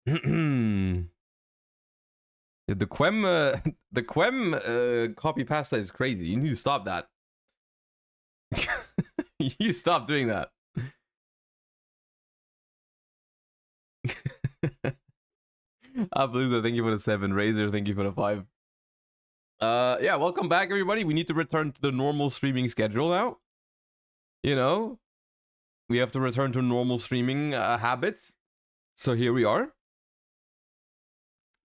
The Quem, the Quem copy pasta is crazy. You need to stop that. You stop doing that. Abluza, thank you for the 7. Razor, thank you for the 5. Yeah, welcome back, everybody. We need to return to the normal streaming schedule now. You know, we have to return to normal streaming habits. So here we are.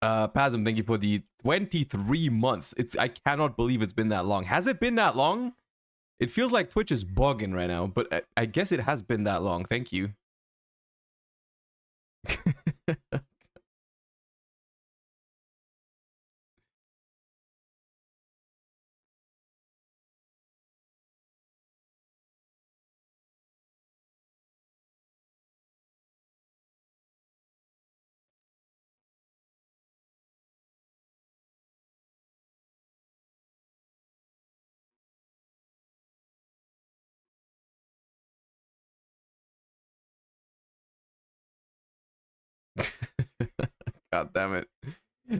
Pasm, thank you for the 23 months. I cannot believe it's been that long. Has it been that long? It feels like Twitch is bugging right now, but I guess it has been that long. Thank you. God damn it.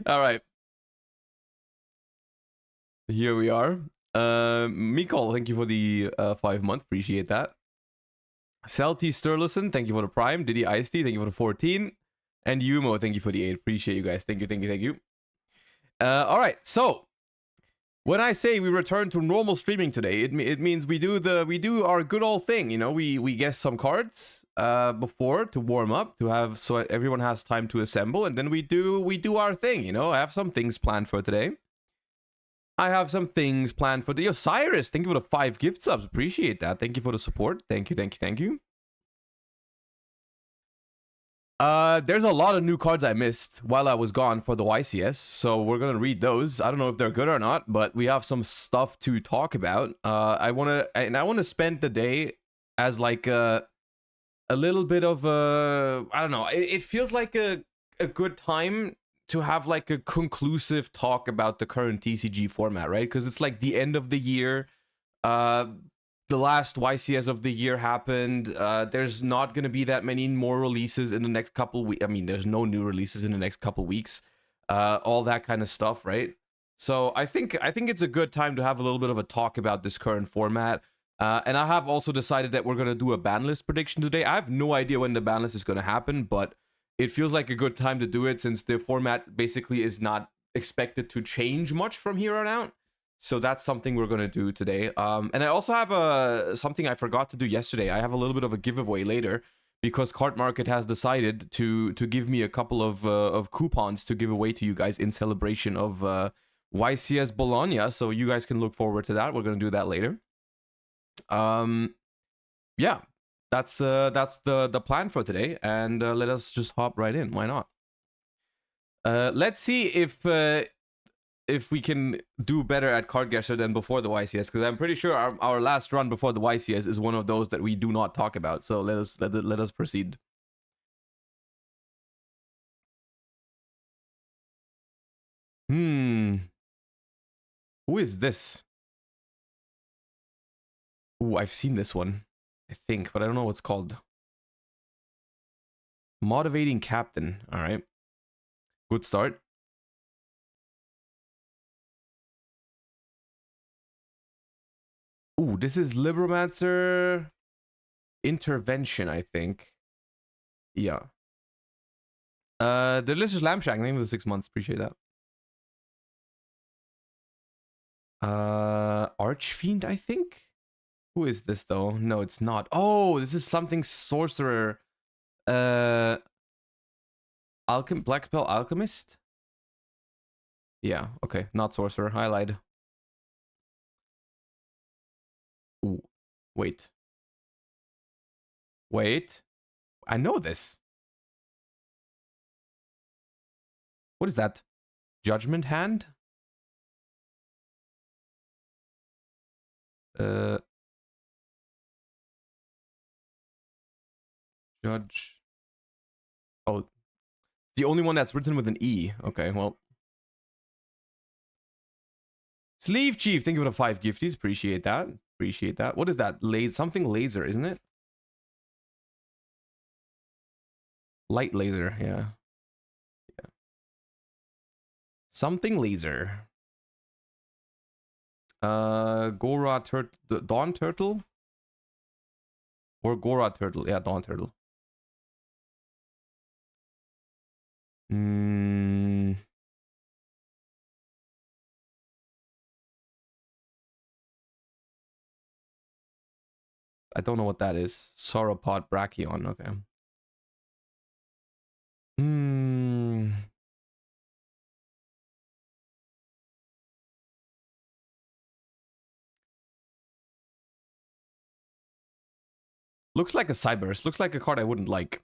All right. Here we are. Mikol, thank you for the 5 month. Appreciate that. Celty Sturluson, thank you for the Prime. Diddy Ice T, thank you for the 14. And Yumo, thank you for the 8. Appreciate you guys. Thank you, thank you, thank you. All right. So when I say we return to normal streaming today, it means we do our good old thing. You know, we guess some cards before to warm up, to have so everyone has time to assemble, and then we do our thing. You know, I have some things planned for today. I have some things planned for the Osiris. Thank you for the 5 gift subs. Appreciate that. Thank you for the support. Thank you, thank you, thank you. There's a lot of new cards I missed while I was gone for the YCS, so we're gonna read those. I don't know if they're good or not, but we have some stuff to talk about. I wanna spend the day as like a little bit of a, I don't know. It feels like a good time to have like a conclusive talk about the current TCG format, right? Because it's like the end of the year. The last YCS of the year happened. There's not going to be that many more releases in the next couple weeks. I mean, there's no new releases in the next couple weeks. All that kind of stuff, right? So I think it's a good time to have a little bit of a talk about this current format. And I have also decided that we're going to do a banlist prediction today. I have no idea when the banlist is going to happen, but it feels like a good time to do it since the format basically is not expected to change much from here on out. So that's something we're going to do today. And I also have something I forgot to do yesterday. I have a little bit of a giveaway later because Card Market has decided to give me a couple of coupons to give away to you guys in celebration of YCS Bologna. So you guys can look forward to that. We're going to do that later. Yeah, that's the plan for today. And let us just hop right in. Why not? Let's see if we can do better at Card Guesser than before the YCS, because I'm pretty sure our last run before the YCS is one of those that we do not talk about. So let us proceed. Who is this? Ooh, I've seen this one, I think, but I don't know what's called. Motivating Captain. All right. Good start. Ooh, this is Libromancer Intervention, I think. Yeah. Delicious Lamb Shack, name of the 6 months. Appreciate that. Archfiend, I think. Who is this though? No, it's not. Oh, this is something sorcerer. Black Spell Alchemist. Yeah. Okay, not sorcerer. I lied. Ooh, wait. I know this. What is that? Judgment Hand. Judge. Oh, the only one that's written with an E. Okay, well. Sleeve Chief, thank you for the 5 gifties. Appreciate that. Appreciate that. What is that? Something laser, isn't it? Light laser, yeah. Something laser. Gora turtle, Dawn turtle, or Gora turtle. Yeah, Dawn turtle. I don't know what that is. Sauropod Brachyon. Okay. Looks like a Cyberse. Looks like a card I wouldn't like.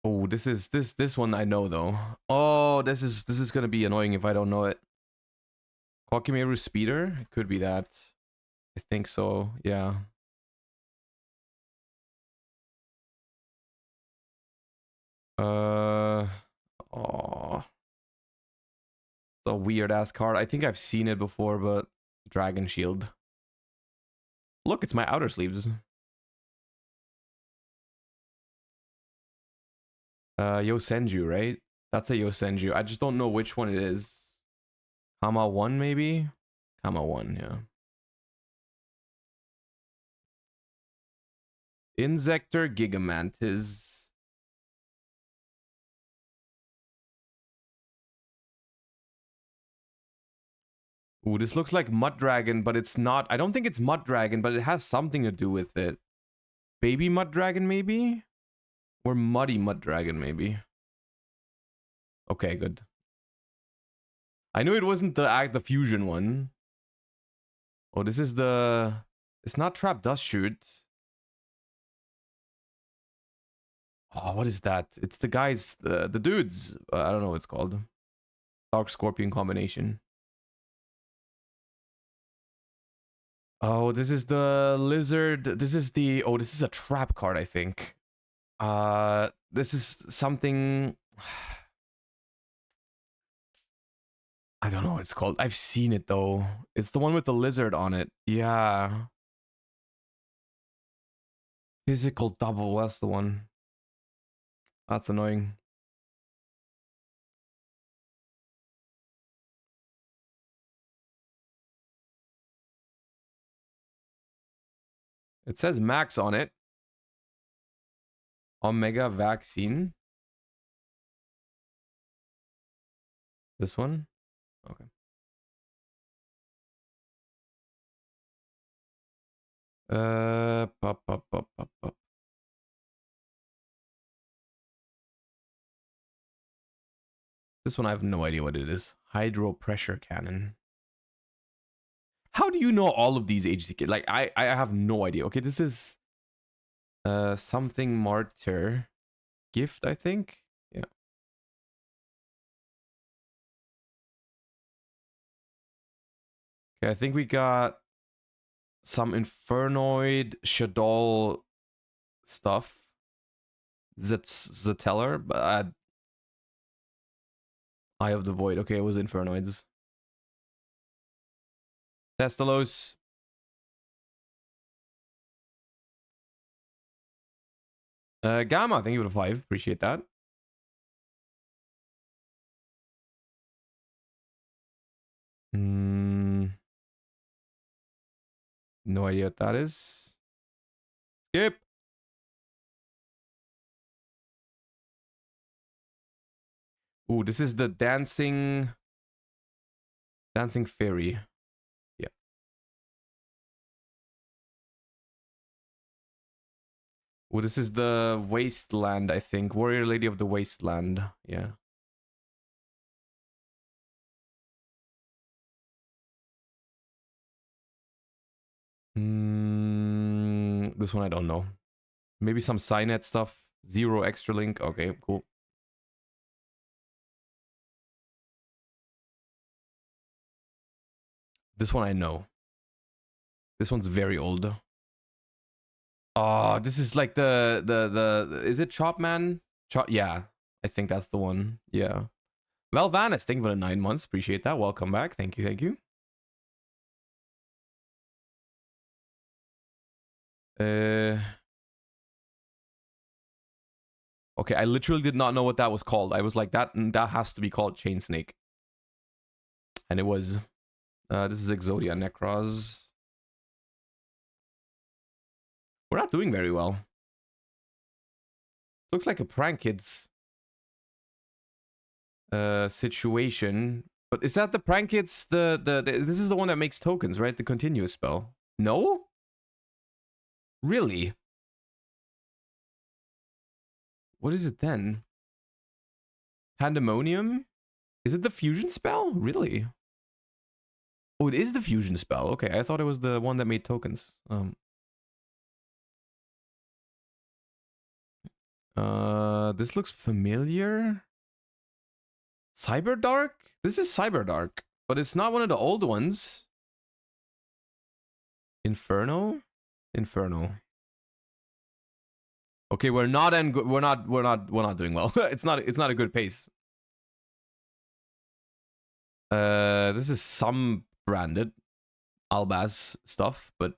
Oh, this one I know though. Oh, this is gonna be annoying if I don't know it. Kokimeru Speeder? It could be that. I think so, yeah. Oh. It's a weird ass card. I think I've seen it before, but Dragon Shield. Look, it's my outer sleeves. Yosenju, right? That's a Yosenju. I just don't know which one it is. Kama 1 maybe? Kama 1, yeah. Insector Gigamantis. Ooh, this looks like Mud Dragon, but it's not. I don't think it's Mud Dragon, but it has something to do with it. Baby Mud Dragon, maybe? Or Muddy Mud Dragon, maybe. Okay, good. I knew it wasn't the fusion one. Oh, this is the... It's not Trap Dust Shoot. Oh, what is that? It's the guys, the dudes. I don't know what it's called. Dark Scorpion combination. Oh, this is the lizard. This is the... Oh, this is a trap card, I think. This is something... I don't know what it's called. I've seen it, though. It's the one with the lizard on it. Yeah. Physical double. That's the one. That's annoying. It says max on it. Omega vaccine. This one? Okay. Pop, pop, pop, pop, pop. This one I have no idea what it is. Hydro pressure cannon. How do you know all of these HCK? Like I have no idea. Okay, this is something martyr gift, I think. Yeah. Okay, I think we got some Infernoid Shadol stuff. Zateller, but Eye of the Void. Okay, it was Infernoids. Testalos. Gamma, thank you for the 5. Appreciate that. No idea what that is. Skip. Ooh, this is the dancing fairy. Yeah. Ooh, this is the wasteland, I think. Warrior Lady of the Wasteland. Yeah. This one I don't know. Maybe some Cynet stuff. 0 extra link. Okay, cool. This one I know. This one's very old. Oh, this is like the is it Chopman? Yeah, I think that's the one. Yeah. Well, Vanis, thank you for the 9 months. Appreciate that. Welcome back. Thank you, thank you. Okay, I literally did not know what that was called. I was like, that has to be called Chain Snake. And it was. This is Exodia Necros. We're not doing very well. Looks like a prank kids situation. But is that the prank kids? This is the one that makes tokens, right? The continuous spell. No? Really? What is it then? Pandemonium? Is it the fusion spell? Really? Oh, it is the fusion spell. Okay, I thought it was the one that made tokens. This looks familiar. Cyberdark? This is Cyberdark, but it's not one of the old ones. Inferno? Inferno. Okay, we're not doing well. it's not a good pace. This is some branded Albaz stuff, but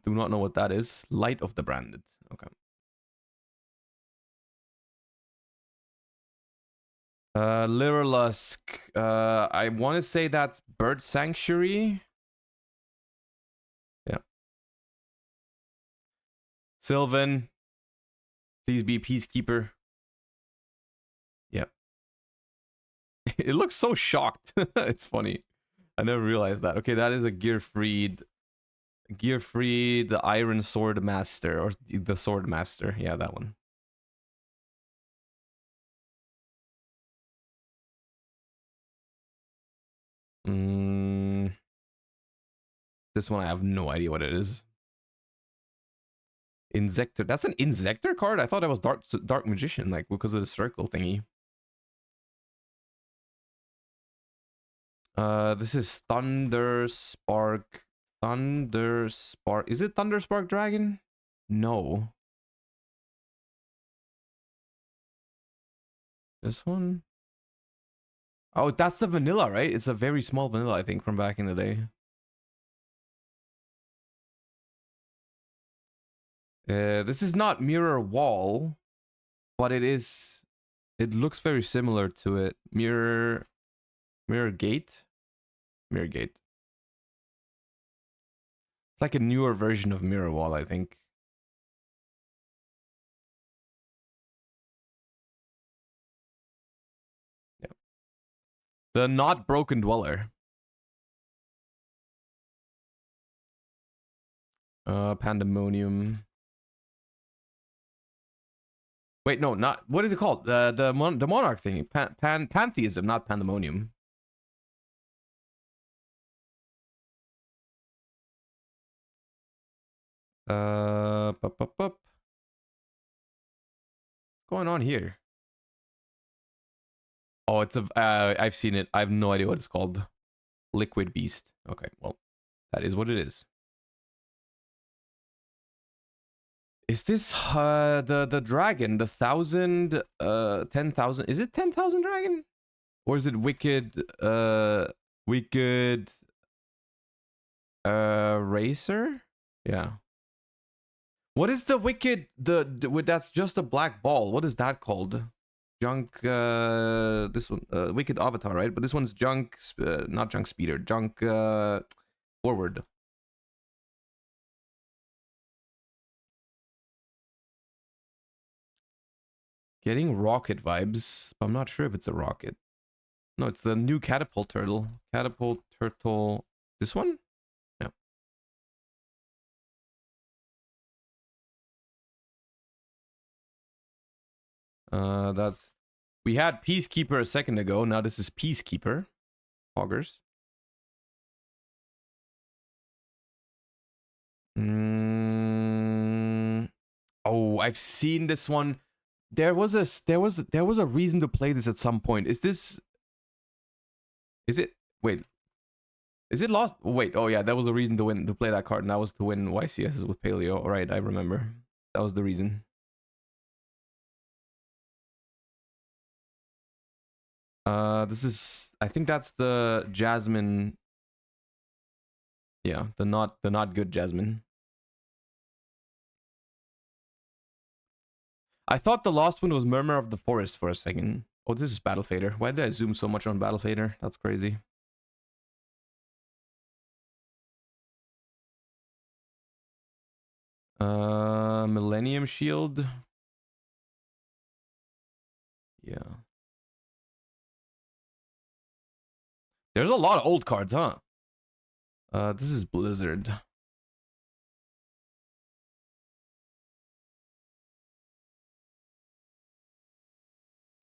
do not know what that is. Light of the branded. Okay. Lyrolusk. I want to say that's Bird Sanctuary. Yeah. Sylvan. Please be Peacekeeper. Yep. It looks so shocked. It's funny. I never realized that. Okay, that is a Gearfried. Gearfried, the Iron Sword Master, or the Sword Master. Yeah, that one. This one I have no idea what it is. Insector. That's an Insector card? I thought it was Dark Magician, like, because of the circle thingy. This is Thunderspark. Thunderspark. Is it Thunderspark Dragon? No. This one? Oh, that's the vanilla, right? It's a very small vanilla, I think, from back in the day. This is not Mirror Wall, but it is. It looks very similar to it. Mirror Gate. Mirror Gate. It's like a newer version of Mirror Wall, I think. Yeah. The Not Broken Dweller. Pandemonium. Wait, no, not what is it called? The Monarch thing. Pantheism, not Pandemonium. What's going on here? Oh, it's a. I've seen it. I have no idea what it's called. Liquid Beast. Okay, well, that is what it is. Is this the dragon? The 10,000? Is it 10,000 dragon? Or is it wicked? Wicked. Racer? Yeah. What is the wicked? That's just a black ball. What is that called? Junk. This one. Wicked Avatar, right? But this one's junk. Not junk speeder. Junk. Forward. Getting rocket vibes. I'm not sure if it's a rocket. No, it's the new catapult turtle. Catapult turtle. This one? Yeah. That's. We had Peacekeeper a second ago. Now this is Peacekeeper. Hoggers. Oh, I've seen this one. There was a reason to play this at some point. Is it wait? Is it lost? Wait, oh yeah, that was a reason to play that card, and that was to win YCSs with Paleo. All right, I remember. That was the reason. This is, I think that's the Jasmine. Yeah, the not good Jasmine. I thought the last one was Murmur of the Forest for a second. Oh, this is Battle Fader. Why did I zoom so much on Battle Fader? That's crazy. Millennium Shield. Yeah. There's a lot of old cards, huh? This is Blizzard.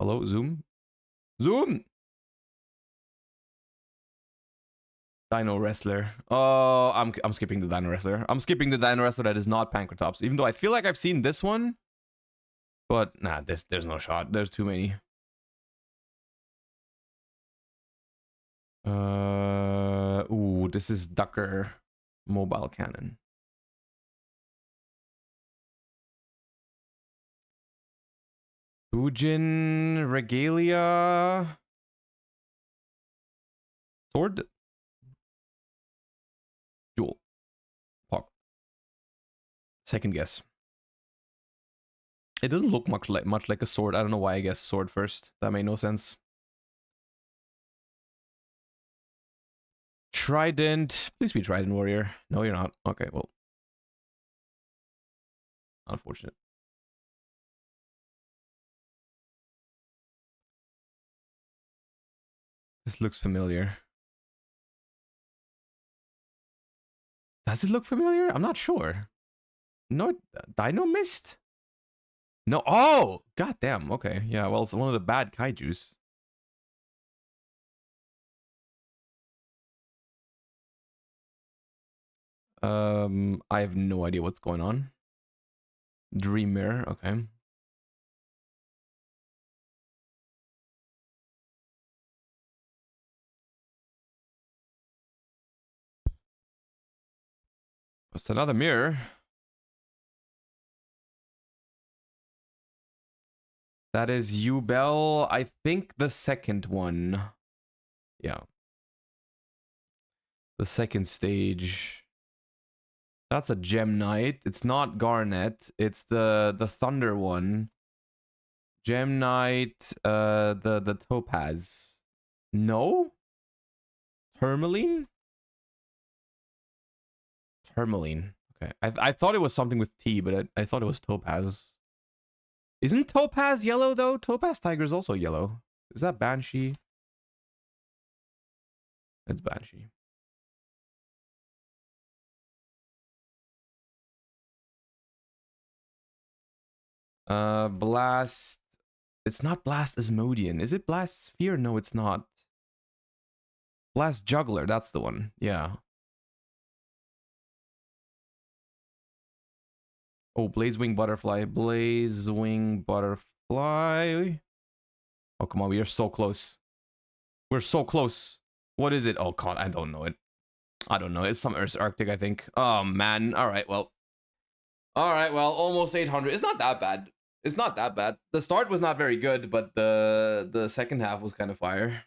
Hello, zoom. Zoom! Dino Wrestler. Oh, I'm skipping the Dino Wrestler. I'm skipping the Dino Wrestler that is not Pankratops. Even though I feel like I've seen this one. But nah, there's no shot. There's too many. Ooh, this is Ducker Mobile Cannon. Ujin Regalia. Sword. Jewel. Pog. Second guess. It doesn't look much like a sword. I don't know why I guessed sword first. That made no sense. Trident. Please be Trident Warrior. No, you're not. Okay, well. Unfortunate. This looks familiar. Does it look familiar? I'm not sure. No, Dino Mist? No. Oh, goddamn. Okay. Yeah, well, it's one of the bad kaijus. I have no idea what's going on. Dreamer. Okay. What's another mirror? That is Ubel. I think the second one. Yeah. The second stage. That's a Gem Knight. It's not Garnet. It's the Thunder one. Gem Knight, the Topaz. No? Tourmaline? Tourmaline. Okay. I thought it was something with T, but I thought it was Topaz. Isn't Topaz yellow though? Topaz Tiger is also yellow. Is that Banshee? It's Banshee. Blast. It's not Blast Asmodean. Is it Blast Sphere? No, it's not. Blast Juggler. That's the one. Yeah. Oh, Blazewing Butterfly. Blazewing Butterfly. Oh, come on. We are so close. We're so close. What is it? Oh, God. I don't know it. I don't know. It's some Earth's Arctic, I think. Oh, man. All right. Well. All right. Well, almost 800. It's not that bad. It's not that bad. The start was not very good, but the second half was kind of fire.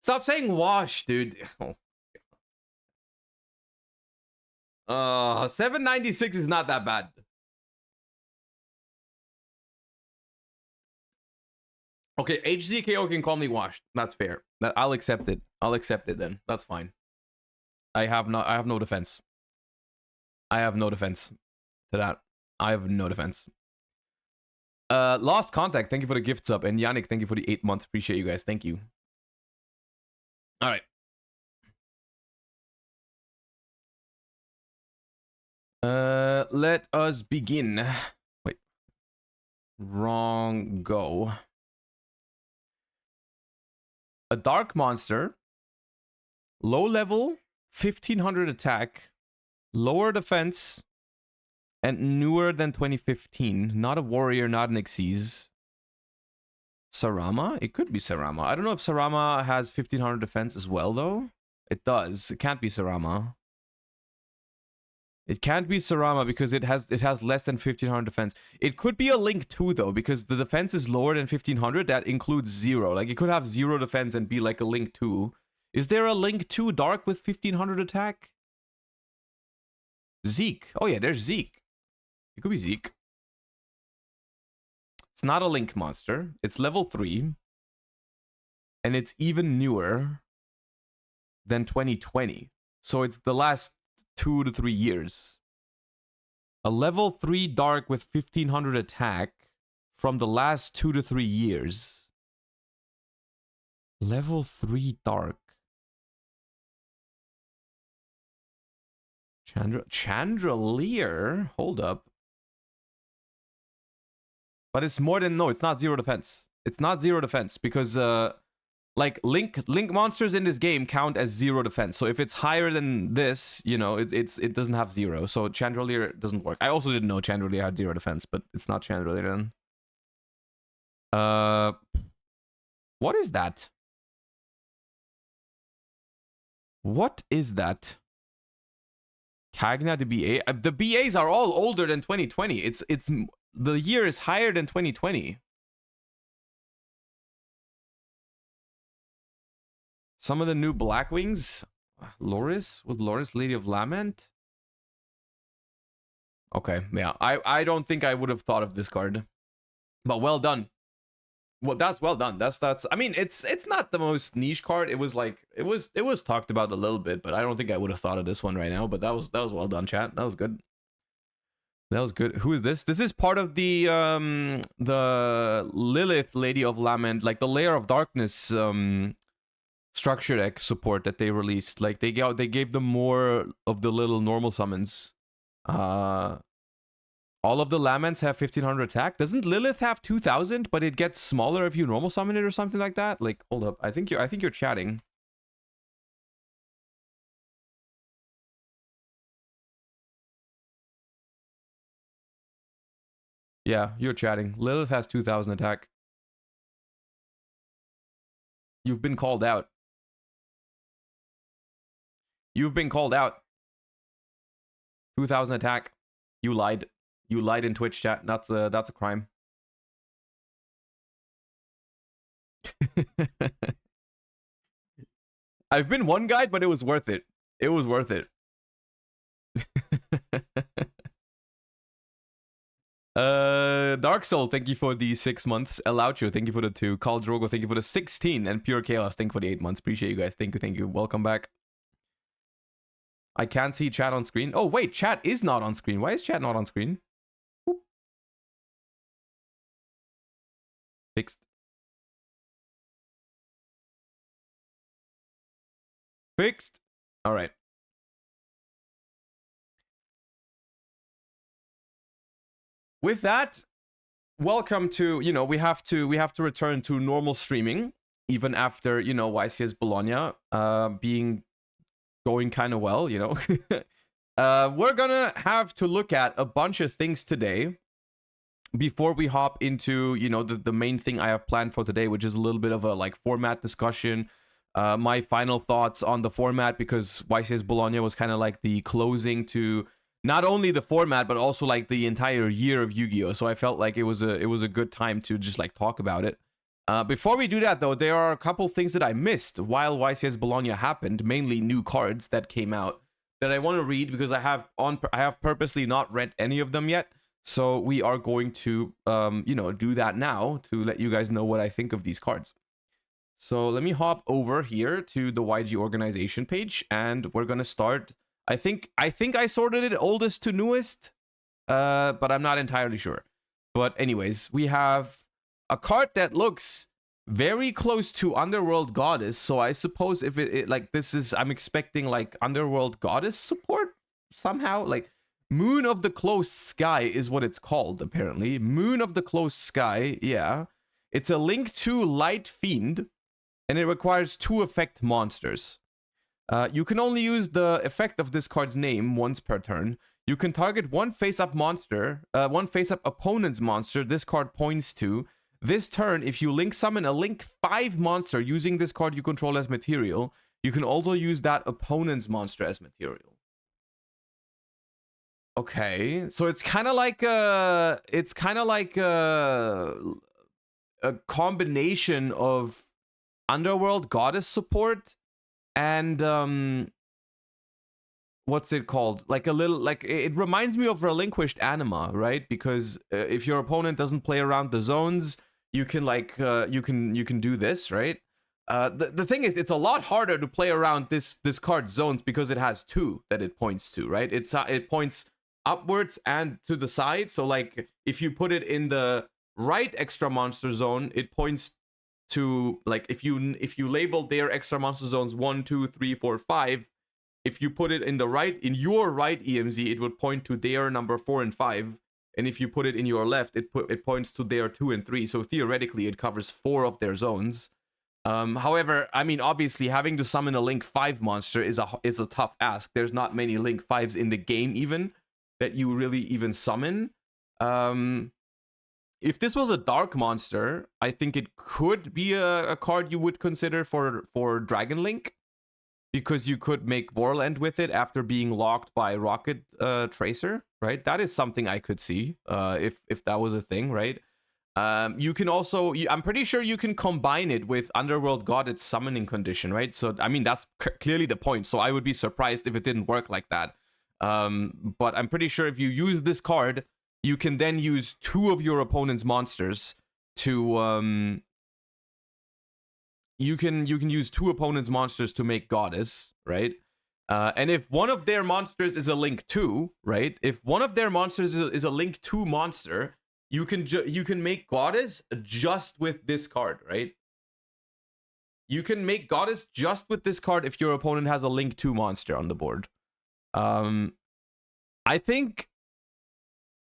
Stop saying wash, dude. Oh. 796 is not that bad. Okay, HZKO can call me washed. That's fair. I'll accept it. I'll accept it then. That's fine. I have no defense. I have no defense to that. I have no defense. Lost Contact, thank you for the gift sub. And Yannick, thank you for the 8 months. Appreciate you guys. Thank you. All right. Let us begin. Wait. Wrong go. A dark monster. Low level, 1500 attack, lower defense, and newer than 2015. Not a warrior, not an Xyz. Sarama? It could be Sarama. I don't know if Sarama has 1500 defense as well, though. It does. It can't be Sarama. It can't be Sarama because it has less than 1500 defense. It could be a Link 2, though, because the defense is lower than 1500. That includes 0. Like, it could have 0 defense and be like a Link 2. Is there a Link 2 Dark with 1500 attack? Zeke. Oh, yeah, there's Zeke. It could be Zeke. It's not a Link monster. It's level 3. And it's even newer than 2020. So it's the last 2 to 3 years. A level 3 dark with 1500 attack from the last 2 to 3 years. Level 3 dark. Chandelier? Hold up. But it's more than... No, it's not 0 defense. It's not 0 defense because... like Link monsters in this game count as 0 defense. So if it's higher than this, you know, it doesn't have 0. So Chandelier doesn't work. I also didn't know Chandelier had 0 defense, but it's not Chandelier then. What is that? What is that? Cagna the BA. The BAs are all older than 2020. It's the year is higher than 2020. Some of the new Blackwings. Loris? Was Loris Lady of Lament? Okay, yeah. I don't think I would have thought of this card. But well done. Well, that's well done. That's I mean, it's not the most niche card. It was like it was talked about a little bit, but I don't think I would have thought of this one right now. But that was well done, chat. That was good. That was good. Who is this? This is part of the Lilith Lady of Lament, like the Layer of Darkness structure deck support that they released. Like they gave them more of the little normal summons. All of the Laments have 1500 attack. Doesn't Lilith have 2000, but it gets smaller if you normal summon it or something like that? Like, hold up. I think you're chatting. Yeah, you're chatting. Lilith has 2000 attack. You've been called out. You've been called out. 2000 attack. You lied. You lied in Twitch chat. That's a crime. I've been one guide, but it was worth it. It was worth it. Dark Soul, thank you for the 6 months. Elaucho, thank you for the 2. Carl Drogo, thank you for the 16. And Pure Chaos, thank you for the 8 months. Appreciate you guys. Thank you. Welcome back. I can't see chat on screen. Oh, wait, chat is not on screen. Why is chat not on screen? Whoop. Fixed. Fixed. All right. With that, welcome to, you know, we have to return to normal streaming even after, you know, YCS Bologna going kind of well, you know. We're gonna have to look at a bunch of things today before we hop into, you know, the main thing I have planned for today, which is a little bit of a like format discussion, my final thoughts on the format, because YCS Bologna was kind of like the closing to not only the format but also like the entire year of Yu-Gi-Oh. So I felt like it was a good time to just like talk about it. Before we do that, though, there are a couple things that I missed while YCS Bologna happened, mainly new cards that came out that I want to read because I have purposely not read any of them yet. So we are going to, you know, do that now to let you guys know what I think of these cards. So let me hop over here to the YG organization page, and we're gonna start. I think I sorted it oldest to newest, but I'm not entirely sure. But anyways, we have a card that looks very close to Underworld Goddess, so I suppose if it like this is, I'm expecting like Underworld Goddess support somehow. Like Moon of the Closed Sky is what it's called, apparently. Moon of the Closed Sky, yeah. It's a Link 2 Light Fiend, and it requires 2 effect monsters. You can only use the effect of this card's name once per turn. You can target one face-up monster, one face-up opponent's monster this card points to. This turn, if you Link summon a Link 5 monster using this card you control as material, you can also use that opponent's monster as material. Okay, so it's kind of like a combination of Underworld Goddess support and what's it called? Like a little, like it reminds me of Relinquished Anima, right? Because if your opponent doesn't play around the zones, you can like you can do this, right? The thing is, it's a lot harder to play around this card's zones because it has two that it points to, right? It points upwards and to the side. So like if you put it in the right extra monster zone, it points to like if you label their extra monster zones 1, 2, 3, 4, 5. If you put it in your right EMZ, it would point to their number 4 and 5. And if you put it in your left, it points to their 2 and 3. So theoretically, it covers 4 of their zones. However, I mean, obviously, having to summon a Link 5 monster is a tough ask. There's not many Link 5s in the game even that you really even summon. If this was a dark monster, I think it could be a card you would consider for Dragon Link, because you could make Warland with it after being locked by Rocket Tracer, right? That is something I could see if that was a thing, right? You can also, I'm pretty sure you can combine it with Underworld God's summoning condition, right? So, I mean, that's clearly the point. So I would be surprised if it didn't work like that. But I'm pretty sure if you use this card, you can then use 2 of your opponent's monsters to, you can use 2 opponent's monsters to make Goddess, right? And if one of their monsters is a Link 2, right? If one of their monsters is a Link 2 monster, you can make Goddess just with this card, right? You can make Goddess just with this card if your opponent has a Link 2 monster on the board. I think...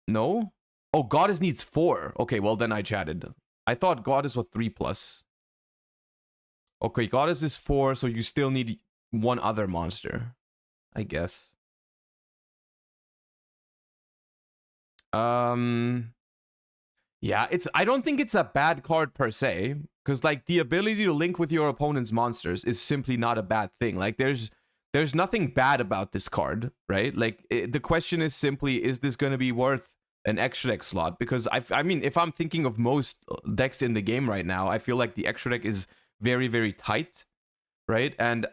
No? Oh, Goddess needs 4. Okay, well then I chatted. I thought Goddess was 3+. Okay, Goddess is 4, so you still need one other monster, I guess. Yeah, I don't think it's a bad card per se, because like the ability to link with your opponent's monsters is simply not a bad thing. Like there's nothing bad about this card, right? Like the question is simply, is this going to be worth an extra deck slot? Because I mean, if I'm thinking of most decks in the game right now, I feel like the extra deck is very, very tight, right? And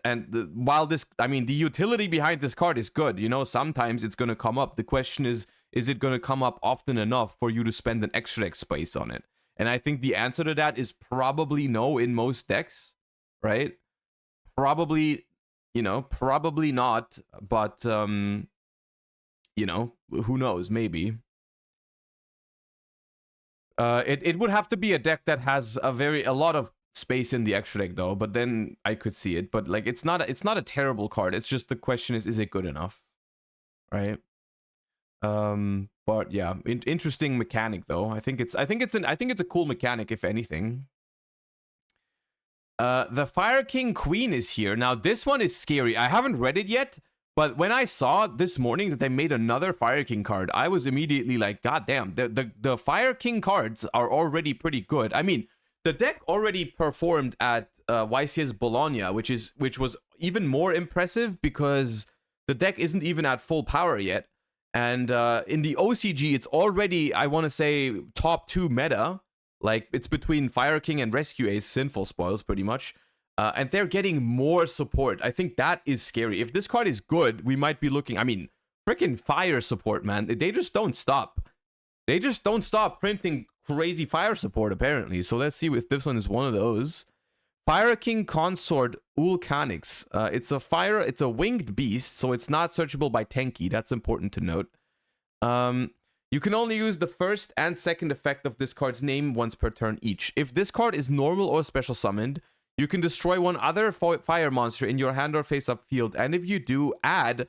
while this, I mean, the utility behind this card is good. You know, sometimes it's going to come up. The question is it going to come up often enough for you to spend an extra deck space on it? And I think the answer to that is probably no in most decks, right? Probably, you know, probably not, but, you know, who knows, maybe. It would have to be a deck that has a lot of space in the extra deck though, but then I could see it. But like it's not a terrible card. It's just the question is it good enough, right? But yeah, interesting mechanic though. I think it's a cool mechanic if anything. The Fire King Queen is here. Now this one is scary. I haven't read it yet, but when I saw this morning that they made another Fire King card, I was immediately like, God damn, the Fire King cards are already pretty good. I mean, the deck already performed at YCS Bologna, which was even more impressive because the deck isn't even at full power yet. And in the OCG, it's already, I want to say, top 2 meta. Like, it's between Fire King and Rescue Ace, Sinful Spoils, pretty much. And they're getting more support. I think that is scary. If this card is good, we might be looking... I mean, freaking fire support, man. They just don't stop. They just don't stop printing crazy fire support, apparently. So let's see if this one is one of those. Fire King Consort Ulcanix. It's a winged beast, so it's not searchable by Tenki. That's important to note. You can only use the first and second effect of this card's name once per turn each. If this card is normal or special summoned, you can destroy one other fire monster in your hand or face-up field. And if you do, add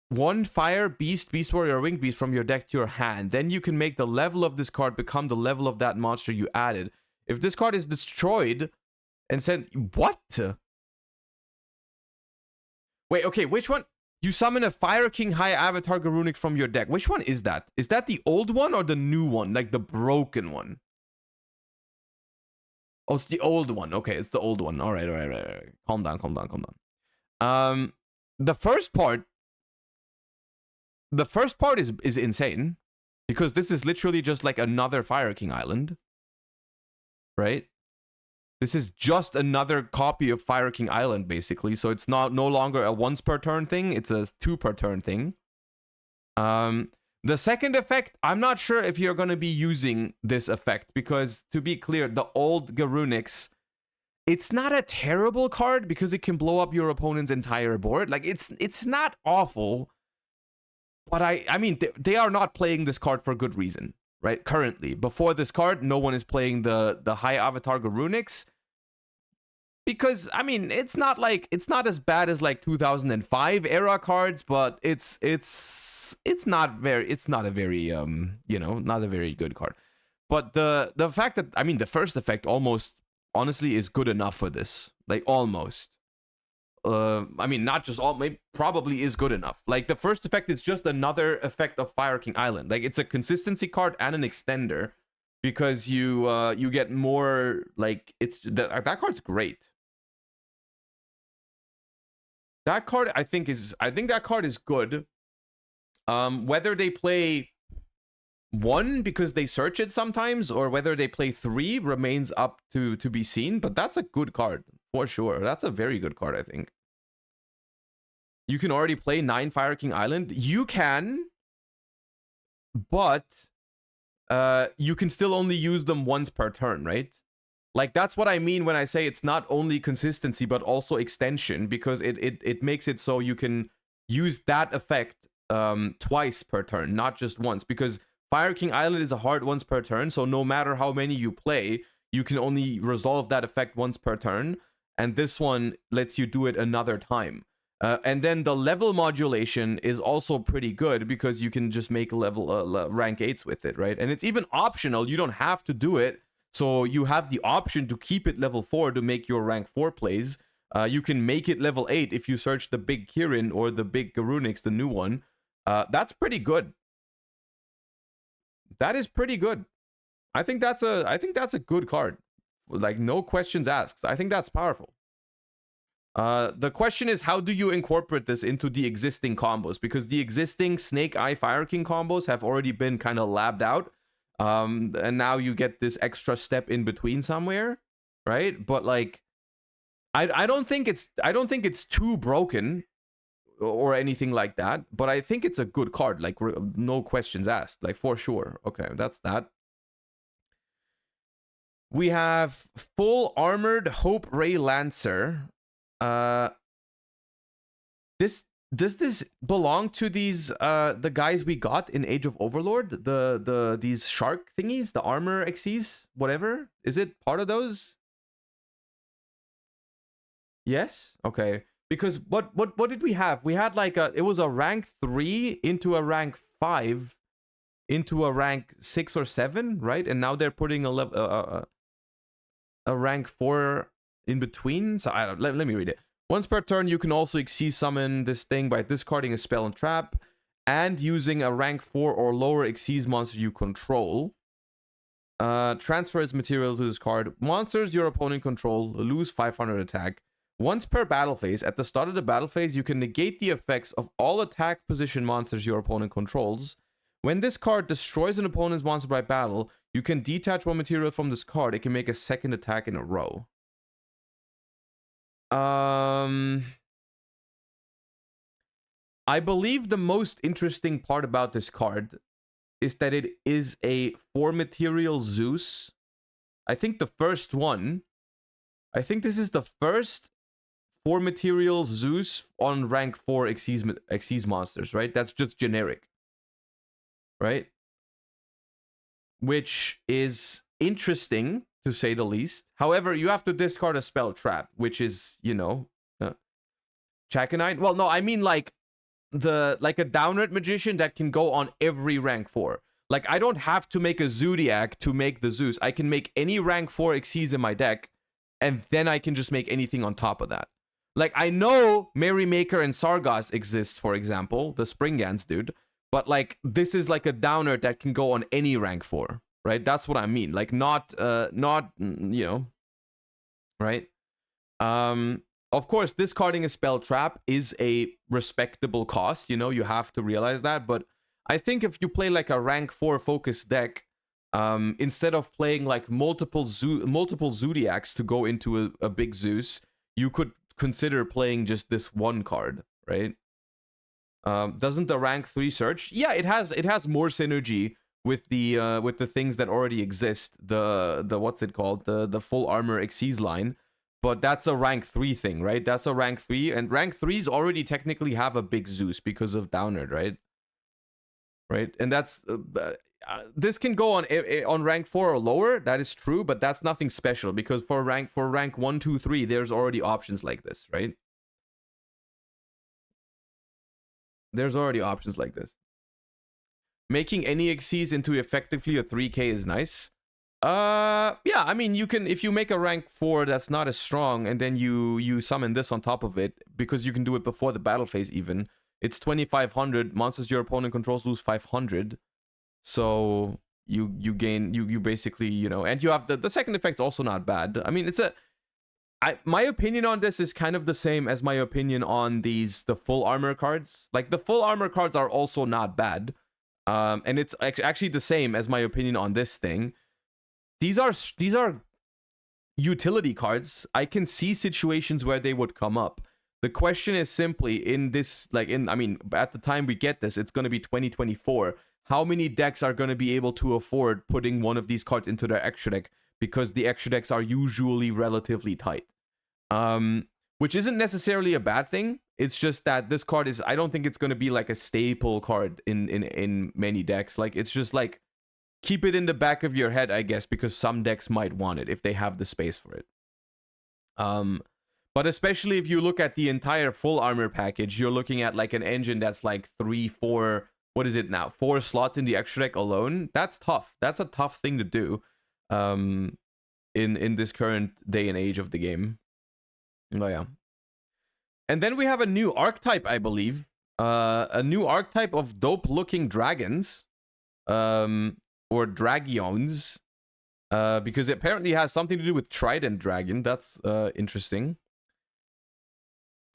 one fire, beast, beast warrior, or winged beast from your deck to your hand. Then you can make the level of this card become the level of that monster you added. If this card is destroyed and sent... What? Wait, okay, which one? You summon a Fire King High Avatar Garunic from your deck. Which one is that? Is that the old one or the new one? Like the broken one? Oh, it's the old one. Okay, it's the old one. All right. Calm down. The first part is insane because this is literally just like another Fire King island, right? This is just another copy of Fire King Island, basically. So it's no longer a once per turn thing. It's a 2 per turn thing. The second effect, I'm not sure if you're going to be using this effect, because to be clear, the old Garunix, it's not a terrible card because it can blow up your opponent's entire board. Like, it's not awful, but I mean, they are not playing this card for good reason, right? Currently, before this card, no one is playing the high avatar Garunix, because I mean, it's not as bad as like 2005 era cards, but it's not a very not a very good card. But the fact that, I mean, the first effect almost honestly is good enough for this, like almost. I mean, not just all, maybe probably is good enough. Like, the first effect is just another effect of Fire King Island. Like, it's a consistency card and an extender, because you get more, like, that card's great. That card I think that card is good. Whether they play 1 because they search it sometimes, or whether they play 3 remains up to be seen, but that's a good card for sure. That's a very good card, I think. You can already play 9 Fire King Island. You can, but you can still only use them once per turn, right? Like, that's what I mean when I say it's not only consistency but also extension, because it makes it so you can use that effect twice per turn, not just once, because Fire King Island is a hard once per turn, so no matter how many you play, you can only resolve that effect once per turn, and this one lets you do it another time. And then the level modulation is also pretty good, because you can just make level rank 8s with it, right? And it's even optional. You don't have to do it, so you have the option to keep it level 4 to make your rank 4 plays. You can make it level 8 if you search the big Kirin or the big Garunix, the new one. That's pretty good. That is pretty good. I think that's a good card. Like, no questions asked. I think that's powerful. The question is, how do you incorporate this into the existing combos? Because the existing Snake Eye Fire King combos have already been kind of labbed out. And now you get this extra step in between somewhere, right? But like, I don't think it's too broken or anything like that, but I think it's a good card, like, no questions asked, like, for sure. Okay, that's that. We have full armored Hope Ray Lancer. Does this belong to these the guys we got in Age of Overlord? These shark thingies, the armor XCs, whatever? Is it part of those? Yes? Okay. Because what did we have? We had like it was a rank 3 into a rank 5 into a rank 6 or 7, right? And now they're putting a rank 4 in between. So let me read it. Once per turn, you can also XC summon this thing by discarding a spell and trap and using a rank 4 or lower XC's monster you control. Transfer its material to this card. Monsters your opponent control lose 500 attack. Once per battle phase, at the start of the battle phase, you can negate the effects of all attack position monsters your opponent controls. When this card destroys an opponent's monster by battle, you can detach one material from this card. It can make a second attack in a row. I believe the most interesting part about this card is that it is a 4 material Zeus. I think the first one. I think this is the first 4 material Zeus on rank 4 Xyz monsters, right? That's just generic, right? Which is interesting, to say the least. However, you have to discard a spell trap, which is, you know, Chakanite. Well, no, I mean like a downward magician that can go on every rank 4. Like, I don't have to make a Zodiac to make the Zeus. I can make any rank 4 Xyz in my deck, and then I can just make anything on top of that. Like, I know Merrymaker and Sargas exist, for example, the Springans dude, but like, this is like a downer that can go on any rank 4, right? That's what I mean. Like, not you know, right? Of course, discarding a spell trap is a respectable cost, you know, you have to realize that, but I think if you play like a rank 4 focus deck, Instead of playing like multiple Zodiacs to go into a big Zeus, you could consider playing just this one card, right? Doesn't the rank 3 search? Yeah, it has more synergy with the things that already exist. The what's it called? The full armor Xyz line. But that's a rank 3 thing, right? That's a rank 3, and rank 3s already technically have a big Zeus because of Downerd, right? Right, and that's this can go on rank 4 or lower. That is true, but that's nothing special because for rank 1, 2, 3, there's already options like this, right? There's already options like this. Making any Xyz into effectively a 3k is nice. Yeah, I mean, you can, if you make a rank 4 that's not as strong, and then you summon this on top of it, because you can do it before the battle phase even, it's 2500, monsters your opponent controls lose 500, so you gain, you basically, you know, and you have, the second effect's also not bad. I mean, my opinion on this is kind of the same as my opinion on the full armor cards. Like, the full armor cards are also not bad, and it's actually the same as my opinion on this thing. These are utility cards. I can see situations where they would come up. The question is simply, in this, like, I mean, at the time we get this, it's going to be 2024. How many decks are going to be able to afford putting one of these cards into their extra deck? Because the extra decks are usually relatively tight. Which isn't necessarily a bad thing. It's just that this card is, I don't think it's going to be like a staple card in many decks. Like, it's just like, keep it in the back of your head, I guess, because some decks might want it if they have the space for it. But especially if you look at the entire full armor package, you're looking at like an engine that's like 3, 4, what is it now? 4 slots in the extra deck alone. That's tough. That's a tough thing to do in this current day and age of the game. Oh yeah. And then we have a new archetype, I believe. A new archetype of dope looking dragons. Or Dragions, because it apparently has something to do with Trident Dragon. That's interesting.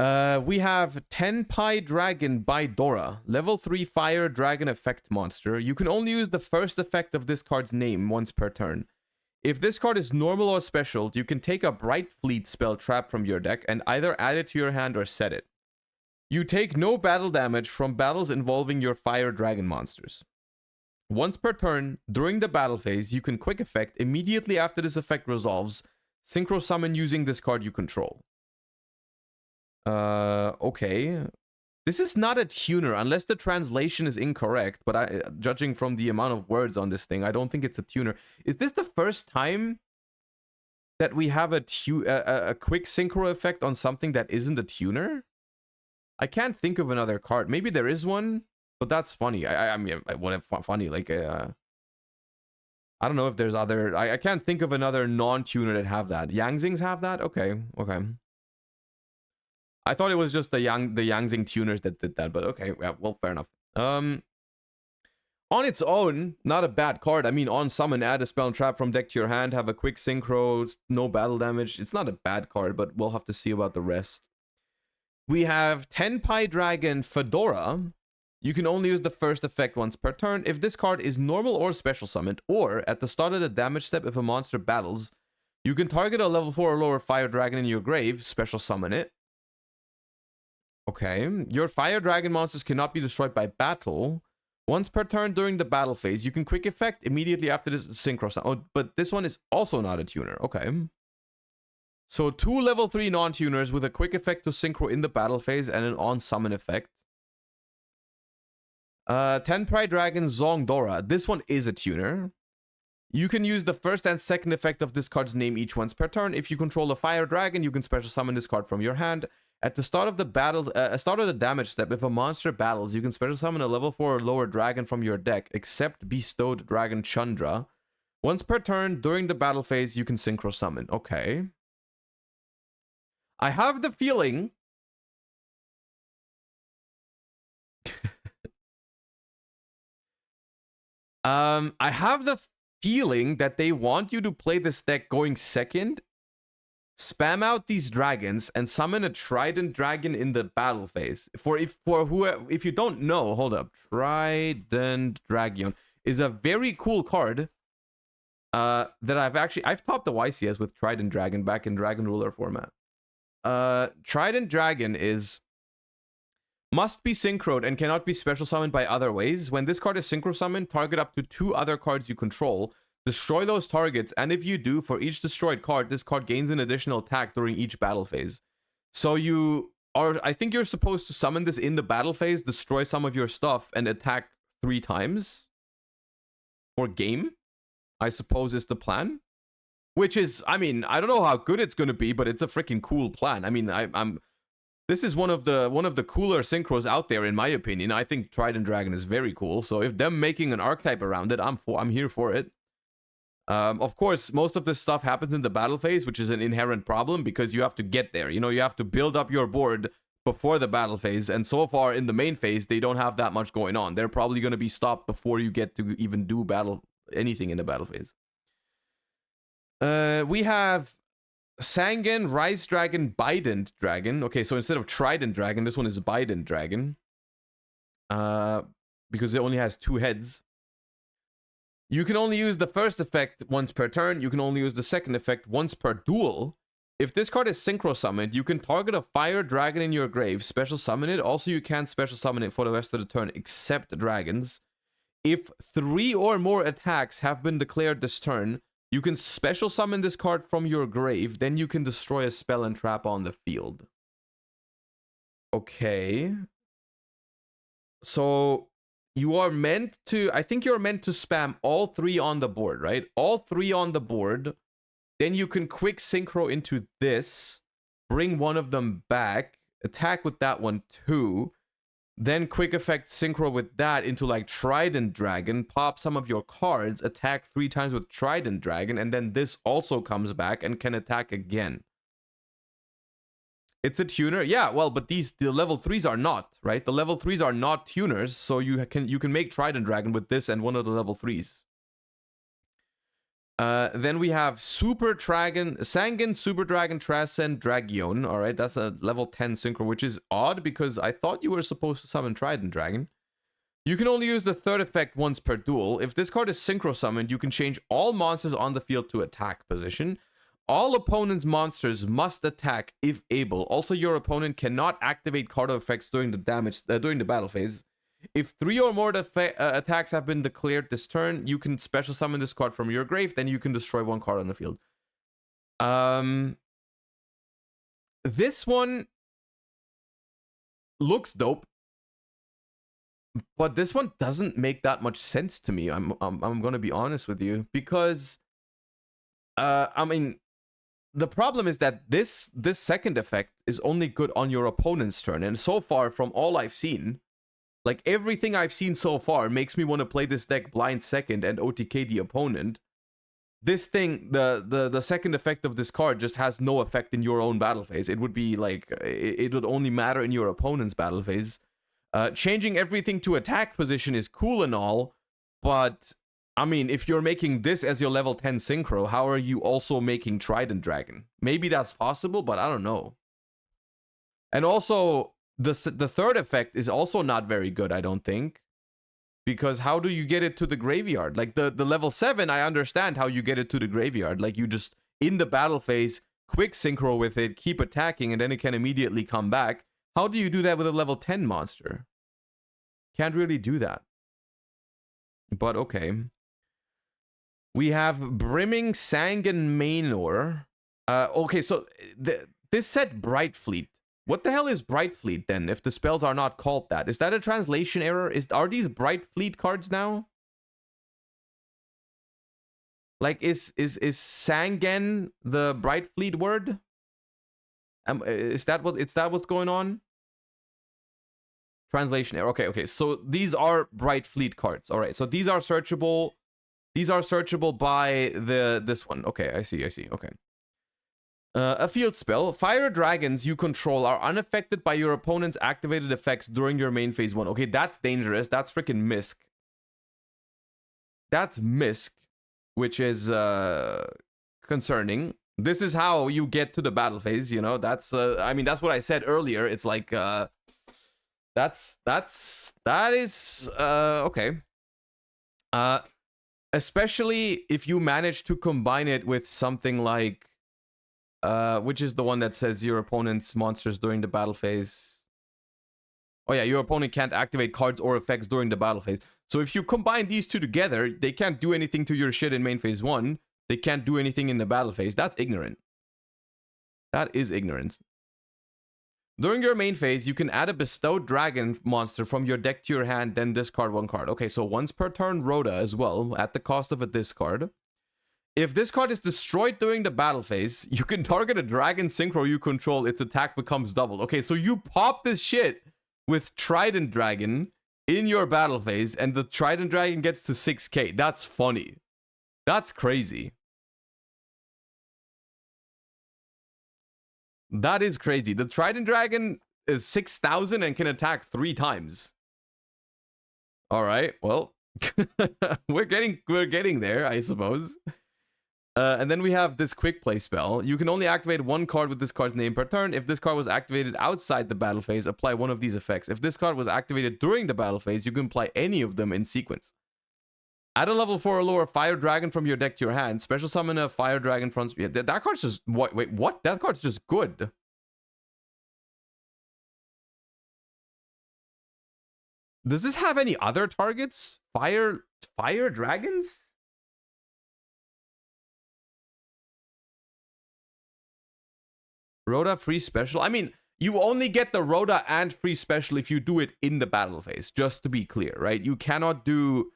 We have Tenpai Dragon by Dora, level 3 fire dragon effect monster. You can only use the first effect of this card's name once per turn. If this card is normal or special, you can take a Bright Fleet spell trap from your deck and either add it to your hand or set it. You take no battle damage from battles involving your fire dragon monsters. Once per turn, during the battle phase, you can quick effect immediately after this effect resolves, synchro summon using this card you control. Okay. This is not a tuner, unless the translation is incorrect, but judging from the amount of words on this thing, I don't think it's a tuner. Is this the first time that we have a quick synchro effect on something that isn't a tuner? I can't think of another card. Maybe there is one. But that's funny. I mean, what funny? Like, I don't know if there's other. I can't think of another non-tuner that have that. Yangzings have that. Okay. I thought it was just the Yangzing tuners that did that, but okay. Yeah, well, fair enough. On its own, not a bad card. I mean, on summon, add a spell and trap from deck to your hand. Have a quick synchro, no battle damage. It's not a bad card, but we'll have to see about the rest. We have Tenpai Dragon Fedora. You can only use the first effect once per turn. If this card is normal or special summoned, or at the start of the damage step if a monster battles, you can target a level 4 or lower fire dragon in your grave, special summon it. Okay. Your fire dragon monsters cannot be destroyed by battle. Once per turn during the battle phase, you can quick effect immediately after this synchro summon. Oh, but this one is also not a tuner. Okay. So 2 level 3 non-tuners with a quick effect to synchro in the battle phase and an on-summon effect. Tenpai Dragon Zongdora. This one is a tuner. You can use the first and second effect of this card's name each once per turn. If you control a fire dragon, you can special summon this card from your hand. At the start of the battle, start of the damage step, if a monster battles, you can special summon a level 4 or lower dragon from your deck, except Bestowed Dragon Chandra. Once per turn, during the battle phase, you can synchro summon. Okay. I have the feeling... I have the feeling that they want you to play this deck going second, spam out these dragons, and summon a Trident Dragon in the battle phase. If you don't know, hold up. Trident Dragon is a very cool card. that I've topped the YCS with Trident Dragon back in Dragon Ruler format. Trident Dragon is must be synchroed and cannot be special summoned by other ways. When this card is synchro summoned, target up to 2 other cards you control. Destroy those targets, and if you do, for each destroyed card, this card gains an additional attack during each battle phase. So I think you're supposed to summon this in the battle phase, destroy some of your stuff, and attack 3 times. For game, I suppose is the plan. Which is, I mean, I don't know how good it's going to be, but it's a freaking cool plan. I mean, this is one of the cooler synchros out there, in my opinion. I think Trident Dragon is very cool. So if them making an archetype around it, I'm here for it. Of course, most of this stuff happens in the battle phase, which is an inherent problem because you have to get there. You know, you have to build up your board before the battle phase. And so far in the main phase, they don't have that much going on. They're probably going to be stopped before you get to even do anything in the battle phase. We have Sangen, Rise Dragon, Bident Dragon. Okay, so instead of Trident Dragon, this one is Bident Dragon. Because it only has 2 heads. You can only use the first effect once per turn. You can only use the second effect once per duel. If this card is synchro summoned, you can target a fire dragon in your grave, special summon it. Also, you can't special summon it for the rest of the turn except dragons. If 3 or more attacks have been declared this turn, you can special summon this card from your grave. Then you can destroy a spell and trap on the field. Okay. So you are meant to, I think you're meant to spam all 3 on the board, right? All 3 on the board. Then you can quick synchro into this, bring one of them back, attack with that one too. Then quick effect synchro with that into like Trident Dragon, pop some of your cards, attack 3 times with Trident Dragon, and then this also comes back and can attack again. It's a tuner, yeah. Well, but the level 3s are not, right? The level 3s are not tuners, so you can make Trident Dragon with this and one of the level 3s. Then we have Super Dragon, Sangen, Super Dragon, Transcend, Dragion. All right, that's a level 10 synchro, which is odd because I thought you were supposed to summon Trident Dragon. You can only use the third effect once per duel. If this card is synchro summoned, you can change all monsters on the field to attack position. All opponent's monsters must attack if able. Also, your opponent cannot activate card effects during the battle phase. If 3 or more attacks have been declared this turn, you can special summon this card from your grave. Then you can destroy 1 card on the field. This one looks dope, but this one doesn't make that much sense to me. I'm gonna be honest with you because, I mean, the problem is that this second effect is only good on your opponent's turn, and so far from all I've seen, like everything I've seen so far makes me want to play this deck blind second and OTK the opponent. This thing, the second effect of this card just has no effect in your own battle phase. It would be like, it would only matter in your opponent's battle phase. Changing everything to attack position is cool and all, but I mean, if you're making this as your level 10 synchro, how are you also making Trident Dragon? Maybe that's possible, but I don't know. And also, the third effect is also not very good, I don't think. Because how do you get it to the graveyard? Like, the level 7, I understand how you get it to the graveyard. Like, you just, in the battle phase, quick synchro with it, keep attacking, and then it can immediately come back. How do you do that with a level 10 monster? Can't really do that. But okay. We have Brimming Sangen Manor. Okay, so this said Bright Fleet. What the hell is Bright Fleet then, if the spells are not called that? Is that a translation error? Are these Bright Fleet cards now? Like, is Sangen the Bright Fleet word? Is that what's going on? Translation error. Okay. So these are Bright Fleet cards. All right. So these are searchable. These are searchable by this one. Okay, I see. Okay. A field spell. Fire dragons you control are unaffected by your opponent's activated effects during your main phase 1. Okay, that's dangerous. That's freaking Misk. That's Misk, which is concerning. This is how you get to the battle phase, you know. That's I mean, that's what I said earlier. It's like that is okay. Especially if you manage to combine it with something like, which is the one that says your opponent's monsters during the battle phase. Oh yeah, your opponent can't activate cards or effects during the battle phase. So if you combine these two together, they can't do anything to your shit in main phase 1. They can't do anything in the battle phase. That's ignorant. That is ignorance. During your main phase, you can add a bestowed dragon monster from your deck to your hand, then discard 1 card. Okay, so once per turn Rhoda as well, at the cost of a discard. If this card is destroyed during the battle phase, you can target a dragon synchro you control, its attack becomes doubled. Okay, so you pop this shit with Trident Dragon in your battle phase, and the Trident Dragon gets to 6k. That's funny. That's crazy. That is crazy. The Trident Dragon is 6,000 and can attack 3 times. All right, well, we're getting there, I suppose. And then we have this quick play spell. You can only activate 1 card with this card's name per turn. If this card was activated outside the battle phase, apply one of these effects. If this card was activated during the battle phase, you can apply any of them in sequence. Add a level 4 or lower Fire Dragon from your deck to your hand. Special summon a Fire Dragon from... Yeah, that card's just... Wait, what? That card's just good. Does this have any other targets? Fire Dragons? Rhoda free special? I mean, you only get the Rhoda and free special if you do it in the battle phase, just to be clear, right? You cannot do...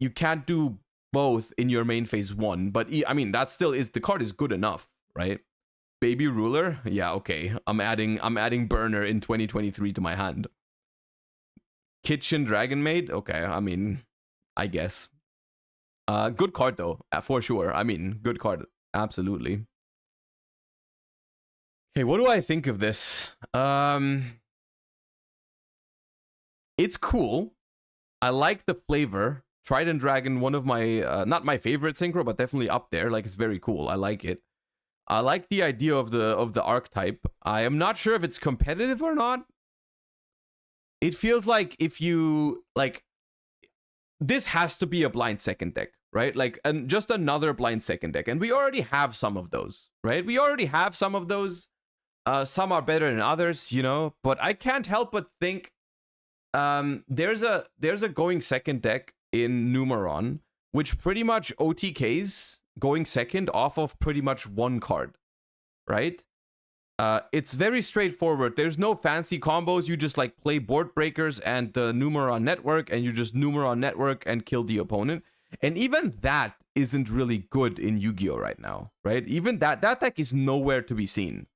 you can't do both in your main phase 1, but I mean, that still is... The card is good enough, right? Baby Ruler? Yeah, okay. I'm adding Burner in 2023 to my hand. Kitchen Dragon Maid? Okay, I mean, I guess. Good card, though, for sure. I mean, good card. Absolutely. Okay, what do I think of this? It's cool. I like the flavor. Trident Dragon, one of my, not my favorite synchro, but definitely up there. Like, it's very cool. I like it. I like the idea of the archetype. I am not sure if it's competitive or not. It feels like if you, like, this has to be a blind second deck, right? Like, and just another blind second deck. And we already have some of those, right? We already have some of those. Some are better than others, you know, but I can't help but think there's a going second deck in Numeron, which pretty much OTKs going second off of pretty much 1 card, right? It's very straightforward. There's no fancy combos. You just like play board breakers and the Numeron network, and you just Numeron network and kill the opponent. And even that isn't really good in Yu-Gi-Oh right now, right? Even that deck is nowhere to be seen.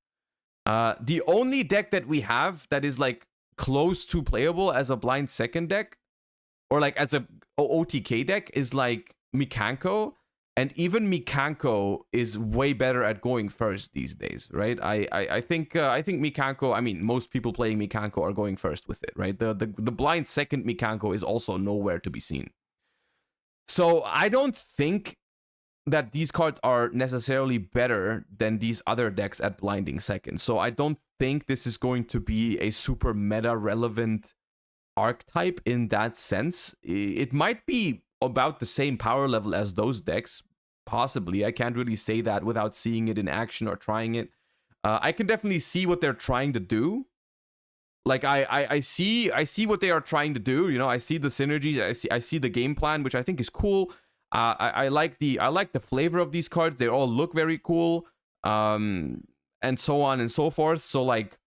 The only deck that we have that is like close to playable as a blind second deck, or like as a OTK deck, is like Mikanko. And even Mikanko is way better at going first these days, right? I think Mikanko, I mean, most people playing Mikanko are going first with it, right? The blind second Mikanko is also nowhere to be seen. So I don't think that these cards are necessarily better than these other decks at blinding second. So I don't think this is going to be a super meta relevant archetype in that sense. It might be about the same power level as those decks, possibly. I can't really say that without seeing it in action or trying it. I can definitely see what they're trying to do. Like I see what they are trying to do. You know, I see the synergies. I see the game plan, which I think is cool. I like the flavor of these cards. They all look very cool, and so on and so forth. So like,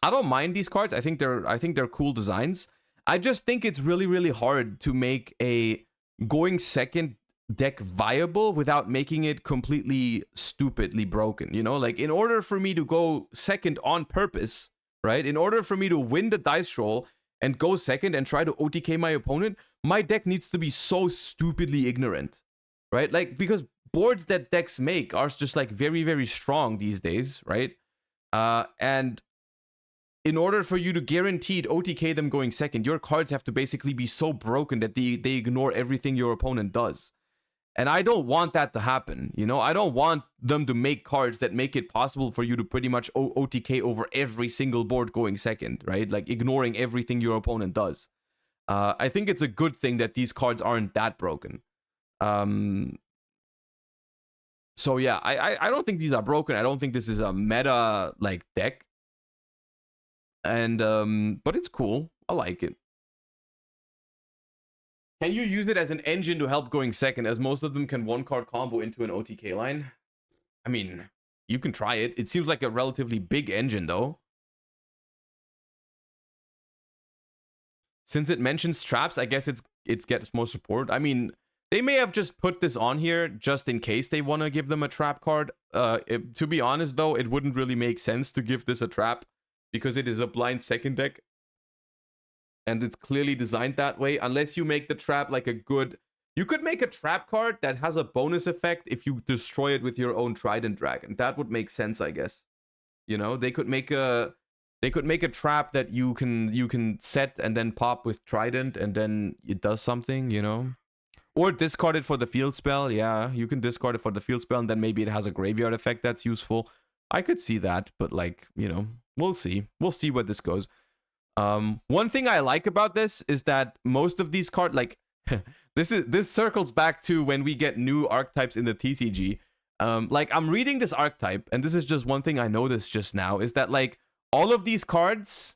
I don't mind these cards. I think they're cool designs. I just think it's really, really hard to make a going second deck viable without making it completely stupidly broken. You know, like in order for me to go second on purpose, right? In order for me to win the dice roll and go second and try to OTK my opponent, my deck needs to be so stupidly ignorant, right? Like, because boards that decks make are just like very, very strong these days, right? And in order for you to guaranteed OTK them going second, your cards have to basically be so broken that they ignore everything your opponent does. And I don't want that to happen, you know? I don't want them to make cards that make it possible for you to pretty much OTK over every single board going second, right? Like ignoring everything your opponent does. I think it's a good thing that these cards aren't that broken. So yeah, I don't think these are broken. I don't think this is a meta like deck. And but it's cool. I like it. Can you use it as an engine to help going second, as most of them can one card combo into an OTK line? I mean, you can try it. It seems like a relatively big engine though. Since it mentions traps, I guess it gets more support. I mean, they may have just put this on here just in case they want to give them a trap card. To be honest though, it wouldn't really make sense to give this a trap because it is a blind second deck. And it's clearly designed that way, unless you make the trap like a good... You could make a trap card that has a bonus effect if you destroy it with your own Trident Dragon. That would make sense, I guess. You know, they could make a trap that you can set and then pop with Trident, and then it does something, you know? Or discard it for the field spell. Yeah, you can discard it for the field spell, and then maybe it has a graveyard effect that's useful. I could see that, but like, you know, we'll see. We'll see where this goes. One thing I like about this is that most of these cards, like, this circles back to when we get new archetypes in the TCG. Like, I'm reading this archetype, and this is just one thing I noticed just now, is that, like, all of these cards,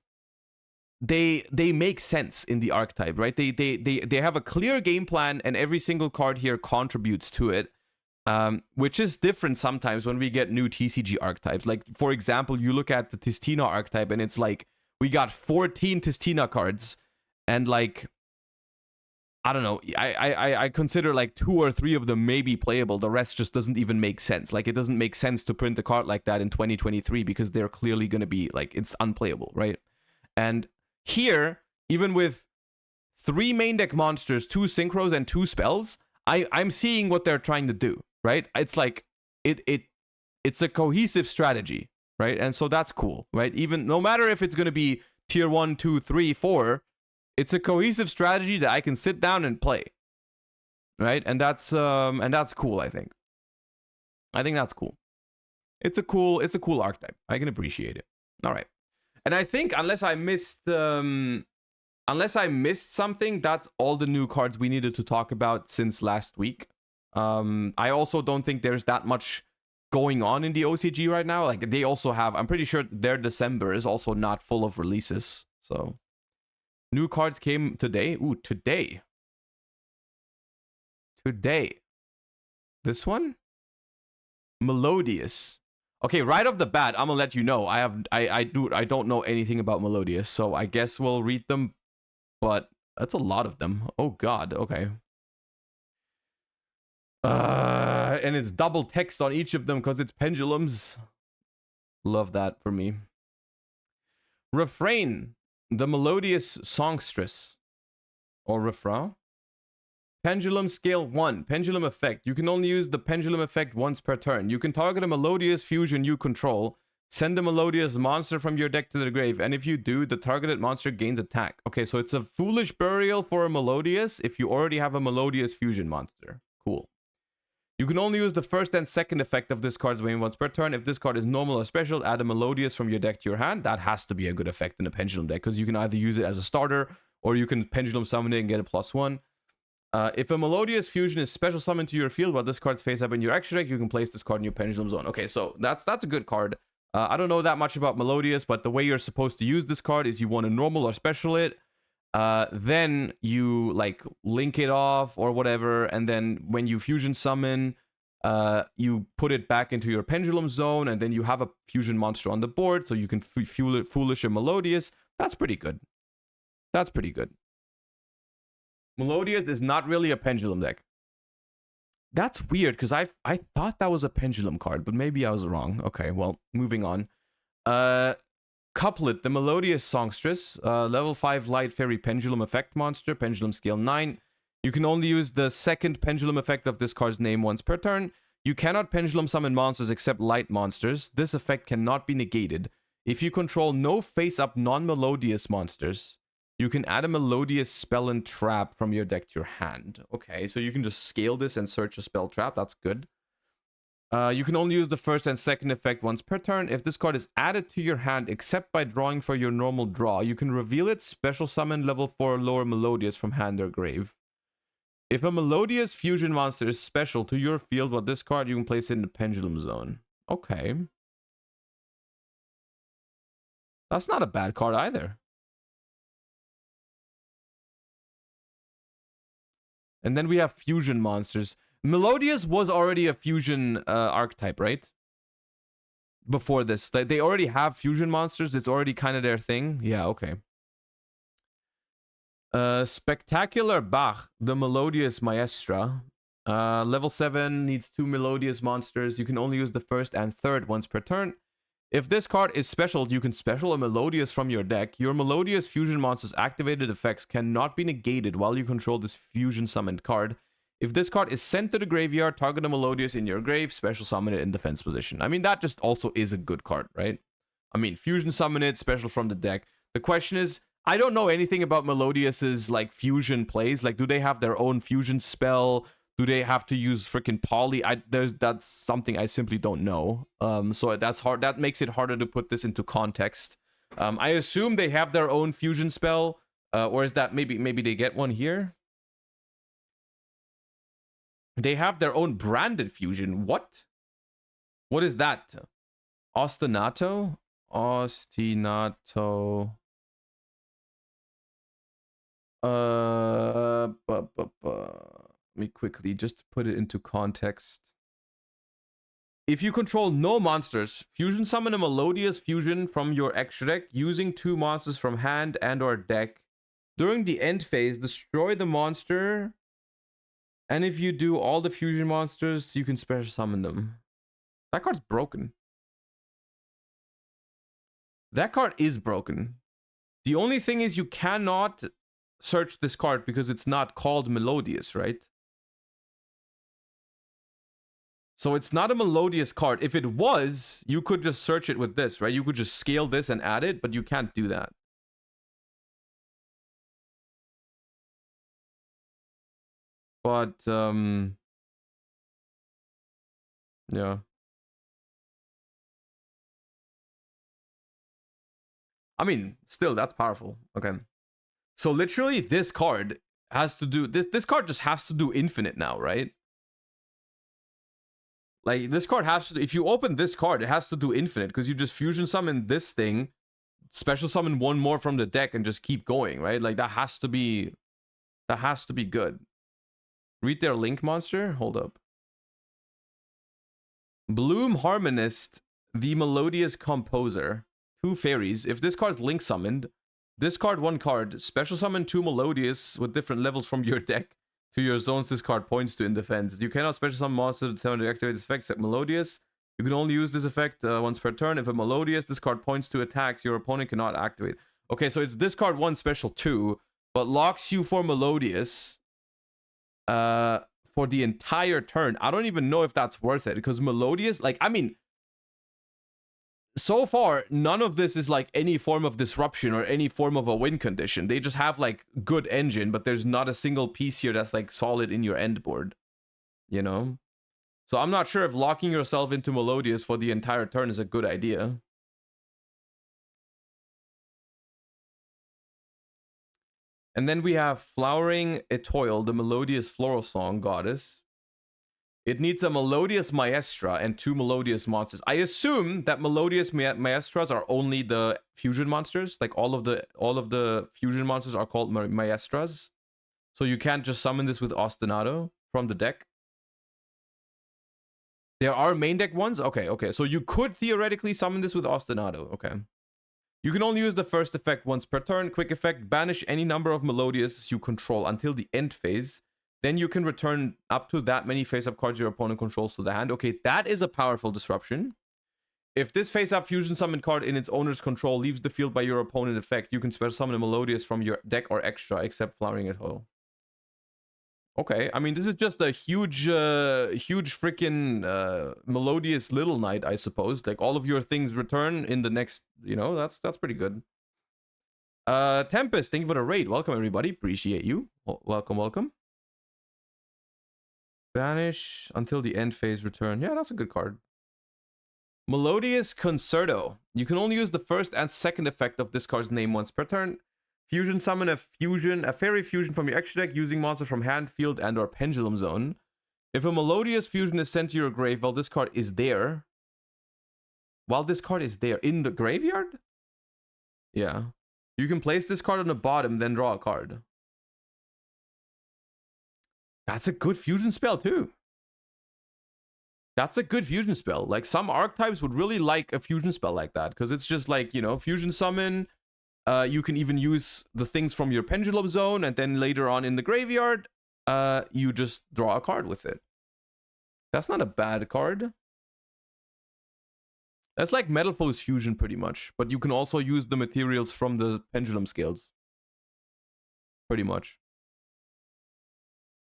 they make sense in the archetype, right? They have a clear game plan, and every single card here contributes to it. Which is different sometimes when we get new TCG archetypes. Like, for example, you look at the Tistina archetype, and it's like, we got 14 Tistina cards, and like, I don't know, I consider like 2 or 3 of them may be playable. The rest just doesn't even make sense. Like, it doesn't make sense to print a card like that in 2023 because they're clearly going to be like, it's unplayable, right? And here, even with 3 main deck monsters, 2 synchros, and 2 spells, I'm seeing what they're trying to do, right? It's like, it's a cohesive strategy, right? And so that's cool, right? Even no matter if it's going to be tier 1, 2, 3, 4, it's a cohesive strategy that I can sit down and play, right? And that's cool. I think that's cool. It's a cool archetype. I can appreciate it. All right, and I think unless I missed something, that's all the new cards we needed to talk about since last week. I also don't think there's that much going on in the OCG right now. Like, they also have, I'm pretty sure their December is also not full of releases. So new cards came today. Ooh, today. This one? Melodious. Okay, right off the bat, I'm gonna let you know. I don't know anything about Melodious, so I guess we'll read them, but that's a lot of them. Oh god, okay. And it's double text on each of them because it's pendulums. Love that for me. Refrain, the melodious songstress. Or refrain. Pendulum scale 1. Pendulum effect. You can only use the pendulum effect once per turn. You can target a melodious fusion you control. Send a melodious monster from your deck to the grave. And if you do, the targeted monster gains attack. Okay, so it's a foolish burial for a melodious if you already have a melodious fusion monster. Cool. You can only use the first and second effect of this card's main once per turn. If this card is normal or special, add a melodious from your deck to your hand. That has to be a good effect in a pendulum deck, because you can either use it as a starter, or you can pendulum summon it and get a +1. If a melodious fusion is special summoned to your field while this card's face up in your extra deck, you can place this card in your pendulum zone. Okay, so that's a good card. I don't know that much about melodious, but the way you're supposed to use this card is you want to normal or special it. Then you like link it off or whatever, and then when you fusion summon, you put it back into your pendulum zone, and then you have a fusion monster on the board, so you can fuel it foolish or melodious. That's pretty good. That's pretty good. Melodious is not really a pendulum deck. That's weird, because I thought that was a pendulum card, but maybe I was wrong. Okay, well, moving on. Couplet, the melodious songstress, level 5 light fairy pendulum effect monster, pendulum scale 9. You can only use the second pendulum effect of this card's name once per turn. You cannot pendulum summon monsters except light monsters. This effect cannot be negated. If you control no face-up non-melodious monsters, you can add a melodious spell and trap from your deck to your hand. Okay, so you can just scale this and search a spell trap. That's good. You can only use the first and second effect once per turn. If this card is added to your hand except by drawing for your normal draw, you can reveal it, special summon level 4 lower Melodious from hand or grave. If a Melodious fusion monster is special to your field with this card, you can place it in the Pendulum Zone. Okay. That's not a bad card either. And then we have fusion monsters. Melodious was already a fusion archetype, right? Before this. They already have fusion monsters. It's already kind of their thing. Yeah, okay. Spectacular Bach, the Melodious Maestra. Level 7 needs 2 Melodious monsters. You can only use the first and third once per turn. If this card is special, you can special a Melodious from your deck. Your Melodious fusion monster's activated effects cannot be negated while you control this fusion summoned card. If this card is sent to the graveyard, target a Melodious in your grave, special summon it in defense position. I mean, that just also is a good card, right? I mean, fusion summon it, special from the deck. The question is, I don't know anything about Melodious's like fusion plays. Like, do they have their own fusion spell? Do they have to use freaking poly? That's something I simply don't know. So that's hard. That makes it harder to put this into context. I assume they have their own fusion spell, or is that maybe they get one here? They have their own branded fusion. What? What is that? Ostinato? Ostinato. Let me quickly just put it into context. If you control no monsters, fusion summon a Melodious fusion from your extra deck using 2 monsters from hand and or deck. During the end phase, destroy the monster. And if you do all the fusion monsters, you can special summon them. That card's broken. That card is broken. The only thing is you cannot search this card because it's not called Melodious, right? So it's not a Melodious card. If it was, you could just search it with this, right? You could just scale this and add it, but you can't do that. But, yeah. I mean, still, that's powerful. Okay. So literally, this card has to do... This card just has to do infinite now, right? Like, this card has to... If you open this card, it has to do infinite, because you just fusion summon this thing, special summon one more from the deck, and just keep going, right? Like, that has to be... That has to be good. Read their link monster? Hold up. Bloom Harmonist, the Melodious Composer. 2 fairies. If this card's link summoned, discard 1 card, special summon 2 Melodious with different levels from your deck to your zones this card points to in defense. You cannot special summon monster to determine to activate this effect except Melodious. You can only use this effect once per turn. If a Melodious, this card points to attacks your opponent cannot activate. Okay, so it's discard 1, special 2, but locks you for Melodious for the entire turn. I don't even know if that's worth it, because Melodious, like, I mean, so far, none of this is like any form of disruption or any form of a win condition. They just have like good engine, but there's not a single piece here that's like solid in your end board, you know? So I'm not sure if locking yourself into Melodious for the entire turn is a good idea. And then we have Flowering Etoile, the Melodious Floral Song Goddess. It needs a Melodious Maestra and 2 Melodious monsters. I assume that Melodious Maestras are only the fusion monsters. Like all of the fusion monsters are called Maestras. So you can't just summon this with Ostinato from the deck. There are main deck ones? Okay. So you could theoretically summon this with Ostinato. Okay. You can only use the first effect once per turn. Quick effect, banish any number of Melodious you control until the end phase. Then you can return up to that many face-up cards your opponent controls to the hand. Okay, that is a powerful disruption. If this face-up fusion summon card in its owner's control leaves the field by your opponent effect, you can special summon a Melodious from your deck or extra, except Flowering Etoile. Okay, I mean, this is just a huge freaking Melodious Little Knight, I suppose. Like, all of your things return in the next, you know, that's pretty good. Tempest, thank you for the raid. Welcome, everybody. Appreciate you. Welcome. Banish until the end phase return. Yeah, that's a good card. Melodious Concerto. You can only use the first and second effect of this card's name once per turn. Fusion summon a fairy fusion from your extra deck using monsters from hand, field, and or pendulum zone. If a Melodious Fusion is sent to your grave while this card is there. While this card is there in the graveyard? Yeah. You can place this card on the bottom, then draw a card. That's a good fusion spell too. That's a good fusion spell. Like, some archetypes would really like a fusion spell like that, because it's just like, you know, fusion summon. You can even use the things from your pendulum zone, and then later on in the graveyard, you just draw a card with it. That's not a bad card. That's like Metalfoes Fusion pretty much, but you can also use the materials from the pendulum scales. Pretty much.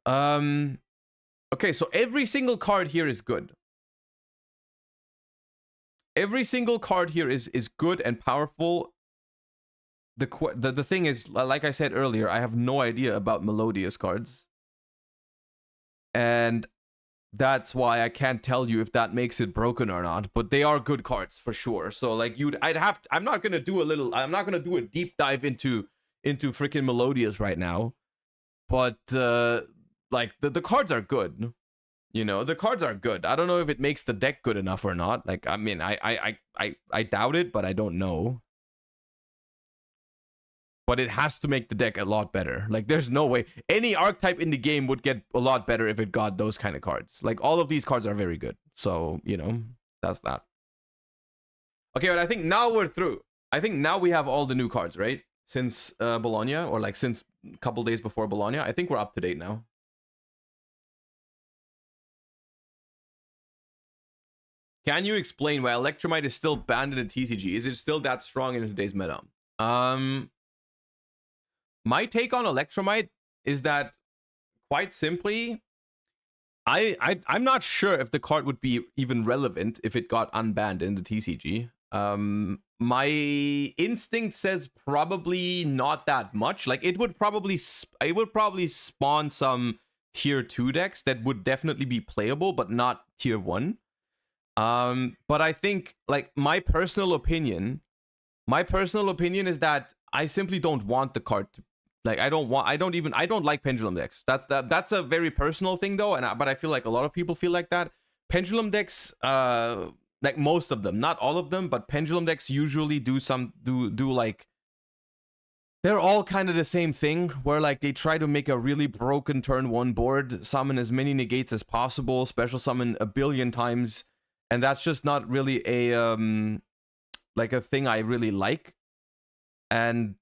Okay, so every single card here is good. Every single card here is good and powerful. The thing is, like I said earlier, I have no idea about Melodious cards. And that's why I can't tell you if that makes it broken or not, but they are good cards for sure. So like I'm not gonna do a deep dive into freaking Melodious right now, but like the cards are good. You know, the cards are good. I don't know if it makes the deck good enough or not. Like, I mean, I doubt it, but I don't know. But it has to make the deck a lot better. Like, there's no way any archetype in the game would get a lot better if it got those kind of cards. Like, all of these cards are very good. So, you know, that's that. Okay, but I think now we're through. I think now we have all the new cards, right? Since Bologna, or like since a couple days before Bologna. I think we're up to date now. Can you explain why Electromite is still banned in the TCG? Is it still that strong in today's meta? My take on Electromite is that, quite simply, I'm not sure if the card would be even relevant if it got unbanned in the TCG. My instinct says probably not that much. Like, it would probably spawn some tier 2 decks that would definitely be playable, but not tier 1. But I think, like, my personal opinion is that I simply don't want the card to, like, I don't like pendulum decks. That's a very personal thing though, but I feel like a lot of people feel like that. Pendulum decks, like most of them, not all of them, but pendulum decks usually do like, they're all kind of the same thing, where like they try to make a really broken turn 1 board, summon as many negates as possible, special summon a billion times. And that's just not really a like a thing I really like. And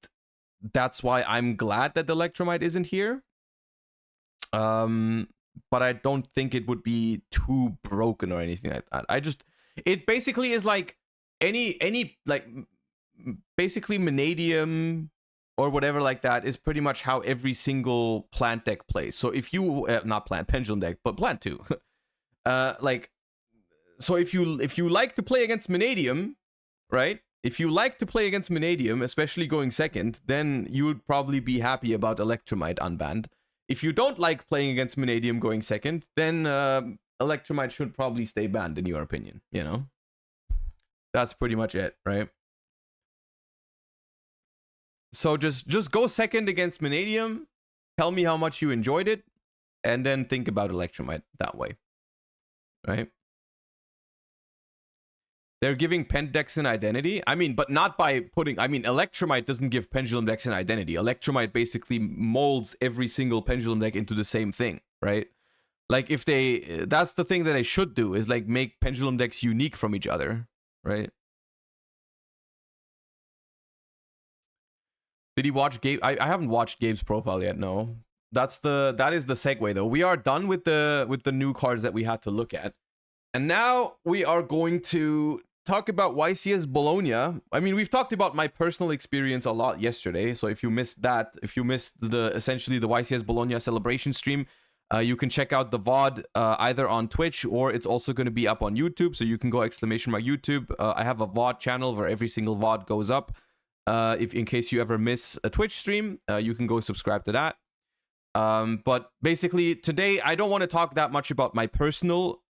that's why I'm glad that the Electromite isn't here. But I don't think it would be too broken or anything like that. It basically is like any like basically Mannadium or whatever like that is pretty much how every single plant deck plays. So if you not plant, pendulum deck, but plant too. Like, so if you like to play against Mannadium, right? If you like to play against Mannadium, especially going second, then you would probably be happy about Electromite unbanned. If you don't like playing against Mannadium going second, then Electromite should probably stay banned, in your opinion, you know? That's pretty much it, right? So just go second against Mannadium, tell me how much you enjoyed it, and then think about Electromite that way, right? They're giving pen decks an identity. I mean, but not by putting... I mean, Electromite doesn't give pendulum decks an identity. Electromite basically molds every single pendulum deck into the same thing, right? Like, if they... That's the thing that they should do, is, like, make pendulum decks unique from each other, right? Did he watch Gabe? I haven't watched Gabe's profile yet, no. That is the segue, though. We are done with the new cards that we had to look at. And now we are going to talk about YCS Bologna. I mean, we've talked about my personal experience a lot yesterday. So if you missed that, if you missed essentially the YCS Bologna celebration stream, you can check out the VOD either on Twitch, or it's also going to be up on YouTube. So you can go !YouTube. I have a VOD channel where every single VOD goes up. If in case you ever miss a Twitch stream, you can go subscribe to that. But basically today I don't want to talk that much about my personal,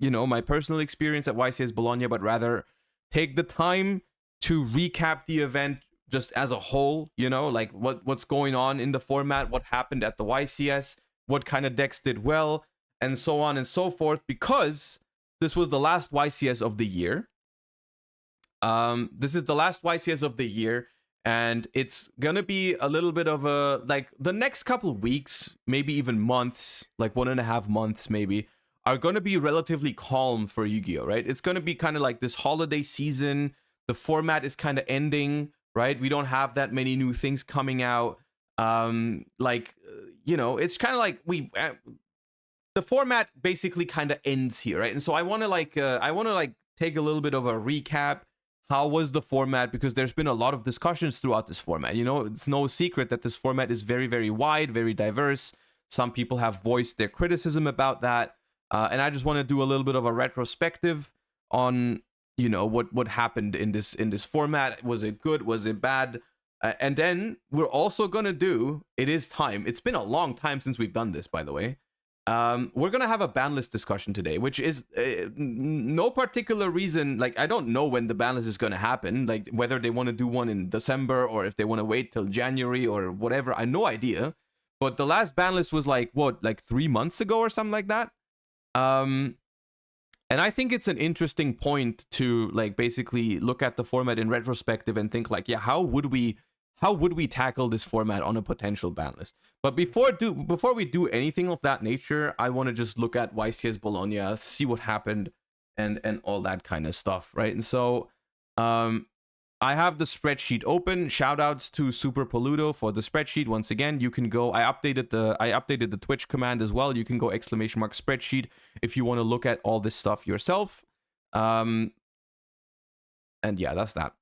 my personal experience at YCS Bologna, but rather take the time to recap the event just as a whole, like what's going on in the format, what happened at the YCS, what kind of decks did well, and so on and so forth, because this was the last YCS of the year. This is the last YCS of the year, and it's gonna be a little bit of a, like, the next couple of weeks, maybe even months, like 1.5 months maybe, are gonna be relatively calm for Yu-Gi-Oh, right? It's gonna be kind of like this holiday season. The format is kind of ending, right? We don't have that many new things coming out. It's kind of like the format basically kind of ends here, right? And so I want to take a little bit of a recap. How was the format? Because there's been a lot of discussions throughout this format. It's no secret that this format is very, very wide, very diverse. Some people have voiced their criticism about that. And I just want to do a little bit of a retrospective on, what happened in this format. Was it good? Was it bad? And then we're also going to do, it is time. It's been a long time since we've done this, by the way. We're gonna have a ban list discussion today, which is no particular reason. Like, I don't know when the ban list is gonna happen, like whether they want to do one in December or if they want to wait till January or whatever. I have no idea. But the last ban list was like 3 months ago or something like that. And I think it's an interesting point to basically look at the format in retrospective and think yeah, how would we tackle this format on a potential ban list? But before we do anything of that nature, I want to just look at YCS Bologna, see what happened, and all that kind of stuff, right? And so I have the spreadsheet open. Shout outs to Super Paludo for the spreadsheet. Once again, you can go, I updated the Twitch command as well. You can go !spreadsheet if you want to look at all this stuff yourself. And yeah, that's that.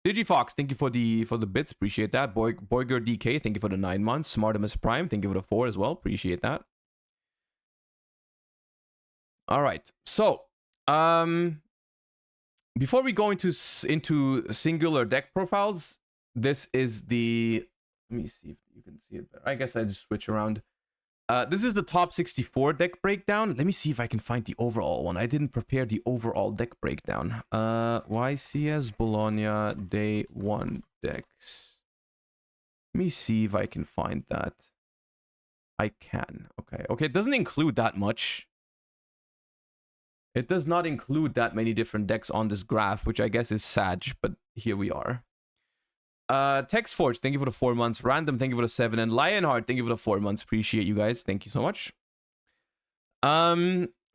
Digifox, thank you for the bits, appreciate that. Boyger DK, thank you for the 9 months. Smartimus Prime, thank you for the 4 as well, appreciate that. All right, so before we go into singular deck profiles, this is the, let me see if you can see it better. I guess I just switch around. This is the top 64 deck breakdown. Let me see if I can find the overall one. I didn't prepare the overall deck breakdown. YCS Bologna Day 1 decks. Let me see if I can find that. I can. Okay, it doesn't include that much. It does not include that many different decks on this graph, which I guess is sad, but here we are. Textforge, thank you for the 4 months. Random, thank you for the 7. And Lionheart, thank you for the 4 months. Appreciate you guys. Thank you so much.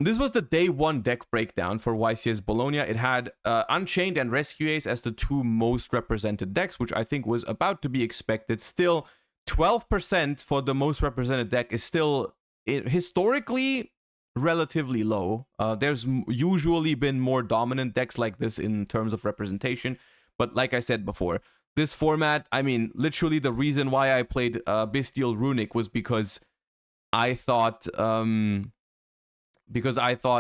This was the day 1 deck breakdown for YCS Bologna. It had Unchained and Rescue Ace as the 2 most represented decks, which I think was about to be expected. Still, 12% for the most represented deck is still historically relatively low. There's usually been more dominant decks like this in terms of representation. But like I said before, this format, I mean, literally the reason why I played Bestial Runic was because I thought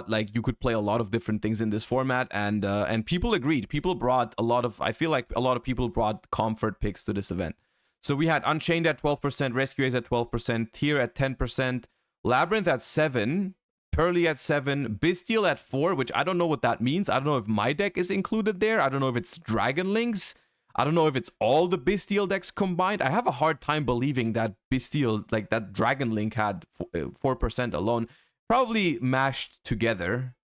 like you could play a lot of different things in this format, and people agreed. People brought a lot of, I feel like a lot of people brought comfort picks to this event. So we had Unchained at 12%, Rescue Ace at 12%, Tier at 10%, Labyrinth at 7%, Pearly at 7%, Bestial at 4%, which I don't know what that means. I don't know if my deck is included there. I don't know if it's Dragon Links. I don't know if it's all the Bestial decks combined. I have a hard time believing that Bestial, like that Dragon Link had 4% alone. Probably mashed together.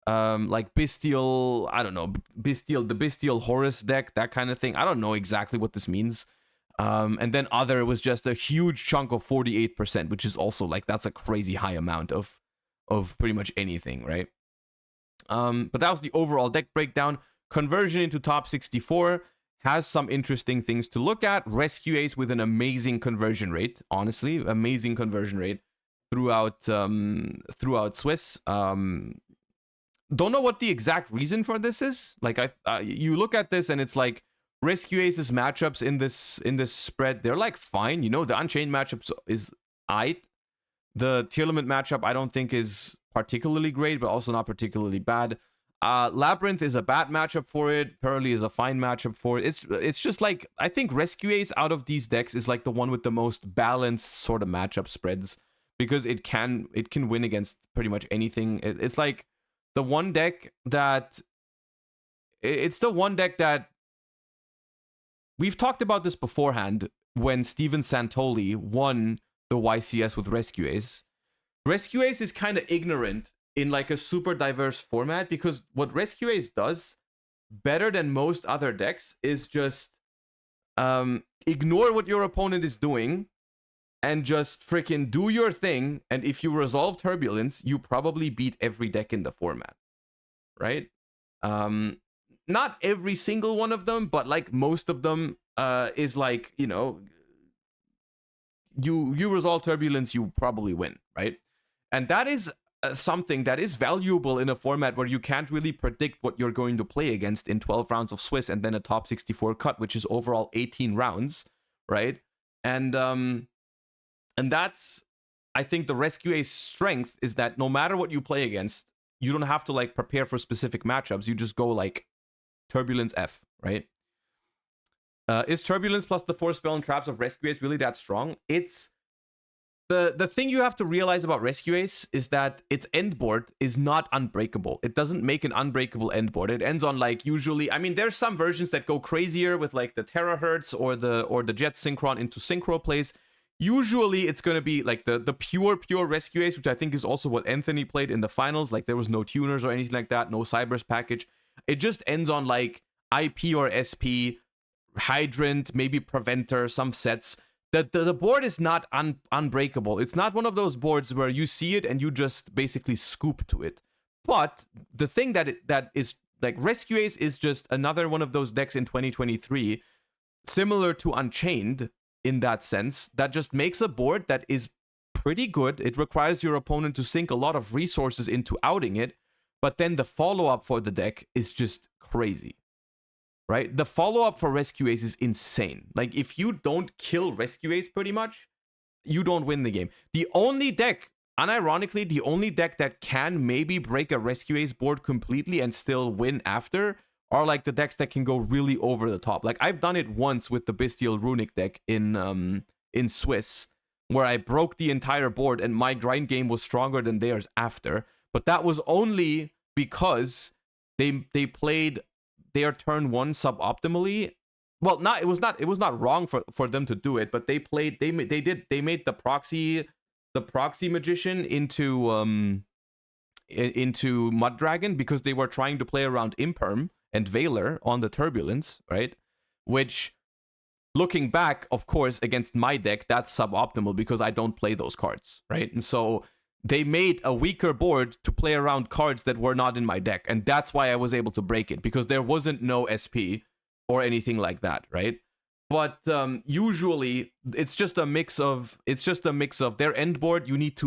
Like Bestial, I don't know, the Bestial Horus deck, that kind of thing. I don't know exactly what this means. And then other was just a huge chunk of 48%, which is also like, that's a crazy high amount of pretty much anything, right? But that was the overall deck breakdown. Conversion into top 64 has some interesting things to look at. Rescue Ace with an amazing conversion rate, honestly, amazing conversion rate throughout Swiss. Don't know what the exact reason for this is. Like you look at this and it's like Rescue Ace's matchups in this spread, they're like fine. You know, the Unchained matchups is aight. The Tier Limit matchup I don't think is particularly great, but also not particularly bad. Labyrinth is a bad matchup for it. Pearly is a fine matchup for it. It's just like, I think Rescue Ace out of these decks is like the one with the most balanced sort of matchup spreads, because it can win against pretty much anything. It's like the one deck that it's the one deck that we've talked about this beforehand when Steven Santoli won the YCS with Rescue Ace. Rescue Ace is kind of ignorant in like a super diverse format, because what Rescue Ace does better than most other decks is just ignore what your opponent is doing and just freaking do your thing. And if you resolve Turbulence, you probably beat every deck in the format, right? Not every single one of them, but like most of them is like, you know, you resolve Turbulence, you probably win, right? And that is something that is valuable in a format where you can't really predict what you're going to play against in 12 rounds of Swiss and then a top 64 cut, which is overall 18 rounds, right? And that's, I think, the Rescue Ace strength is that no matter what you play against, you don't have to like prepare for specific matchups. You just go like Turbulence F, right? Is Turbulence plus the 4 spell and traps of Rescue Ace really that strong? It's the thing you have to realize about Rescue Ace is that its end board is not unbreakable. It doesn't make an unbreakable end board. It ends on like, usually, I mean, there's some versions that go crazier with like the terahertz or the jet synchron into synchro plays. Usually it's going to be like the pure Rescue Ace, which I think is also what Anthony played in the finals. Like there was no tuners or anything like that, no Cybers package. It just ends on like IP or SP, Hydrant, maybe Preventer, some sets. The board is not unbreakable. It's not one of those boards where you see it and you just basically scoop to it. But the thing that is like, Rescue Ace is just another one of those decks in 2023, similar to Unchained in that sense, that just makes a board that is pretty good. It requires your opponent to sink a lot of resources into outing it, but then the follow-up for the deck is just crazy. Right? The follow-up for Rescue Ace is insane. Like, if you don't kill Rescue Ace pretty much, you don't win the game. The only deck, unironically, the only deck that can maybe break a Rescue Ace board completely and still win after are like the decks that can go really over the top. Like, I've done it once with the Bestial Runic deck in Swiss, where I broke the entire board and my grind game was stronger than theirs after. But that was only because they played their turn 1 suboptimally. Well, it was not wrong for them to do it, but they made the proxy magician into Mud Dragon because they were trying to play around Imperm and Veiler on the Turbulence, right? Which, looking back, of course, against my deck, that's suboptimal because I don't play those cards, right? And so they made a weaker board to play around cards that were not in my deck. And that's why I was able to break it, because there wasn't no SP or anything like that, right? But usually it's just a mix of their end board. You need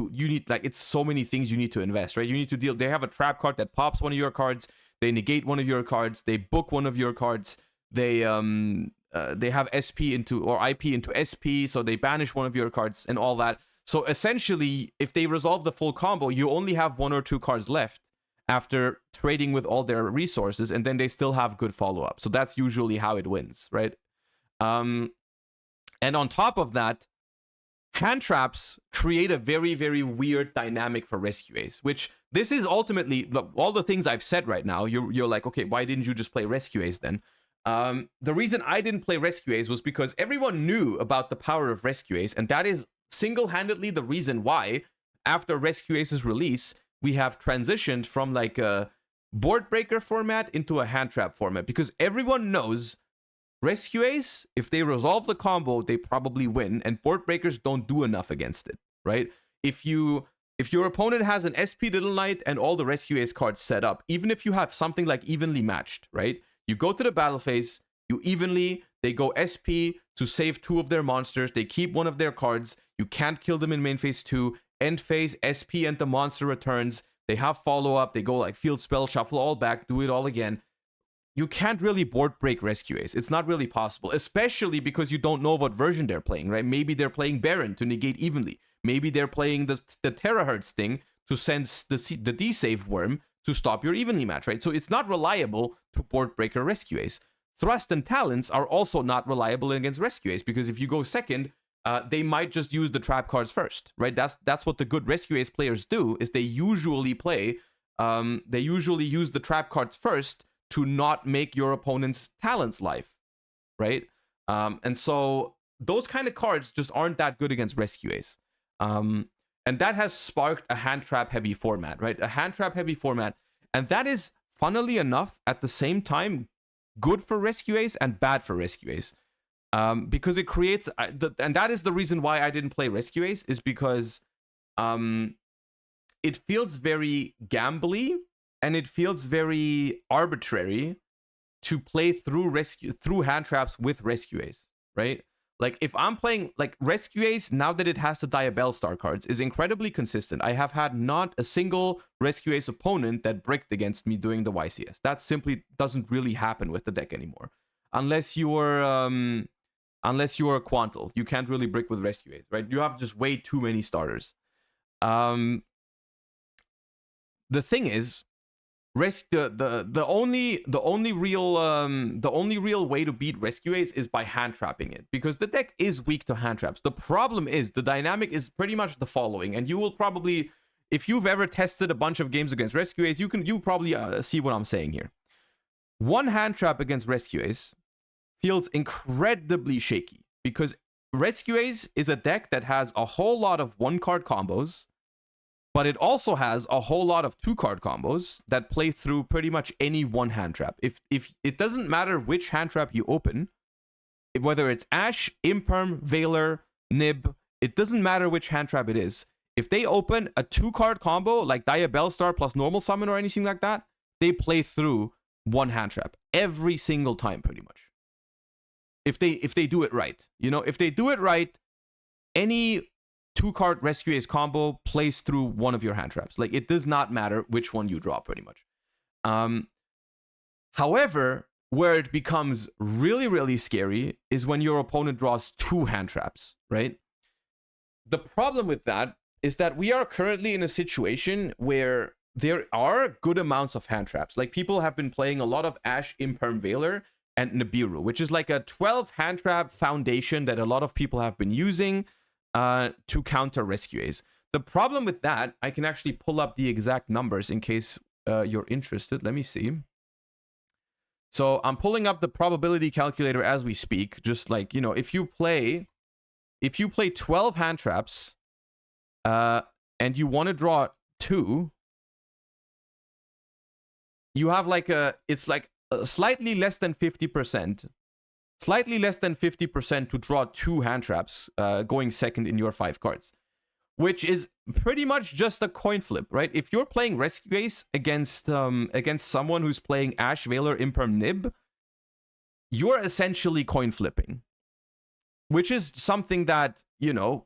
like, it's so many things you need to invest, right? You need to deal. They have a trap card that pops one of your cards. They negate one of your cards. They book one of your cards. They have SP into, or IP into SP, so they banish one of your cards and all that. So essentially, if they resolve the full combo, you only have 1 or 2 cards left after trading with all their resources, and then they still have good follow-up. So that's usually how it wins, right? And on top of that, hand traps create a very, very weird dynamic for Rescue Ace, which this is ultimately, all the things I've said right now, you're like, okay, why didn't you just play Rescue Ace then? The reason I didn't play Rescue Ace was because everyone knew about the power of Rescue Ace, and that is single-handedly the reason why, after Rescue Ace's release, we have transitioned from like a board breaker format into a hand trap format, because everyone knows Rescue Ace, if they resolve the combo, they probably win, and board breakers don't do enough against it, right? If your opponent has an SP Little Knight and all the Rescue Ace cards set up, even if you have something like evenly matched, right? You go to the battle phase, they go SP to save 2 of their monsters, they keep one of their cards, you can't kill them in main phase 2, end phase, SP and the monster returns, they have follow-up, they go like field spell, shuffle all back, do it all again. You can't really board break Rescue Ace. It's not really possible, especially because you don't know what version they're playing, right? Maybe they're playing Baron to negate evenly. Maybe they're playing the terahertz thing to send the D-save worm to stop your evenly match, right? So it's not reliable to board breaker rescue ace. Thrust and talents are also not reliable against rescue ace, because if you go second, they might just use the trap cards first, right? That's what the good rescue ace players do, is they usually play, they usually use the trap cards first to not make your opponent's talents life, right? And so those kind of cards just aren't that good against rescue ace. And that has sparked a hand trap heavy format, right? A hand trap heavy format. And that is, funnily enough, at the same time, good for rescue ace and bad for rescue ace. Because it creates, and that is the reason why I didn't play rescue ace, is because it feels very gambly and it feels very arbitrary to play through hand traps with rescue ace, right? Like, if I'm playing, like, rescue ace, now that it has the Diabell Star cards, is incredibly consistent. I have had not a single rescue ace opponent that bricked against me doing the YCS. That simply doesn't really happen with the deck anymore. Unless you are a Quantal. You can't really brick with rescue ace, right? You have just way too many starters. The thing is, the only real way to beat rescue ace is by hand trapping it, because the deck is weak to hand traps. The problem is, the dynamic is pretty much the following, and you will probably, if you've ever tested a bunch of games against rescue ace, you probably see what I'm saying here. One hand trap against rescue ace feels incredibly shaky, because rescue ace is a deck that has a whole lot of 1-card combos, but it also has a whole lot of 2-card combos that play through pretty much any one hand trap. If it doesn't matter which hand trap you open, whether it's Ash, Imperm, Veiler, Nib, it doesn't matter which hand trap it is. If they open a 2-card combo like Diabell Star plus normal summon or anything like that, they play through one hand trap every single time, pretty much. If they do it right, you know, if they do it right, any 2-card rescue ace combo plays through one of your hand traps. Like, it does not matter which one you draw, pretty much. However, where it becomes really, really scary is when your opponent draws 2 hand traps, right? The problem with that is that we are currently in a situation where there are good amounts of hand traps. Like, people have been playing a lot of Ash, Imperm, Veiler, and Nibiru, which is like a 12 hand trap foundation that a lot of people have been using to counter rescue ace. The problem with that, I can actually pull up the exact numbers in case you're interested. Let me see. So I'm pulling up the probability calculator as we speak. Just like, you know, if you play 12 hand traps and you want to draw 2, you have like it's like slightly less than 50%. Slightly less than 50% to draw 2 hand traps going second in your 5 cards, which is pretty much just a coin flip, right? If you're playing rescue ace against someone who's playing Ash, Veiler, Imperm, Nib, you're essentially coin flipping, which is something that, you know,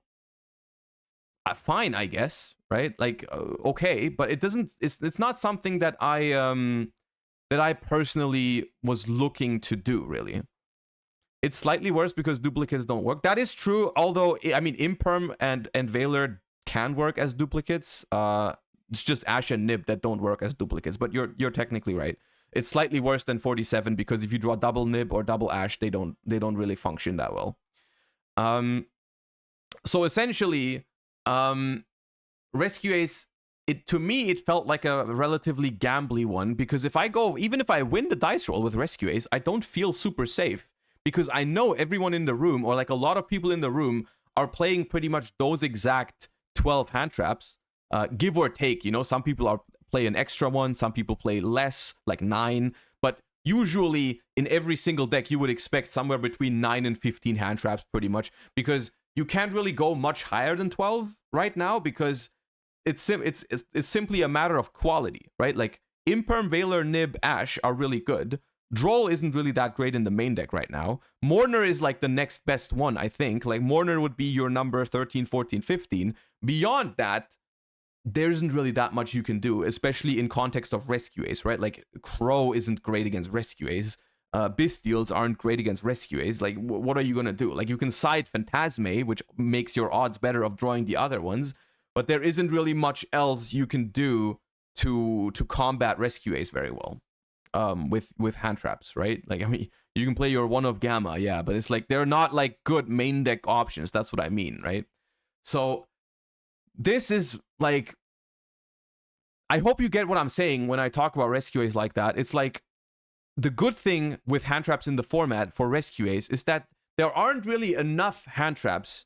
fine, I guess, right? Like, okay, but it's not something that I personally was looking to do, really. It's slightly worse because duplicates don't work. That is true, although, I mean, Imperm and Veiler can work as duplicates. It's just Ash and Nib that don't work as duplicates, but you're technically right. It's slightly worse than 47 because if you draw double Nib or double Ash, they don't really function that well. So essentially, rescue ace, to me, it felt like a relatively gambly one, because even if I win the dice roll with rescue ace, I don't feel super safe. Because I know everyone in the room, or like a lot of people in the room, are playing pretty much those exact 12 hand traps, give or take. You know, some people play an extra one, some people play less, like 9. But usually, in every single deck, you would expect somewhere between 9 and 15 hand traps, pretty much. Because you can't really go much higher than 12 right now, because it's simply a matter of quality, right? Like, Imperm, Veiler, Nib, Ash are really good. Droll isn't really that great in the main deck right now. Mourner is like the next best one, I think. Like, Mourner would be your number 13, 14, 15. Beyond that, there isn't really that much you can do, especially in context of rescue ace, right? Like, Crow isn't great against rescue ace. Bystials aren't great against rescue ace. Like, what are you going to do? Like, you can side Phantasme, which makes your odds better of drawing the other ones, but there isn't really much else you can do to combat Rescue Ace very well. With hand traps, right? Like, I mean, you can play your one of Gamma, yeah, but it's like they're not like good main deck options. That's what I mean, right? So this is like, I hope you get what I'm saying when I talk about Rescue Ace like that. It's like, the good thing with hand traps in the format for Rescue Ace is that there aren't really enough hand traps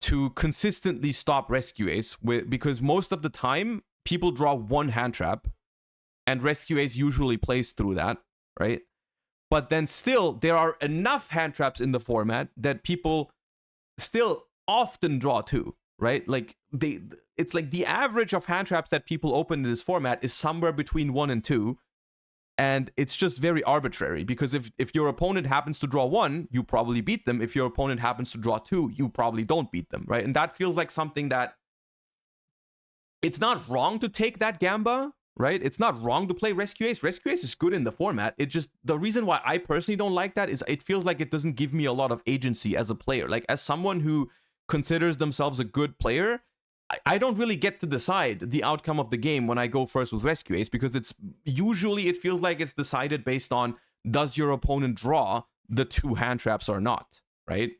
to consistently stop Rescue Ace, because most of the time people draw one hand trap and Rescue Ace usually plays through that, right? But then still, there are enough hand traps in the format that people still often draw two, right? Like, it's like the average of hand traps that people open in this format is somewhere between 1 and 2. And it's just very arbitrary, because if your opponent happens to draw 1, you probably beat them. If your opponent happens to draw 2, you probably don't beat them, right? And that feels like something that, it's not wrong to take that gamba, right? It's not wrong to play Rescue Ace. Rescue Ace is good in the format. It just, the reason why I personally don't like that is it feels like it doesn't give me a lot of agency as a player. Like, as someone who considers themselves a good player, I don't really get to decide the outcome of the game when I go first with Rescue Ace, because it's usually, it feels like it's decided based on, does your opponent draw the 2 hand traps or not, right?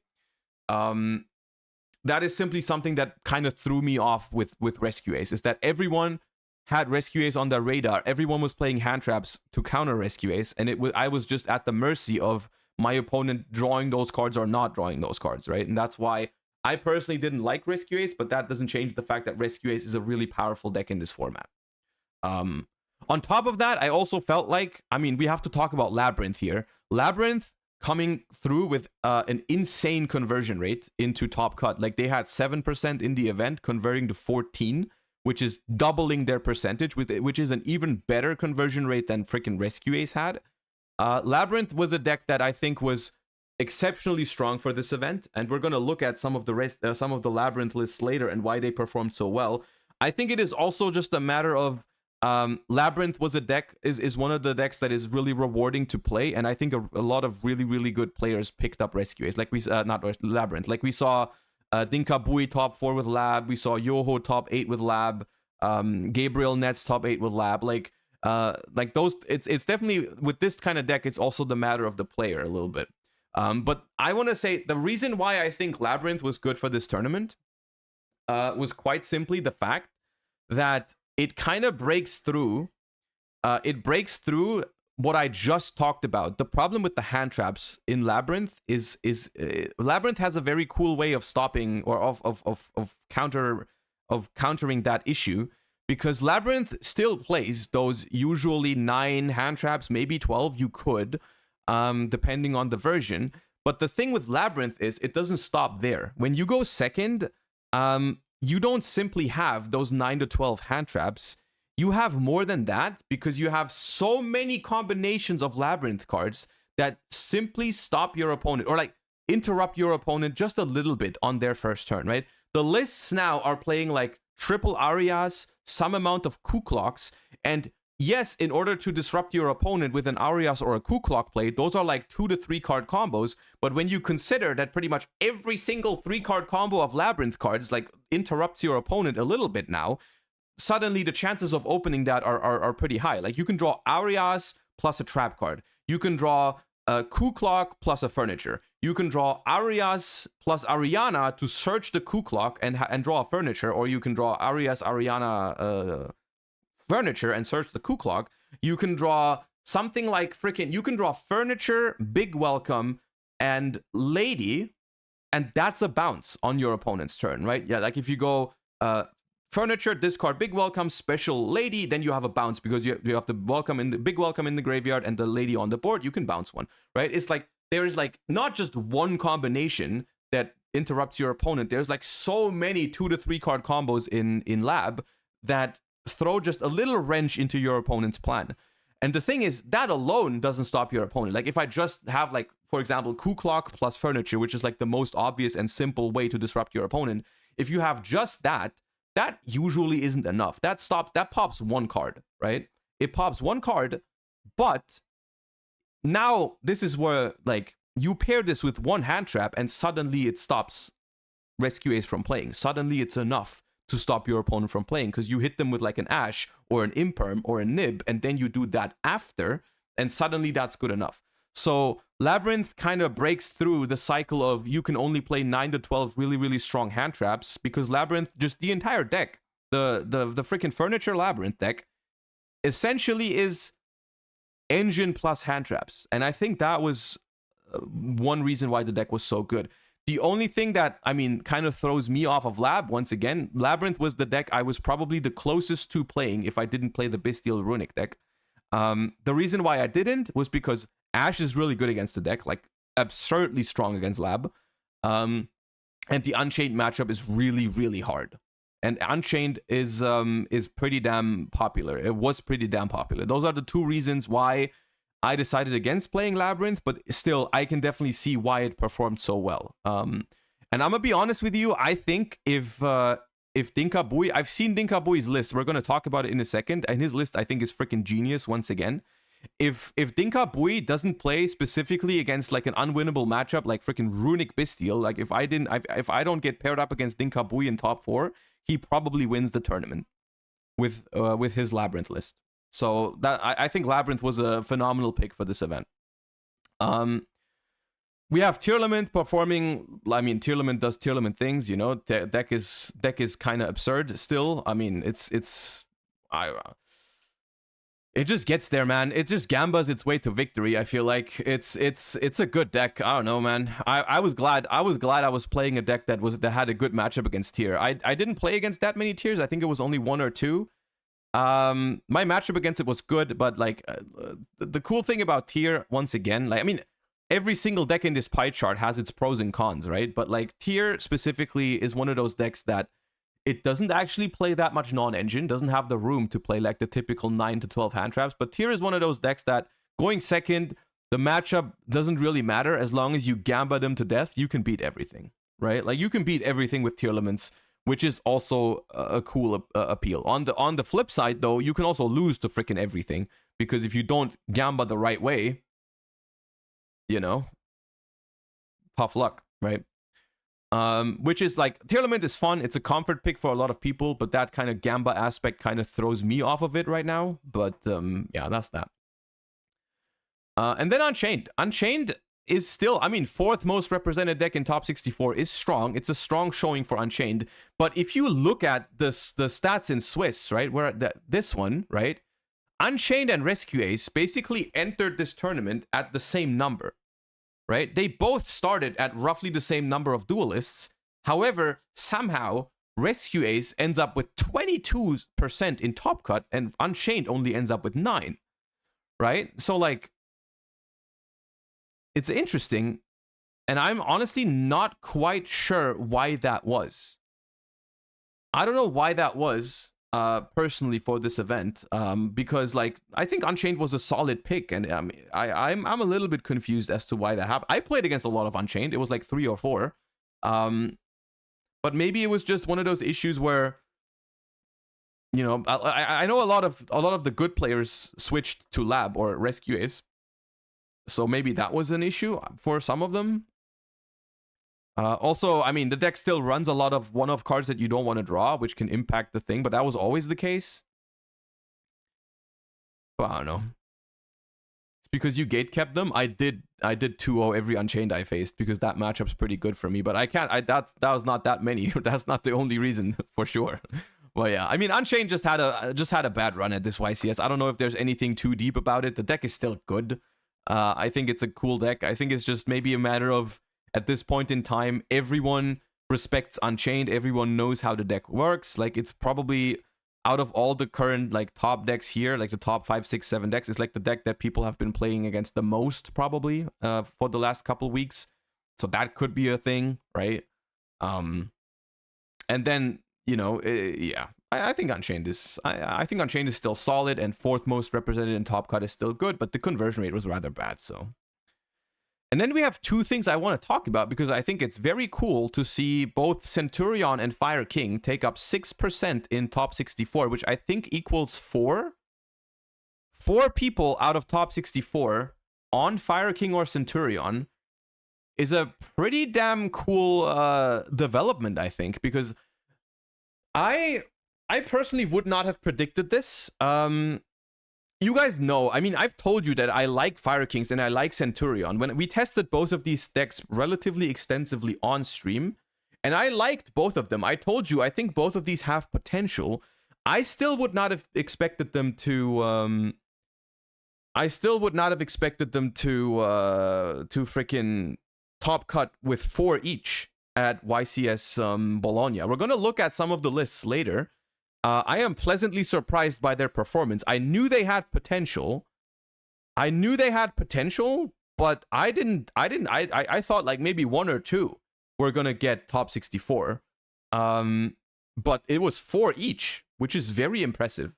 That is simply something that kind of threw me off with Rescue Ace, is that everyone had Rescue Ace on their radar. Everyone was playing hand traps to counter Rescue Ace, and I was just at the mercy of my opponent drawing those cards or not drawing those cards, right? And that's why I personally didn't like Rescue Ace, but that doesn't change the fact that Rescue Ace is a really powerful deck in this format. On top of that, I also felt like, I mean, we have to talk about Labyrinth here. Labyrinth coming through with an insane conversion rate into top cut. Like, they had 7% in the event, converting to 14, which is doubling their percentage, which is an even better conversion rate than freaking Rescue Ace had. Labyrinth was a deck that I think was exceptionally strong for this event, and we're going to look at some of the Labyrinth lists later and why they performed so well. I think it is also just a matter of Labyrinth was a deck, is one of the decks that is really rewarding to play, and I think a lot of really good players picked up Rescue Ace, like we not Labyrinth, like we saw Dinkabui top 4 with Lab, we saw Yoho top 8 with Lab, Gabriel Nets top 8 with Lab, like those, it's definitely, with this kind of deck, it's also the matter of the player a little bit. But I want to say the reason why I think Labyrinth was good for this tournament was quite simply the fact that it kind of breaks through. It breaks through what I just talked about. The problem with the hand traps in Labyrinth is Labyrinth has a very cool way of stopping, or of countering that issue, because Labyrinth still plays those usually 9 hand traps, maybe 12. You could, depending on the version. But the thing with Labyrinth is it doesn't stop there. When you go second, you don't simply have those 9 to 12 hand traps. You have more than that, because you have so many combinations of Labyrinth cards that simply stop your opponent, or like interrupt your opponent just a little bit on their first turn, right? The lists now are playing like triple Arias, some amount of Ku-Klux, and yes, in order to disrupt your opponent with an Arias or a Ku-Klux play, those are like 2 to 3 card combos. But when you consider that pretty much every single 3-card combo of Labyrinth cards like interrupts your opponent a little bit now, suddenly the chances of opening that are pretty high. Like, you can draw Arias plus a trap card. You can draw a Ku-Klux plus a furniture. You can draw Arias plus Ariana to search the Ku-Klux and draw a furniture, or you can draw Arias, Ariana, furniture and search the Ku-Klux. You can draw something like you can draw furniture, big welcome, and lady, and that's a bounce on your opponent's turn, right? Yeah, like if you go furniture, discard big welcome, special lady, then you have a bounce, because you have the big welcome in the graveyard and the lady on the board. You can bounce one, right? It's like there is like not just one combination that interrupts your opponent. There's like so many 2 to 3 card combos in Lab that throw just a little wrench into your opponent's plan. And the thing is, that alone doesn't stop your opponent. Like, if I just have, like, for example, Ku-Klux plus furniture, which is like the most obvious and simple way to disrupt your opponent, if you have just that usually isn't enough. That pops 1 card, right? It pops 1 card, but now this is where, like, you pair this with 1 hand trap and suddenly it stops Rescue Ace from playing. Suddenly it's enough to stop your opponent from playing, because you hit them with like an Ash or an Imperm or a Nib, and then you do that after, and suddenly that's good enough. So Labyrinth kind of breaks through the cycle of you can only play 9 to 12 really, really strong hand traps, because Labyrinth, just the entire deck, the freaking Furniture Labyrinth deck, essentially is engine plus hand traps. And I think that was one reason why the deck was so good. The only thing that, I mean, kind of throws me off of Lab, once again, Labyrinth was the deck I was probably the closest to playing if I didn't play the Bestial Runic deck. The reason why I didn't was because Ash is really good against the deck, like absurdly strong against Lab. And the Unchained matchup is really, really hard. And Unchained is pretty damn popular. It was pretty damn popular. Those are the two reasons why I decided against playing Labyrinth, but still, I can definitely see why it performed so well. And I'm gonna be honest with you. I think if Dinka Bui, I've seen Dinka Bui's list. We're gonna talk about it in a second, and his list I think is freaking genius once again. If Dinka Bui doesn't play specifically against like an unwinnable matchup like freaking Runic Bestial, like if I don't get paired up against Dinka Bui in top 4, he probably wins the tournament with his Labyrinth list. So that I think Labyrinth was a phenomenal pick for this event. We have Tearlament performing. I mean, Tearlament does Tearlament things. You know, deck is kind of absurd still. I mean, it just gets there, man. It just gambas its way to victory. I feel like it's a good deck. I don't know, man. I was glad I was playing a deck that had a good matchup against Tier. I didn't play against that many Tiers. I think it was only 1 or 2. My matchup against it was good, but like the cool thing about Tier, once again, like I mean, every single deck in this pie chart has its pros and cons, right? But like Tier specifically is one of those decks that it doesn't actually play that much non-engine, doesn't have the room to play like the typical 9 to 12 hand traps, but Tier is one of those decks that going second, the matchup doesn't really matter. As long as you gamba them to death, you can beat everything, right? Like you can beat everything with Tearlaments, which is also a cool appeal. On the flip side, though, you can also lose to freaking everything, because if you don't gamba the right way, you know, tough luck, right? Which is like, Tearlament is fun. It's a comfort pick for a lot of people, but that kind of gamba aspect kind of throws me off of it right now. But yeah, that's that. And then Unchained. Unchained is still, I mean, 4th most represented deck in top 64 is strong. It's a strong showing for Unchained. But if you look at the stats in Swiss, right, where this one, right, Unchained and Rescue Ace basically entered this tournament at the same number, right? They both started at roughly the same number of duelists. However, somehow Rescue Ace ends up with 22% in top cut, and Unchained only ends up with 9, right? So like, it's interesting, and I'm honestly not quite sure why that was. I don't know why that was, personally, for this event, because like I think Unchained was a solid pick, and I'm a little bit confused as to why that happened. I played against a lot of Unchained. It was like 3 or 4, but maybe it was just one of those issues where, you know, I know a lot of the good players switched to Lab or Rescue Ace. So maybe that was an issue for some of them. Also, I mean, the deck still runs a lot of one-off cards that you don't want to draw, which can impact the thing, but that was always the case. But I don't know. It's because you gatekept them. I did 2-0 every Unchained I faced, because that matchup's pretty good for me, but I can't, that was not that many. That's not the only reason, for sure. Well, yeah, I mean, Unchained just had a bad run at this YCS. I don't know if there's anything too deep about it. The deck is still good. I think it's a cool deck. I think it's just maybe a matter of, at this point in time, everyone respects Unchained. Everyone knows how the deck works. Like, it's probably, out of all the current like top decks here, like the top 5, 6, 7 decks, it's like the deck that people have been playing against the most, probably, for the last couple weeks. So that could be a thing, right? And then, you know, yeah, I think Unchained is, I think Unchained is still solid, and 4th most represented in top cut is still good, but the conversion rate was rather bad. So, and then we have 2 things I want to talk about, because I think it's very cool to see both Centurion and Fire King take up 6% in top 64, which I think equals 4 people out of top 64 on Fire King or Centurion is a pretty damn cool development, I think, because I personally would not have predicted this. You guys know, I mean, I've told you that I like Fire Kings and I like Centurion. When we tested both of these decks relatively extensively on stream, and I liked both of them. I told you, I think both of these have potential. I still would not have expected them to, freaking top cut with 4 each at YCS Bologna. We're going to look at some of the lists later. I am pleasantly surprised by their performance. I knew they had potential. But I thought like maybe 1 or 2 were gonna get top 64. But it was 4 each, which is very impressive.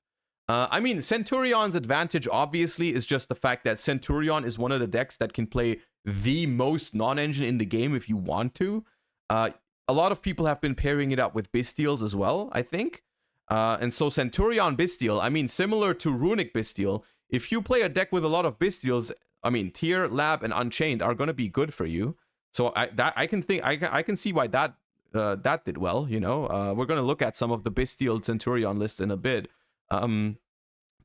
I mean, Centurion's advantage obviously is just the fact that Centurion is one of the decks that can play the most non-engine in the game if you want to. A lot of people have been pairing it up with Bystials as well, I think. And so Centurion Bystial, I mean, similar to Runic Bystial, if you play a deck with a lot of Bystials, I mean, Tier, Lab, and Unchained are going to be good for you. So I can see why that did well, you know. We're going to look at some of the Bystial Centurion lists in a bit.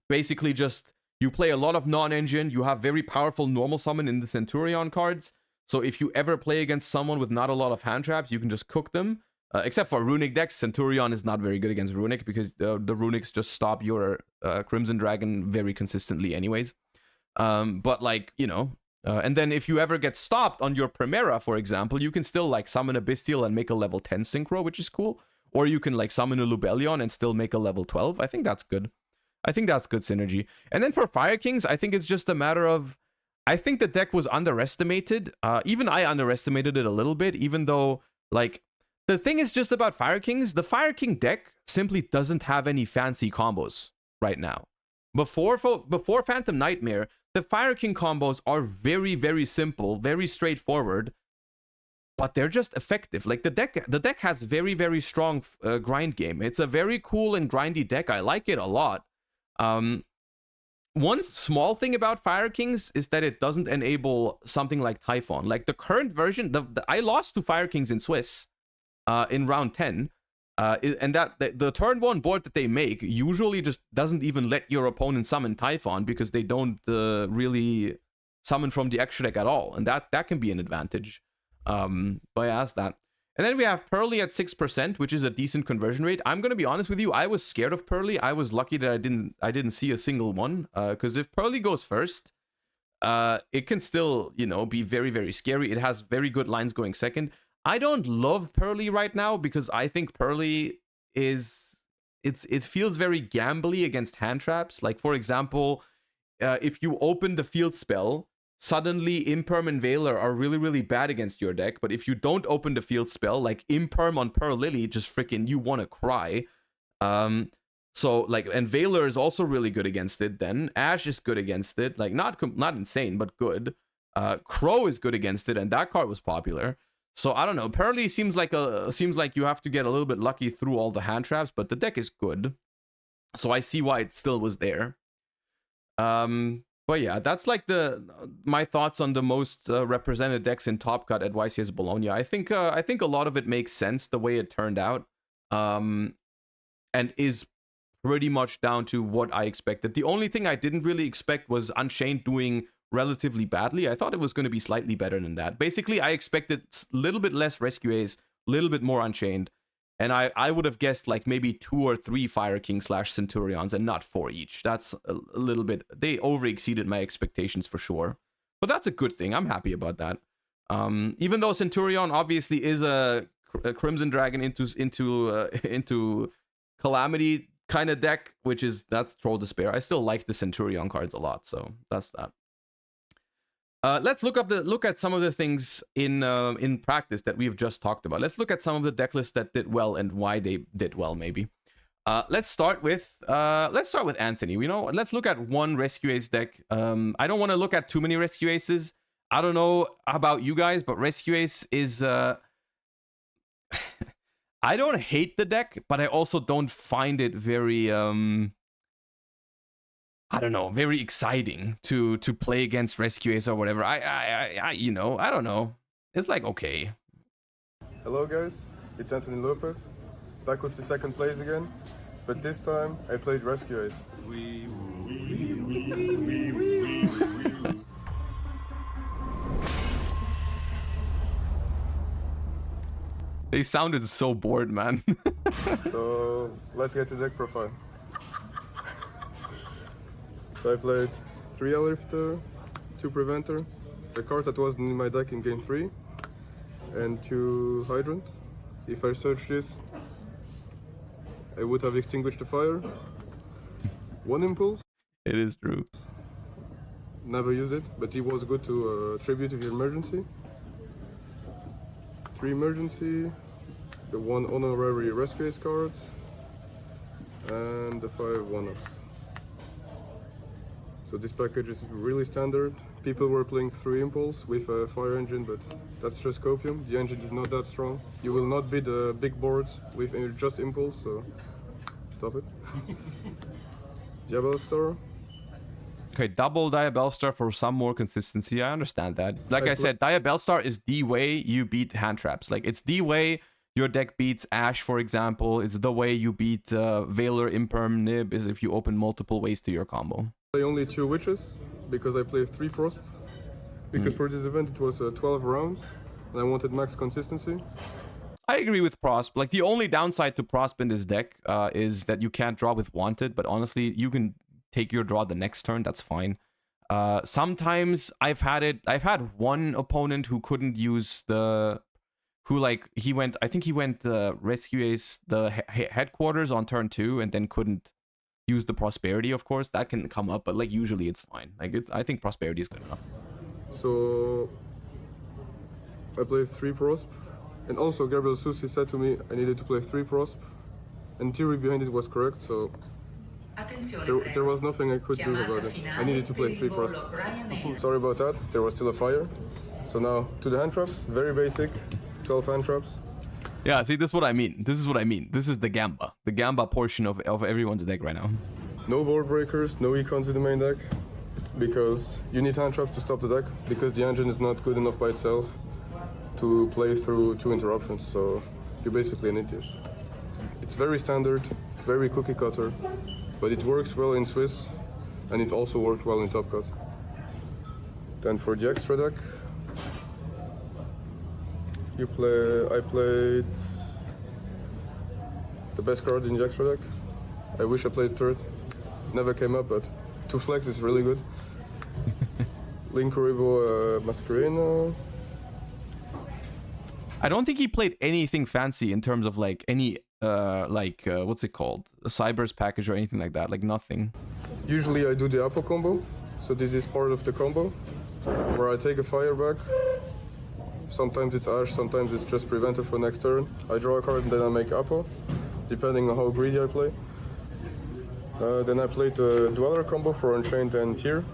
Basically just, you play a lot of non-engine, you have very powerful normal summon in the Centurion cards, so if you ever play against someone with not a lot of hand traps, you can just cook them. Except for Runic decks, Centurion is not very good against Runic because the Runics just stop your Crimson Dragon very consistently anyways. But like, you know, and then if you ever get stopped on your Primera, for example, you can still like summon a Bystial and make a level 10 Synchro, which is cool. Or you can like summon a Lubellion and still make a level 12. I think that's good. I think that's good synergy. And then for Fire Kings, I think it's just a matter of, I think the deck was underestimated. Even I underestimated it a little bit, even though like, the thing is just about Fire Kings, the Fire King deck simply doesn't have any fancy combos right now. Before Phantom Nightmare, the Fire King combos are very, very simple, very straightforward, but they're just effective. Like the deck has very, very strong grind game. It's a very cool and grindy deck. I like it a lot. One small thing about Fire Kings is that it doesn't enable something like Typhon. Like the current version, I lost to Fire Kings in Swiss. In round 10, and that the turn 1 board that they make usually just doesn't even let your opponent summon Typhon because they don't really summon from the extra deck at all, and that can be an advantage. But I asked that. And then we have Pearly at 6%, which is a decent conversion rate. I'm gonna be honest with you, I was scared of Pearly. I was lucky that I didn't see a single one, because if Pearly goes first, it can still, you know, be very, very scary. It has very good lines going second. I don't love Pearly right now because I think Pearly it feels very gambly against hand traps. Like, for example, if you open the field spell, suddenly Imperm and Veiler are really, really bad against your deck. But if you don't open the field spell, like Imperm on Pearl Lily, just freaking, you want to cry. So, like, and Veiler is also really good against it then. Ash is good against it. Like, not insane, but good. Crow is good against it, and that card was popular. So I don't know. Pearly seems like you have to get a little bit lucky through all the hand traps, but the deck is good. So I see why it still was there. But yeah, that's like my thoughts on the most represented decks in Top Cut at YCS Bologna. I think a lot of it makes sense the way it turned out, and is pretty much down to what I expected. The only thing I didn't really expect was Unchained doing relatively badly. I thought it was going to be slightly better than that. Basically, I expected a little bit less Rescue Ace, a little bit more Unchained, and I would have guessed like maybe 2 or 3 Fire King / Centurions and not 4 each. That's a little bit, they over exceeded my expectations for sure, but that's a good thing. I'm happy about that. Even though Centurion obviously is a Crimson Dragon into Calamity kind of deck, that's Troll Despair. I still like the Centurion cards a lot, so that's that. Let's look at some of the things in practice that we've just talked about. Let's look at some of the deck lists that did well and why they did well. Maybe. Let's start with Anthony. You know, let's look at one Rescue Ace deck. I don't want to look at too many Rescue Aces. I don't know about you guys, but Rescue Ace is. I don't hate the deck, but I also don't find it very I don't know, very exciting to play against Rescue Ace or whatever. I you know, I don't know. It's like, okay. Hello guys, it's Anthony Lopez. back with the second place again, but this time I played Rescue Ace. They sounded so bored, man. So let's get to deck profile. So I played 3 Airlifter, 2 Preventer, the card that wasn't in my deck in game 3, and 2 Hydrant. If I search this, I would have extinguished the fire. 1 Impulse. It is true. Never use it, but it was good to tribute if you emergency. 3 Emergency, the 1 Honorary Rescue Ace card, and the 5 one-offs. So this package is really standard. People were playing 3 Impulse with a Fire Engine, but that's just copium. The engine is not that strong. You will not beat the big boards with just Impulse, so stop it. Diabellstar. Okay, double Diabellstar for some more consistency. I understand that. Like I said, Diabellstar is the way you beat hand traps. Like, it's the way your deck beats Ash, for example. It's the way you beat Veiler, Imperm, Nib, is if you open multiple ways to your combo. I only 2 Witches, because I played 3 Prosp. Because for this event it was 12 rounds, and I wanted max consistency. I agree with Prosp. Like, the only downside to Prosp in this deck is that you can't draw with Wanted, but honestly, you can take your draw the next turn, that's fine. Sometimes I've had one opponent who couldn't use I think he went Rescue Ace the headquarters on turn 2 and then couldn't use the Prosperity, of course. That can come up, but like usually it's fine. Like, I think Prosperity is good enough. So I played 3 Prosp, and also Gabriel Susi said to me I needed to play 3 Prosp, and theory behind it was correct, so there was nothing I could do about it. I needed to play 3 Prosp. Sorry about that, there was still a fire. So now to the hand traps, very basic, 12 hand traps. Yeah, see, this is what I mean. This is the Gamba portion of everyone's deck right now. No board breakers, no econs in the main deck, because you need hand traps to stop the deck, because the engine is not good enough by itself to play through 2 interruptions, so you basically need this. It's very standard, very cookie cutter, but it works well in Swiss, and it also worked well in Top Cut. Then for the extra deck, I played the best card in the extra deck. I wish I played third. Never came up, but 2 Flex is really good. Linkuribo Masquerena. I don't think he played anything fancy in terms of like any what's it called? A Cyber's package or anything like that. Like, nothing. Usually I do the Apo combo, so this is part of the combo where I take a fire back. Sometimes it's Ash, sometimes it's just Preventer for next turn. I draw a card and then I make Apo, depending on how greedy I play. Then I played the Dweller combo for Unchained and Tier.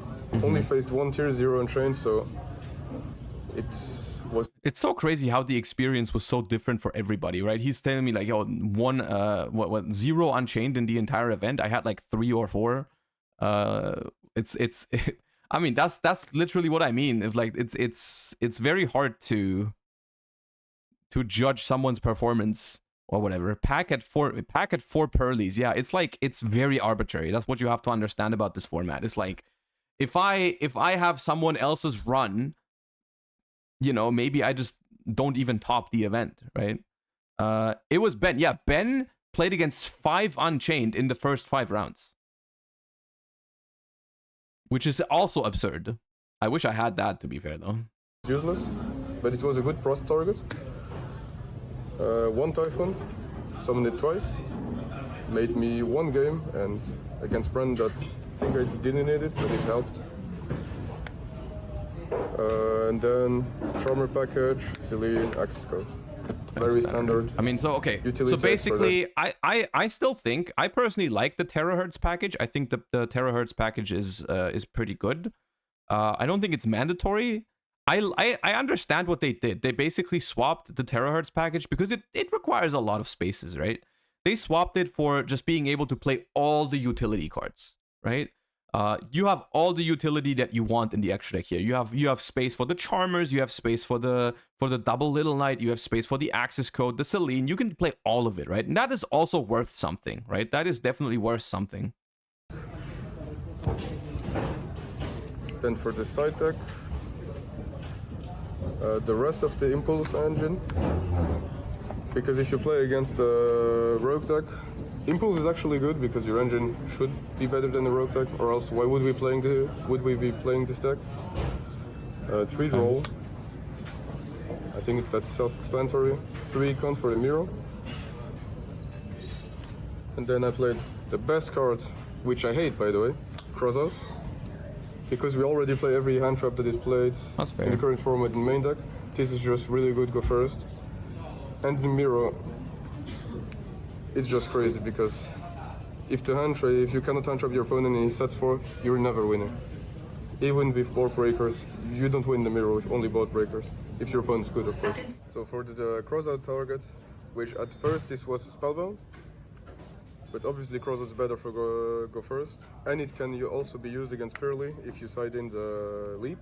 Only faced 1 Tier, 0 Unchained, so it was... It's so crazy how the experience was so different for everybody, right? He's telling me like, yo, 0 Unchained in the entire event. I had like 3 or 4. I mean, that's literally what I mean. If like it's very hard to judge someone's performance or whatever. Pack at 4 Pearlies. Yeah, it's like, it's very arbitrary. That's what you have to understand about this format. It's like, if I have someone else's run, you know, maybe I just don't even top the event, right? It was Ben. Yeah, Ben played against 5 Unchained in the first 5 rounds, which is also absurd. I wish I had that, to be fair, though. It's useless, but it was a good Prosp target. 1 Typhon, summoned it twice, made me 1 game, and against Bren that I think I didn't need it, but it helped. And then Charmer package, Celine, access cards. Very standard. I mean, so okay. So basically, I still think, I personally like the Terahertz package. I think the Terahertz package is pretty good. I don't think it's mandatory. I understand what they did. They basically swapped the Terahertz package because it requires a lot of spaces, right? They swapped it for just being able to play all the utility cards, right? You have all the utility that you want in the extra deck here. You have space for the Charmers, you have space for the double Little Knight, you have space for the Axis Code, the Celine. You can play all of it, right? And that is also worth something, right? That is definitely worth something. Then for the side deck, the rest of the Impulse engine, because if you play against the Rogue deck, Impulse is actually good because your engine should be better than the Rogue deck, or else why would we be playing this deck? 3 draw. I think that's self-explanatory. 3 econ for the Miro. And then I played the best card, which I hate by the way, Crossout. Because we already play every hand trap that is played in the current format in main deck. This is just really good, go first. And the Miro, it's just crazy because if you cannot hand trap your opponent and he sets 4, you're never winning. Even with board breakers, you don't win the Miro with only board breakers. If your opponent's good, of course. So for the crossout target, which at first this was spellbound, but obviously crossout's better for go first, and it can also be used against Pearly if you side in the leap.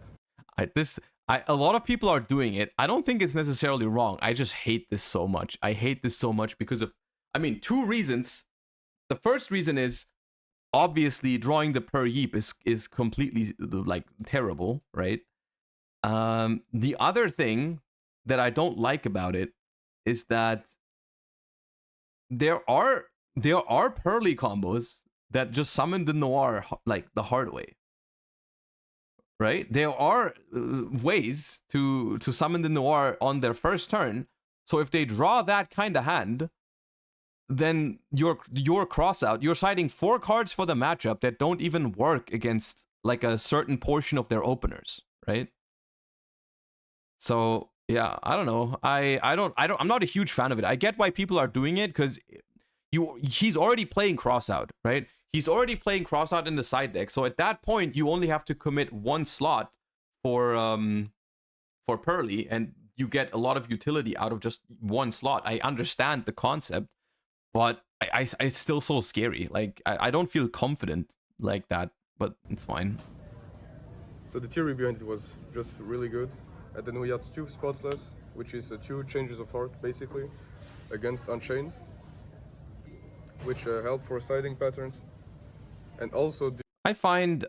A lot of people are doing it. I don't think it's necessarily wrong. I just hate this so much. I hate this so much because of, 2 reasons. The first reason is obviously drawing the per heap is completely like terrible, right? The other thing that I don't like about it is that there are Pearly combos that just summon the Noir like the hard way. Right? There are ways to summon the Noir on their first turn. So if they draw that kind of hand, then your crossout, you're siding 4 cards for the matchup that don't even work against like a certain portion of their openers, right? So yeah, I don't know. I'm not a huge fan of it. I get why people are doing it because he's already playing crossout, right? He's already playing crossout in the side deck. So at that point, you only have to commit 1 slot for Pearly, and you get a lot of utility out of just 1 slot. I understand the concept, but it's still so scary. Like I don't feel confident like that, but it's fine. So the theory behind it was just really good. And then we had 2 Spotless, which is 2 changes of heart basically against Unchained, which help for siding patterns. And also I find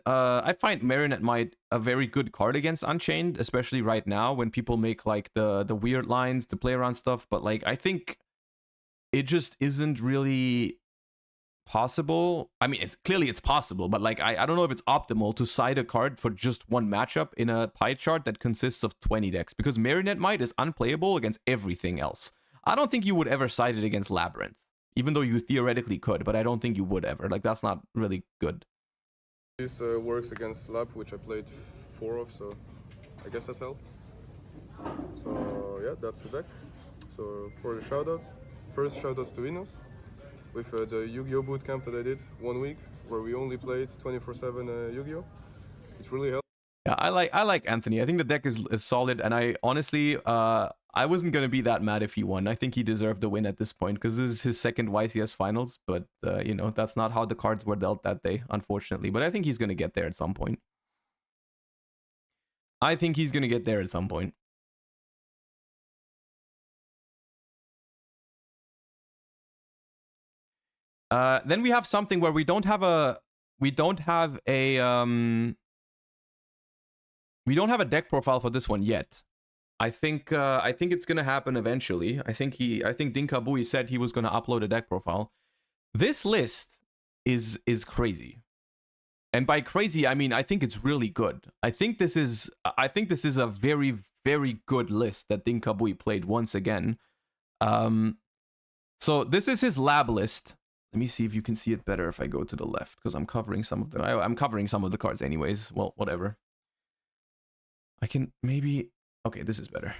Marionette Might a very good card against Unchained, especially right now when people make like the weird lines to play around stuff. But like I think it just isn't really possible. It's clearly it's possible, but like I don't know if it's optimal to side a card for just 1 matchup in a pie chart that consists of 20 decks, because Marionette Might is unplayable against everything else. I don't think you would ever side it against Labyrinth. Even though you theoretically could, but I don't think you would ever. Like, that's not really good. This works against Lab, which I played 4 of, so I guess that helped. So, yeah, that's the deck. So, for the shoutouts, first shoutouts to Inos, with the Yu-Gi-Oh bootcamp that I did 1 week, where we only played 24/7 Yu-Gi-Oh! It really helped. Yeah, I like Anthony. I think the deck is solid, and I honestly, I wasn't going to be that mad if he won. I think he deserved the win at this point, because this is his second YCS finals, but, that's not how the cards were dealt that day, unfortunately. But I think he's going to get there at some point. Then we have something where we don't have a deck profile for this one yet. I think it's gonna happen eventually. I think Dinkabui said he was gonna upload a deck profile. This list is crazy, and by crazy I mean I think it's really good. I think this is a very, very good list that Dinkabui played once again. So this is his lab list. Let me see if you can see it better if I go to the left, because I'm covering some of them. I'm covering some of the cards anyways. Well, whatever. I can maybe... Okay, this is better.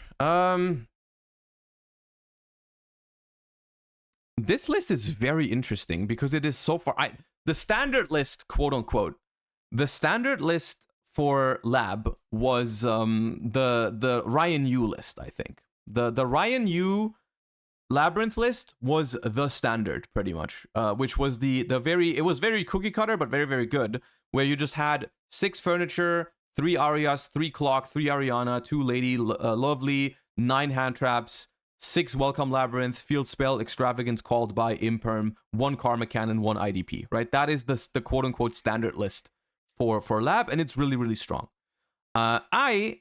This list is very interesting because it is so far... the standard list, quote unquote, the standard list for Lab was the Ryan Yu list, I think. The Ryan Yu Labyrinth list was the standard, pretty much, which was the very... It was very cookie cutter, but very, very good. where you just had 6 furniture, 3 Arias, 3 clock, 3 Ariana, 2 lady, lovely, 9 hand traps, 6 welcome labyrinth, field spell, extravagance called by imperm, 1 karma cannon, 1 IDP, right? That is the quote unquote standard list for lab, and it's really, really strong. I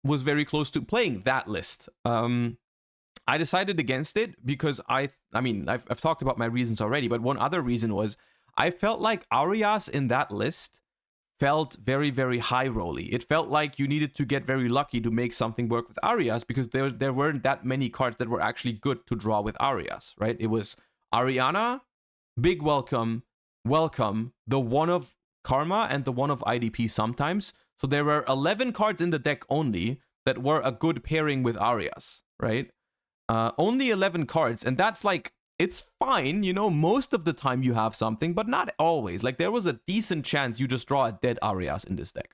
was very close to playing that list. I decided against it because I've talked about my reasons already, but one other reason was I felt like Arias in that list felt very, very high rolly. It felt like you needed to get very lucky to make something work with Arias, because there weren't that many cards that were actually good to draw with Arias, right? It was Ariana, big welcome, the 1 of Karma, and the 1 of IDP sometimes. So there were 11 cards in the deck only that were a good pairing with Arias, right? Only 11 cards, and that's like, it's fine, you know, most of the time you have something, but not always. Like, there was a decent chance you just draw a dead Arias in this deck.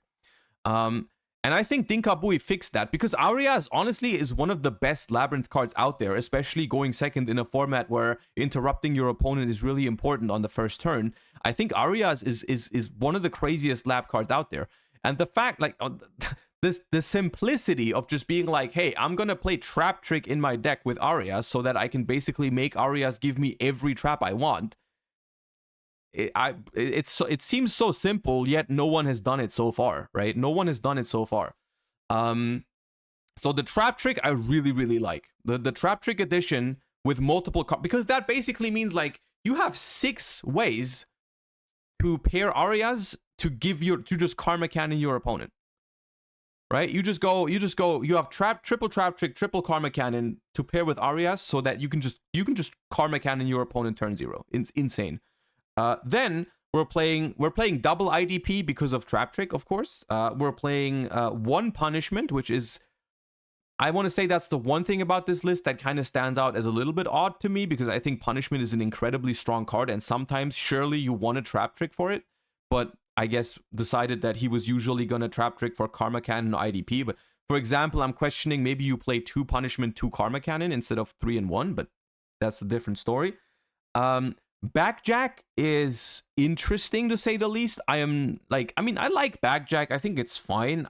And I think Dinkabui fixed that, because Arias, honestly, is one of the best Labyrinth cards out there, especially going second in a format where interrupting your opponent is really important on the first turn. I think Arias is one of the craziest Lab cards out there. And the fact, like, the simplicity of just being like, hey, I'm gonna play Trap Trick in my deck with Arias so that I can basically make Arias give me every trap I want. It seems so simple, yet no one has done it so far, right? No one has done it so far. So the Trap Trick I really, really like. The Trap Trick edition with multiple cards, because that basically means like you have 6 ways to pair Arias to just karma cannon your opponent. Right? You have triple trap trick, triple karma cannon to pair with Arias so that you can just karma cannon your opponent turn 0. It's insane. Then we're playing double IDP because of trap trick, of course. We're playing 1 punishment, which is, I want to say that's the one thing about this list that kind of stands out as a little bit odd to me, because I think punishment is an incredibly strong card, and sometimes surely you want a trap trick for it, but I guess decided that he was usually going to trap trick for karma cannon or IDP. But for example, I'm questioning maybe you play 2 punishment, 2 karma cannon instead of 3 and 1, but that's a different story. Backjack is interesting to say the least. I like Backjack. I think it's fine.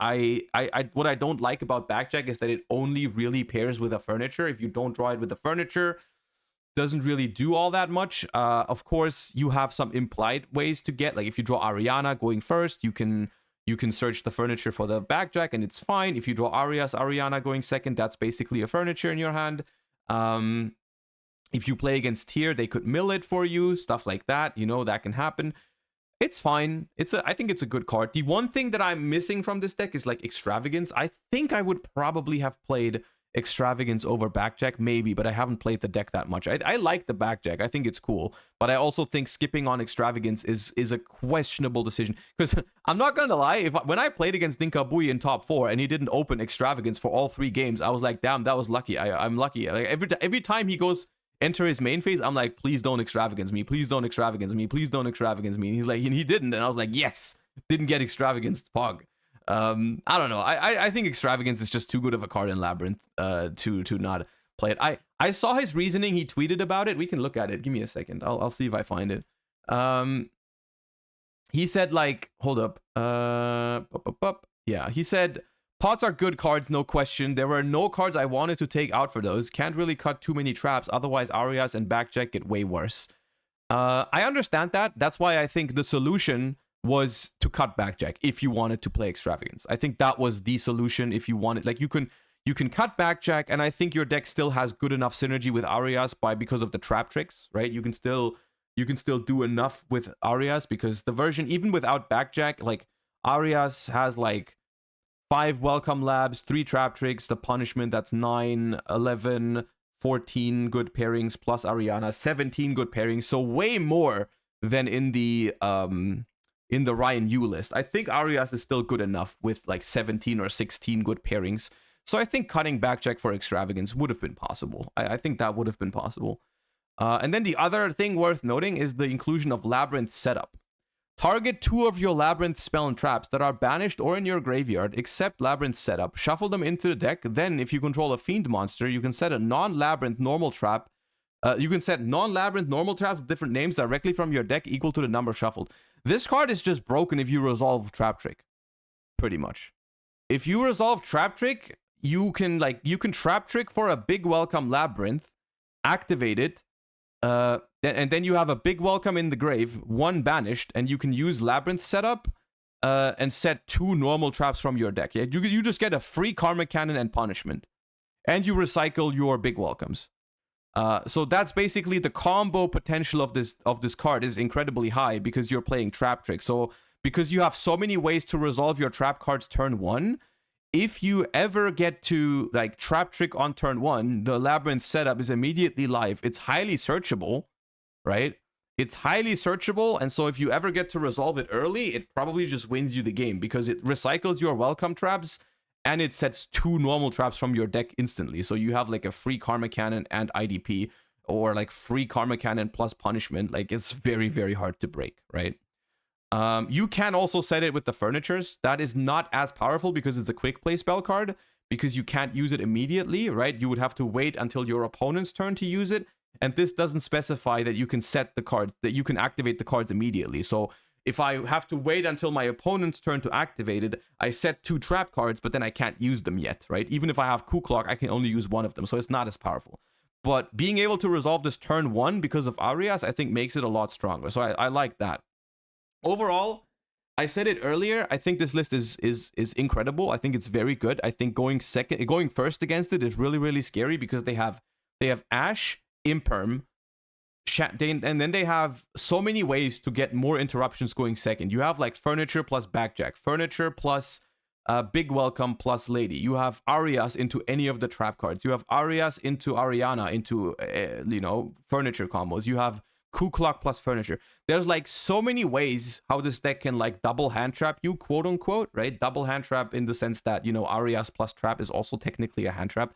What I don't like about Backjack is that it only really pairs with a furniture. If you don't draw it with the furniture, doesn't really do all that much. Of course, you have some implied ways to get, like if you draw Ariana going first, you can search the furniture for the Backjack and it's fine. If you draw Ariana going second, that's basically a furniture in your hand. If you play against Tyr, they could mill it for you, stuff like that. You know, that can happen. It's fine. I think it's a good card. The one thing that I'm missing from this deck is like Extravagance. I think I would probably have played Extravagance over Backjack, maybe, but I haven't played the deck that much. I like the Backjack. I think it's cool, but I also think skipping on Extravagance is a questionable decision, because I'm not gonna lie, when I played against Dinkabui in top 4 and he didn't open Extravagance for all 3 games, I was like, damn, that was lucky. I'm lucky. Like every time he goes enter his main phase, I'm like, please don't Extravagance me, please don't Extravagance me, please don't Extravagance me. And he's like, and he didn't, and I was like, yes, didn't get Extravagance, pog. I don't know. I think Extravagance is just too good of a card in Labyrinth to not play it. I saw his reasoning. He tweeted about it. We can look at it. Give me a second. I'll see if I find it. He said, like, hold up. Yeah, he said, pots are good cards, no question. There were no cards I wanted to take out for those. Can't really cut too many traps. Otherwise, Arias and Backjack get way worse. I understand that. That's why I think the solution was to cut Backjack if you wanted to play Extravagance. I think that was the solution if you wanted. Like, you can cut Backjack, and I think your deck still has good enough synergy with Arias because of the trap tricks, right? You can still do enough with Arias, because the version, even without Backjack, like, Arias has like 5 welcome labs, 3 trap tricks, the punishment, that's 9, 11, 14 good pairings, plus Ariana, 17 good pairings, so way more than in the Ryan Yu list. I think Arias is still good enough with like 17 or 16 good pairings. So I think cutting Backjack for Extravagance would have been possible. I think that would have been possible. And then the other thing worth noting is the inclusion of Labyrinth setup. Target 2 of your Labyrinth spell and traps that are banished or in your graveyard, except Labyrinth setup. Shuffle them into the deck. Then, if you control a Fiend monster, you can set a non-Labyrinth normal trap. You can set non-Labyrinth normal traps with different names directly from your deck equal to the number shuffled. This card is just broken if you resolve Trap Trick, pretty much. If you resolve Trap Trick, you can Trap Trick for a Big Welcome Labyrinth, activate it, and then you have a Big Welcome in the grave, 1 banished, and you can use Labyrinth setup and set 2 normal traps from your deck. Yeah? You just get a free Karmic Cannon and Punishment, and you recycle your Big Welcomes. So that's basically the combo potential of this card is incredibly high because you're playing Trap Trick. So because you have so many ways to resolve your trap cards turn 1, if you ever get to like Trap Trick on turn 1, the Labyrinth setup is immediately live. It's highly searchable, right? It's highly searchable, and so if you ever get to resolve it early, it probably just wins you the game because it recycles your welcome traps and it sets 2 normal traps from your deck instantly. So you have like a free Karma Cannon and IDP, or like free Karma Cannon plus punishment. Like it's very, very hard to break, right? You can also set it with the furnitures. That is not as powerful because it's a quick play spell card, because you can't use it immediately, right? You would have to wait until your opponent's turn to use it. And this doesn't specify that you can set the cards, that you can activate the cards immediately. So if I have to wait until my opponent's turn to activate it, I set 2 trap cards, but then I can't use them yet, right? Even if I have Coup Clock, I can only use 1 of them. So it's not as powerful. But being able to resolve this turn 1 because of Arias, I think makes it a lot stronger. So I like that. Overall, I said it earlier, I think this list is incredible. I think it's very good. I think going first against it is really, really scary because they have Ash, Imperm, and then they have so many ways to get more interruptions going second. You have like Furniture plus Backjack, Furniture plus Big Welcome plus Lady. You have Arias into any of the trap cards. You have Arias into Ariana into Furniture combos. You have Coup Clock plus Furniture. There's like so many ways how this deck can like double hand trap you, quote unquote, right? Double hand trap in the sense that, Arias plus trap is also technically a hand trap.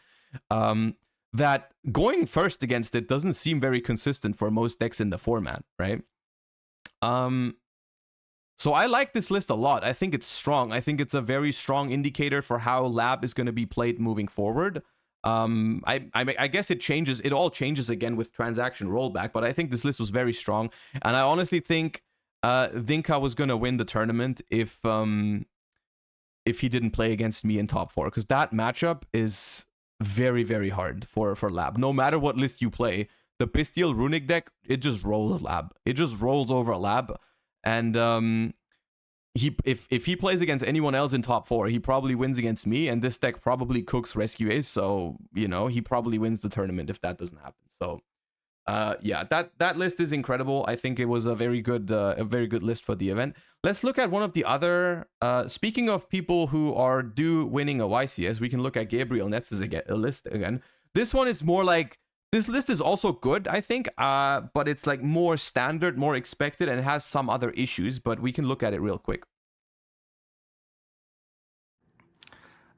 That going first against it doesn't seem very consistent for most decks in the format, right? So I like this list a lot. I think it's strong. I think it's a very strong indicator for how Lab is going to be played moving forward. I guess it all changes again with transaction rollback, but I think this list was very strong. And I honestly think Dinka was going to win the tournament if he didn't play against me in top 4, because that matchup is very, very hard for Lab. No matter what list you play, the Bestial Runic deck, it just rolls Lab. It just rolls over Lab. And if he plays against anyone else in top 4, he probably wins against me, and this deck probably cooks Rescue Ace, so he probably wins the tournament if that doesn't happen. So yeah, that list is incredible. I think it was a very good list for the event. Let's look at one of the other speaking of people who are due winning a YCS, we can look at Gabriel Netz's list again. This one is more like, this list is also good, I think, but it's like more standard, more expected, and it has some other issues, but we can look at it real quick.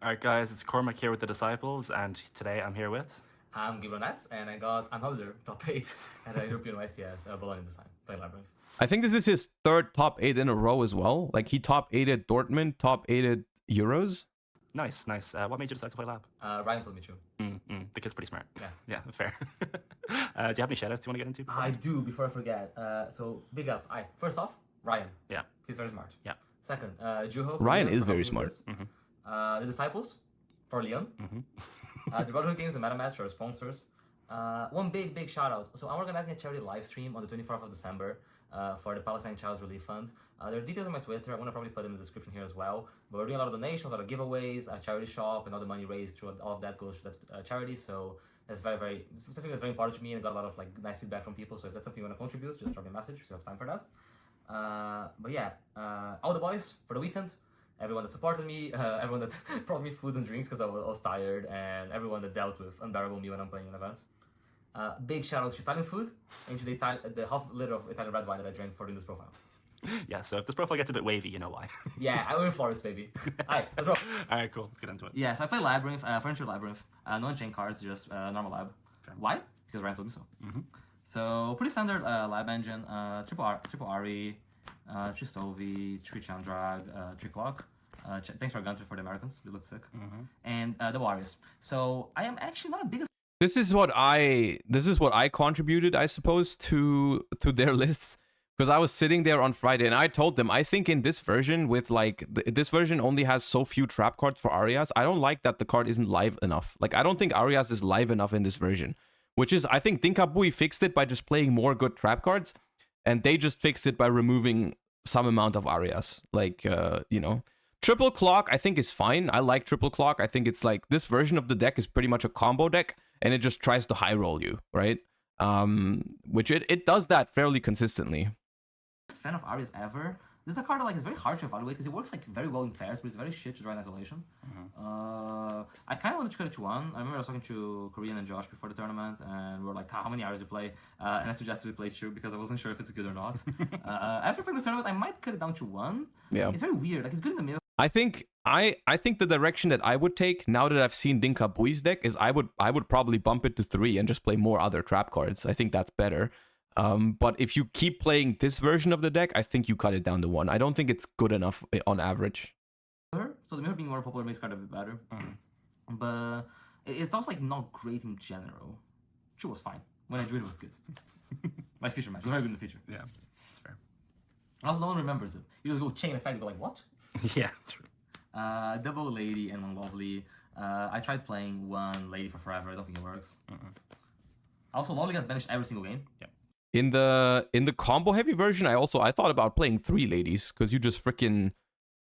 All right, guys, it's Cormac here with the Disciples, and today I'm here with... I'm Gabriel Netz, and I got another top 8 at the European YCS Bologna this time, playing Labyrinth. I think this is his 3rd top 8 in a row as well. Like, he top 8'd Dortmund, top 8'd Euros. Nice. What made you decide to play Lab? Ryan told me to. The kid's pretty smart. Yeah, fair. Do you have any shoutouts you want to get into? I do, before I forget. So, big up. First off, Ryan. Yeah. He's very smart. Yeah. Second, yugioh. Ryan is very smart. The Disciples, for Leon. The Brotherhood Games and MetaMatch are sponsors. One big shout out. So I'm organizing a charity live stream on the 24th of December for the Palestine Child Relief Fund. There are details on my Twitter. I'm going to probably put them in the description here as well. But we're doing a lot of donations, a lot of giveaways, a charity shop, and all the money raised through all of that goes to that charity. So that's very something that's very important to me, and I got a lot of like nice feedback from people. So if that's something you want to contribute, just drop me a message if you have time for that. But yeah, all the boys for the weekend. Everyone that supported me, everyone that brought me food and drinks because I was tired, and everyone that dealt with unbearable me when I'm playing an event. Big shout out to Italian food and to the half liter of Italian red wine that I drank for doing this profile. Yeah, so if this profile gets a bit wavy, you know why. Yeah, I went for it, baby. Alright, let's roll. Alright, cool. Let's get into it. Yeah, so I play Labyrinth, Furniture Labyrinth. No unchain cards, just normal lab. Okay. Why? Because Ryan told me so. So, pretty standard lab engine. Triple Ari, 3 Stovey, 3 Chandrag, 3 Clock. Thanks for Gunter for the Americans. We look sick. And the Warriors. So, I am actually not a big... This is what I contributed, I suppose, to their lists. Because I was sitting there on Friday and I told them, I think in this version with like, this version only has so few trap cards for Arias. I don't like that the card isn't live enough. Like, I don't think Arias is live enough in this version. Which is, I think Dinkabui fixed it by just playing more good trap cards. And they just fixed it by removing some amount of Arias. Like, you know. Triple Clock, I think is fine. I like Triple Clock. I think it's like, this version of the deck is pretty much a combo deck. And it just tries to high roll you, right? Which it does that fairly consistently. Fan of Arias ever. This is a card that like is very hard to evaluate because it works like very well in pairs, but it's very shit to draw in isolation. I kind of wanted to cut it to one. I remember I was talking to Korean and Josh before the tournament, and we were like, how many Arias do you play? And I suggested we play two because I wasn't sure if it's good or not. After playing this tournament, I might cut it down to one. Yeah, it's very weird. Like it's good in the middle. I think the direction that I would take now that I've seen Dinkabui's deck is I would probably bump it to 3 and just play more other trap cards. I think that's better. But if you keep playing this version of the deck, I think you cut it down to 1. I don't think it's good enough on average. So the mirror being more popular makes card a bit better. But it's also like not great in general. Two was fine. When I drew it was good. My feature match. It was very good in the feature. Yeah, that's fair. Also, no one remembers it. You just go chain effect and go like, what? Yeah, true. Double Lady and one Lovely. I tried playing one Lady for forever. I don't think it works. Also, Lovely gets banished every single game. Yeah. In the combo heavy version, I thought about playing 3 ladies because you just freaking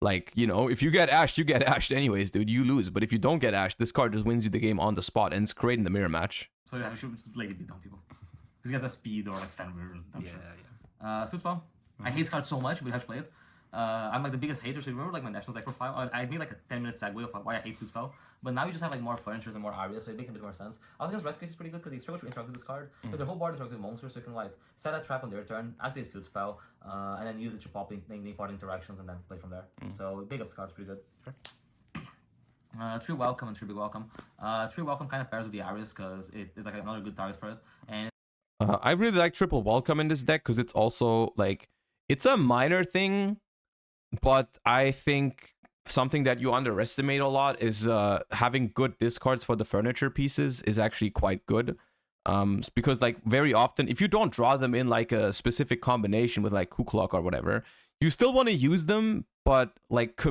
like, you know, if you get ashed, you get ashed anyways, dude. You lose, but if you don't get ashed, this card just wins you the game on the spot, and it's great in the mirror match. So yeah, I should just Lady beat down people because he has that speed or like Fenrir. Food spell. I hate this card so much, but you have to play it. I'm like the biggest hater. So you remember like my national deck profile? I made like a 10-minute segue of why I hate Food Spell. But now you just have like more furniture and more Arias, so it makes a bit more sense. I was against Rescue is pretty good because they struggle to interact with this card. But their whole board interacts with monsters, so you can like set a trap on their turn, activate Food Spell, and then use it to pop in part interactions and then play from there. So big up this card's pretty good. 3 Welcome and 3 Big Welcome. 3 Welcome kind of pairs with the Arias because it is like another good target for it. And I really like Triple Welcome in this deck because it's also like, it's a minor thing, but I think something that you underestimate a lot is having good discards for the furniture pieces is actually quite good. Because like very often, if you don't draw them in like a specific combination with like Kuklok or whatever, you still want to use them, but like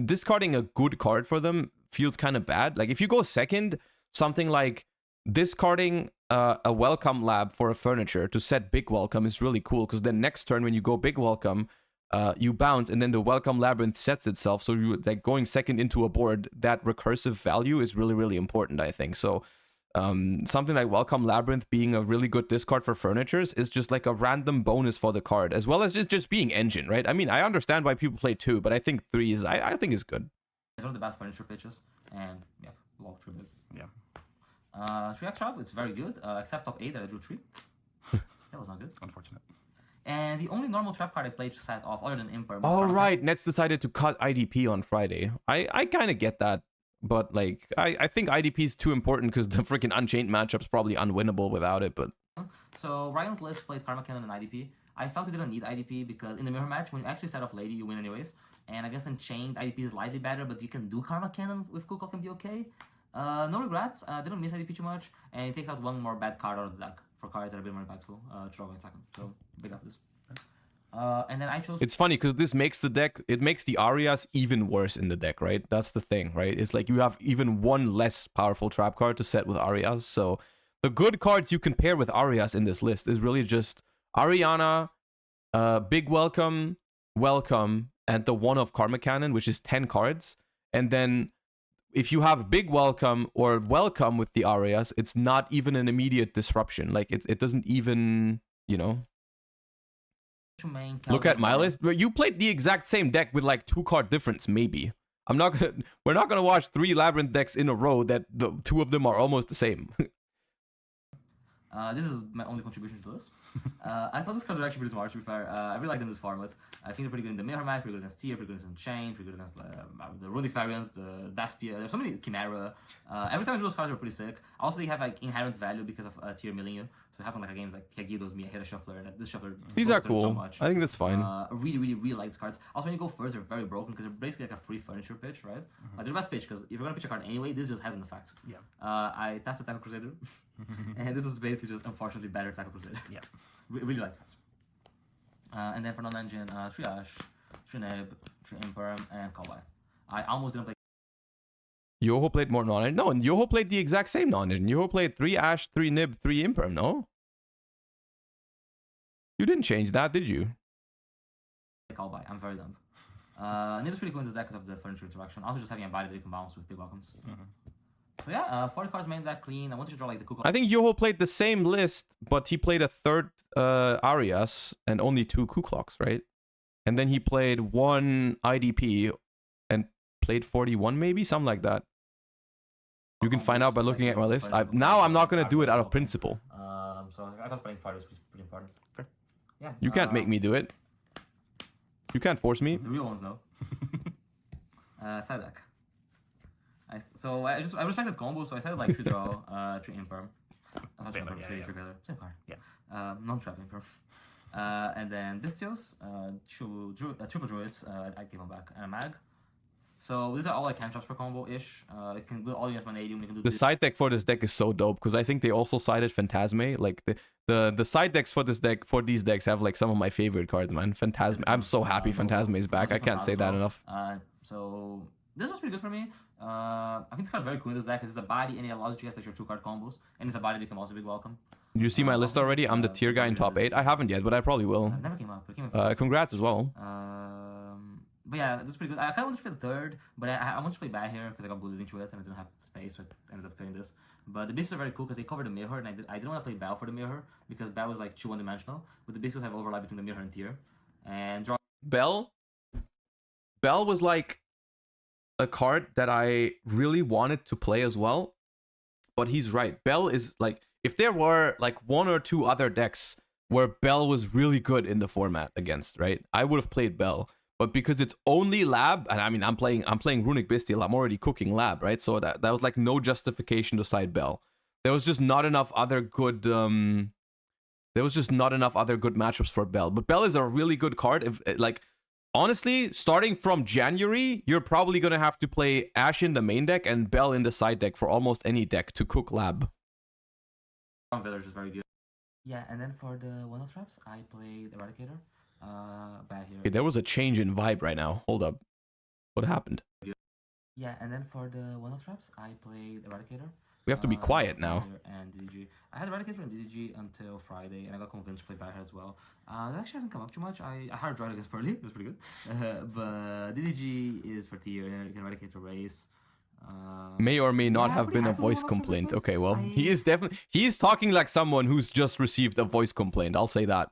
discarding a good card for them feels kind of bad. Like if you go second, something like discarding a Welcome Lab for a furniture to set Big Welcome is really cool, because then next turn when you go Big Welcome, you bounce and then the Welcome Labyrinth sets itself, so you like going second into a board, that recursive value is really, really important, I think. So something like Welcome Labyrinth being a really good discard for furnitures is just like a random bonus for the card, as well as just being engine, right? I mean, I understand why people play 2, but I think 3 is, I think is good. it's one of the best furniture pitches, and yeah, log through it. Yeah. 3x it's very good, except top 8 that I drew 3. That was not good. Unfortunate. And the only normal trap card I played to set off, other than Imper. Oh, right. Nets decided to cut IDP on Friday. I kind of get that. But, like, I think IDP is too important because the freaking Unchained matchup's probably unwinnable without it, but... So, Ryan's list played Karma Cannon and IDP. I felt he didn't need IDP because in the mirror match, when you actually set off Lady, you win anyways. And I guess Unchained, IDP is slightly better, but you can do Karma Cannon with Kuklok and be okay. No regrets. Didn't miss IDP too much. And it takes out one more bad card out of the deck for cards that are a bit more impactful. Draw in a second. So, big up this. And then I chose... It's funny because this makes the deck, it makes the Arias even worse in the deck, right? That's the thing, right? It's like you have even one less powerful trap card to set with Arias. So the good cards you can pair with Arias in this list is really just Ariana, Big Welcome, Welcome, and the one of Karma Cannon, which is 10 cards. And then if you have Big Welcome or Welcome with the Arias, it's not even an immediate disruption. Like it doesn't even, you know... Look at my list. You played the exact same deck with like 2 card difference, maybe. We're not gonna watch 3 Labyrinth decks in a row that the 2 of them are almost the same. This is my only contribution to this. I thought this cards were actually pretty smart, to be fair. I really like them in this format. I think they're pretty good in the mirror match, pretty good against Tier, pretty good against Chain, pretty good against the Runic variants, the Daspia. There's so many Chimera. Every time I do those cards are pretty sick. Also, they have like inherent value because of Tier milling you. So it happened like a game like Kagido's me, I hit a shuffler, and this shuffler. These are cool. So much. I think that's fine. Really, really, really like these cards. Also, when you go first, they're very broken because they're basically like a free furniture pitch, right? They're the best pitch because if you're gonna pitch a card anyway, this just has an effect. Yeah. I tested Tackle Crusader, and this is basically just unfortunately better Tackle Crusader. Yeah. Really like this And then for non-engine, 3 Ash, 3 Nib, 3 Imperm, and Cowboy. I almost didn't play. Yoho played more non-engine. No, and Yoho played the exact same non-engine. Yoho played 3 Ash, 3 Nib, 3 Imperm, no? You didn't change that, did you? Cowboy. I'm very dumb. Nib's pretty cool in this deck because of the furniture interaction. Also, just having a body that you can bounce with big welcomes. So yeah, 40 cards main deck clean. I want to draw like the cool. I think Yoho played the same list, but he played a third Arias and only 2 Kuklocks, right? And then he played 1 IDP and played 41 maybe, something like that. You can find out by looking at my list. Now I'm not going to do it out of principle. So I thought playing fighters was pretty important. Fair. Yeah. You can't make me do it. You can't force me. The real ones though. Side deck. I respected combo, so I said like 3 draw, 3 Imperm. I thought Imperm, 3 together. Same card. Yeah. Non-trap Imperm. And then Bistios, triple Druids, I give them back, and a Mag. So these are all like cantrips for combo-ish. It can do all the Asmonadium. You can do The side deck for this deck is so dope because I think they also sided Phantasme. Like the side decks for this deck, for these decks, have like some of my favorite cards, man. Phantasme. I'm so happy Phantasme is back. I can't say that enough. So this was pretty good for me. I think this card's very cool in this deck because it's a body and it allows you to get your 2-card combos, and it's a body that can also be welcome. You see my list already? I'm the tier guy in top 8. I haven't yet, but I probably will. Never came up. It came up Congrats as well. But yeah, this is pretty good. I kind of want to play the third, but I want to play bad here because I got bullied into it and I didn't have space, so I ended up cutting this. But the Beasts are very cool because they cover the mirror, and I didn't want to play Bell for the mirror because Bell was like too one-dimensional. But the Beasts have overlap between the mirror and tier. And draw. Bell was like a card that I really wanted to play as well. But he's right. Bell is like, if there were like 1 or 2 other decks where Bell was really good in the format against, right? I would have played Bell. But because it's only lab, and I mean I'm playing Runic Bestial, I'm already cooking lab, right? So that was like no justification to side Bell. There was just not enough other good matchups for Bell. But Bell is a really good card. If like honestly, starting from January, you're probably gonna have to play Ash in the main deck and Bell in the side deck for almost any deck to cook lab. Village is very good. Yeah, and then for the one-off traps, I played Eradicator. Bad here. Okay, there was a change in vibe right now. Hold up. What happened? Yeah, and then for the one-off traps, I played Eradicator. We have to be quiet now. And DDG. I had Eradicator and DDG until Friday, and I got convinced to play Bad as well. That actually hasn't come up too much. I hard drive against Pearly. It was pretty good. But DDG is for tier, and then you can Eradicator race. May or may not have been a voice complaint. Okay, well, he is talking like someone who's just received a voice complaint. I'll say that.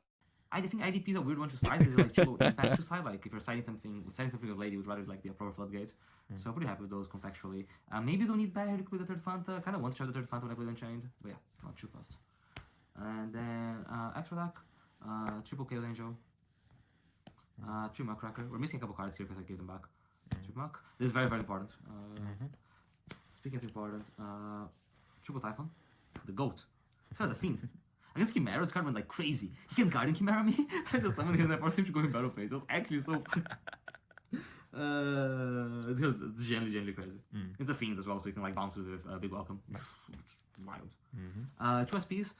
I think IDP is a weird one to side. It's like true impact to side. Like if you're siding something with Lady, would rather like be a proper floodgate. So I'm pretty happy with those contextually. Maybe you don't need bad here to play the third Fanta. Kind of want to try the third Fanta when I play Unchained, but yeah, not too fast. And then extra deck, triple Chaos Angel, 3 Muckracker. We're missing a couple cards here because I gave them back. 3 Muck. This is very important. Speaking of important, triple Typhon, the goat. This guy's a fiend. Against Chimera, this card went like crazy. He can Guardian Chimera me, so I just summoned him and I forced him to go in battle phase. It was actually so... it's genuinely crazy. It's a fiend as well, so you can like bounce with a big welcome. Nice. Wild. 2 SPs.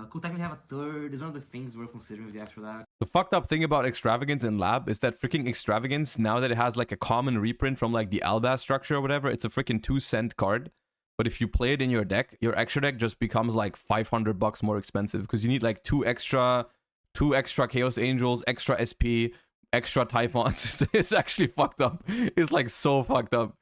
Could technically have a third. Is one of the things worth considering with the extra deck. The fucked up thing about Extravagance in Lab is that freaking Extravagance, now that it has like a common reprint from like the Albaz structure or whatever, it's a freaking 2-cent card. But if you play it in your deck, your extra deck just becomes like $500 more expensive because you need like two extra Chaos Angels, extra SP, extra Typhons. It's actually fucked up. It's like so fucked up.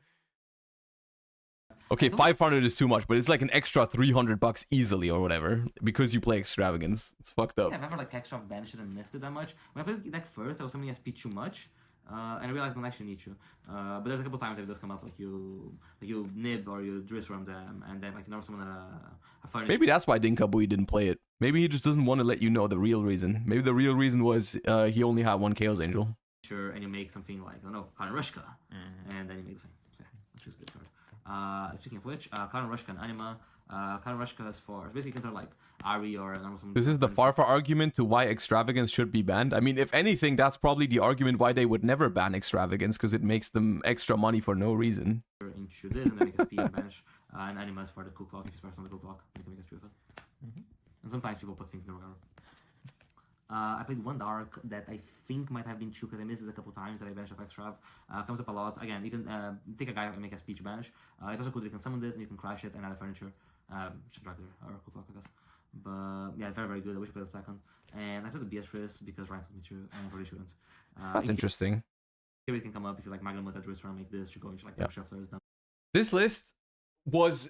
Okay, 500 is too much, but it's like an extra $300 easily or whatever because you play Extravagance. It's fucked up. I've never like extra banished it and missed it that much. When I played the deck first, I was summoning SP too much. And I realized I don't actually need you. But there's a couple times it does come up, like you nib or you driss from them, and then like you never summon a furniture. Maybe that's why Dinkabui didn't play it. Maybe he just doesn't want to let you know the real reason. Maybe the real reason was he only had 1 Chaos Angel. Sure, and you make something like, I don't know, Karushka, and then you make the thing. So yeah, which is a good card. Speaking of which, Karushka and Anima. Karushka is for basically kind of like Ari or normal summon. This is the Farfa argument to why Extravagance should be banned. I mean, if anything, that's probably the argument why they would never ban Extravagance, because it makes them extra money for no reason. Into this, and then make a speed and banish. And Anima is for the cool clock. If you smash on the cool clock, you can make a speed with it. And sometimes people put things in the wrong order. I played one Dark that I think might have been true because I missed it a couple times that I banished off Extrav. Comes up a lot. Again, you can take a guy and make a speech banish. It's also cool that you can summon this and you can crash it and add a furniture. Should drag there, or cool clock, I guess. But yeah, very, very good. I wish I played a second. And I played the Beatrice because Ryan told me to, and I probably shouldn't. That's interesting. Theory can come up if you like Magnum with a Druid trying to make this, you go into like shufflers down. This list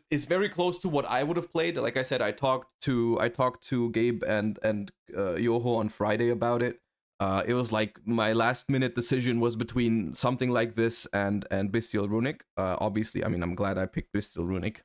is very close to what I would have played. Like I said, I talked to Gabe and Yoho on Friday about it. It was like my last minute decision was between something like this and Bestial Runic. Obviously, I mean, I'm glad I picked Bestial Runic.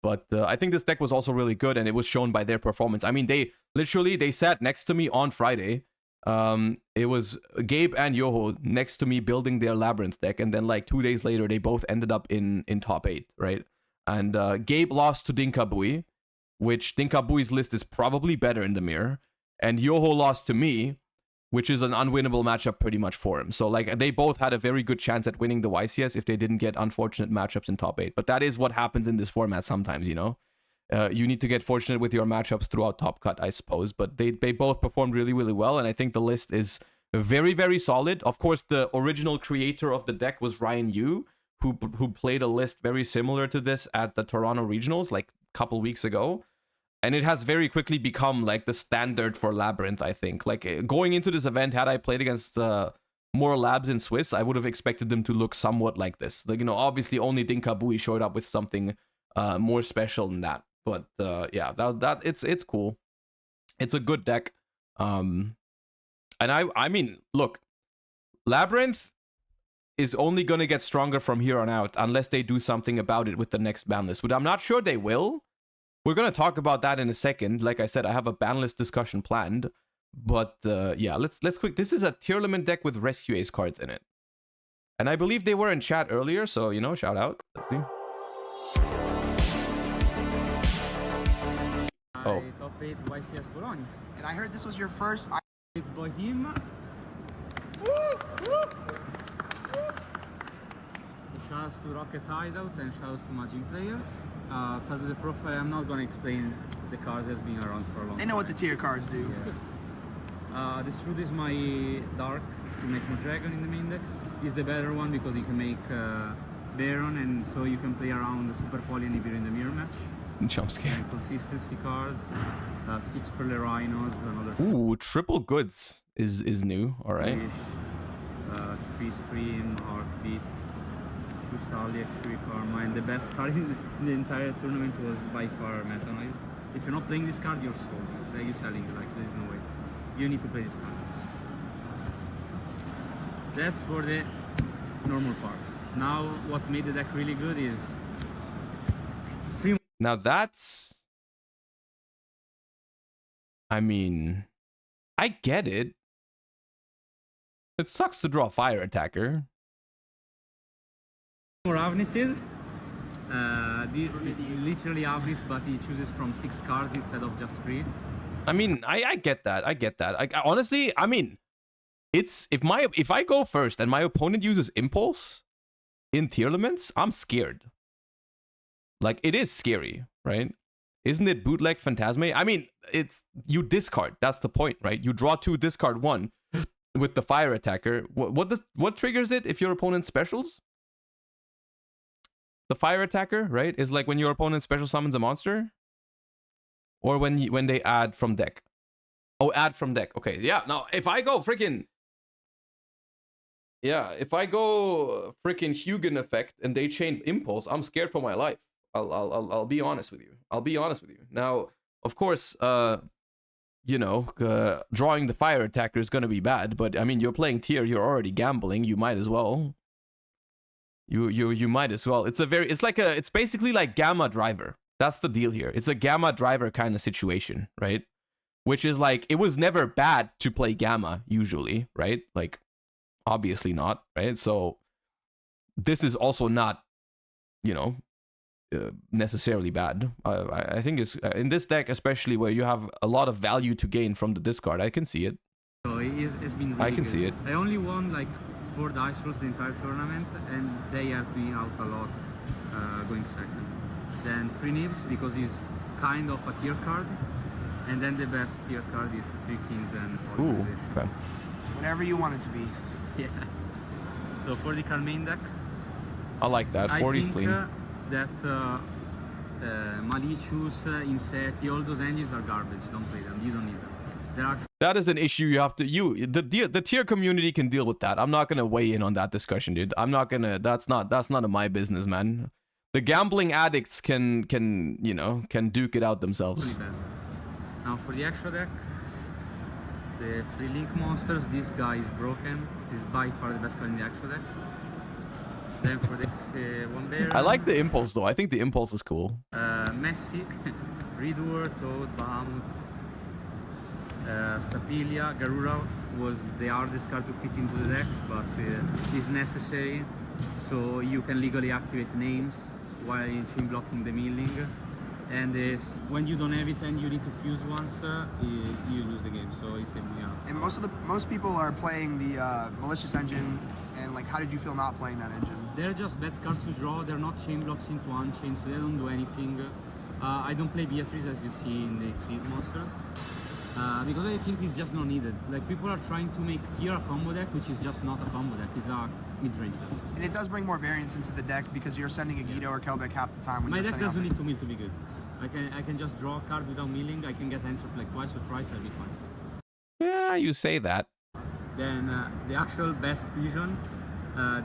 But I think this deck was also really good, and it was shown by their performance. I mean, they sat next to me on Friday. It was Gabe and Yoho next to me building their Labyrinth deck, and then like 2 days later, they both ended up in top 8, right? And Gabe lost to Dinkabui, which Dinkabui's list is probably better in the mirror, and Yoho lost to me, which is an unwinnable matchup pretty much for him. So like they both had a very good chance at winning the YCS if they didn't get unfortunate matchups in top 8. But that is what happens in this format sometimes, you know? You need to get fortunate with your matchups throughout Top Cut, I suppose. But they both performed really, really well, and I think the list is very, very solid. Of course, the original creator of the deck was Ryan Yu, who played a list very similar to this at the Toronto Regionals like a couple weeks ago. And it has very quickly become like the standard for Labyrinth, I think. Like going into this event, had I played against more labs in Swiss, I would have expected them to look somewhat like this. Like, you know, obviously only Dinkabui showed up with something more special than that. But yeah, that it's cool. It's a good deck. And I mean, look, Labyrinth is only going to get stronger from here on out unless they do something about it with the next ban list, which I'm not sure they will. We're going to talk about that in a second. Like I said, I have a ban list discussion planned. But yeah, let's quick. This is a Tearlament deck with Rescue Ace cards in it. And I believe they were in chat earlier, so, you know, shout out. Let's see. Oh. Top 8 YCS Bologna. And I heard this was your first. It's Bohim. Shouts to Rocket Hideout and shouts to Majin Players. So to the profile, I'm not going to explain the cards that's been around for a long time. They know what the tier cards do. Yeah. The Shrewd is my Dark to make more Dragon in the main deck. It's the better one because you can make Baron, and so you can play around the Super Poly and Nibiru in the mirror match. Jump scare. And consistency cards, 6 Pearl Rhinos, another. Ooh, triple goods is new. All right. Fish, 3 Scream, Heartbeat, Shusali, Actually Karma, and the best card in the entire tournament was by far Meta Noise. If you're not playing this card, you're sold. You're selling. Like, there's no way. You need to play this card. That's for the normal part. Now, what made the deck really good is free. Now that's, I mean, I get it. It sucks to draw Fire Attacker. More Avnises. This is literally Avnis, but he chooses from 6 cards instead of just 3. I mean, I get that. I get that. I honestly, I mean, it's if I go first and my opponent uses Impulse in Tearlaments, I'm scared. Like, it is scary, right? Isn't it bootleg Phantasme? I mean, it's you discard. That's the point, right? You draw 2, discard 1 with the Fire Attacker. What triggers it if your opponent specials? The Fire Attacker, right, is like when your opponent special summons a monster, or when they add from deck. Oh, add from deck. Okay, yeah. Now, if I go freaking Hugin effect and they chain Impulse, I'm scared for my life. I'll be honest with you. I'll be honest with you. Now, of course, you know, drawing the Fire Attacker is gonna be bad, but I mean, you're playing tier, you're already gambling. You might as well. You might as well. It's basically like Gamma Driver. That's the deal here. It's a Gamma Driver kind of situation, right? Which is like, it was never bad to play Gamma usually, right? Like, obviously not, right? So this is also not, you know, necessarily bad. I think it's in this deck, especially where you have a lot of value to gain from the discard. I can see it. So it's been really I can good. see it. I only won like 4 dice rolls the entire tournament, and they helped me out a lot going second. Then 3 Nibs because he's kind of a tier card. And then the best tier card is 3 Kings and Ooh, Organization. okay. Whatever you want it to be. Yeah. So for the card main deck, I like that. 40's I think clean. that Malicious, Imseti, all those engines are garbage. Don't play them. You don't need them. They're actually That is an issue you have to the tier community can deal with that. I'm not gonna weigh in on that discussion, dude. I'm not gonna. That's none of my business, man. The gambling addicts can duke it out themselves. bad. Now for the extra deck, the free link monsters. This guy is broken. He's by far the best card in the extra deck. Then for the one bear. I like the impulse though. I think the impulse is cool. Messi, Redoer, Toad, Bahamut, Stapilia, Garura was the hardest card to fit into the deck, but is necessary so you can legally activate names while chain blocking the milling. And when you don't have it and you need to fuse once, you lose the game. So it's And most people are playing the malicious engine. And like, how did you feel not playing that engine? They're just bad cards to draw. They're not chain blocks into unchain, so they don't do anything. I don't play Beatrice as you see in the YCS monsters because I think it's just not needed. Like people are trying to make tier a combo deck, which is just not a combo deck. It's a mid-range deck. And it does bring more variance into the deck because you're sending a Guido or Kelbeck half the time when My you're deck sending doesn't out need to mill to be good. I can just draw a card without milling. I can get answer like twice or thrice. I'll be fine. Yeah, you say that. Then the actual best fusion.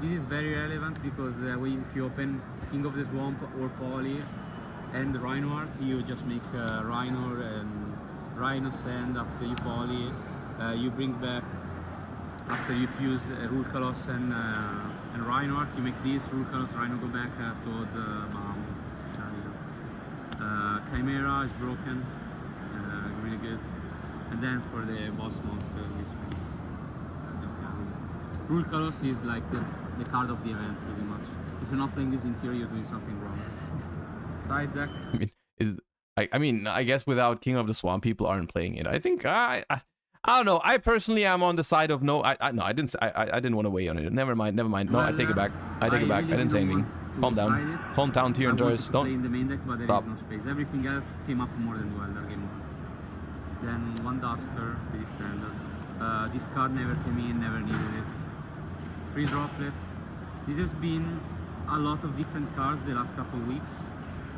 This is very relevant because if you open King of the Swamp or Poly and Rhinoheart, you just make Rhino and Rhino Sand after you Poly. You bring back, after you fuse Rulkalos and Rhinoheart, you make this, Rulkalos, Rhino go back to the Chimera is broken, really good. And then for the boss monster, this one. Rulkalos is like the card of the event, pretty much. If you're not playing this in tier, you're doing something wrong. Side deck. I mean, I guess without King of the Swamp, people aren't playing it. I think I don't know. I personally am on the side of no. I didn't want to weigh on it. Never mind. No, I take it back. I take it back. Really I didn't say anything. Calm down. Calm down, tier enjoyers. Don't play Don't. in the main deck, but there Stop. is no space. Everything else came up more than well that game one. Then one Duster, pretty standard. This card never came in, never needed it. Free droplets. This has been a lot of different cards the last couple of weeks.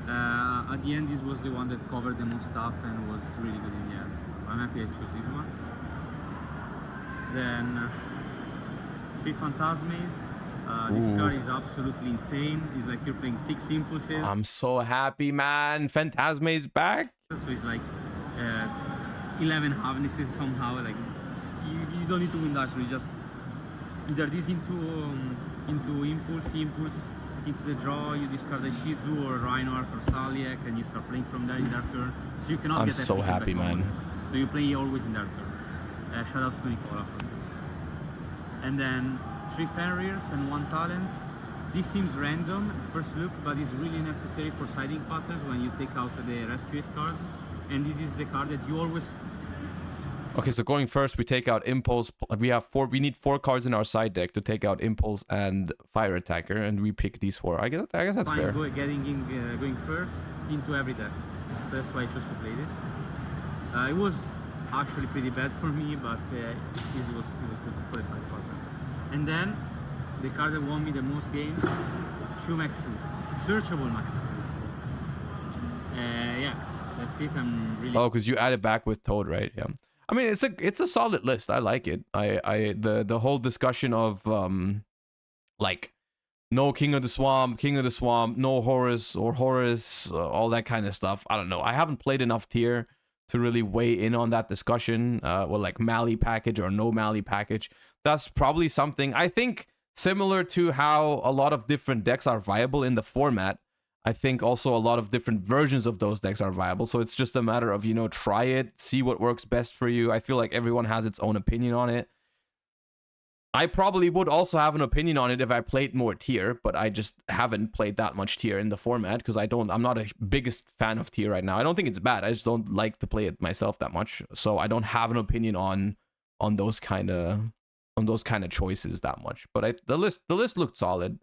At the end, this was the one that covered the most stuff and was really good in the end. So I'm happy I chose this one. Then 3 Phantasmes. This card is absolutely insane. It's like you're playing 6 impulses. I'm so happy, man. Phantasme is back. So it's like 11 Havnesses somehow. Like you don't need to win dash. You just either this into impulse, into the draw. You discard a Shizu or Reinhardt or Saliek, and you start playing from there in their turn. So you cannot I'm get so FTK happy, back on man. this. So you play always in their turn. Shoutouts to Nicola for that. And then 3 Fenrirs and 1 Talents. This seems random at first look, but it's really necessary for siding patterns when you take out the Rescue Ace cards. And this is the card that you always... Okay, so going first, we take out Impulse. We need 4 cards in our side deck to take out Impulse and Fire Attacker, and we pick these 4. I guess that's fair. Going first into every deck. So that's why I chose to play this. It was actually pretty bad for me, but it was good for the side pattern. And then the card that won me the most games, True Maxim, Searchable Maxim. Yeah, that's it. I'm really. Oh, because you added back with Toad, right? Yeah. I mean, it's a solid list. I like it. The whole discussion of like no King of the Swamp, no Horus or Horus, all that kind of stuff. I don't know. I haven't played enough tier to really weigh in on that discussion. Well, like Mali package or no Mali package. That's probably something I think similar to how a lot of different decks are viable in the format. I think also a lot of different versions of those decks are viable. So it's just a matter of, try it, see what works best for you. I feel like everyone has its own opinion on it. I probably would also have an opinion on it if I played more tier, but I just haven't played that much tier in the format because I'm not a biggest fan of tier right now. I don't think it's bad. I just don't like to play it myself that much. So I don't have an opinion on those kind of choices that much. But the list looked solid,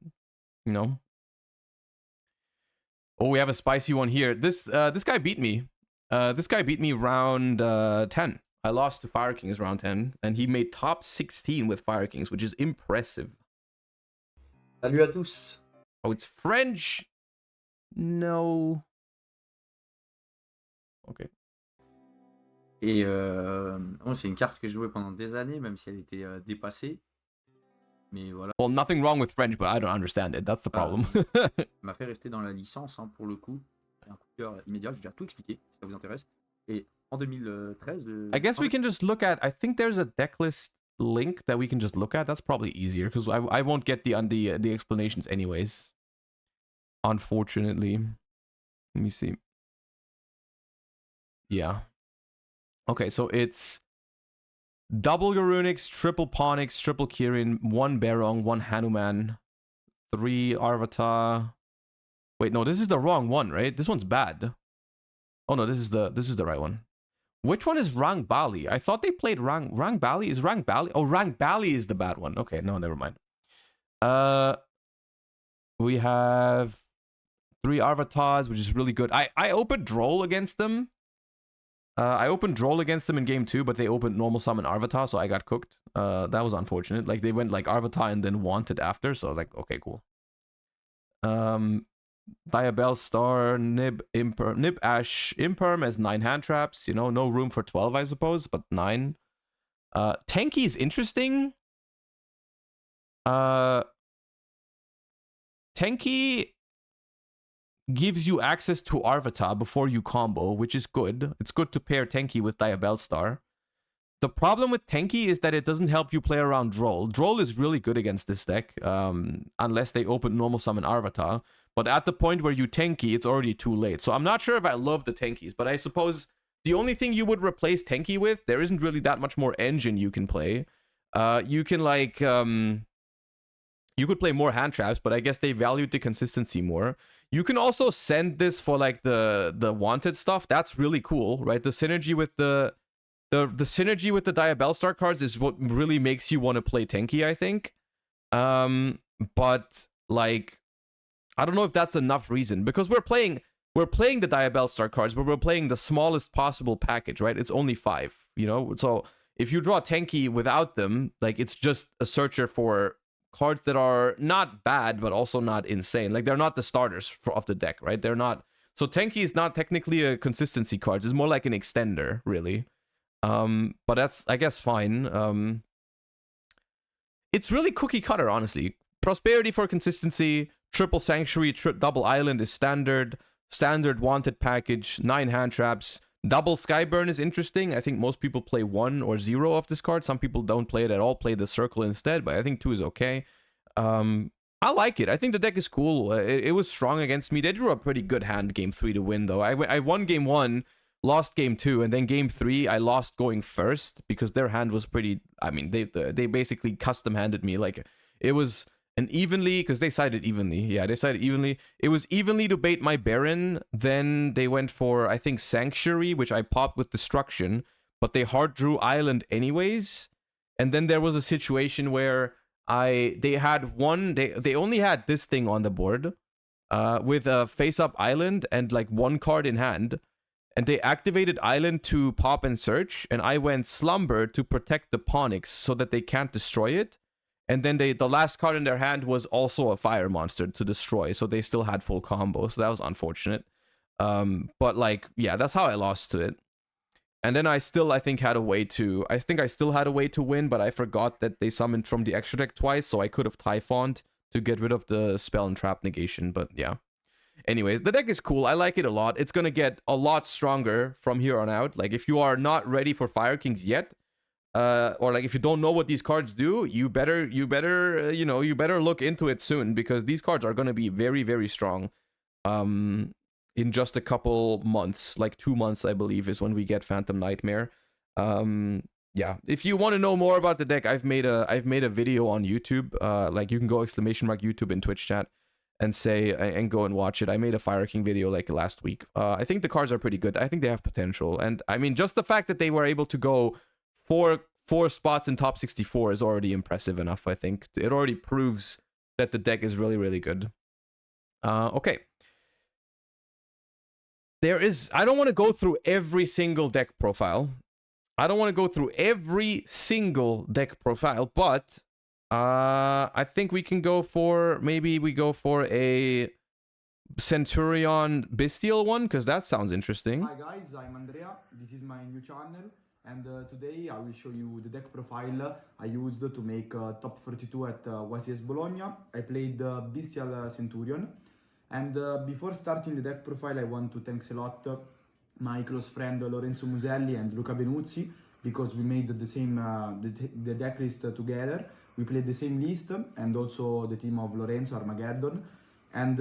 Oh, we have a spicy one here. This guy beat me. This guy beat me round 10. I lost to Fire Kings round 10, and he made top 16 with Fire Kings, which is impressive. Salut à tous. Oh, it's French? No. Okay. Et bon, c'est une carte que je jouais pendant des années, même si elle était dépassée. Mais voilà. Well, nothing wrong with French, but I don't understand it. That's the problem. M'a fait rester dans la licence, hein, pour le coup. Un coup de cœur immédiat, j'ai déjà tout expliqué, si ça vous intéresse. Et en 2013... I guess we can just look at... I think there's a deck list link that we can just look at. That's probably easier, because I won't get the explanations anyways. Unfortunately. Let me see. Yeah. Okay, so it's double Garunix, triple Ponix, triple Kirin, 1 Barong, 1 Hanuman, 3 Arvata. Wait, no, this is the wrong one, right? This one's bad. Oh no, this is the right one. Which one is Rang Bali? I thought they played Rang Bali. Is Rang Bali? Oh, Rang Bali is the bad one. Okay, no, never mind. We have 3 Arvatars, which is really good. I opened Droll against them. I opened Droll against them in game 2, but they opened normal summon Arvatar, so I got cooked. That was unfortunate. Like, they went like Arvatar and then Wanted after, so I was like, okay, cool. Diabell Star, Nib, Imperm, Nib Ash, Imperm as 9 hand traps. You know, no room for 12, I suppose, but 9. Tenki is interesting. Tenki gives you access to Arvata before you combo, which is good. It's good to pair Tenki with Diabell Star. The problem with Tenki is that it doesn't help you play around Droll. Droll is really good against this deck, unless they open normal summon Arvata. But at the point where you Tenki, it's already too late. So I'm not sure if I love the Tenkis, but I suppose the only thing you would replace Tenki with, there isn't really that much more engine you can play. You can like... you could play more hand traps, but I guess they valued the consistency more. You can also send this for like the wanted stuff. That's really cool, right? The synergy with the synergy with the Diabell Star cards is what really makes you want to play Tenki, I think. But like, I don't know if that's enough reason, because we're playing the Diabell Star cards, but we're playing the smallest possible package, right? It's only 5, you know. So if you draw Tenki without them, like, it's just a searcher for cards that are not bad, but also not insane. Like, they're not the starters of the deck, right? They're not. So Tenki is not technically a consistency card. It's more like an extender, really. But that's, I guess, fine. It's really cookie cutter, honestly. Prosperity for consistency, triple Sanctuary, double Island is standard wanted package, 9 hand traps. Double Skyburn is interesting. I think most people play 1 or 0 of this card. Some people don't play it at all, play the Circle instead, but I think 2 is okay. I like it. I think the deck is cool. It was strong against me. They drew a pretty good hand game 3 to win, though. I won game 1, lost game 2, and then game 3, I lost going first because their hand was pretty... I mean, they basically custom-handed me. Like, it was... And evenly, because they sided evenly. Yeah, they sided evenly. It was evenly to bait my Baron. Then they went for, I think, Sanctuary, which I popped with Destruction. But they hard drew Island anyways. And then there was a situation where they only had this thing on the board. With a face-up Island and like 1 card in hand. And they activated Island to pop and search. And I went Slumber to protect the Ponix so that they can't destroy it. And then the last card in their hand was also a fire monster to destroy, so they still had full combo, so that was unfortunate. But like, yeah, that's how I lost to it. And then I think I still had a way to win, but I forgot that they summoned from the extra deck twice, so I could have Typhoned to get rid of the spell and trap negation, but yeah. Anyways, the deck is cool. I like it a lot. It's gonna get a lot stronger from here on out. Like, if you are not ready for Fire Kings yet, or like if you don't know what these cards do, you better look into it soon, because these cards are going to be very, very strong in just a couple months, like 2 months, I believe, is when we get Phantom Nightmare. Yeah, if you want to know more about the deck, I've made a video on YouTube. Like, you can go !YouTube in Twitch chat and go and watch it. I made a Fire King video like last week. I think the cards are pretty good. I think they have potential, and I mean, just the fact that they were able to go four spots in top 64 is already impressive enough, I think. It already proves that the deck is really, really good. Okay. I don't want to go through every single deck profile. I don't want to go through every single deck profile, but I think we can go for, maybe we go for a Centurion Bestial one, because that sounds interesting. Hi guys, I'm Andrea. This is my new channel, and today I will show you the deck profile I used to make top 32 at YCS Bologna. I played Bestial Centurion, and before starting the deck profile I want to thanks a lot my close friend Lorenzo Muselli and Luca Benuzzi, because we made the same the deck list together. We played the same list, and also the team of Lorenzo Armageddon. And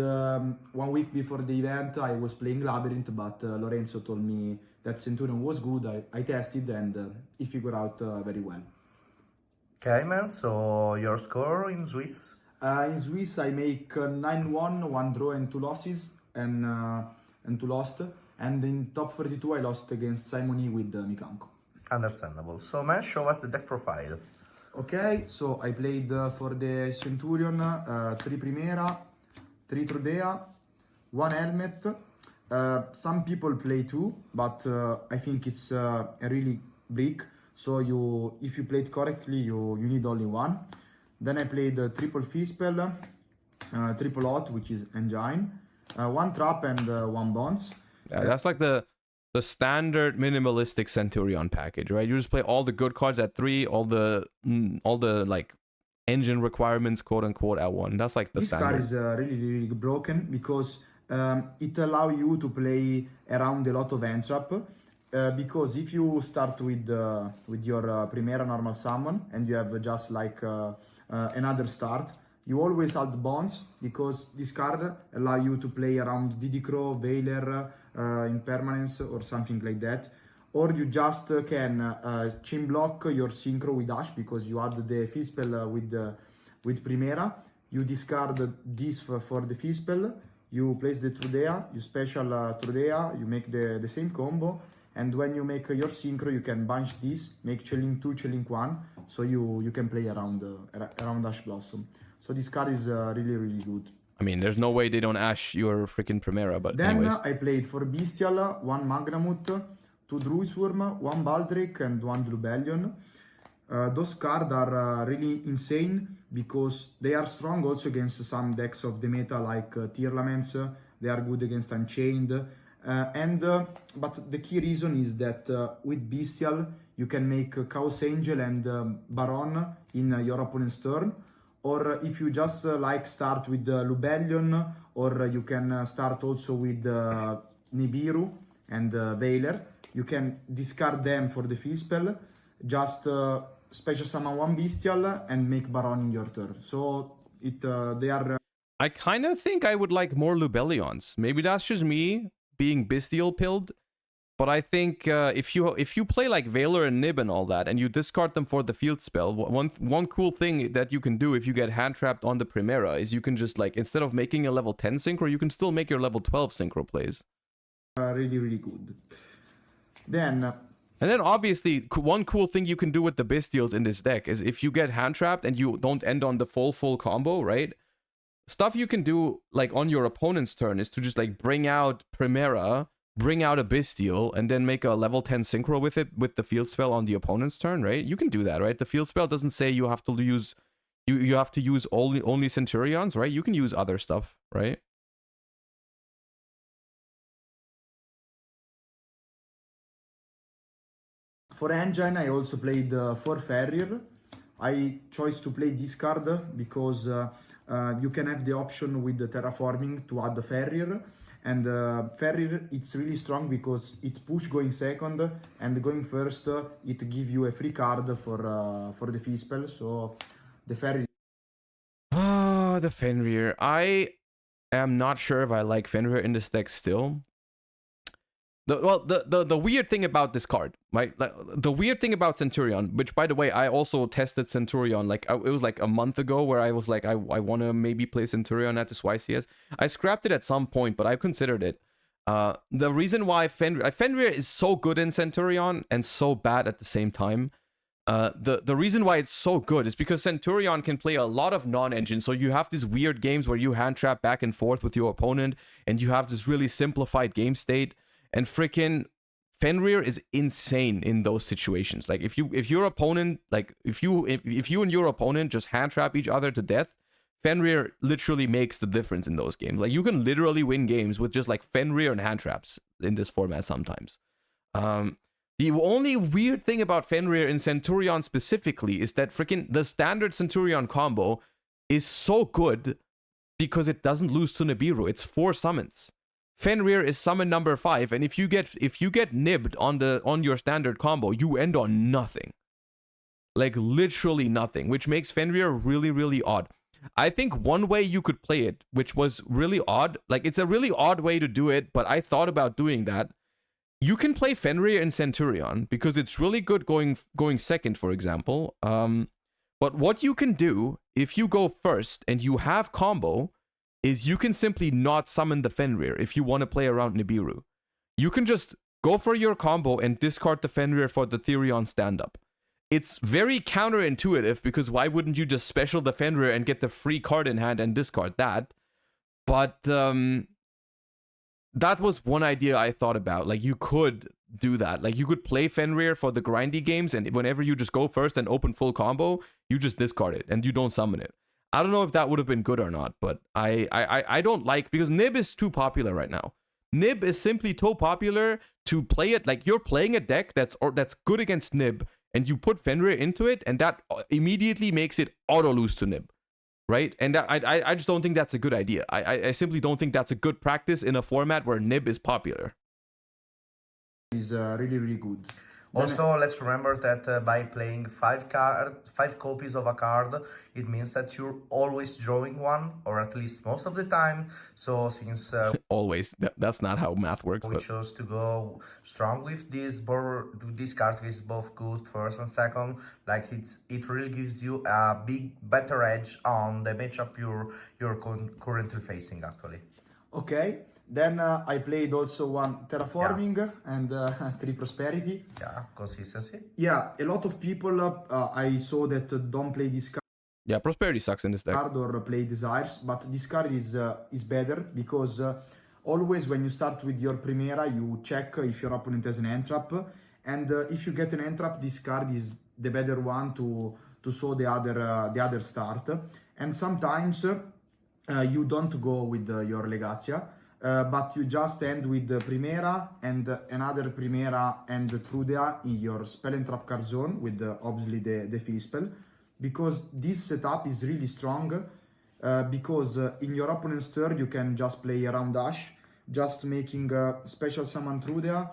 1 week before the event I was playing Labyrinth, but Lorenzo told me that Centurion was good. I tested, and it figured out very well. Okay, man, so your score in Swiss? In Swiss I make 9-1, 1 draw and 2 losses, and 2 lost. And in top 32 I lost against Simon E with Mikanko. Understandable. So man, show us the deck profile. Okay, so I played for the Centurion 3 Primera, 3 Trudea, 1 Helmet. Some people play 2, but I think it's a really brick. So if you play it correctly, you need only 1. Then I played triple Fispel, triple Hot, which is Engine, 1 Trap and 1 Bonds. Yeah, that's like the standard minimalistic Centurion package, right? You just play all the good cards at 3, all the like engine requirements, quote unquote, at 1. That's like the standard. This card is really broken, because it allows you to play around a lot of end trap. Because if you start with your Primera normal summon and you have just like another start, you always add bonds, because this card allow you to play around Diddy Crow, Veiler, Impermanence or something like that. Or you just can chain block your synchro with Ash, because you add the Fispel with Primera. You discard this for the Fispel, you place the Trudea, you special Trudea, you make the same combo. And when you make your synchro, you can bunch this, make Chilling 2, Chilling 1, so you can play around Ash Blossom. So this card is really good. I mean, there's no way they don't Ash your freaking Primera, but then anyways. I played for Bestial 1 Magnamut, 2 Druisworm, 1 Baldrake and 1 Lubellion. Those cards are really insane, because they are strong also against some decks of the meta like Tearlaments. They are good against Unchained. But the key reason is that with Bestial you can make Chaos Angel and Baron in your opponent's turn. Or if you just start with Lubellion, or you can start also with Nibiru and Veiler. You can discard them for the Fispel, just special summon 1 Bestial and make Baron in your turn. So they are... I kind of think I would like more Lubellions. Maybe that's just me being Bestial pilled. But I think if you play like Veiler and Nib and all that, and you discard them for the field spell, one cool thing that you can do if you get hand trapped on the Primera is you can just, like, instead of making a level 10 synchro, you can still make your level 12 synchro plays. Really good. Then... And then obviously, one cool thing you can do with the Bestials in this deck is if you get hand trapped and you don't end on the full combo, right? Stuff you can do like on your opponent's turn is to just like bring out Primera, bring out a Bestial, and then make a level 10 synchro with it with the field spell on the opponent's turn, right? You can do that, right? The field spell doesn't say you have to use you have to use only Centurions, right? You can use other stuff, right? For Engine, I also played 4 Ferrier. I chose to play this card because you can have the option with the Terraforming to add the Ferrier. And Ferrier, it's really strong because it push going second, and going first, it give you a free card for the Fispel. So the Ferrier... Ah, the Fenrir. I am not sure if I like Fenrir in this deck still. The weird thing about this card, right? Like, the weird thing about Centurion, which by the way, I also tested Centurion, like it was like a month ago where I was like, I want to maybe play Centurion at this YCS. I scrapped it at some point, but I considered it. The reason why Fenrir is so good in Centurion and so bad at the same time, the reason why it's so good is because Centurion can play a lot of non-engine. So you have these weird games where you hand trap back and forth with your opponent, and you have this really simplified game state. And freaking Fenrir is insane in those situations. Like if your opponent, like if you and your opponent just hand trap each other to death, Fenrir literally makes the difference in those games. Like you can literally win games with just like Fenrir and hand traps in this format sometimes. The only weird thing about Fenrir in Centurion specifically is that freaking the standard Centurion combo is so good because it doesn't lose to Nibiru. It's 4 summons. Fenrir is summon number 5, and if you get nibbed on your standard combo, you end on nothing. Like literally nothing, which makes Fenrir really, really odd. I think one way you could play it, which was really odd, like it's a really odd way to do it, but I thought about doing that. You can play Fenrir in Centurion because it's really good going second, for example. But what you can do if you go first and you have combo is you can simply not summon the Fenrir if you want to play around Nibiru. You can just go for your combo and discard the Fenrir for the Therion stand-up. It's very counterintuitive because why wouldn't you just special the Fenrir and get the free card in hand and discard that? But that was one idea I thought about. Like you could do that. Like you could play Fenrir for the grindy games, and whenever you just go first and open full combo, you just discard it and you don't summon it. I don't know if that would have been good or not, but I don't like, because Nib is too popular right now. Nib is simply too popular to play it. Like you're playing a deck that's good against Nib, and you put Fenrir into it, and that immediately makes it auto lose to Nib, right? And I just don't think that's a good idea. I simply don't think that's a good practice in a format where Nib is popular. Is really, really good. Also, let's remember that by playing 5 copies of a card, it means that you're always drawing one, or at least most of the time. So since always, that's not how math works. We chose to go strong with this board. This card is both good first and second. Like it really gives you a better edge on the matchup you're currently facing actually. Okay. Then I played also 1 Terraforming and 3 Prosperity. Yeah, consistency. Yeah, a lot of people I saw that don't play this card. Yeah, Prosperity sucks in this deck. Or play Desires, but this card is better because always when you start with your Primera, you check if your opponent has an Entrap, and if you get an Entrap, this card is the better one to show the other start. And sometimes you don't go with your Legacia. But you just end with the Primera and another Primera and Trudea in your spell and trap card zone with obviously the field spell, because this setup is really strong because in your opponent's turn you can just play around dash, just making a special summon Trudea.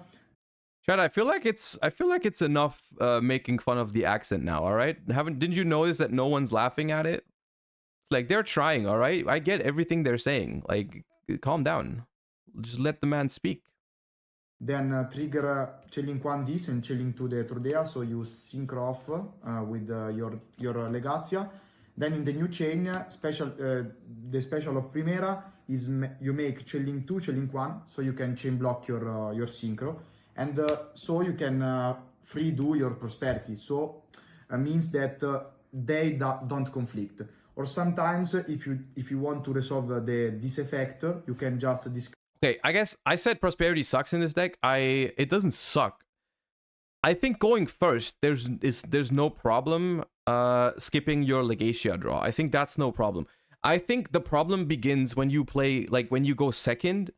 Chad, I feel like it's enough making fun of the accent now, all right? Didn't you notice that no one's laughing at it? Like they're trying, all right? I get everything they're saying. Like calm down. Just let the man speak. Then trigger chilling 1 and chilling to the Trudea, so you synchro off with your Legacia. Then in the new chain, the special of Primera is you make chilling 2, chilling 1, so you can chain block your synchro, and so you can free do your Prosperity. So means that they don't conflict. Or sometimes, if you want to resolve this effect, you can just Okay, I guess I said Prosperity sucks in this deck. It doesn't suck. I think going first, there's no problem skipping your Legacia draw. I think that's no problem. I think the problem begins when you play, like when you go second,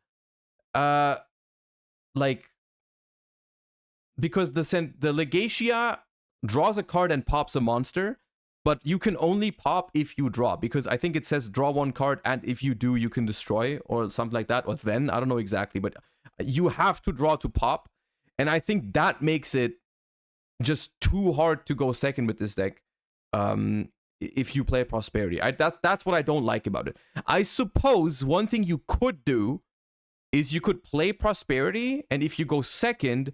like because the Legacia draws a card and pops a monster. But you can only pop if you draw, because I think it says draw 1 card, and if you do, you can destroy, or something like that, or then, I don't know exactly, but you have to draw to pop, and I think that makes it just too hard to go second with this deck if you play Prosperity. That's what I don't like about it. I suppose one thing you could do is you could play Prosperity, and if you go second,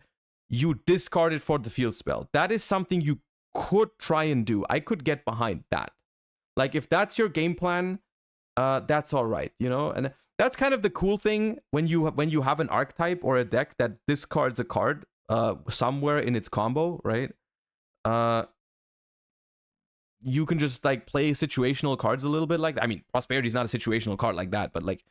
you discard it for the field spell. That is something you could try and do. I could get behind that. Like if that's your game plan, that's all right, you know. And that's kind of the cool thing when you have an archetype or a deck that discards a card somewhere in its combo, right? You can just like play situational cards a little bit like that. I mean, Prosperity is not a situational card like that, but like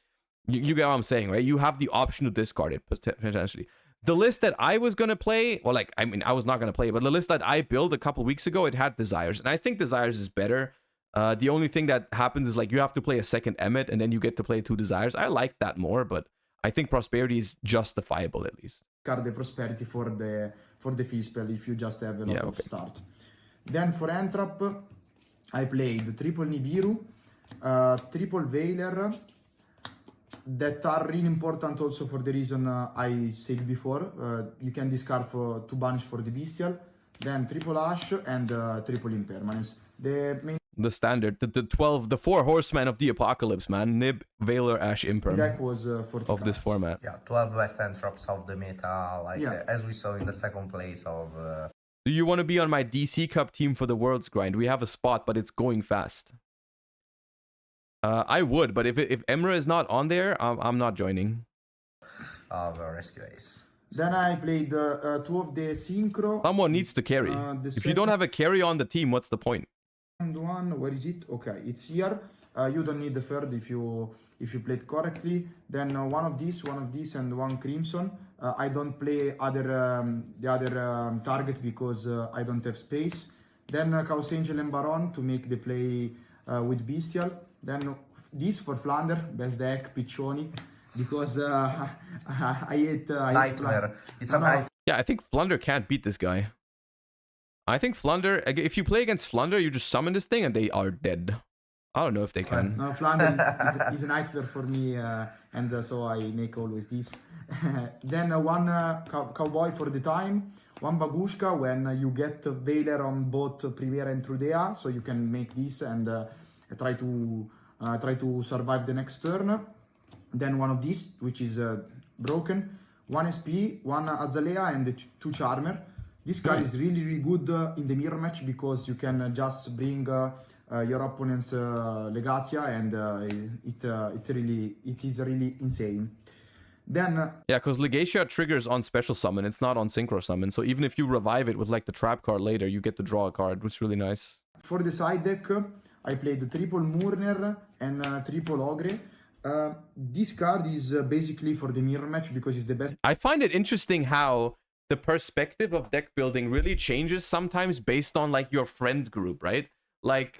you get what I'm saying, right? You have the option to discard it potentially. the list that I was gonna play, well, like, I mean, I was not gonna play, but the list that I built a couple weeks ago, it had Desires, and I think Desires is better. The only thing that happens is like you have to play a second Emmet, and then you get to play 2 Desires. I like that more, but I think Prosperity is justifiable at least. The Prosperity for the field spell if you just have a lot of start. Then for Entrap, I played triple Nibiru, triple Veiler, that are really important also for the reason I said before. You can discard to banish for the Bestial, then triple Ash and triple Impermanence. The standard, the 4 horsemen of the apocalypse, man. Nib, Veiler, Ash, Imperm. Deck was 40 of this format. Yeah, 12 best entraps of the meta, like as we saw in the second place of. Do you want to be on my DC Cup team for the Worlds grind? We have a spot, but it's going fast. I would, but if Emra is not on there, I'm not joining. The Rescue Ace. Then I played 2 of the Synchro. Someone needs to carry. If you don't have a carry on the team, what's the point? And one, where is it? Okay, it's here. You don't need the third if you played correctly. Then one of these, and 1 Crimson. I don't play the other target because I don't have space. Then Chaos Angel and Baron to make the play with Bestial. Then this for Flander, best deck, Piccioni, because I hate Nightmare. It's a nightmare. Yeah, I think Flunder can't beat this guy. I think Flunder, if you play against Flunder, you just summon this thing and they are dead. I don't know if they can. No, Flander is a nightmare for me, and so I make always this. Then 1 Cowboy for the time, 1 Bagushka when you get Veiler on both Primera and Trudea, so you can make this and try to survive the next turn. Then 1 of these, which is broken, 1 SP, 1 Azalea, and 2 Charmer. This card is really good in the mirror match because you can just bring your opponent's Legacia, and it is really insane. Then yeah, because Legacia triggers on special summon, it's not on synchro summon. So even if you revive it with like the trap card later, you get to draw a card, which is really nice. For the side deck, I played the triple Murner and triple Ogre. This card is basically for the mirror match because it's the best. I find it interesting how the perspective of deck building really changes sometimes based on like your friend group, right? Like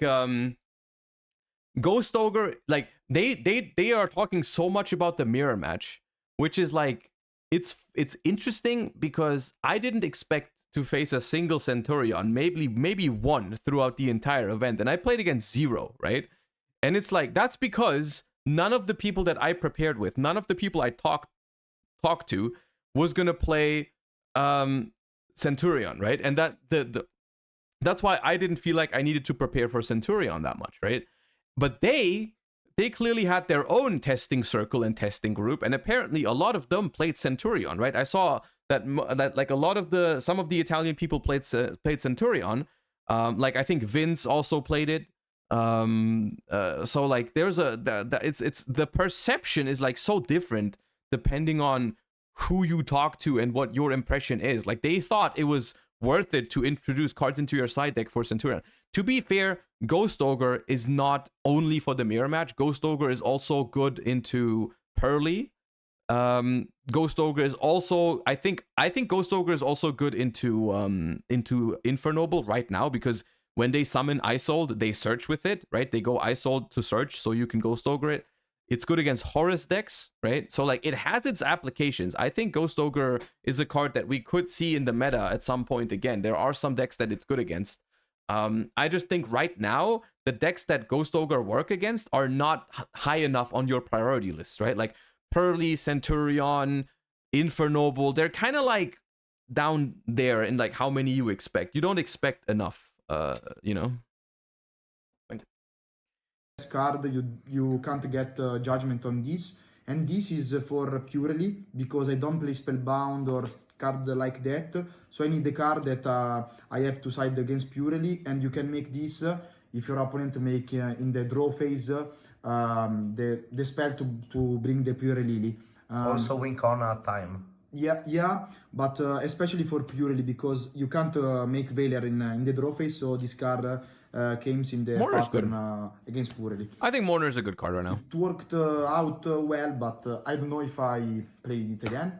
Ghost Ogre, like they are talking so much about the mirror match, which is like it's interesting because I didn't expect to face a single Centurion, maybe 1 throughout the entire event, and I played against 0, right? And it's like that's because none of the people that I prepared with, none of the people I talked to was gonna play Centurion, right? And that's why I didn't feel like I needed to prepare for Centurion that much, right? But they clearly had their own testing circle and testing group, and apparently a lot of them played Centurion, right? I saw that like a lot of some of the Italian people played Centurion. Like I think Vince also played it. So like there's it's the perception is like so different depending on who you talk to and what your impression is. Like they thought it was worth it to introduce cards into your side deck for Centurion. To be fair, Ghost Ogre is not only for the mirror match. Ghost Ogre is also good into Pearly. Ghost Ogre is also I think Ghost Ogre is also good into Infernoble right now because when they summon Isold, they search with it, right? They go Isold to search, so you can Ghost Ogre it. It's good against Horus decks, right? So like it has its applications. I think Ghost Ogre is a card that we could see in the meta at some point again. There are some decks that it's good against. I just think right now the decks that Ghost Ogre work against are not high enough on your priority list, right? Like Pearly, Centurion, Infernoble, they're kind of like down there in like how many you expect. You don't expect enough, you know. Card you can't get judgment on this, and this is for purely because I don't play Spellbound or card like that, so I need the card that I have to side against purely, and you can make this if your opponent make in the draw phase the spell to bring the pure lily. Also win on time. Yeah, but especially for purely because you can't make Veiler in the draw phase, so this card came in the Mourner's pattern against Purely. I think Mourner is a good card right now. It worked out well, but I don't know if I played it again.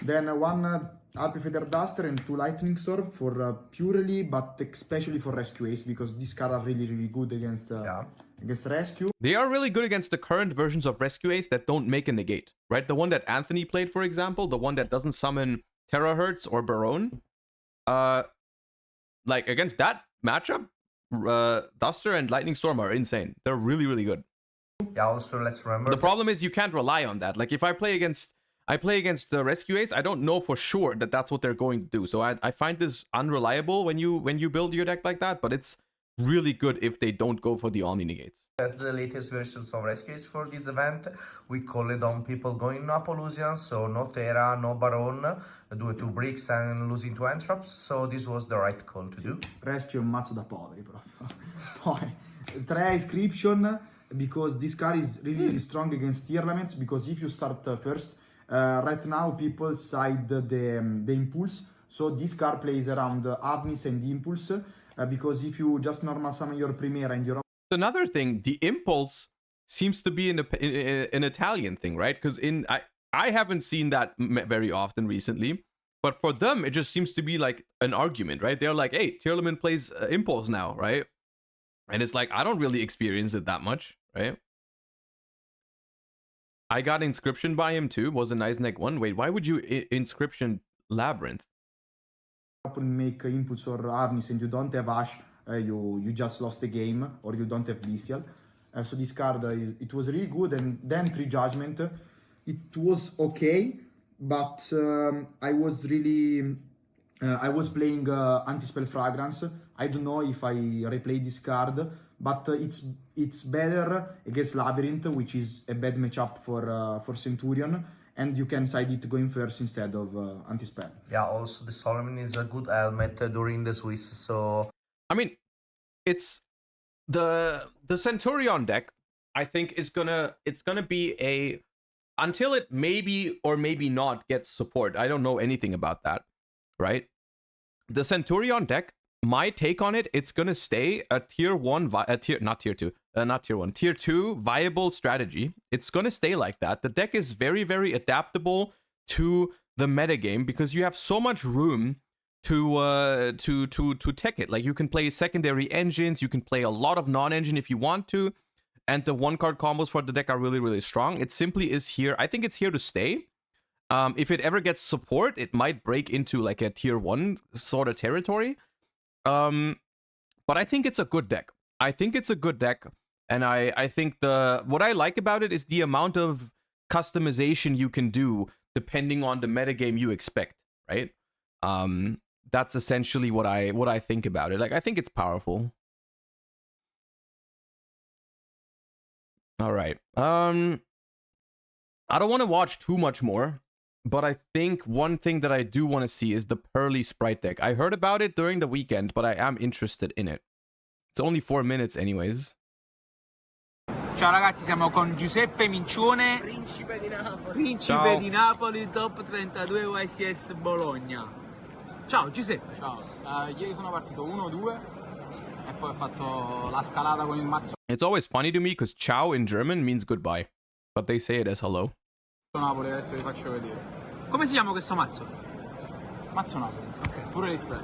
Then one Alpi Feather Duster and 2 Lightning Storm for purely, but especially for Rescue Ace, because these cards are really, really good against against Rescue. They are really good against the current versions of Rescue Ace that don't make a negate, right? The one that Anthony played, for example, the one that doesn't summon Terahertz or Baronne. Like, against that matchup, Duster and Lightning Storm are insane. They're really, really good. Yeah, also let's remember The problem is you can't rely on that. Like, if I play against the Rescue Ace, I don't know for sure that that's what they're going to do. So I find this unreliable when you build your deck like that, but it's really good if they don't go for the Omni Negates. the latest versions of Rescues for this event. We called on people going no Apollusian, so no Terra, no Baron, due to bricks and losing to Entraps, so this was the right call to do. Rescue è un mazzo da poveri proprio. Poi 3 Inscription, because this card is really, really strong against tier elements, because if you start first, right now people side the Impulse, so this card plays around Avnis and Impulse, because if you just normal summon your Primera and your... Another thing, the Impulse seems to be an Italian thing, right? Because I haven't seen that very often recently, but for them, it just seems to be like an argument, right? They're like, hey, Tierleman plays Impulse now, right? And it's like, I don't really experience it that much, right? I got Inscription by him too, was a nice neck one. Wait, why would you Inscription Labyrinth? Make Impulse or Avnis and you don't have Ash, you just lost the game, or you don't have Bestial. So this card, it was really good. And then 3 Judgment, it was okay, but I was really... I was playing Anti-Spell Fragrance. I don't know if I replay this card, but it's better against Labyrinth, which is a bad matchup for Centurion, and you can side it going first instead of Anti-Spell. Yeah, also the Solomon is a good helmet during the Swiss, so... I mean, it's the Centurion deck, I think it's gonna be a... Until it maybe or maybe not gets support, I don't know anything about that, right? The Centurion deck, my take on it, it's gonna stay a tier 2 viable strategy. It's gonna stay like that. The deck is very, very adaptable to the metagame because you have so much room to tech it. Like, you can play secondary engines, you can play a lot of non-engine if you want to, and the 1-card combos for the deck are really, really strong. It simply is here. I think it's here to stay. If it ever gets support, it might break into like a tier 1 sort of territory. But I think it's a good deck. And I think what I like about it is the amount of customization you can do depending on the metagame you expect, right? That's essentially what I think about it. Like, I think it's powerful. All right. I don't want to watch too much more, but I think one thing that I do want to see is the Pearly Sprite deck. I heard about it during the weekend, but I am interested in it. It's only 4 minutes anyways. Ciao ragazzi, siamo con Giuseppe Mincione, Principe di Napoli, top 32 YCS Bologna. Ciao Giuseppe. Ciao, ieri sono partito 1-2 e poi ho fatto la scalata con il mazzo It's always funny to me because ciao in German means goodbye, but they say it as hello. Napoli, adesso vi faccio vedere. Come si chiama questo mazzo? Mazzo Napoli, Ok. pure display.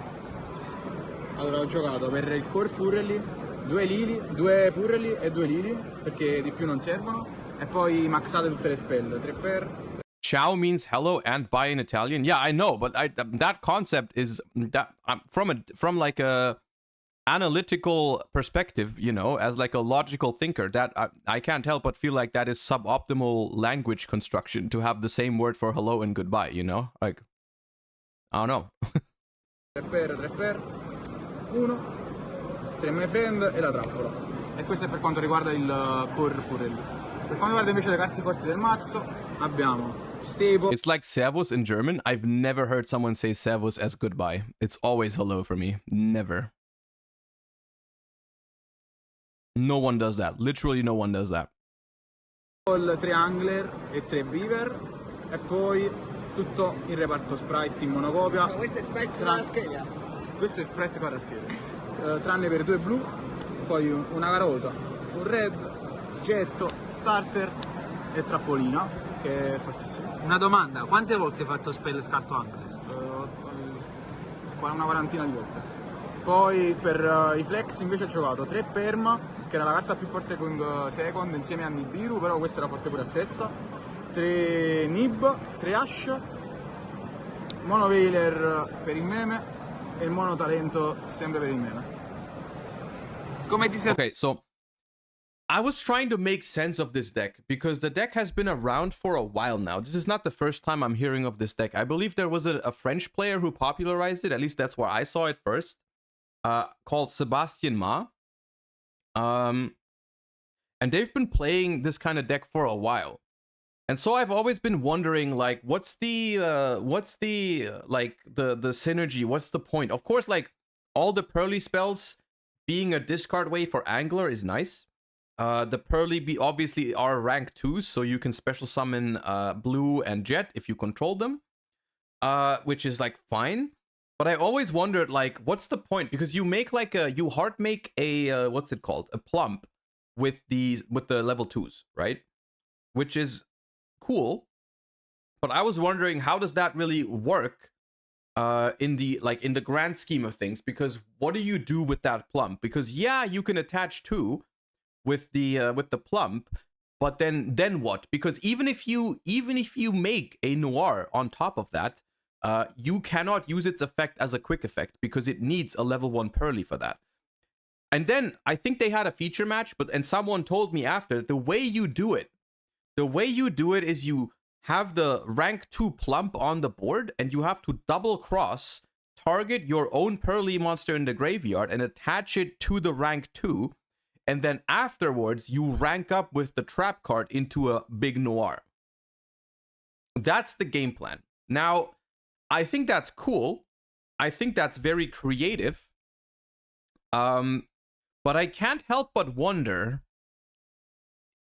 Allora ho giocato per il core Purrely, 2 Lili, 2 Purrely e 2 Lili, perché di più non servono, e poi maxate tutte le spell, 3 per... Ciao means hello and bye in Italian. Yeah, I know, but that concept is that from like a analytical perspective, you know, as like a logical thinker, that I can't help but feel like that is suboptimal language construction to have the same word for hello and goodbye, you know? Like, I don't know. 3 per, 1, 3 my friend e la trappola. E questo è per quanto riguarda il core Purrely. Per quanto riguarda invece le carte forti del mazzo, abbiamo Stable. It's like servus in German. I've never heard someone say servus as goodbye. It's always hello for me. Never. No one does that. Literally no one does that. 3 Angler e 3 Beaver, e poi tutto il reparto Sprite in monocopia. Ma questo è Sprite parascheda? Questo è Sprite parascheda. Tranne per 2 blu, poi una carota, un red, getto, starter e trappolina. che è fortissimo. Una domanda, quante volte hai fatto spell scarto angler? Una quarantina di volte. Poi per i flex invece ho giocato 3 perma, che era la carta più forte con second insieme a Nibiru, però questa era forte pure a sesta. 3 Nib, 3 Ash, Mono Veiler per il meme e il Mono Talento sempre per il meme. Come ti sei... Okay, so I was trying to make sense of this deck because the deck has been around for a while now. This is not the first time I'm hearing of this deck. I believe there was a French player who popularized it. At least that's where I saw it first. Called Sebastian Ma. And they've been playing this kind of deck for a while. And so I've always been wondering, like, what's the synergy? What's the point? Of course, like, all the Pearly spells being a discard way for Angler is nice. The Pearly obviously are rank 2s, so you can special summon Blue and Jet if you control them, which is like fine. But I always wondered, like, what's the point? Because you make like you hard make a what's it called? A plump with the level 2s, right? Which is cool. But I was wondering, how does that really work in the grand scheme of things? Because what do you do with that plump? Because yeah, you can attach 2 with the plump, but then what? Because even if you make a Noir on top of that, you cannot use its effect as a quick effect because it needs a level 1 Pearly for that. And then I think they had a feature match, and someone told me after, the way you do it is you have the rank 2 plump on the board and you have to double cross, target your own Pearly monster in the graveyard and attach it to the rank 2. And then afterwards, you rank up with the trap card into a big Noir. That's the game plan. Now, I think that's cool. I think that's very creative. But I can't help but wonder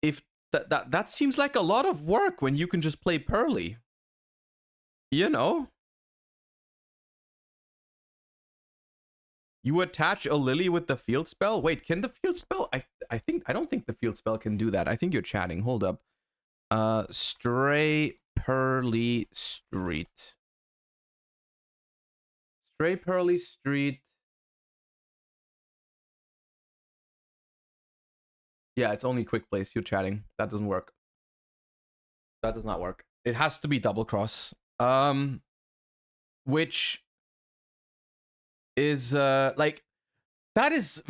if that seems like a lot of work when you can just play Pearly. You know? You attach a Lily with the field spell? Wait, can the field spell? I don't think the field spell can do that. I think you're chatting. Hold up. Stray Pearly Street. Stray Pearly Street. Yeah, it's only quick place. You're chatting. That doesn't work. That does not work. It has to be double cross. Which is like, that is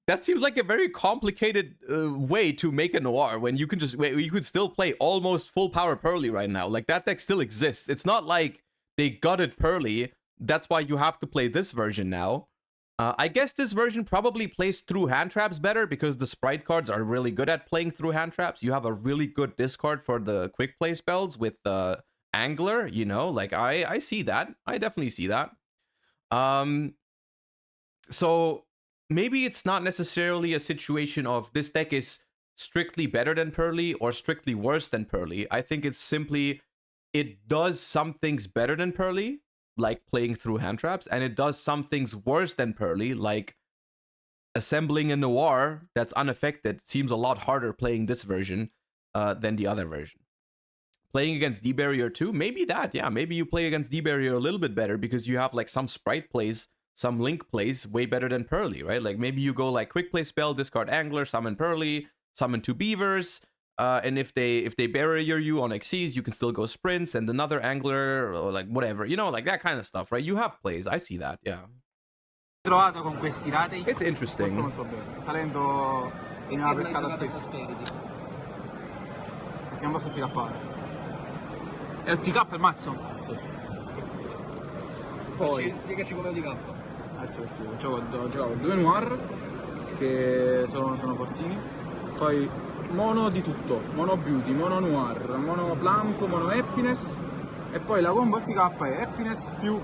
that seems like a very complicated way to make a Noir when you can you could still play almost full power Pearly right now. Like, that deck still exists. It's not like they gutted Pearly. That's why you have to play this version now. I guess this version probably plays through hand traps better because the sprite cards are really good at playing through hand traps. You have a really good discard for the quick play spells with the Angler, you know, like I see that. I definitely see that. So maybe it's not necessarily a situation of this deck is strictly better than Pearly or strictly worse than Pearly. I think it's simply, it does some things better than Pearly, like playing through hand traps, and it does some things worse than Pearly, like assembling a Noir that's unaffected seems a lot harder playing this version than the other version. Playing against D-Barrier 2, maybe that, yeah, maybe you play against D-Barrier a little bit better because you have like some sprite plays, some link plays way better than Pearly, right? Like maybe you go like quick play spell, discard Angler, summon Pearly, summon 2 Beavers, and if they barrier you on XCs, you can still go sprints and another Angler or like whatever, you know, like that kind of stuff, right? You have plays, I see that, yeah. Trovato con questi rati. It's interesting. Molto bene. Talento in una pescata spesso. Perché non posso TK'are. È un TK il mazzo? Poi spiegaci come TK. Adesso lo spiego. Ho giocato 2 Noir che sono fortini. Poi mono di tutto, mono beauty, mono noir, mono plump, mono happiness e poi la combo TK è happiness più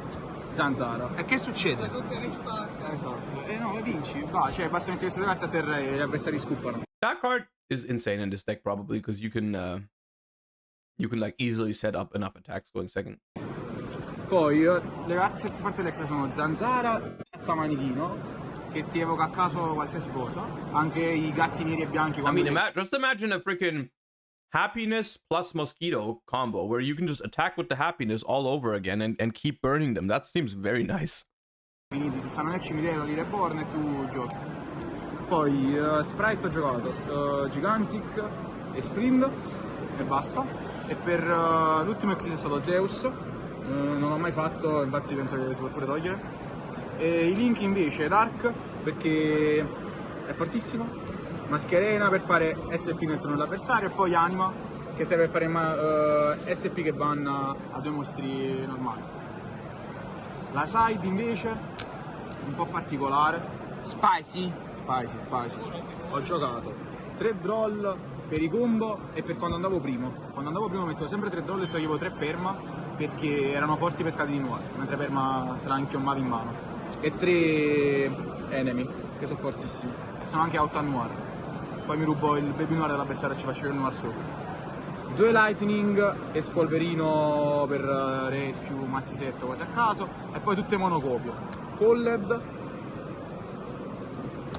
zanzara. E che succede? Esatto. E no, vinci, va, cioè basta mettere queste 2 carte a terra e gli avversari scuppano. That card is insane in this deck probably because you can like easily set up enough attacks going second. Poi le carte più forti dell'ex sono zanzara, manichino, che ti evoca a caso qualsiasi cosa, anche I gatti neri e bianchi. I mean, just imagine a freaking happiness plus mosquito combo where you can just attack with the happiness all over again and keep burning them. That seems very nice. Finiti, se stanno nel cimitero li reborn e tu giochi. Poi Sprite ho giocato Gigantic e Sprint e basta. E per l'ultimo exit è stato Zeus, non l'ho mai fatto, infatti penso che si può pure togliere. E i Link invece Dark perché è fortissimo, Mascherena per fare SP nel turno dell'avversario e poi Anima che serve per fare SP che banna a 2 mostri normali. La side invece un po' particolare. Spicy. Ho giocato 3 droll per i combo e per quando andavo primo. Quando andavo primo mettevo sempre 3 droll e toglievo 3 perma perché erano forti pescati di noir, mentre perma te la inchiommavi in mano. E 3 enemy che sono fortissimi. E sono anche out a noir. Poi mi rubo il baby noir dell'avversario e ci faccio il noir sopra. 2 lightning e spolverino per race più mazzi setto quasi a caso. E poi tutte monocopio. Colled,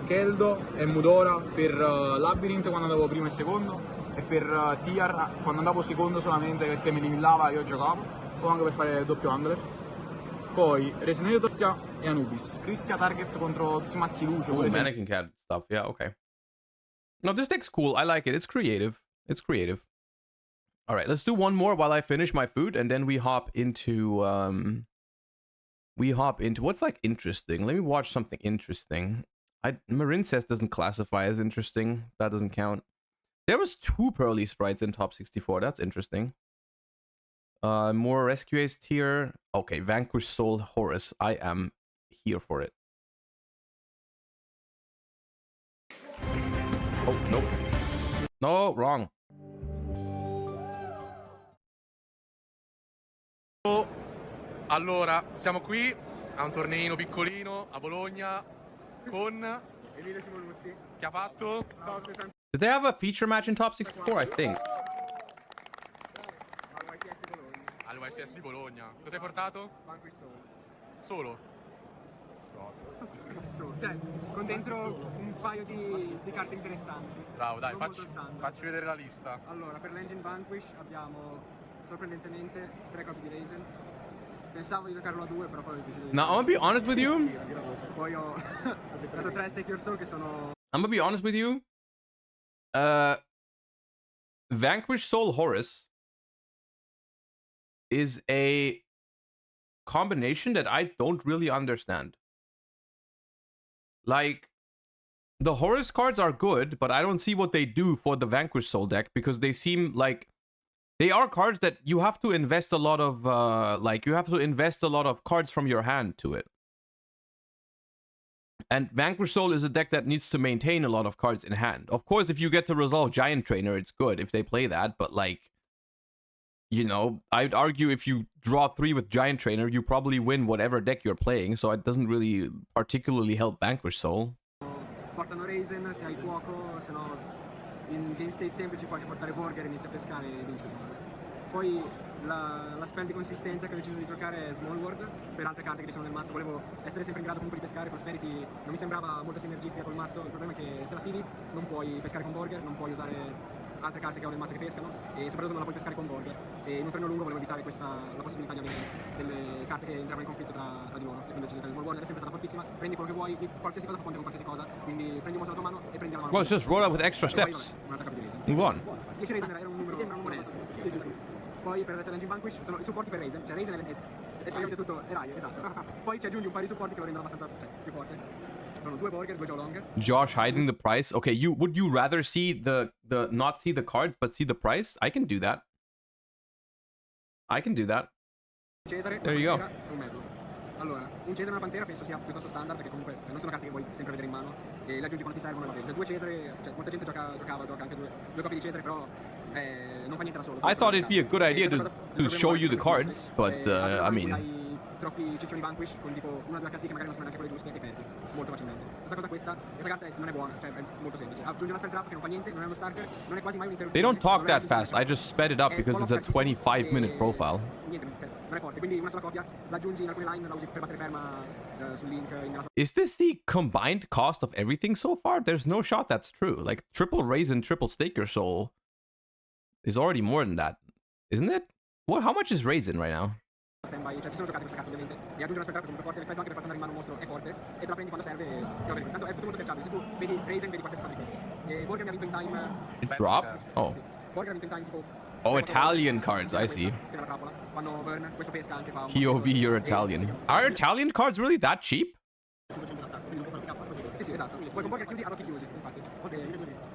Keldo e Mudora per Labyrinth quando andavo primo e secondo e per Tiar quando andavo secondo solamente perché mi livellava e io giocavo o anche per fare doppio angler. Poi Resident Evil e Anubis. Cristia target contro tutti i mazzi luce. Oh, mannequin cat stuff. Yeah, okay. No, this deck's cool. I like it. It's creative. All right, let's do one more while I finish my food and then we hop into what's like interesting. Let me watch something interesting. Marin says doesn't classify as interesting. That doesn't count. There was 2 Pearly Sprites in top 64. That's interesting. More Rescue Ace tier. Okay, Vanquish Soul Horus. I am here for it. Oh, nope. No, wrong. Allora, siamo qui a un torneino piccolino a Bologna con Emilio Simonutti che ha fatto. Did they have a feature match in top 64? I think. Al YCS di Bologna. Cosa hai portato? Vanquish Soul. Solo? Cioè, con dentro un paio di carte interessanti. Bravo, dai, facci vedere la lista. Allora, per l'Engine Vanquish abbiamo sorprendentemente 3 copie di Raisin. Pensavo di giocarlo a 2, però poi ho deciso di... Now, I'm gonna be honest with you. Poi ho dato 3 Stake Your Soul che sono... I'm gonna be honest with you. Vanquish Soul Horus is a combination that I don't really understand. Like, the Horus cards are good, but I don't see what they do for the Vanquish Soul deck because they seem like they are cards that you have to invest a lot of cards from your hand to it. And Vanquish Soul is a deck that needs to maintain a lot of cards in hand. Of course, if you get to resolve Giant Trainer, it's good if they play that, but like, you know, I'd argue if you draw 3 with Giant Trainer, you probably win whatever deck you're playing, so it doesn't really particularly help Vanquish Soul. Portano Raisin, se hai fuoco, se no in game state semplici puoi portare Burger, inizia a pescare e vinci. Poi la spell di consistenza che ho deciso di giocare è Small World per altre carte che ci sono nel mazzo. Volevo essere sempre in grado comunque di pescare. Prosperity non mi sembrava molto sinergistica col mazzo. Il problema è che se l'attivi non puoi pescare con Burger, non puoi usare altre carte che ho nel mazzo che pescano e soprattutto non la puoi pescare con Burger. E in un treno lungo volevo evitare la possibilità di avere delle carte che entravano in conflitto tra di loro. E quindi ho deciso di giocare Small World, è sempre stata fortissima. Prendi quello che vuoi, qualsiasi cosa fa ponte con qualsiasi cosa. Quindi prendi un mostro alla tua mano e prendi la mano. Well, it's just roll out with extra steps. Move on. 10 Raisin era un numero, sembra un numero onesto. Sì. Poi per il Engine Vanquish sono i supporti per Raisin, cioè Raisin è praticamente tutto è Raio, esatto. Poi ci aggiungi un paio di supporti che lo rendono abbastanza più forte. Sono 2 Burger, 2 Joe Longer. Josh hiding the price. Okay, would you rather see the not see the cards but see the price? I can do that. Cesare, there you go. Allora, un Cesare e una Pantera penso sia piuttosto standard perché comunque non sono carte che vuoi sempre vedere in mano e le aggiungi quando ti servono e va bene. 2 Cesare, cioè molta gente gioca anche due copie di Cesare, però non fa niente da solo. I thought it'd be a good idea to show you the cards, but I mean, hai troppi ciccioli Vanquish con tipo 1 o 2 HT che magari non sono neanche quelle giuste e perdi molto facilmente. Questa carta non è buona, cioè è molto semplice. Aggiunge una spell trap che non fa niente, non è uno starter, non è quasi mai un'interruzione. they don't talk that fast. I just sped it up because it's a 25-minute profile. Niente, non è forte, quindi una sola copia, l'aggiungi in alcune line, la usi per battere ferma sul link. Is this the combined cost of everything so far? There's no shot that's true. Like triple Raisin, triple Stake Your Soul is already more than that, isn't it? What? How much is Raisin right now? Standby, cioè ci sono giocate queste carte ovviamente e aggiungere una spell card comunque forte, l'effetto anche per farti andare in mano un mostro è forte e te la prendi quando serve e vabbè, tanto è tutto molto searchabile, se tu vedi Raisin vedi qualsiasi cosa di queste e Borger mi ha vinto in time It dropped? Oh. sì. Borger ha vinto in time tipo Oh, Italian cards, I see. se la trappola quando burn questo pesca anche fa un POV, you're Italian. Are Italian cards really that cheap? 500 in attacco, quindi non puoi farti K, sì sì esatto, poi con Borger chiudi a occhi chiusi infatti ok è super difficile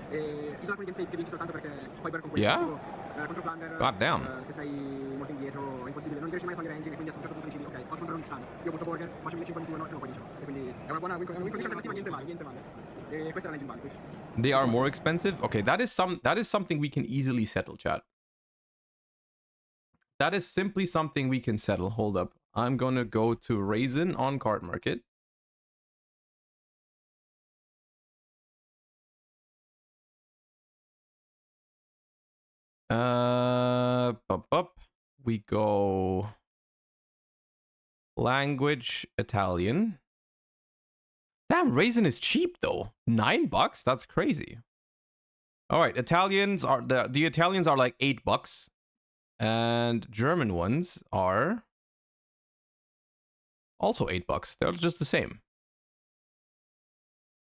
e ci sono alcuni game state che vinci soltanto perché poi burn con questo Yeah? tipo, contro Flander God damn. se sei molto indietro è impossibile non riesci mai a togliere engine e quindi a un certo punto decidi ok ho contro un stand io butto Borger faccio 1500 di turno e non poi vincerò e quindi è una buona win condition alternativa niente male e questa è la engine vanquish. They are more expensive? Okay, that is something we can easily settle, chat. That is simply something we can settle. Hold up. I'm gonna go to Raisin on card market. We go language Italian. Damn, Raisin is cheap though. $9? That's crazy. All right, Italians are the Italians are like $8, and German ones are also $8. They're just the same.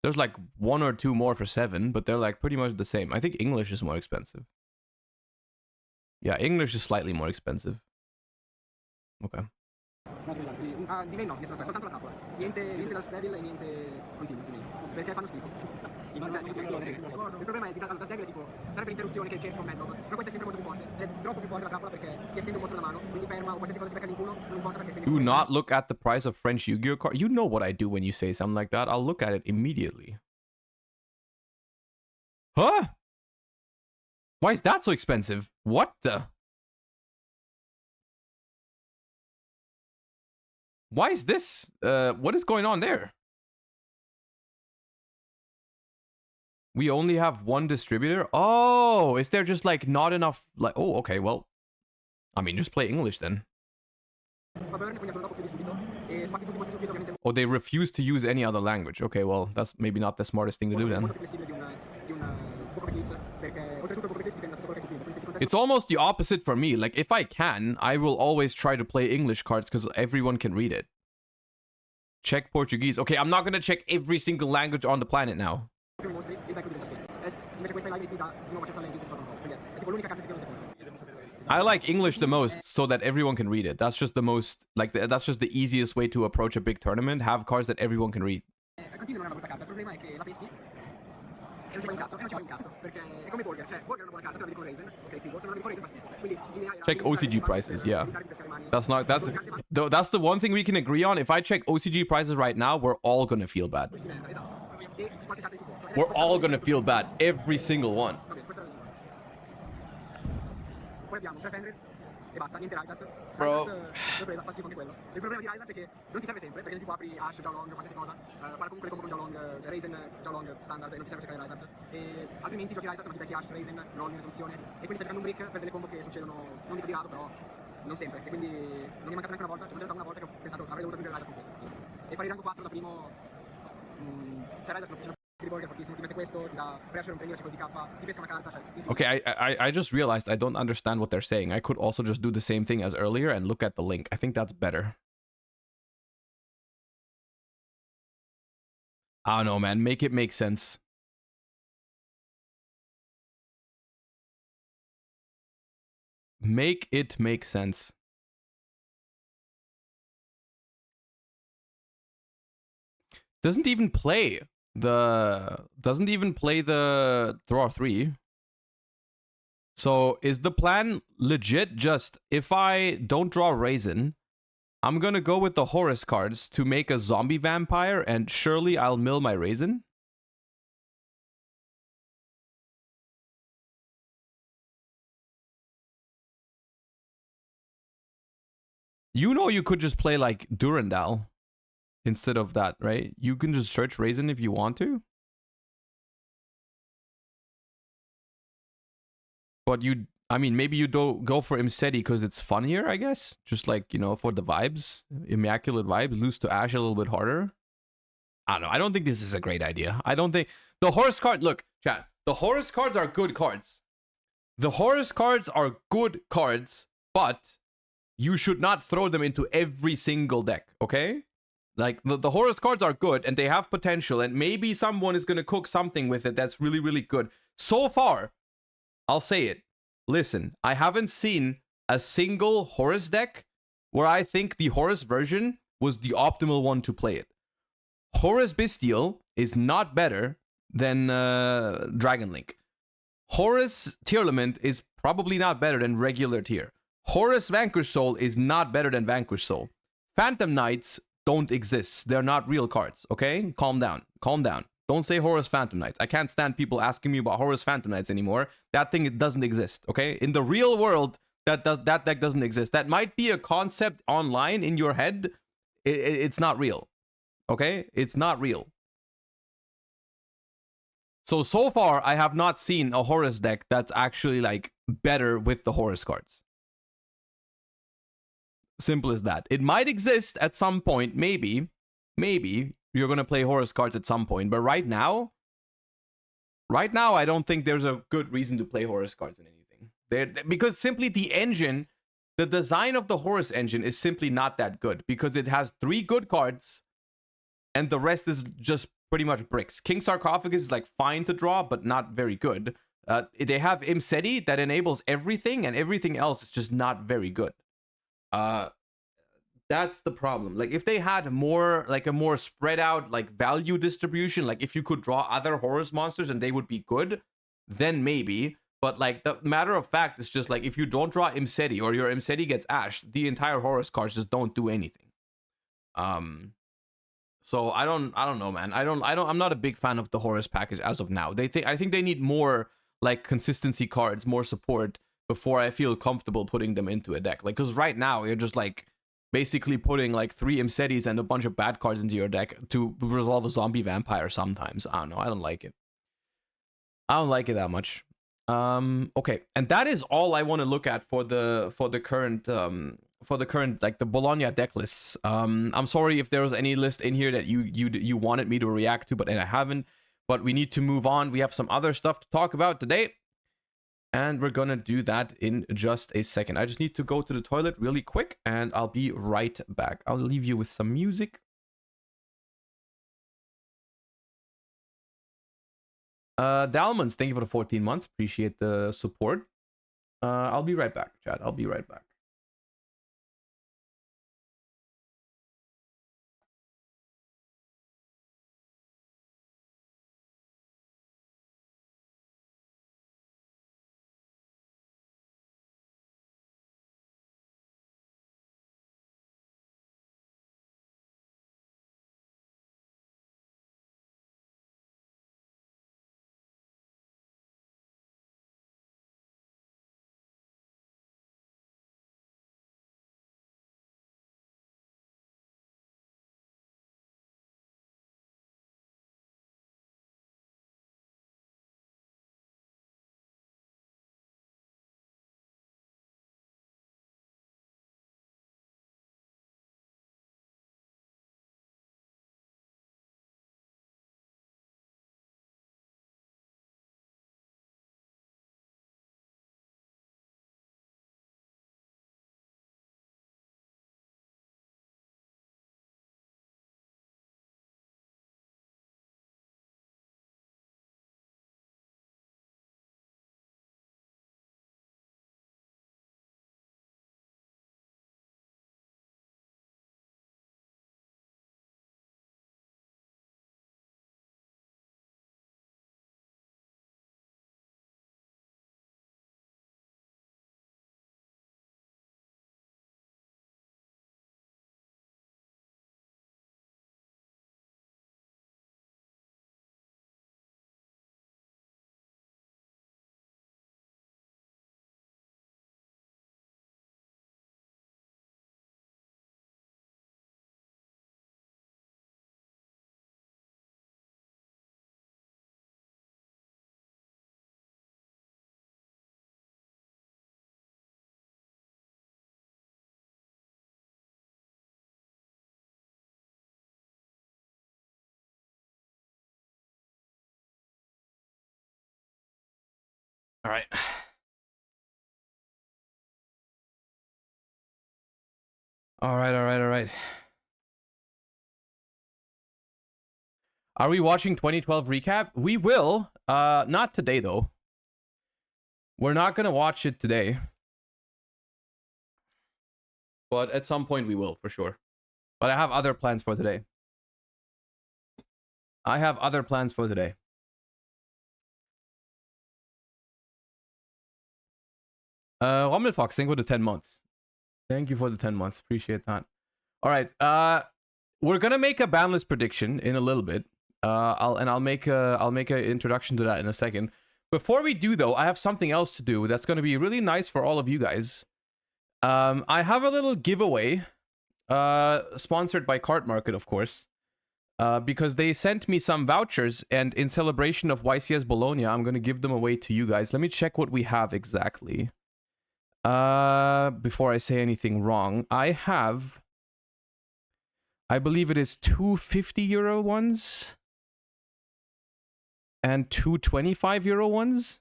There's like 1 or 2 more for 7, but they're like pretty much the same. I think English is more expensive. Yeah, English is slightly more expensive. Okay. Di lei no, soltanto la trappola. Niente da Devil e niente continui di lei. Perché fanno schifo. Il problema è che da Devil è tipo sarebbe l'interruzione che il cerco con Medlov, però questa è sempre molto più forte. È troppo più forte la trappola perché ti estende un mostro la mano, quindi perma o qualsiasi cosa si becca in culo, non importa perché estende. Do not look at the price of French Yu-Gi-Oh card. You know what I do when you say something like that. I'll look at it immediately. Huh? Why is that so expensive? What the? Why is this? What is going on there? We only have one distributor? Oh, is there just like not enough? Like, oh, okay, well, I mean, just play English then. Oh, they refuse to use any other language. Okay, well, that's maybe not the smartest thing to do then. It's almost the opposite for me. Like, if I can, I will always try to play English cards because everyone can read it. Check Portuguese. Okay, I'm not going to check every single language on the planet now. I like English the most so that everyone can read it. That's just the most, like, that's just the easiest way to approach a big tournament. Have cards that everyone can read. Check OCG prices, yeah. That's the one thing we can agree on. If I check OCG prices right now, we're all gonna feel bad. We're all gonna feel bad. Every single one. Bro. Il problema di Ryzard è che non ti serve sempre, perché se tipo apri Ash, Jolong, qualsiasi cosa, fare comunque le combo con Jolong, Raisin, Jolong, standard, e non ti serve cercare Ryzard. E altrimenti giochi Ryzard, ma ti becchi Ash, Raisin, Jolong in risoluzione, e quindi stai giocando un brick per delle combo che succedono, non dico di rado, però non sempre. E quindi non mi è mancato neanche una volta, c'è già stata una volta che ho pensato avrei dovuto aggiungere Ryzard con questo. E fare il rango 4 da primo, cioè Ryzard non fortissimo, ti mette questo, ti dà pressure, un trainer, di K, ti pesca una carta, cioè. Okay, I just realized I don't understand what they're saying. I could also just do the same thing as earlier and look at the link. I think that's better. I don't know, man. Make it make sense. Make it make sense. Doesn't even play the draw 3. So is the plan legit just if I don't draw Raisin, I'm gonna go with the Horus cards to make a zombie vampire and surely I'll mill my Raisin? You know you could just play like Durandal instead of that, right? You can just search Raisin if you want to. But I mean, maybe you don't go for Imseti because it's funnier, I guess. Just like, you know, for the vibes, immaculate vibes, lose to Ash a little bit harder. I don't know. I don't think this is a great idea. I don't think the horse card, look, chat, The Horus cards are good cards. The Horus cards are good cards, but you should not throw them into every single deck, okay? Like, the Horus cards are good, and they have potential, and maybe someone is going to cook something with it that's really, really good. So far, I'll say it. Listen, I haven't seen a single Horus deck where I think the Horus version was the optimal one to play it. Horus Bestial is not better than Dragon Link. Horus Tearlament is probably not better than regular tier. Horus Vanquish Soul is not better than Vanquish Soul. Phantom Knights don't exist. They're not real cards, okay? Calm down. Calm down. Don't say Horus Phantom Knights. I can't stand people asking me about Horus Phantom Knights anymore. That thing, it doesn't exist, okay? In the real world, that deck doesn't exist. That might be a concept online in your head. It's not real, okay? It's not real. So far, I have not seen a Horus deck that's actually, like, better with the Horus cards. Simple as that. It might exist at some point, maybe you're gonna play Horus cards at some point, but right now, I don't think there's a good reason to play Horus cards in anything. Because simply the engine, the design of the Horus engine is simply not that good, because it has 3 good cards, and the rest is just pretty much bricks. King Sarcophagus is like fine to draw, but not very good. They have Imseti that enables everything, and everything else is just not very good. That's the problem. Like, if they had more, like, a more spread out, like, value distribution, like, if you could draw other Horus monsters and they would be good, then maybe. But, like, the matter of fact is just, like, if you don't draw Imseti or your Imseti gets ashed, the entire Horus cards just don't do anything. So I don't know, man. I'm not a big fan of the Horus package as of now. I think they need more, like, consistency cards, more support before I feel comfortable putting them into a deck. Like, because right now you're just, like, basically putting, like, 3 Imsetis and a bunch of bad cards into your deck to resolve a zombie vampire sometimes. I don't know. I don't like it. I don't like it that much. Okay, and that is all I want to look at for the current like the Bologna deck lists. I'm sorry if there was any list in here that you wanted me to react to, but I haven't. But we need to move on. We have some other stuff to talk about today, and we're gonna do that in just a second. I just need to go to the toilet really quick, and I'll be right back. I'll leave you with some music. Dalmans, thank you for the 14 months. Appreciate the support. I'll be right back, chat. I'll be right back. All right. All right. Are we watching 2012 recap? We will. Not today though. We're not gonna watch it today. But at some point we will, for sure. But I have other plans for today. Rommel Fox, thank you for the 10 months. Thank you for the 10 months. Appreciate that. All right. We're gonna make a Banlist prediction in a little bit. I'll make an introduction to that in a second. Before we do though, I have something else to do that's gonna be really nice for all of you guys. I have a little giveaway, sponsored by Cart Market, of course, because they sent me some vouchers, and in celebration of YCS Bologna, I'm gonna give them away to you guys. Let me check what we have exactly. Before I say anything wrong, I believe it is 2 50-euro ones and 2 25-euro ones.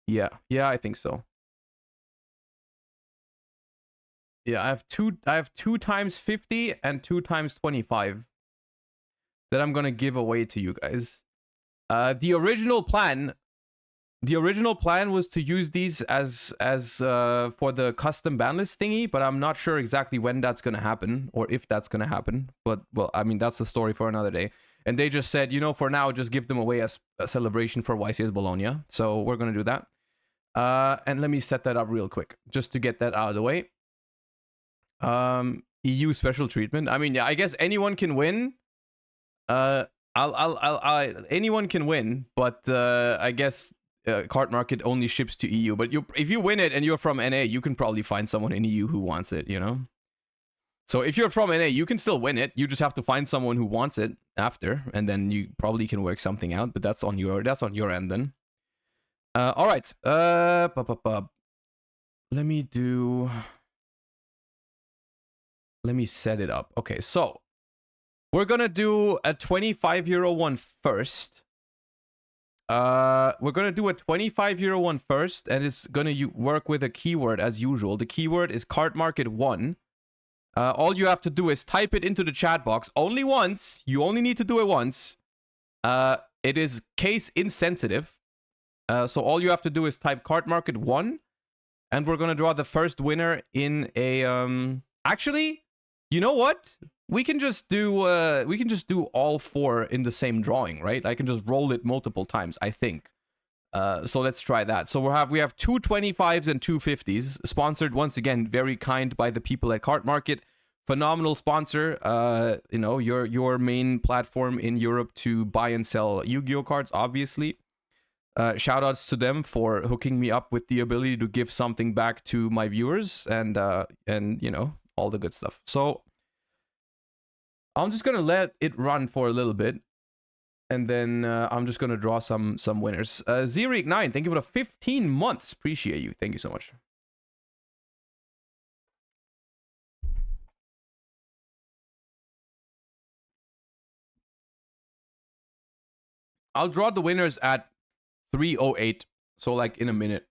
Yeah, I think so. Yeah, I have two times 50 and 2 times 25 that I'm gonna give away to you guys. The original plan was to use these as for the custom banlist thingy, but I'm not sure exactly when that's gonna happen or if that's gonna happen. But well, I mean, that's the story for another day. And they just said, you know, for now, just give them away as a celebration for YCS Bologna. So we're gonna do that. And let me set that up real quick just to get that out of the way. EU special treatment. I mean, yeah, I guess anyone can win. Anyone can win, but I guess Cart Market only ships to EU. But if you win it and you're from NA, you can probably find someone in EU who wants it, you know? So if you're from NA, you can still win it. You just have to find someone who wants it after, and then you probably can work something out, but that's on your end then. All right. Let me set it up. Okay, so we're gonna do a 25-euro one first. We're gonna do a 25-euro one first, and it's gonna work with a keyword as usual. The keyword is Cart Market 1. All you have to do is type it into the chat box only once. You only need to do it once. It is case insensitive. So all you have to do is type Cart Market 1, and we're gonna draw the first winner in a actually, you know what? We can just do all 4 in the same drawing, right? I can just roll it multiple times, I think. So let's try that. So we have 2 25s and 2 50s, sponsored once again, very kind by the people at Cart Market. Phenomenal sponsor. You know, your main platform in Europe to buy and sell Yu-Gi-Oh cards, obviously. Shout outs to them for hooking me up with the ability to give something back to my viewers and you know, all the good stuff. So I'm just gonna let it run for a little bit, and then I'm just gonna draw some winners. Zeric9, thank you for the 15 months. Appreciate you. Thank you so much. I'll draw the winners at 3:08, so like in a minute.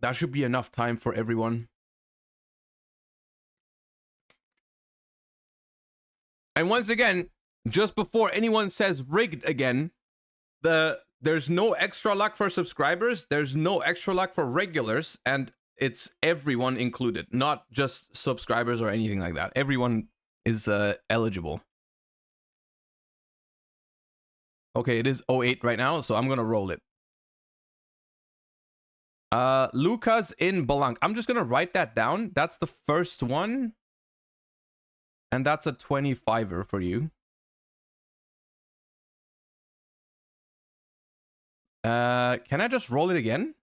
That should be enough time for everyone. And once again, just before anyone says rigged again, there's no extra luck for subscribers, there's no extra luck for regulars, and it's everyone included, not just subscribers or anything like that. Everyone is eligible. Okay, it is 08 right now, so I'm gonna roll it. Lucas in Bologna. I'm just gonna write that down. That's the first one. And that's a 25er for you. Can I just roll it again?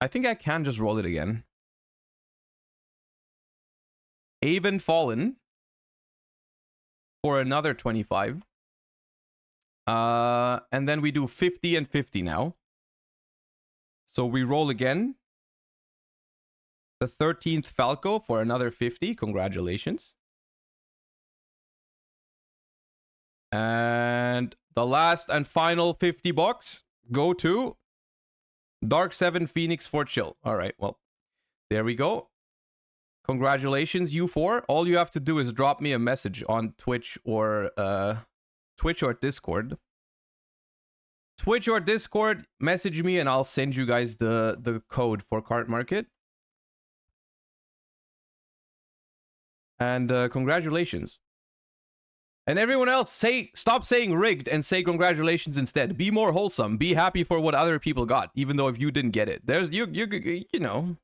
I think I can just roll it again. Avon Fallen for another 25. And then we do 50 and 50 now. So we roll again. The 13th Falco for another 50. Congratulations. And the last and final 50 bucks go to Dark 7 Phoenix for chill. All right, well, there we go. Congratulations, you four. All you have to do is drop me a message on Twitch or Discord. Twitch or Discord, message me and I'll send you guys the code for Cart Market. And congratulations. And everyone else, stop saying rigged and say congratulations instead. Be more wholesome. Be happy for what other people got, even though if you didn't get it. There's you know.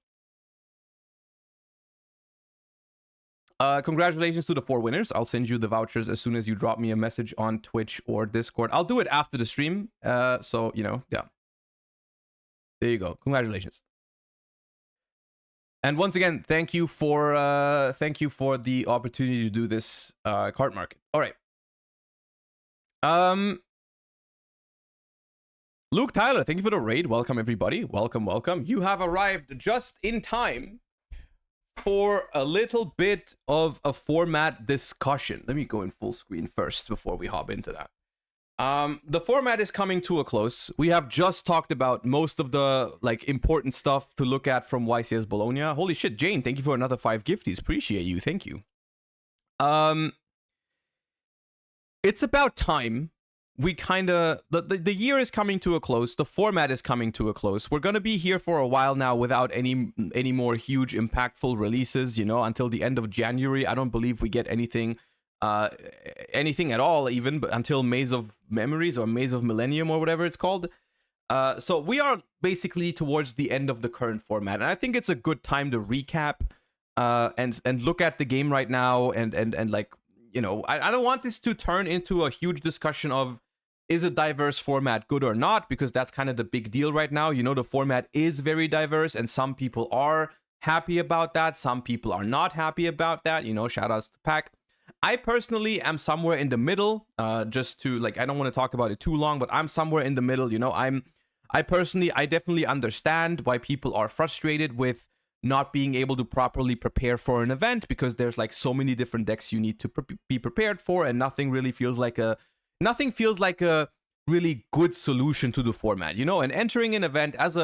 Congratulations to the 4 winners. I'll send you the vouchers as soon as you drop me a message on Twitch or Discord. I'll do it after the stream. So, you know, yeah. There you go. Congratulations. And once again, thank you for the opportunity to do this cart market. All right. Luke Tyler, thank you for the raid. Welcome everybody. Welcome, welcome. You have arrived just in time for a little bit of a format discussion. Let me go in full screen first before we hop into that. The format is coming to a close. We have just talked about most of the important stuff to look at from YCS Bologna. Holy shit, Jane, thank you for another 5 gifties. Appreciate you. Thank you. It's about time. We kind of the year is coming to a close. The format is coming to a close. We're gonna be here for a while now without any more huge impactful releases, you know, until the end of January. I don't believe we get anything at all, even but until Maze of Memories or Maze of Millennium or whatever it's called. So we are basically towards the end of the current format, and I think it's a good time to recap and look at the game right now and like, you know, I don't want this to turn into a huge discussion of is a diverse format good or not, because that's kind of the big deal right now. You know, the format is very diverse and some people are happy about that, some people are not happy about that, you know, shout outs to Pack. I personally am somewhere in the middle, just to like, I don't want to talk about it too long, but I'm somewhere in the middle, you know. I definitely understand why people are frustrated with not being able to properly prepare for an event, because there's like so many different decks you need to be prepared for, and nothing feels like a really good solution to the format, you know. And entering an event as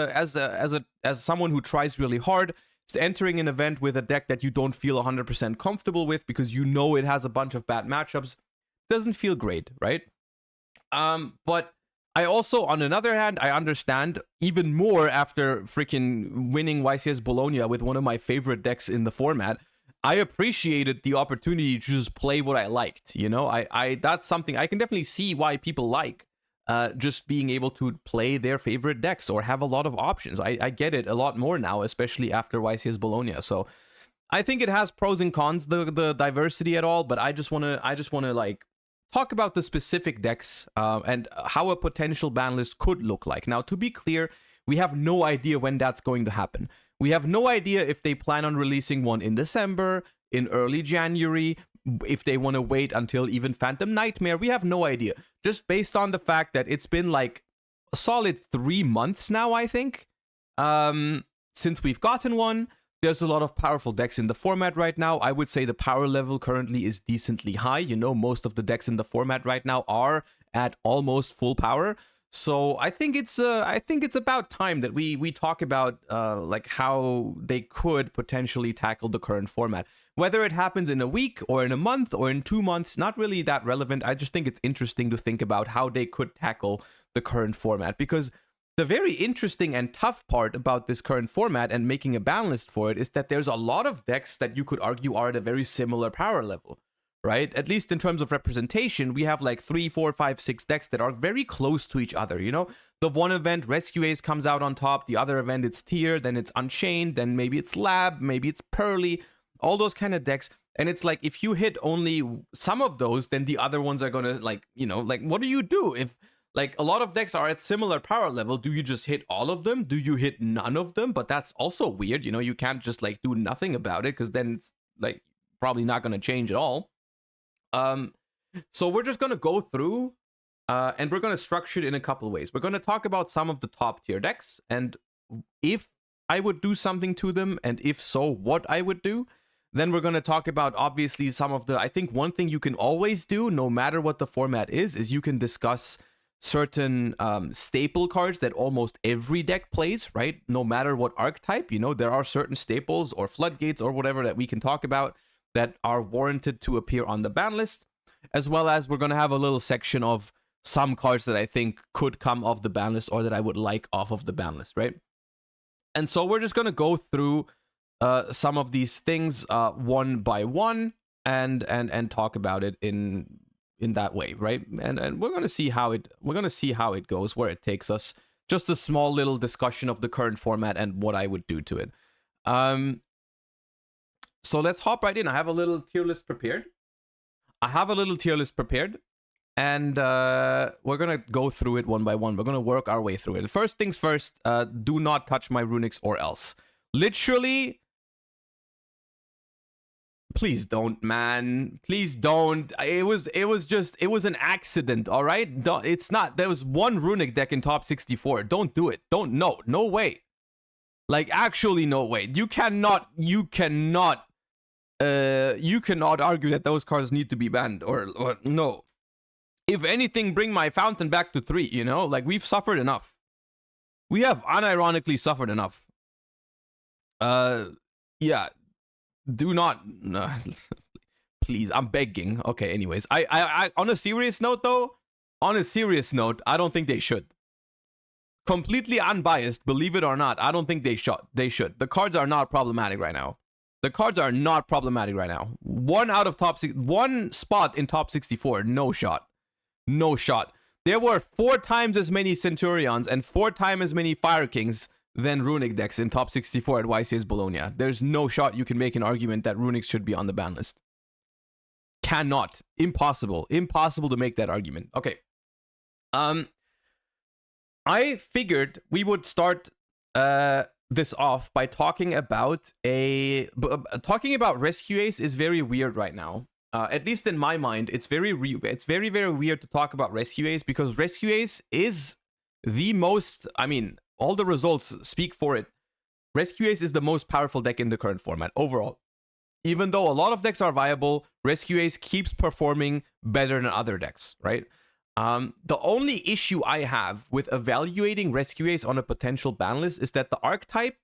someone who tries really hard, entering an event with a deck that you don't feel 100% comfortable with because you know it has a bunch of bad matchups doesn't feel great, right? But I also, on another hand, I understand even more after freaking winning YCS Bologna with one of my favorite decks in the format. I appreciated the opportunity to just play what I liked, you know. That's something I can definitely see why people like. Just being able to play their favorite decks or have a lot of options. I get it a lot more now, especially after YCS Bologna. So I think it has pros and cons, the diversity at all, but I just wanna like talk about the specific decks and how a potential ban list could look like. Now, to be clear, we have no idea when that's going to happen. We have no idea if they plan on releasing one in December, in early January, if they want to wait until even Phantom Nightmare. We have no idea. Just based on the fact that it's been like a solid 3 months now, I think, since we've gotten one. There's a lot of powerful decks in the format right now. I would say the power level currently is decently high. You know, most of the decks in the format right now are at almost full power. So I think it's about time that we talk about like how they could potentially tackle the current format. Whether it happens in a week or in a month or in 2 months, not really that relevant. I just think it's interesting to think about how they could tackle the current format, because the very interesting and tough part about this current format and making a ban list for it is that there's a lot of decks that you could argue are at a very similar power level, right? At least in terms of representation, we have like 3, 4, 5, 6 decks that are very close to each other, you know? The one event, Rescue Ace comes out on top, the other event, it's Tier, then it's Unchained, then maybe it's Lab, maybe it's Pearly, all those kind of decks. And it's like, if you hit only some of those, then the other ones are gonna, like, you know, like, what do you do if... Like, a lot of decks are at similar power level? Do you just hit all of them? Do you hit none of them? But that's also weird, you know, you can't just, like, do nothing about it, because then it's, like, probably not going to change at all. So we're just going to go through, and we're going to structure it in a couple of ways. We're going to talk about some of the top tier decks, and if I would do something to them, and if so, what I would do. Then we're going to talk about, obviously, some of the... I think one thing you can always do, no matter what the format is you can discuss certain staple cards that almost every deck plays, right? No matter what archetype, you know, there are certain staples or floodgates or whatever that we can talk about that are warranted to appear on the ban list, as well as we're going to have a little section of some cards that I think could come off the ban list or that I would like off of the ban list, right? And so we're just going to go through some of these things one by one and talk about it in that way, right? And we're going to see how it goes, where it takes us. Just a small little discussion of the current format and what I would do to it. So let's hop right in. I have a little tier list prepared. And we're going to go through it one by one. We're going to work our way through it. First things first, do not touch my runics or else. Literally, please don't, man. Please don't. It was an accident, all right? It's not. There was one runic deck in top 64. Don't do it. No way. Like, actually, no way. You cannot argue that those cards need to be banned or no. If anything, bring my fountain back to 3, you know? Like, we've suffered enough. We have unironically suffered enough. Yeah. Do not... please, I'm begging. Okay, anyways. I on a serious note, though, I don't think they should. Completely unbiased, believe it or not, I don't think they should. The cards are not problematic right now. One spot in top 64, no shot. There were 4 times as many Centurions and 4 times as many Fire Kings than Runic decks in top 64 at YCS Bologna. There's no shot you can make an argument that Runics should be on the ban list. Cannot. Impossible to make that argument. Okay. I figured we would start this off by talking about Rescue Ace is very weird right now. At least in my mind, it's very weird to talk about Rescue Ace because Rescue Ace is the most, I mean, all the results speak for it. Rescue Ace is the most powerful deck in the current format overall. Even though a lot of decks are viable, Rescue Ace keeps performing better than other decks, right? The only issue I have with evaluating Rescue Ace on a potential ban list is that the archetype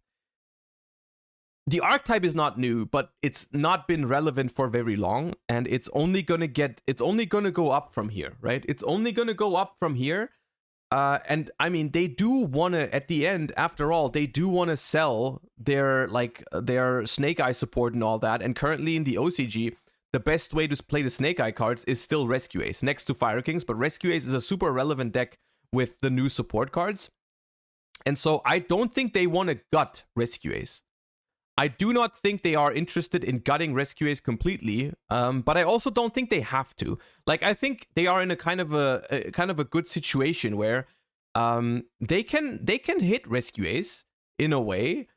is not new, but it's not been relevant for very long, and it's only gonna go up from here, right? It's only gonna go up from here. And I mean, they do wanna, at the end, after all, they do wanna sell their Snake Eye support and all that. And currently in the OCG, the best way to play the Snake Eye cards is still Rescue Ace next to Fire Kings, but Rescue Ace is a super relevant deck with the new support cards. And so I don't think they want to gut Rescue Ace. I do not think they are interested in gutting Rescue Ace completely, but I also don't think they have to. Like, I think they are in a kind of a good situation where they can hit Rescue Ace in a way,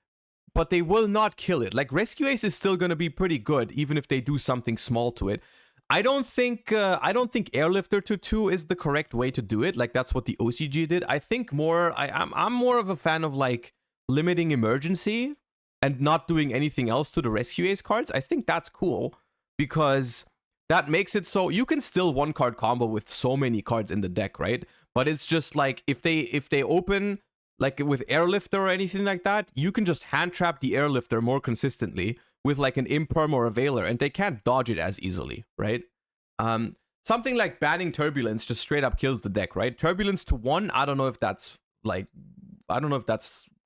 but they will not kill it. Like, Rescue Ace is still going to be pretty good, even if they do something small to it. I don't think Airlifter to 2 is the correct way to do it. Like, that's what the OCG did. I think I'm more of a fan of, like, limiting emergency and not doing anything else to the Rescue Ace cards. I think that's cool because that makes it so you can still one card combo with so many cards in the deck, right? But it's just like if they open like with Airlifter or anything like that, you can just hand trap the Airlifter more consistently with like an Imperm or a Veiler, and they can't dodge it as easily, right? Something like banning Turbulence just straight up kills the deck, right? Turbulence to 1, I don't know if that's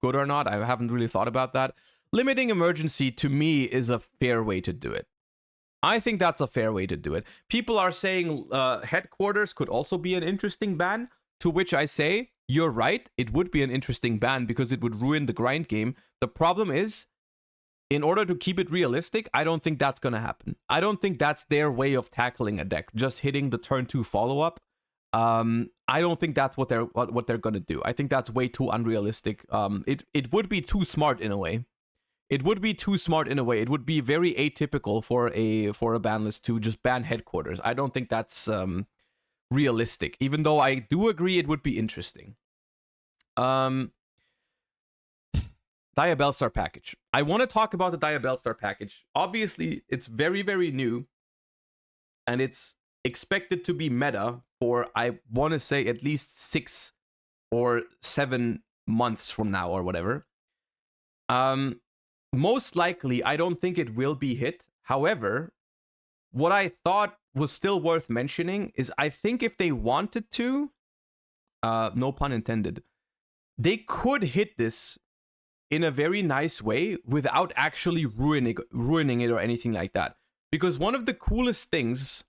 good or not. I haven't really thought about that. Limiting emergency to me is a fair way to do it. I think that's a fair way to do it. People are saying Headquarters could also be an interesting ban, to which I say, you're right, it would be an interesting ban because it would ruin the grind game. The problem is, in order to keep it realistic, I don't think that's going to happen. I don't think that's their way of tackling a deck, just hitting the turn 2 follow-up. I don't think that's what they're going to do. I think that's way too unrealistic. It would be too smart in a way. It would be very atypical for a ban list to just ban Headquarters. I don't think that's realistic, even though I do agree it would be interesting. That Diabellstar package. I want to talk about the Diabellstar package. Obviously, it's very, very new. And it's expected to be meta for, I want to say, at least 6 or 7 months from now or whatever. Most likely, I don't think it will be hit. However, what I thought was still worth mentioning is I think if they wanted to, no pun intended, they could hit this in a very nice way without actually ruining it or anything like that. Because one of the coolest things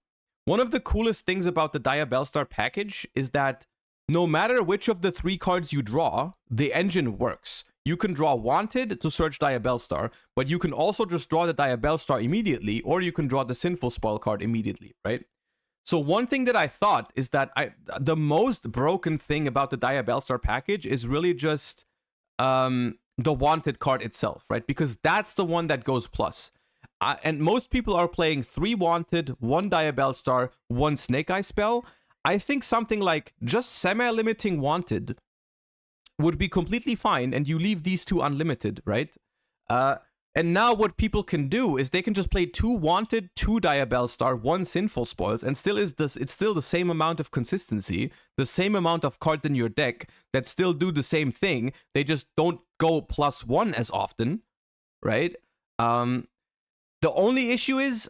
about the Diabellstar package is that no matter which of the 3 cards you draw, the engine works. You can draw Wanted to search Diabellstar, but you can also just draw the Diabellstar immediately, or you can draw the Sinful Spoil card immediately, right? So one thing that I thought is that the most broken thing about the Diabellstar package is really just the Wanted card itself, right? Because that's the one that goes plus. And most people are playing 3 Wanted, 1 Diabellstar, 1 Snake Eye spell. I think something like just semi-limiting Wanted would be completely fine, and you leave these 2 unlimited, right? And now what people can do is they can just play 2 Wanted, 2 Diabellstar, 1 Sinful Spoils, and it's still the same amount of consistency, the same amount of cards in your deck that still do the same thing. They just don't go +1 as often, right? The only issue is,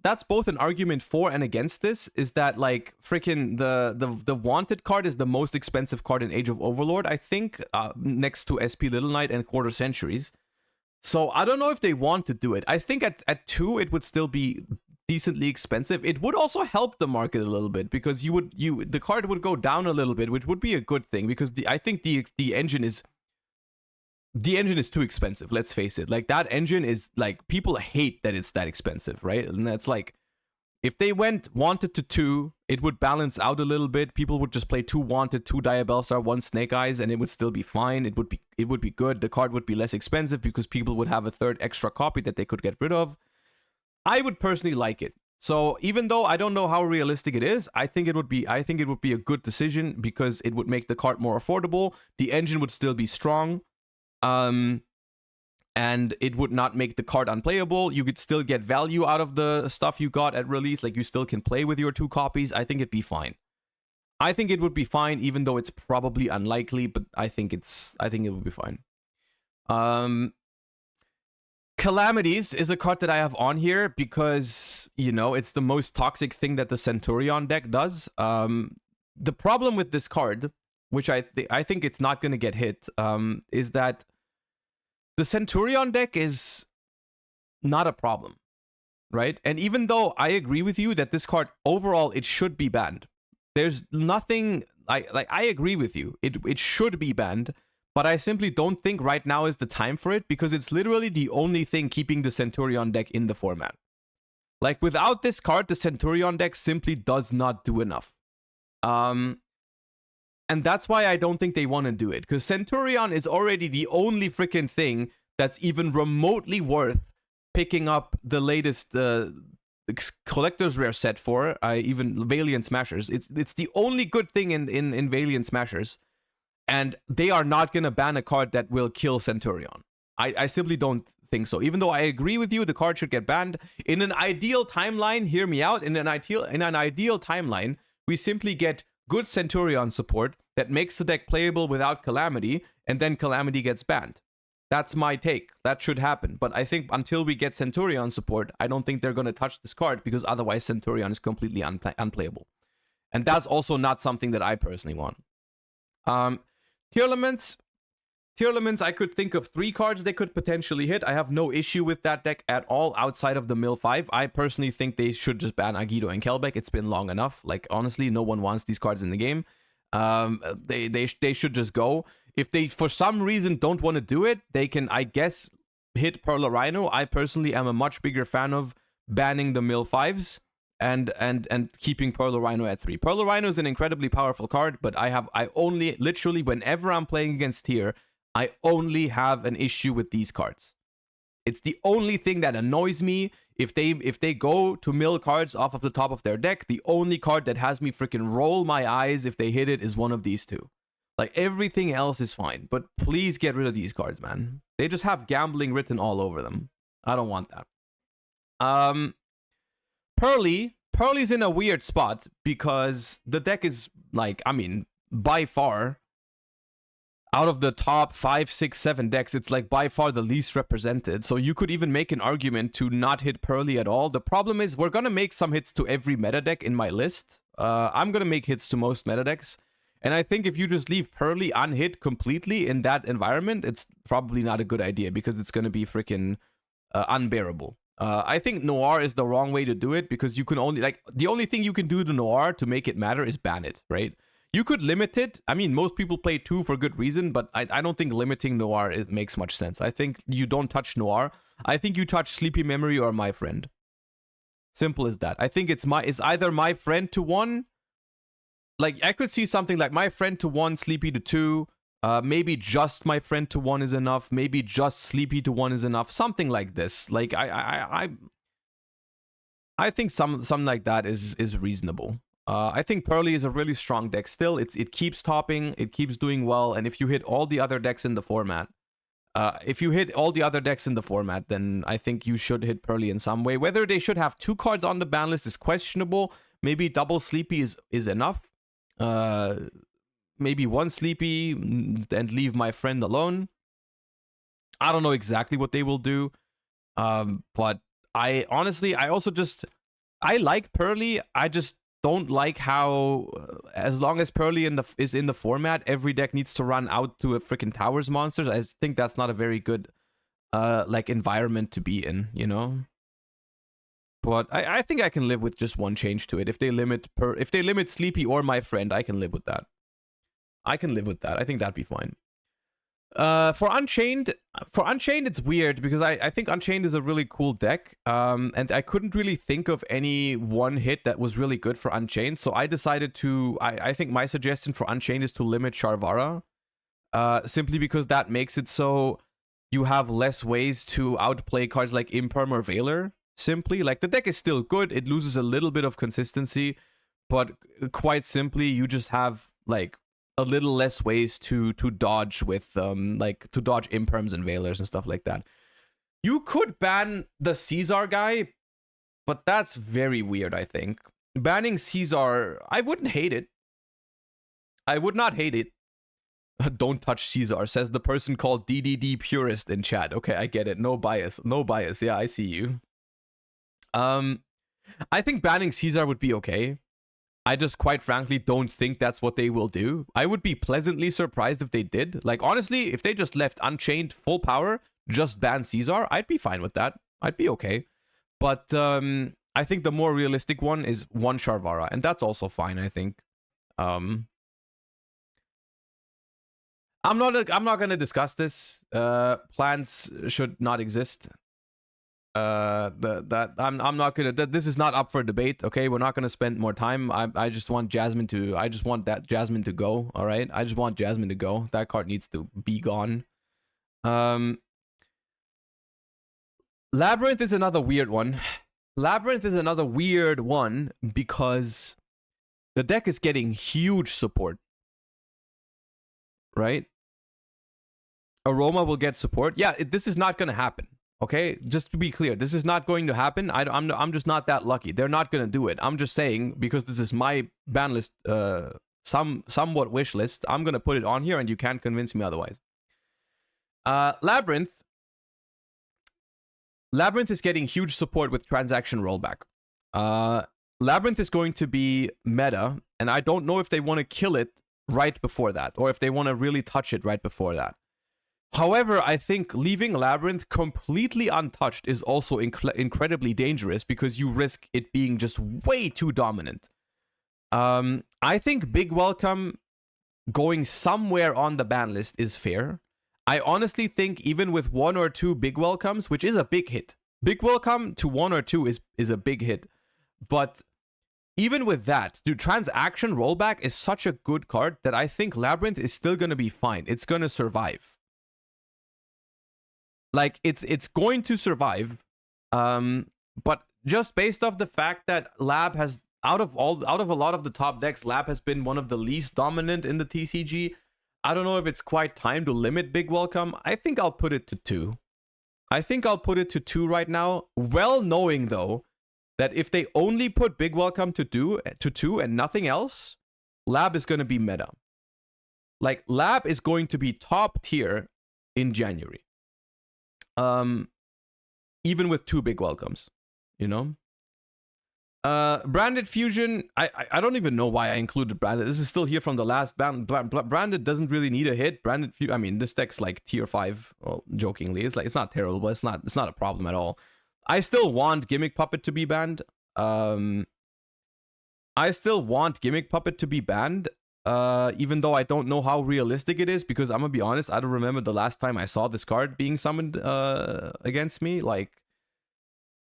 that's both an argument for and against this, is that like freaking the Wanted card is the most expensive card in Age of Overlord, I think, next to SP Little Knight and Quarter Centuries. So I don't know if they want to do it. I think at 2 it would still be decently expensive. It would also help the market a little bit because the card would go down a little bit, which would be a good thing because I think the engine is too expensive, let's face it. Like, that engine is, like, people hate that it's that expensive, right? And that's like, if they went Wanted to 2, it would balance out a little bit. People would just play 2 Wanted, 2 Diabellstar, 1 Snake Eyes, and it would still be fine. It would be good. The card would be less expensive because people would have a 3rd extra copy that they could get rid of. I would personally like it. So even though I don't know how realistic it is, I think it would be a good decision because it would make the card more affordable. The engine would still be strong. And it would not make the card unplayable. You could still get value out of the stuff you got at release. Like, you still can play with your 2 copies. I think it'd be fine. I think it would be fine, even though it's probably unlikely, but I think it would be fine. Calamities is a card that I have on here because, you know, it's the most toxic thing that the Centurion deck does. The problem with this card, which I think it's not going to get hit, is that the Centurion deck is not a problem, right? And even though I agree with you that this card, overall, it should be banned. There's nothing, I agree with you. It should be banned, but I simply don't think right now is the time for it because it's literally the only thing keeping the Centurion deck in the format. Like, without this card, the Centurion deck simply does not do enough. And that's why I don't think they want to do it. Because Centurion is already the only freaking thing that's even remotely worth picking up the latest Collector's Rare set for, even Valiant Smashers. It's the only good thing in Valiant Smashers. And they are not going to ban a card that will kill Centurion. I simply don't think so. Even though I agree with you, the card should get banned. In an ideal timeline, hear me out, in an ideal timeline, we simply get good Centurion support that makes the deck playable without Calamity, and then Calamity gets banned. That's my take. That should happen. But I think until we get Centurion support, I don't think they're going to touch this card because otherwise Centurion is completely unplayable. And that's also not something that I personally want. Tier limits, I could think of 3 cards they could potentially hit. I have no issue with that deck at all outside of the Mill 5. I personally think they should just ban Agido and Kelbeck. It's been long enough. Like, honestly, no one wants these cards in the game. They should just go. If they, for some reason, don't want to do it, they can, I guess, hit Perla Rhino. I personally am a much bigger fan of banning the Mill 5s and keeping Perla Rhino at 3. Perla Rhino is an incredibly powerful card, but I only, literally, whenever I'm playing against tier, I only have an issue with these cards. It's the only thing that annoys me. If they go to mill cards off of the top of their deck, the only card that has me freaking roll my eyes if they hit it is one of these 2. Like, everything else is fine. But please get rid of these cards, man. They just have gambling written all over them. I don't want that. Pearly's in a weird spot because the deck is, like, I mean, by far, out of the top 5, 6, 7 decks, it's like by far the least represented. So you could even make an argument to not hit Pearly at all. The problem is we're going to make some hits to every meta deck in my list. I'm going to make hits to most meta decks. And I think if you just leave Pearly unhit completely in that environment, it's probably not a good idea because it's going to be freaking unbearable. I think Noir is the wrong way to do it because you can only, like, the only thing you can do to Noir to make it matter is ban it, right? You could limit it. I mean, most people play 2 for good reason, but I don't think limiting Noir it makes much sense. I think you don't touch Noir. I think you touch Sleepy Memory or My Friend. Simple as that. I think it's either My Friend to 1. Like, I could see something like My Friend to 1, Sleepy to 2. Maybe just My Friend to 1 is enough. Maybe just Sleepy to 1 is enough. Something like this. Like, I think something like that is reasonable. I think Pearly is a really strong deck still. It keeps topping. It keeps doing well. And if you hit all the other decks in the format, then I think you should hit Pearly in some way. Whether they should have 2 cards on the ban list is questionable. Maybe double Sleepy is enough. Maybe 1 Sleepy and leave My Friend alone. I don't know exactly what they will do. But I like Pearly. I just don't like how, as long as Pearly is in the format, every deck needs to run out to a freaking Towers monsters. I think that's not a very good like environment to be in, you know. But I think I can live with just one change to it. If they limit Sleepy or My Friend, I can live with that. I think that'd be fine. For Unchained, it's weird because I think Unchained is a really cool deck. And I couldn't really think of any one hit that was really good for Unchained. So I decided to, I think my suggestion for Unchained is to limit Sharvara. Simply because that makes it so you have less ways to outplay cards like Imperm or Veiler. Simply, like, the deck is still good. It loses a little bit of consistency. But quite simply, you just have, like, a little less ways to dodge with like to dodge imperms and veilers and stuff like that. You could ban the Caesar guy, but that's very weird. I think banning Caesar, I wouldn't hate it. I would not hate it. Don't touch Caesar, says the person called DDD Purist in chat. Okay, I get it. No bias. Yeah, I see you. I think banning Caesar would be okay. I just quite frankly don't think that's what they will do. I would be pleasantly surprised if they did. Like, honestly, if they just left Unchained full power, just ban Caesar, I'd be fine with that. I'd be okay. But I think the more realistic one is 1 Sharvara, and that's also fine, I think. I'm not gonna discuss this. Plans should not exist. I'm not gonna. This is not up for debate. Okay, we're not gonna spend more time. I just want Jasmine to. I just want that Jasmine to go. All right, I just want Jasmine to go. That card needs to be gone. Labyrinth is another weird one. Labyrinth is another weird one because the deck is getting huge support. Right? Aroma will get support. Yeah, this is not gonna happen. Okay, just to be clear, this is not going to happen. I'm just not that lucky. They're not going to do it. I'm just saying, because this is my ban list, somewhat wish list, I'm going to put it on here and you can't convince me otherwise. Labyrinth is getting huge support with transaction rollback. Labyrinth is going to be meta, and I don't know if they want to kill it right before that, or if they want to really touch it right before that. However, I think leaving Labyrinth completely untouched is also incredibly dangerous because you risk it being just way too dominant. I think Big Welcome going somewhere on the ban list is fair. I honestly think even with 1 or 2 Big Welcomes, which is a big hit. Big Welcome to 1 or 2 is a big hit. But even with that, dude, Transaction Rollback is such a good card that I think Labyrinth is still going to be fine. It's going to survive. Like, it's going to survive, but just based off the fact that Lab has, out of a lot of the top decks, Lab has been one of the least dominant in the TCG. I don't know if it's quite time to limit Big Welcome. I think I'll put it to 2. I think I'll put it to 2 right now. Well knowing, though, that if they only put Big Welcome to 2 and nothing else, Lab is going to be meta. Like, Lab is going to be top tier in January. Even with 2 Big Welcomes, you know? Branded Fusion, I don't even know why I included Branded. This is still here from the last Branded doesn't really need a hit. Branded, I mean, this deck's like tier 5. Well, jokingly, it's not terrible, but it's not a problem at all. I still want Gimmick Puppet to be banned. Even though I don't know how realistic it is, because I'm gonna be honest, I don't remember the last time I saw this card being summoned against me. Like,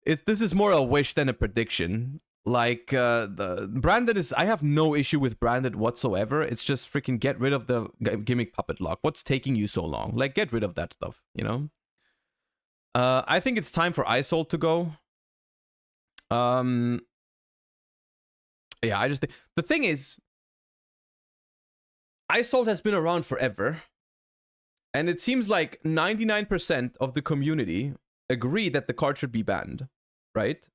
this is more a wish than a prediction. Like, the Branded is, I have no issue with Branded whatsoever. It's just freaking get rid of the Gimmick Puppet lock. What's taking you so long? Like, get rid of that stuff, you know? I think it's time for Isolt to go. Yeah, I just think, the thing is, Isolt has been around forever, and it seems like 99% of the community agree that the card should be banned, right?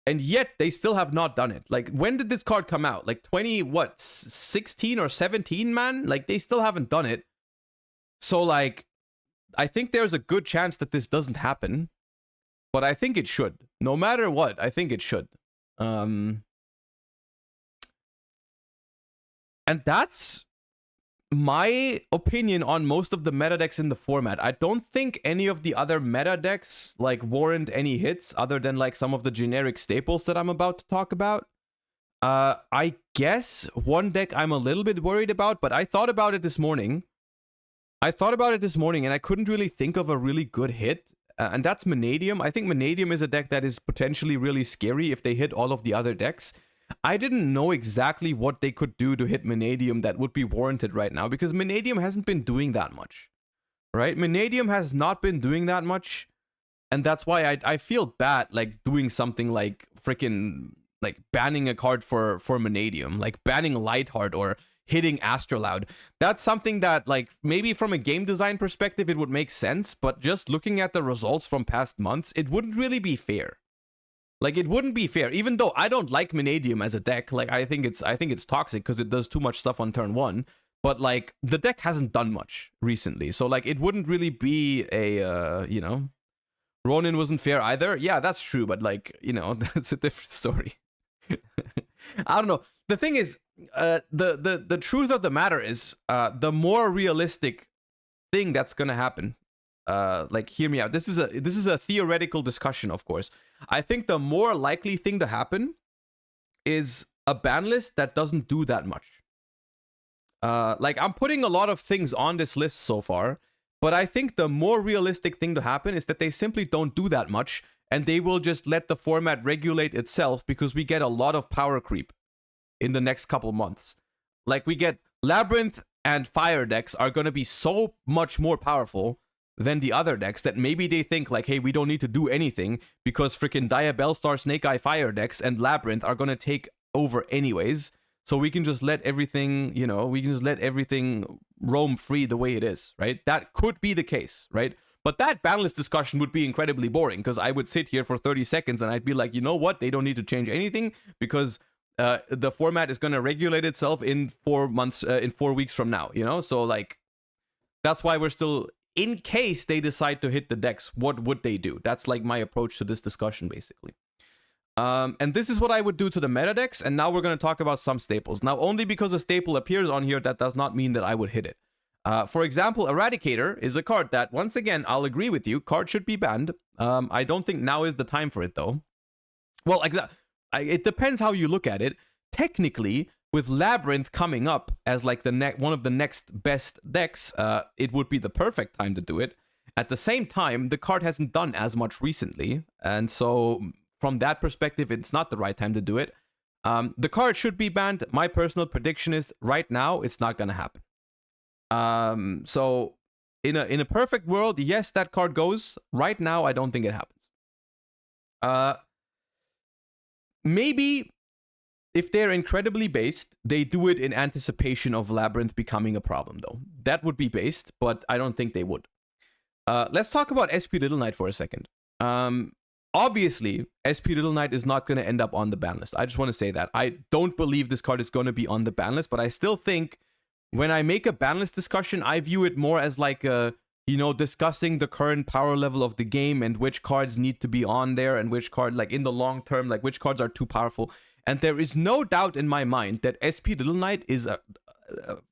And yet they still have not done it. Like, when did this card come out? Like 16 or 17, man? Like, they still haven't done it. So, like, I think there's a good chance that this doesn't happen, but I think it should. No matter what, I think it should. And that's my opinion on most of the meta decks in the format. I don't think any of the other meta decks like warrant any hits other than like some of the generic staples that I'm about to talk about. I guess one deck I'm a little bit worried about, but I thought about it this morning. And I couldn't really think of a really good hit, and that's Mannadium. I think Mannadium is a deck that is potentially really scary if they hit all of the other decks. I didn't know exactly what they could do to hit Mannadium that would be warranted right now, because Mannadium hasn't been doing that much, right? Mannadium has not been doing that much, and that's why I feel bad, like, doing something like freaking, like, banning a card for Mannadium, like banning Lightheart or hitting Astrolaud. That's something that, like, maybe from a game design perspective it would make sense, but just looking at the results from past months, it wouldn't really be fair. Like, it wouldn't be fair, even though I don't like Mannadium as a deck. Like, I think it's toxic because it does too much stuff on turn 1. But, like, the deck hasn't done much recently. So, like, it wouldn't really be a, you know... Ronin wasn't fair either. Yeah, that's true. But, like, you know, that's a different story. I don't know. The thing is, the truth of the matter is, the more realistic thing that's going to happen... like, hear me out. This is a theoretical discussion, of course. I think the more likely thing to happen is a ban list that doesn't do that much. Like, I'm putting a lot of things on this list so far, but I think the more realistic thing to happen is that they simply don't do that much, and they will just let the format regulate itself, because we get a lot of power creep in the next couple months. Like, we get Labyrinth and Fire decks are going to be so much more powerful than the other decks that maybe they think, like, hey, we don't need to do anything because freaking Dia Bellstar, Snake Eye Fire decks and Labyrinth are going to take over anyways. So we can just let everything, you know, we can just let everything roam free the way it is, right? That could be the case, right? But that banlist discussion would be incredibly boring, because I would sit here for 30 seconds and I'd be like, you know what? They don't need to change anything because the format is going to regulate itself in 4 months, in 4 weeks from now, you know? So, like, that's why we're still... In case they decide to hit the decks, what would they do? That's like my approach to this discussion, basically. And this is what I would do to the meta decks. And now we're going to talk about some staples. Now, only because a staple appears on here, that does not mean that I would hit it. For example, Eradicator is a card that, once again, I'll agree with you. Card should be banned. I don't think now is the time for it, though. Well, it depends how you look at it. Technically, with Labyrinth coming up as like one of the next best decks, it would be the perfect time to do it. At the same time, the card hasn't done as much recently, and so from that perspective, it's not the right time to do it. The card should be banned. My personal prediction is right now, it's not going to happen. So in a perfect world, yes, that card goes. Right now, I don't think it happens. Maybe if they're incredibly based, they do it in anticipation of Labyrinth becoming a problem, though. That would be based, but I don't think they would. Let's talk about SP Little Knight for a second. Obviously, SP Little Knight is not going to end up on the ban list. I just want to say that. I don't believe this card is going to be on the ban list, but I still think when I make a ban list discussion, I view it more as like a, you know, discussing the current power level of the game and which cards need to be on there and which card, like in the long term, like which cards are too powerful. And there is no doubt in my mind that SP Little Knight is a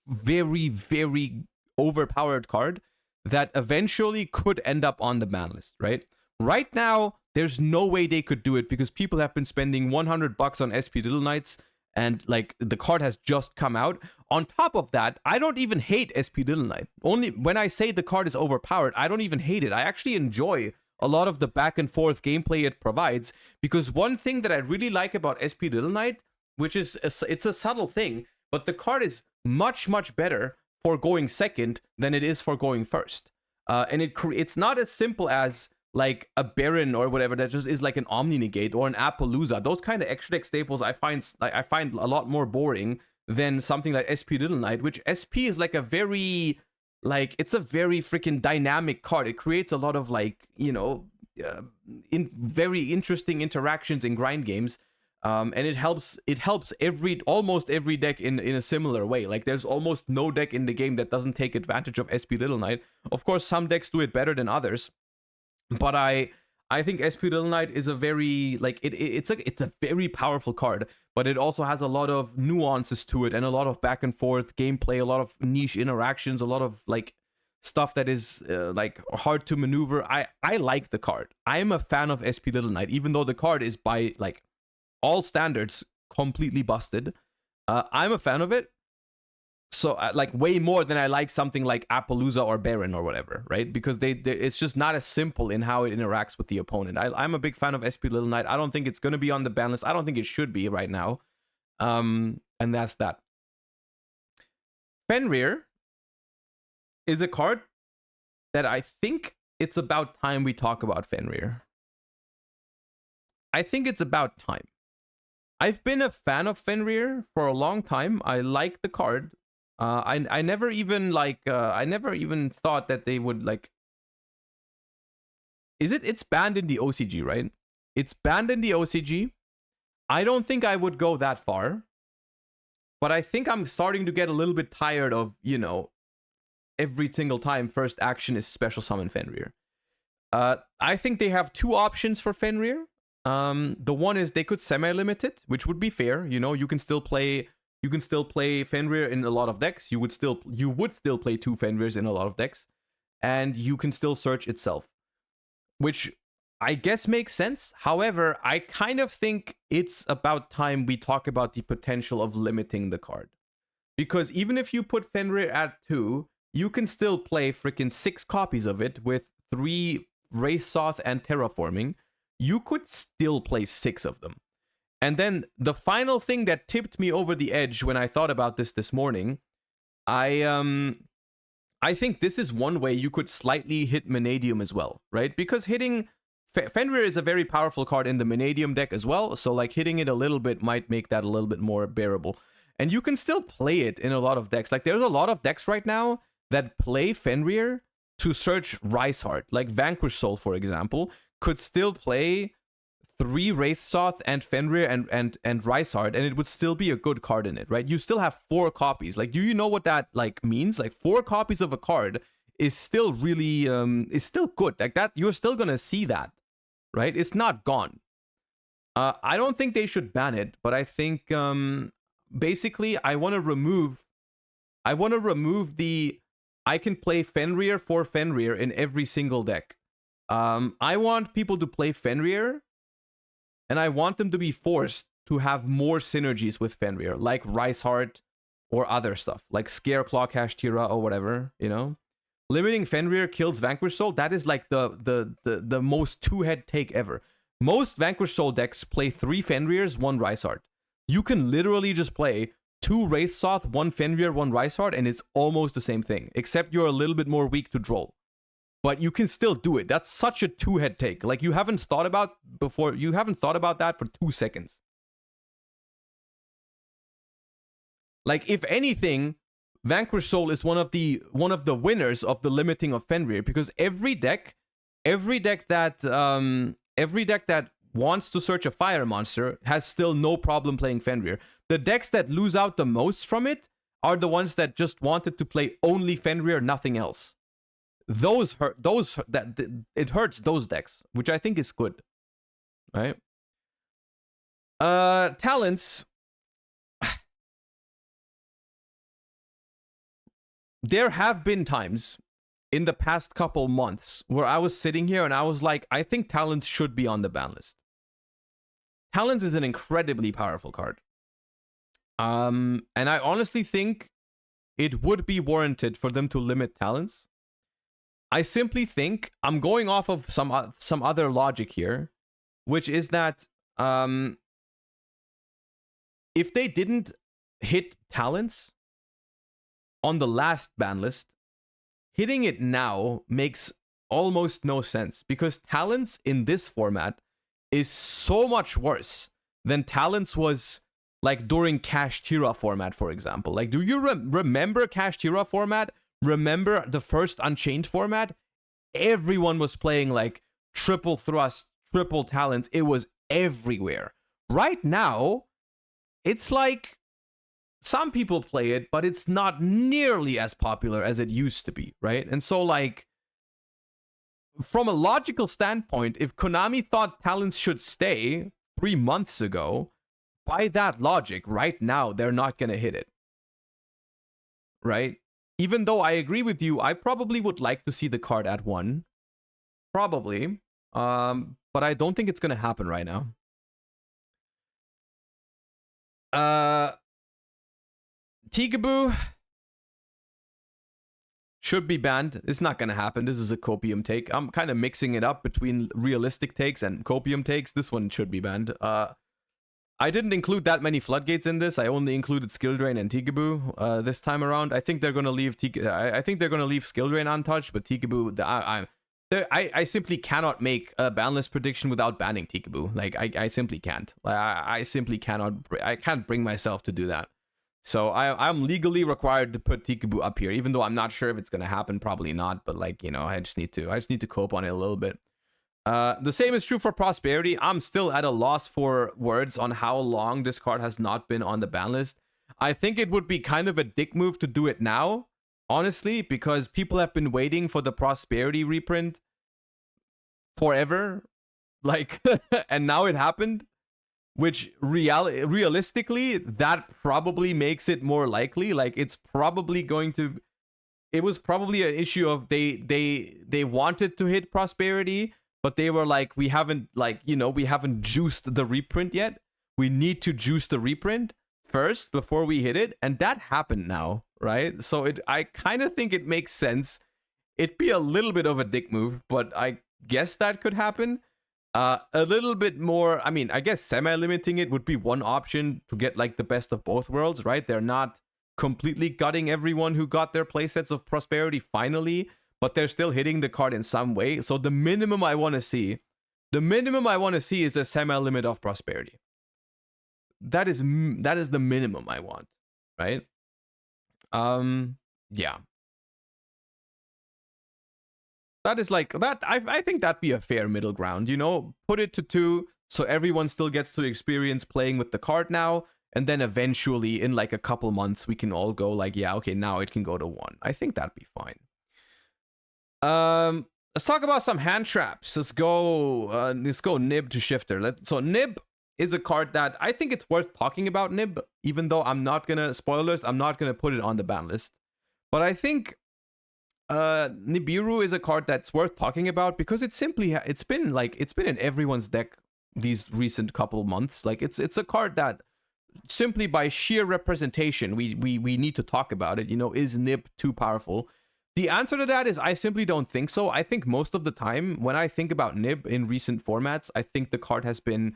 very, very overpowered card that eventually could end up on the ban list, right? Right now, there's no way they could do it because people have been spending $100 on SP Little Knights and like the card has just come out. On top of that, I don't even hate SP Little Knight. Only when I say the card is overpowered, I don't even hate it. I actually enjoy a lot of the back and forth gameplay it provides, because one thing that I really like about SP Little Knight, which is it's a subtle thing, but the card is much better for going second than it is for going first. And it's not as simple as like a Baron or whatever that just is like an Omni Negate or an Appaloosa. Those kind of extra deck staples I find a lot more boring than something like SP Little Knight, which SP is like a very, like, it's a very freaking dynamic card. It creates a lot of, like, you know, very interesting interactions in grind games, and it helps almost every deck in a similar way. Like, there's almost no deck in the game that doesn't take advantage of SP Little Knight. Of course, some decks do it better than others, but I think SP Little Knight is a very, like, it's a very powerful card, but it also has a lot of nuances to it and a lot of back and forth gameplay, a lot of niche interactions, a lot of like stuff that is like hard to maneuver. I like the card. I am a fan of SP Little Knight, even though the card is by like all standards completely busted. I'm a fan of it. So like way more than I like something like Appaloosa or Baron or whatever, right? Because it's just not as simple in how it interacts with the opponent. I'm a big fan of SP Little Knight. I don't think it's going to be on the ban list. I don't think it should be right now. And that's that. Fenrir is a card that I think it's about time we talk about Fenrir. I think it's about time. I've been a fan of Fenrir for a long time. I like the card. I never even thought that they would like. It's banned in the OCG, right? It's banned in the OCG. I don't think I would go that far, but I think I'm starting to get a little bit tired of, you know, every single time first action is special summon Fenrir. I think they have two options for Fenrir. The one is they could semi-limit it, which would be fair. You know, you can still play Fenrir in a lot of decks. You would still play two Fenrirs in a lot of decks, and you can still search itself, which I guess makes sense. However, I kind of think it's about time we talk about the potential of limiting the card, because even if you put Fenrir at 2, you can still play freaking 6 copies of it with 3 Wraithsoth and Terraforming. You could still play 6 of them. And then the final thing that tipped me over the edge when I thought about this morning, I think this is one way you could slightly hit Mannadium as well, right? Because hitting Fenrir is a very powerful card in the Mannadium deck as well, so like hitting it a little bit might make that a little bit more bearable. And you can still play it in a lot of decks. Like there's a lot of decks right now that play Fenrir to search Riceheart. Like Vanquish Soul, for example, could still play 3 Wraithsoth and Fenrir and Riceheart, and it would still be a good card in it, right? You still have 4 copies. Like, do you know what that like means? Like 4 copies of a card is still really is still good. Like that, you're still gonna see that, right? It's not gone. I don't think they should ban it, but I think basically I want to remove the I can play Fenrir for Fenrir in every single deck. I want people to play Fenrir, and I want them to be forced to have more synergies with Fenrir, like Riceheart or other stuff, like Scareclaw, Kashtira, or whatever, you know? Limiting Fenrir kills Vanquish Soul, that is like the most two-head take ever. Most Vanquish Soul decks play 3 Fenrirs, 1 Riceheart. You can literally just play 2 Wraithsoth, 1 Fenrir, 1 Riceheart, and it's almost the same thing, except you're a little bit more weak to Droll. But you can still do it. That's such a two-head take. Like, you haven't thought about that for 2 seconds. Like, if anything, Vanquish Soul is one of the winners of the limiting of Fenrir, because every deck that wants to search a fire monster has still no problem playing Fenrir. The decks that lose out the most from it are the ones that just wanted to play only Fenrir, nothing else. It hurts those decks, which I think is good. Right? Talents. There have been times in the past couple months where I was sitting here and I was like, I think Talents should be on the ban list. Talents is an incredibly powerful card. And I honestly think it would be warranted for them to limit Talents. I simply think I'm going off of some other logic here, which is that if they didn't hit Talents on the last ban list, hitting it now makes almost no sense, because Talents in this format is so much worse than Talents was like during Cash Tira format, for example. Like, do you remember Cash Tira format? Remember the first Unchained format? Everyone was playing like triple thrust, triple Talents. It was everywhere. Right now, it's like some people play it, but it's not nearly as popular as it used to be, right? And so, like, from a logical standpoint, if Konami thought Talents should stay 3 months ago, by that logic, right now, they're not going to hit it. Right? Even though I agree with you, I probably would like to see the card at 1. Probably. But I don't think it's going to happen right now. Tigaboo should be banned. It's not going to happen. This is a copium take. I'm kind of mixing it up between realistic takes and copium takes. This one should be banned. I didn't include that many floodgates in this. I only included Skill Drain and Tigaboo this time around. I think they're going to leave I think they're going to leave Skill Drain untouched, but Tigaboo, I simply cannot make a Banlist prediction without banning Tigaboo. Like, I simply can't. I simply cannot. I can't bring myself to do that. So I'm legally required to put Tigaboo up here, even though I'm not sure if it's going to happen. Probably not. But, like, you know, I just need to cope on it a little bit. The same is true for Prosperity. I'm still at a loss for words on how long this card has not been on the ban list. I think it would be kind of a dick move to do it now, honestly, because people have been waiting for the Prosperity reprint forever. Like, and now it happened, which realistically, that probably makes it more likely. Like, it's probably going to... It was probably an issue of they wanted to hit Prosperity, but they were like, we haven't juiced the reprint yet. We need to juice the reprint first before we hit it. And that happened now, right? So I kind of think it makes sense. It'd be a little bit of a dick move, but I guess that could happen. A little bit more, I mean, I guess semi-limiting it would be one option to get, like, the best of both worlds, right? They're not completely gutting everyone who got their playsets of Prosperity finally, but they're still hitting the card in some way. So the minimum I want to see is a semi-limit of Prosperity. That is the minimum I want, right? Yeah. That is like that. I think that'd be a fair middle ground, you know. Put it to 2, so everyone still gets to experience playing with the card now, and then eventually, in like a couple months, we can all go like, yeah, okay, now it can go to 1. I think that'd be fine. Let's talk about some hand traps. Let's go Nib to Shifter. So Nib is a card that I think it's worth talking about. Nib, even though I'm not gonna spoilers, I'm not gonna put it on the ban list. But I think Nibiru is a card that's worth talking about because it's been in everyone's deck these recent couple months. Like, it's a card that simply by sheer representation we need to talk about it. You know, is Nib too powerful? The answer to that is I simply don't think so. I think most of the time when I think about Nib in recent formats, I think the card has been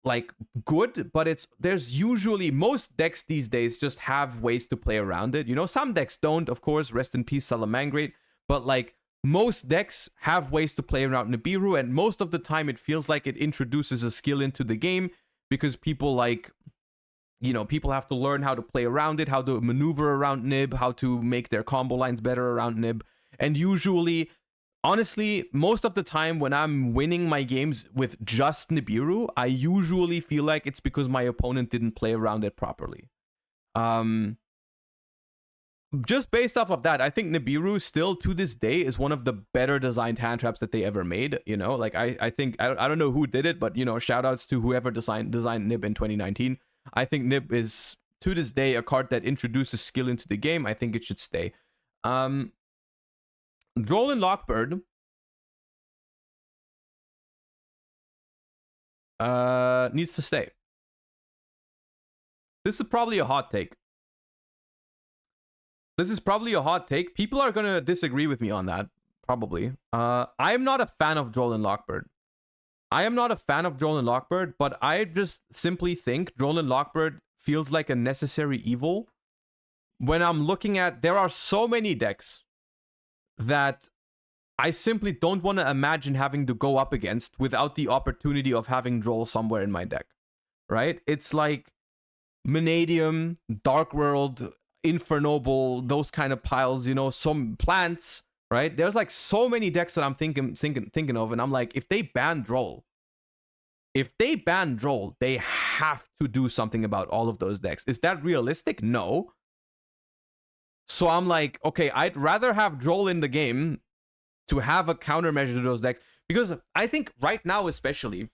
like good, but there's usually, most decks these days just have ways to play around it. You know, some decks don't, of course, rest in peace Salamangreat, but like most decks have ways to play around Nibiru, and most of the time it feels like it introduces a skill into the game because people like you know, people have to learn how to play around it, how to maneuver around Nib, how to make their combo lines better around Nib. And usually, honestly, most of the time when I'm winning my games with just Nibiru, I usually feel like it's because my opponent didn't play around it properly. Just based off of that, I think Nibiru still to this day is one of the better designed hand traps that they ever made. You know, like I think, I don't know who did it, but you know, shout outs to whoever designed Nib in 2019. I think Nib is to this day a card that introduces skill into the game. I think it should stay. Droll and Lockbird needs to stay. This is probably a hot take. People are gonna disagree with me on that, probably. I am not a fan of Droll and Lockbird. But I just simply think Droll and Lockbird feels like a necessary evil. When I'm looking at, there are so many decks that I simply don't want to imagine having to go up against without the opportunity of having Droll somewhere in my deck, right? It's like Mannadium, Dark World, Infernoble, those kind of piles, you know, some plants, right? There's like so many decks that I'm thinking of, and I'm like, if they ban Droll, they have to do something about all of those decks. Is that realistic? No. So I'm like, okay, I'd rather have Droll in the game to have a countermeasure to those decks, because I think right now, especially,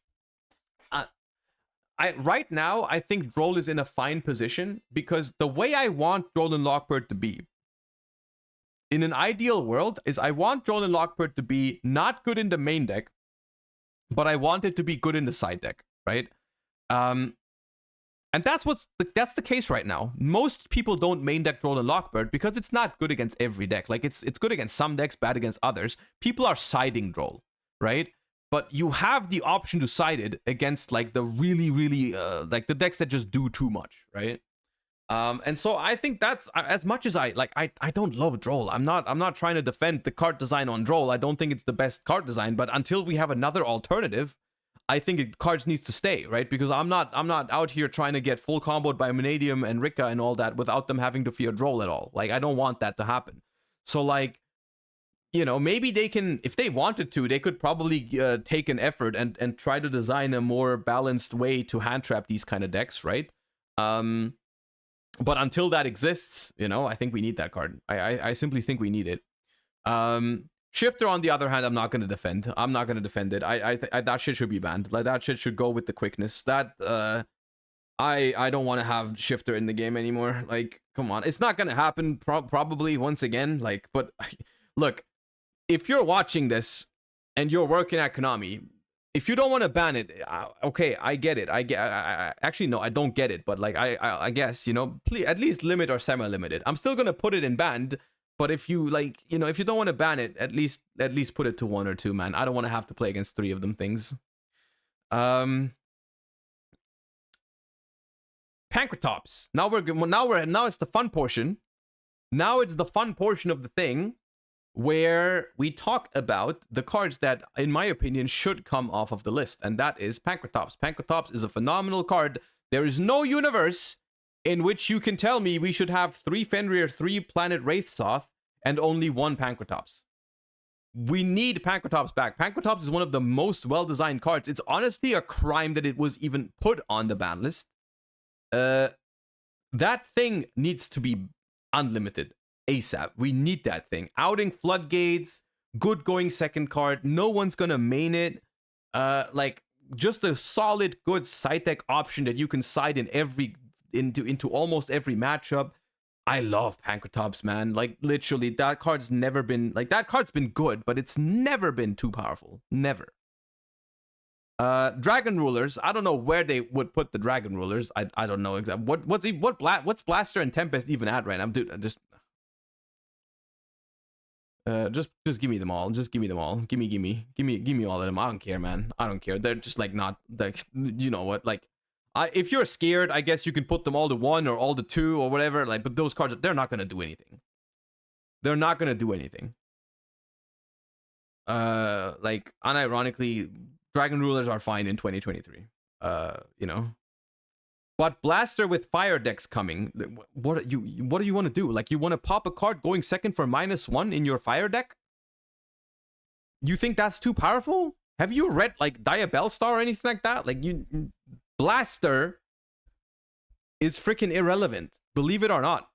I think Droll is in a fine position, because the way I want Droll and Lockbird to be, in an ideal world, is I want Droll and Lockbird to be not good in the main deck, but I want it to be good in the side deck, right? And that's the case right now. Most people don't main deck Droll and Lockbird because it's not good against every deck. Like it's good against some decks, bad against others. People are siding Droll, right? But you have the option to side it against like the really, like the decks that just do too much, right? And so I think that's, as much as I don't love Droll. I'm not trying to defend the card design on Droll. I don't think it's the best card design, but until we have another alternative, I think cards needs to stay, right? Because I'm not out here trying to get full comboed by Mannadium and Rika and all that without them having to fear Droll at all. Like, I don't want that to happen. So like, you know, maybe they can, if they wanted to, they could probably take an effort and try to design a more balanced way to hand trap these kind of decks, right? But until that exists, you know, I think we need that card. I simply think we need it. Shifter, on the other hand, I'm not going to defend. I'm not going to defend it. I that shit should be banned. Like, that shit should go with the quickness. That, I don't want to have Shifter in the game anymore. Like, come on. It's not going to happen, probably, once again. Like, but, look, if you're watching this and you're working at Konami, if you don't want to ban it, okay, I get it. Actually, no, I don't get it. But, like, I guess, you know, please, at least limit or semi-limit it. I'm still going to put it in banned. But if you, like, you know, if you don't want to ban it, at least put it to 1 or 2, man. I don't want to have to play against 3 of them things. Pankratops. Now it's the fun portion. Now it's the fun portion of the thing where we talk about the cards that, in my opinion, should come off of the list, and that is Pankratops. Pankratops is a phenomenal card. There is no universe in which you can tell me we should have 3 Fenrir, 3 Planet Wraithsoth, and only 1 Pankratops. We need Pankratops back. Pankratops is one of the most well-designed cards. It's honestly a crime that it was even put on the ban list. That thing needs to be unlimited ASAP. We need that thing. Outing Floodgates, good going second card. No one's gonna main it. Like, just a solid, good side deck option that you can side in into almost every matchup. I love Pankratops, man. Like, literally, that card's never been, like, that card's been good, but it's never been too powerful. Never. Dragon Rulers. I don't know where they would put the Dragon Rulers. I don't know exactly what's Blaster and Tempest even at right now. Dude, just give me them all. Just give me them all. Give me all of them. I don't care, man. I don't care. They're just like not, like, you know what, like, if you're scared, I guess you can put them all to 1 or all to 2 or whatever. Like, but those cards, they're not gonna do anything. They're not gonna do anything. Like, unironically, Dragon Rulers are fine in 2023. You know, But Blaster with fire decks coming, what do you want to do? Like, you want to pop a card going second for -1 in your fire deck? You think that's too powerful? Have you read like Diabellstar or anything like that? Like, Blaster is freaking irrelevant, believe it or not.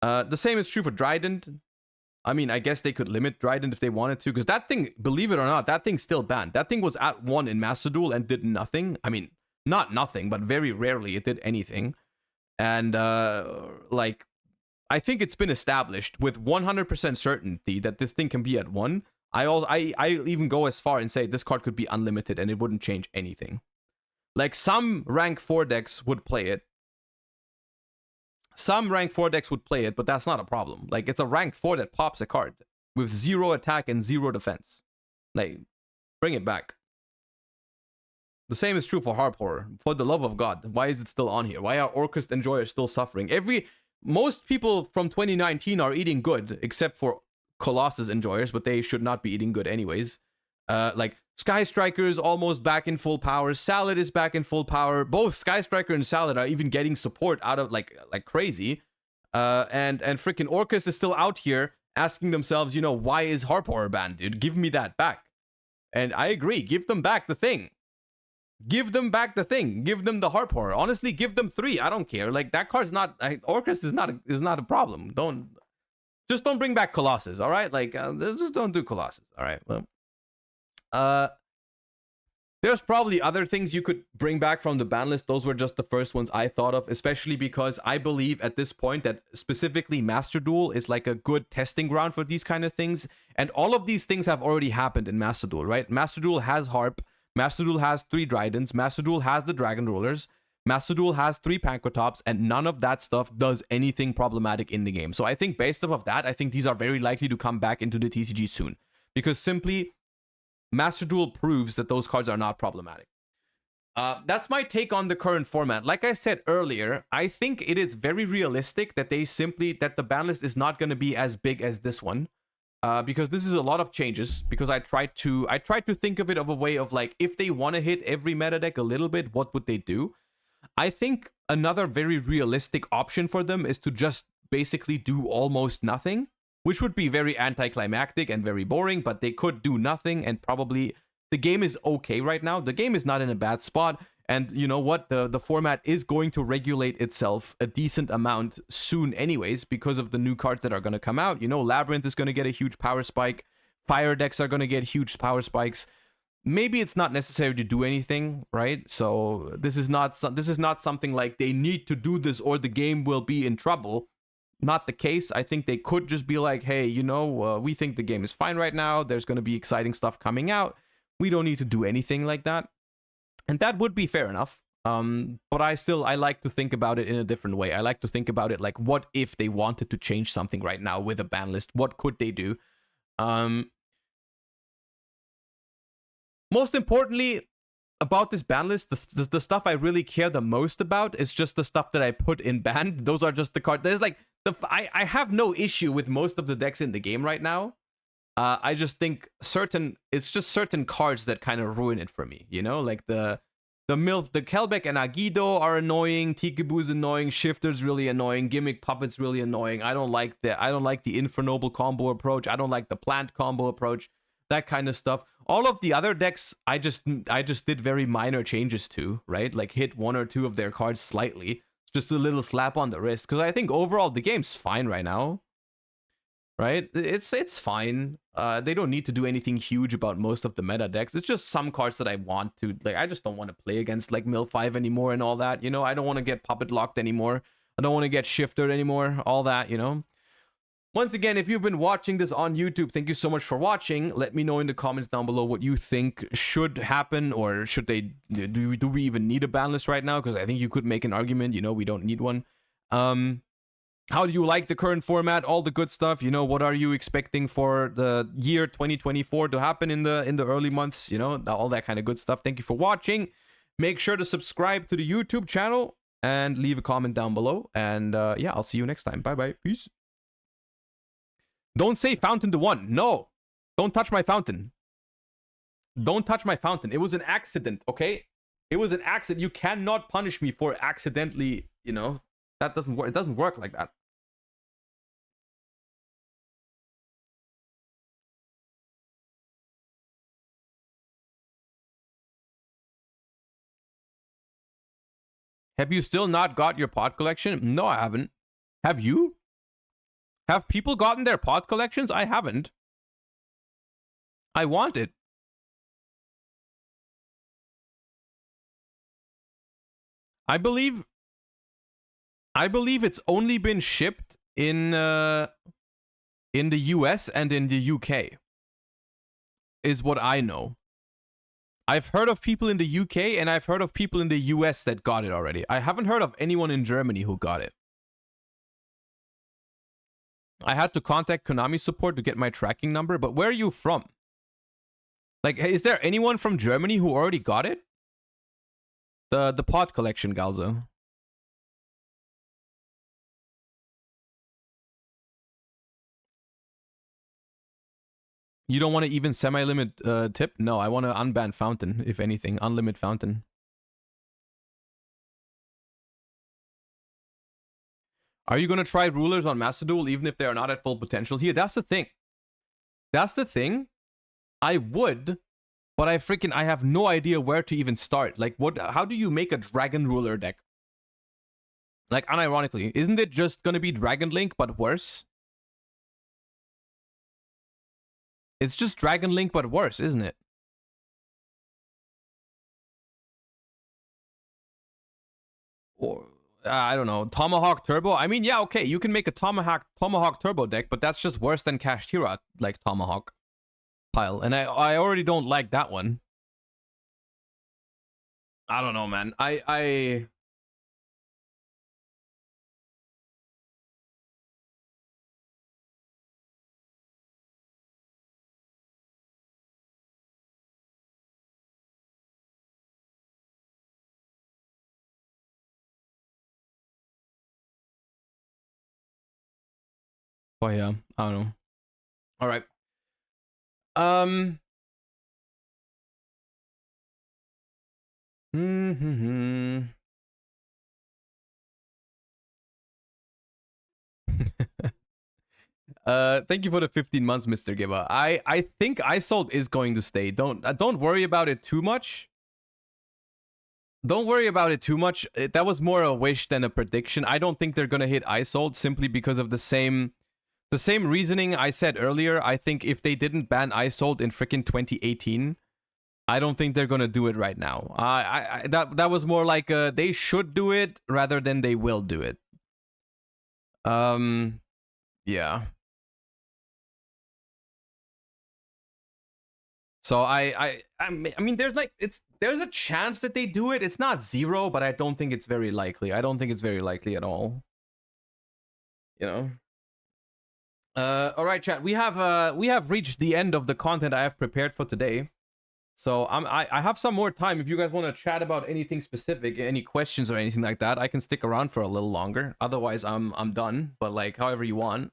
The same is true for Trident. I mean, I guess they could limit Trident if they wanted to, because that thing, believe it or not, that thing's still banned. That thing was at 1 in Master Duel and did nothing. I mean, not nothing, but very rarely it did anything. And like, I think it's been established with 100% certainty that this thing can be at 1. I even go as far and say this card could be unlimited and it wouldn't change anything. Like, some rank 4 decks would play it. Some rank 4 decks would play it, but that's not a problem. Like, it's a rank 4 that pops a card with 0 attack and 0 defense. Like, bring it back. The same is true for Harp Horror. For the love of God, why is it still on here? Why are Orcust Enjoyers still suffering? Most people from 2019 are eating good, except for Colossus Enjoyers, but they should not be eating good anyways. Like, Sky Striker is almost back in full power. Salad is back in full power. Both Sky Striker and Salad are even getting support out of like crazy. And freaking Orcus is still out here asking themselves, why is Harp Horror banned, dude? Give me that back. And I agree. Give them back the thing. Give them back the thing. Give them the Harp Horror. Honestly, give them 3. I don't care. Like, that card's not. Orcus is not a problem. Don't bring back Colossus. All right. Like, just don't do Colossus. All right. Well. There's probably other things you could bring back from the ban list. Those were just the first ones I thought of, especially because I believe at this point that specifically Master Duel is like a good testing ground for these kind of things. And all of these things have already happened in Master Duel, right? Master Duel has Harp. Master Duel has 3 Tridents. Master Duel has the Dragon Rulers. Master Duel has 3 Pankratops, and none of that stuff does anything problematic in the game. So I think based off of that, I think these are very likely to come back into the TCG soon. Because simply, Master Duel proves that those cards are not problematic. That's my take on the current format. Like I said earlier, I think it is very realistic that that the ban list is not going to be as big as this one. Because this is a lot of changes. Because I tried to think of it of a way of like, if they want to hit every meta deck a little bit, what would they do? I think another very realistic option for them is to just basically do almost nothing, which would be very anticlimactic and very boring, but they could do nothing, and probably the game is okay right now. The game is not in a bad spot, and you know what? The format is going to regulate itself a decent amount soon anyways, because of the new cards that are going to come out. Labyrinth is going to get a huge power spike. Fire decks are going to get huge power spikes. Maybe it's not necessary to do anything, right? So this is not something like they need to do this or the game will be in trouble. Not the case. I think they could just be like, hey, we think the game is fine right now. There's going to be exciting stuff coming out. We don't need to do anything like that. And that would be fair enough. But I like to think about it in a different way. I like to think about it like, what if they wanted to change something right now with a ban list? What could they do? Most importantly, about this ban list, the stuff I really care the most about is just the stuff that I put in banned. Those are just the cards. There's like I have no issue with most of the decks in the game right now. I just think it's just certain cards that kind of ruin it for me. Like the Kelbeck and Agido are annoying. Tikaboo's annoying. Shifter's really annoying. Gimmick Puppet's really annoying. I don't like the Infernoble combo approach. I don't like the Plant combo approach. That kind of stuff. All of the other decks, I just did very minor changes to, right? Like hit 1 or 2 of their cards slightly. Just a little slap on the wrist. Because I think overall the game's fine right now. Right? It's fine. They don't need to do anything huge about most of the meta decks. It's just some cards that I want to, like, I just don't want to play against like Mill 5 anymore and all that. I don't want to get Puppet locked anymore. I don't want to get Shifted anymore. All that, Once again, if you've been watching this on YouTube, thank you so much for watching. Let me know in the comments down below what you think should happen, or should they do we even need a ban list right now? Because I think you could make an argument, we don't need one. How do you like the current format? All the good stuff. What are you expecting for the year 2024 to happen in the early months? All that kind of good stuff. Thank you for watching. Make sure to subscribe to the YouTube channel and leave a comment down below. And yeah, I'll see you next time. Bye-bye. Peace. Don't say fountain to 1. No. Don't touch my fountain. Don't touch my fountain. It was an accident, okay? It was an accident. You cannot punish me for accidentally, you know. That doesn't work. It doesn't work like that. Have you still not got your pod collection? No, I haven't. Have you? Have people gotten their pod collections? I haven't. I want it. I believe it's only been shipped in the US and in the UK. Is what I know. I've heard of people in the UK and I've heard of people in the US that got it already. I haven't heard of anyone in Germany who got it. I had to contact Konami support to get my tracking number, but where are you from? Like, is there anyone from Germany who already got it? The pod collection, Galzo. You don't want to even semi-limit tip? No, I want to unban fountain, if anything. Unlimit fountain. Are you going to try rulers on Master Duel even if they are not at full potential? Here, that's the thing. That's the thing. I would, but I have no idea where to even start. Like, how do you make a Dragon Ruler deck? Like, unironically, isn't it just going to be Dragon Link, but worse? It's just Dragon Link, but worse, isn't it? Or, I don't know, Tomahawk Turbo? I mean, yeah, okay, you can make a Tomahawk Turbo deck, but that's just worse than Kashtira, like Tomahawk pile. And I already don't like that one. I don't know, man. Oh yeah, I don't know. All right. Thank you for the 15 months, Mr. Giba. I think Isolt is going to stay. Don't worry about it too much. Don't worry about it too much. That was more a wish than a prediction. I don't think they're gonna hit Isolt simply because of the same reasoning I said earlier. I think if they didn't ban Isolt in freaking 2018, I don't think they're gonna do it right now. That was more like they should do it rather than they will do it. Yeah. So I mean, there's a chance that they do it. It's not zero, but I don't think it's very likely. I don't think it's very likely at all. You know. All right, chat. We have reached the end of the content I have prepared for today. So I have some more time. If you guys want to chat about anything specific, any questions or anything like that, I can stick around for a little longer. Otherwise, I'm done. But like, however you want.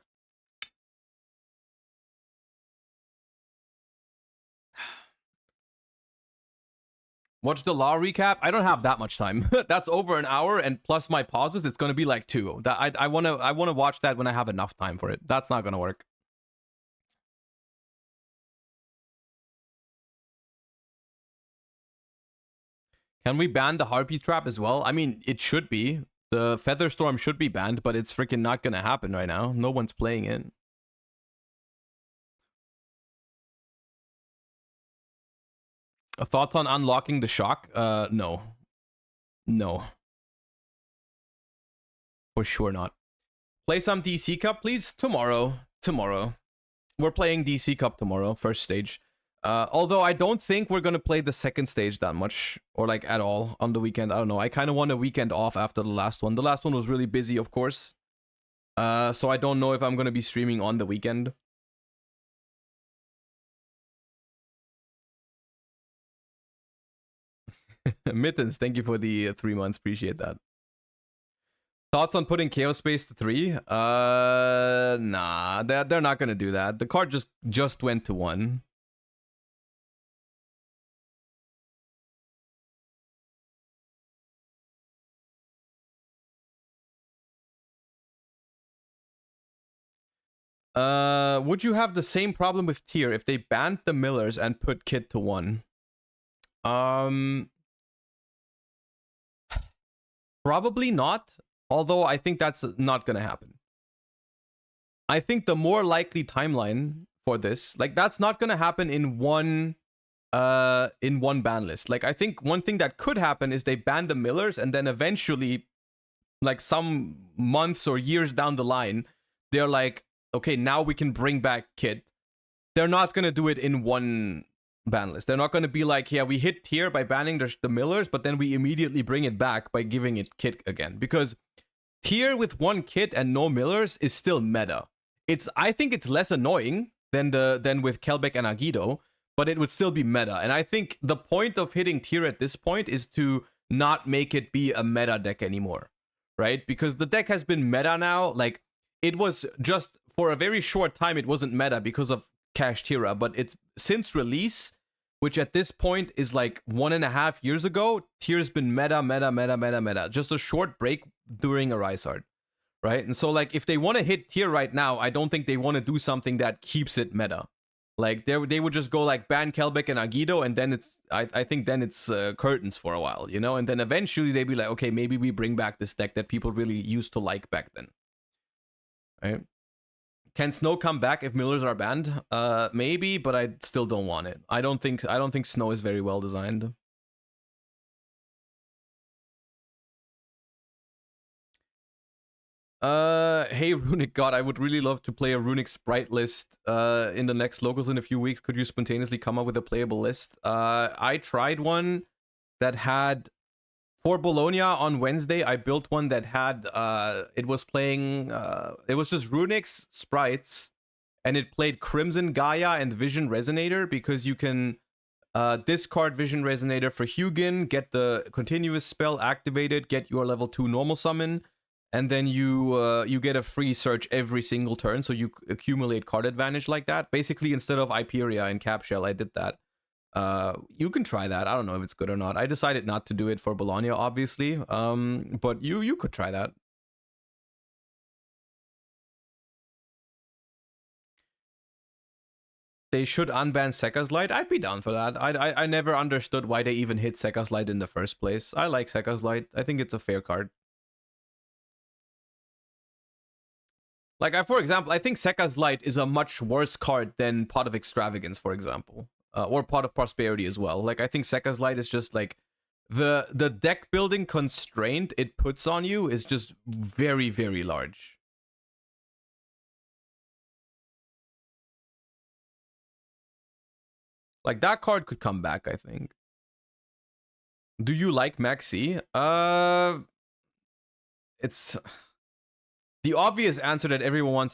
Watch the law recap. I don't have that much time. That's over an hour, and plus my pauses, it's gonna be like 2. That I wanna watch that when I have enough time for it. That's not gonna work. Can we ban the Harpy Trap as well? I mean, it should be. The Feather Storm should be banned, but it's freaking not gonna happen right now. No one's playing it. Thoughts on unlocking the shock? No. No. For sure not. Play some DC Cup, please? Tomorrow. We're playing DC Cup tomorrow, first stage. Although I don't think we're gonna play the second stage that much, or like at all on the weekend. I don't know. I kind of want a weekend off after the last one. The last one was really busy, of course. So I don't know if I'm gonna be streaming on the weekend. Mittens, thank you for the 3 months. Appreciate that. Thoughts on putting Chaos Space to 3? Nah, they're not gonna do that. The card just went to 1. Would you have the same problem with tier if they banned the millers and put kit to 1? Probably not, although I think that's not gonna happen. I think the more likely timeline for this, like, that's not gonna happen in one ban list. Like, I think one thing that could happen is they ban the millers and then eventually, like some months or years down the line, they're like, okay, now we can bring back kit. They're not gonna do it in one ban list. They're not gonna be like, yeah, we hit tier by banning the millers, but then we immediately bring it back by giving it kit again. Because tier with 1 kit and no millers is still meta. I think it's less annoying than with Kelbeck and Agido, but it would still be meta. And I think the point of hitting tier at this point is to not make it be a meta deck anymore, right? Because the deck has been meta now. Like, it was just for a very short time, it wasn't meta because of Cash Tira, but it's since release, which at this point is like 1.5 years ago, tier's been meta. Just a short break during a Rysard. Right? And so, like, if they want to hit tier right now, I don't think they want to do something that keeps it meta. Like, they would just go, like, ban Kelbeck and Agido, and then it's, I think then it's curtains for a while, you know? And then eventually they'd be like, okay, maybe we bring back this deck that people really used to like back then. Right? Can Snow come back if millers are banned? Maybe, but I still don't want it. I don't think Snow is very well designed. Hey Runic God, I would really love to play a Runic sprite list in the next locals in a few weeks. Could you spontaneously come up with a playable list? I tried one that had, for Bologna on Wednesday, I built one that had it was playing it was just Runic's sprites, and it played Crimson Gaia and Vision Resonator, because you can discard Vision Resonator for Hugin, get the continuous spell activated, get your level 2 normal summon, and then you get a free search every single turn, so you accumulate card advantage like that. Basically, instead of Hyperia and Capshell, I did that. You can try that. I don't know if it's good or not. I decided not to do it for Bologna, obviously. But you could try that. They should unban Sekka's Light. I'd be down for that. I never understood why they even hit Sekka's Light in the first place. I like Sekka's Light. I think it's a fair card. Like, for example, I think Sekka's Light is a much worse card than Pot of Extravagance, for example. Or Pot of Prosperity as well. Like, I think Sekka's Light is just, like, the deck building constraint it puts on you is just very, very large. Like, that card could come back, I think. Do you like Maxi? It's... The obvious answer that everyone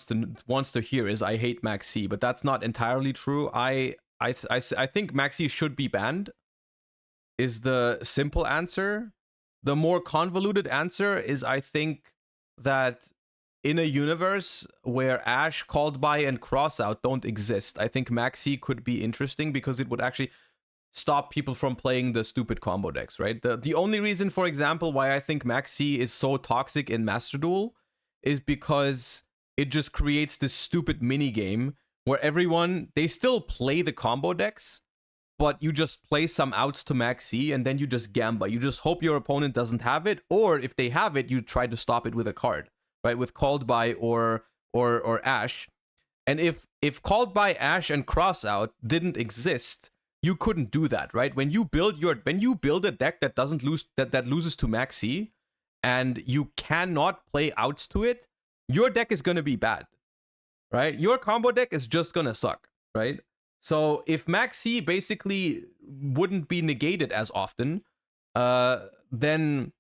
wants to hear is I hate Maxi, but that's not entirely true. I think Maxi should be banned, is the simple answer. The more convoluted answer is, I think that in a universe where Ash, Called By, and Crossout don't exist, I think Maxi could be interesting because it would actually stop people from playing the stupid combo decks, right? The only reason, for example, why I think Maxi is so toxic in Master Duel is because it just creates this stupid mini game where everyone, they still play the combo decks, but you just play some outs to Maxi and then you just gamba. You just hope your opponent doesn't have it, or if they have it, you try to stop it with a card, right? With Called By or Ash. And if Called By, Ash, and Crossout didn't exist, you couldn't do that, right? When you build a deck that doesn't lose that loses to Maxi, and you cannot play outs to it, your deck is gonna be bad, right? Your combo deck is just gonna suck, right? So if Maxi basically wouldn't be negated as often, then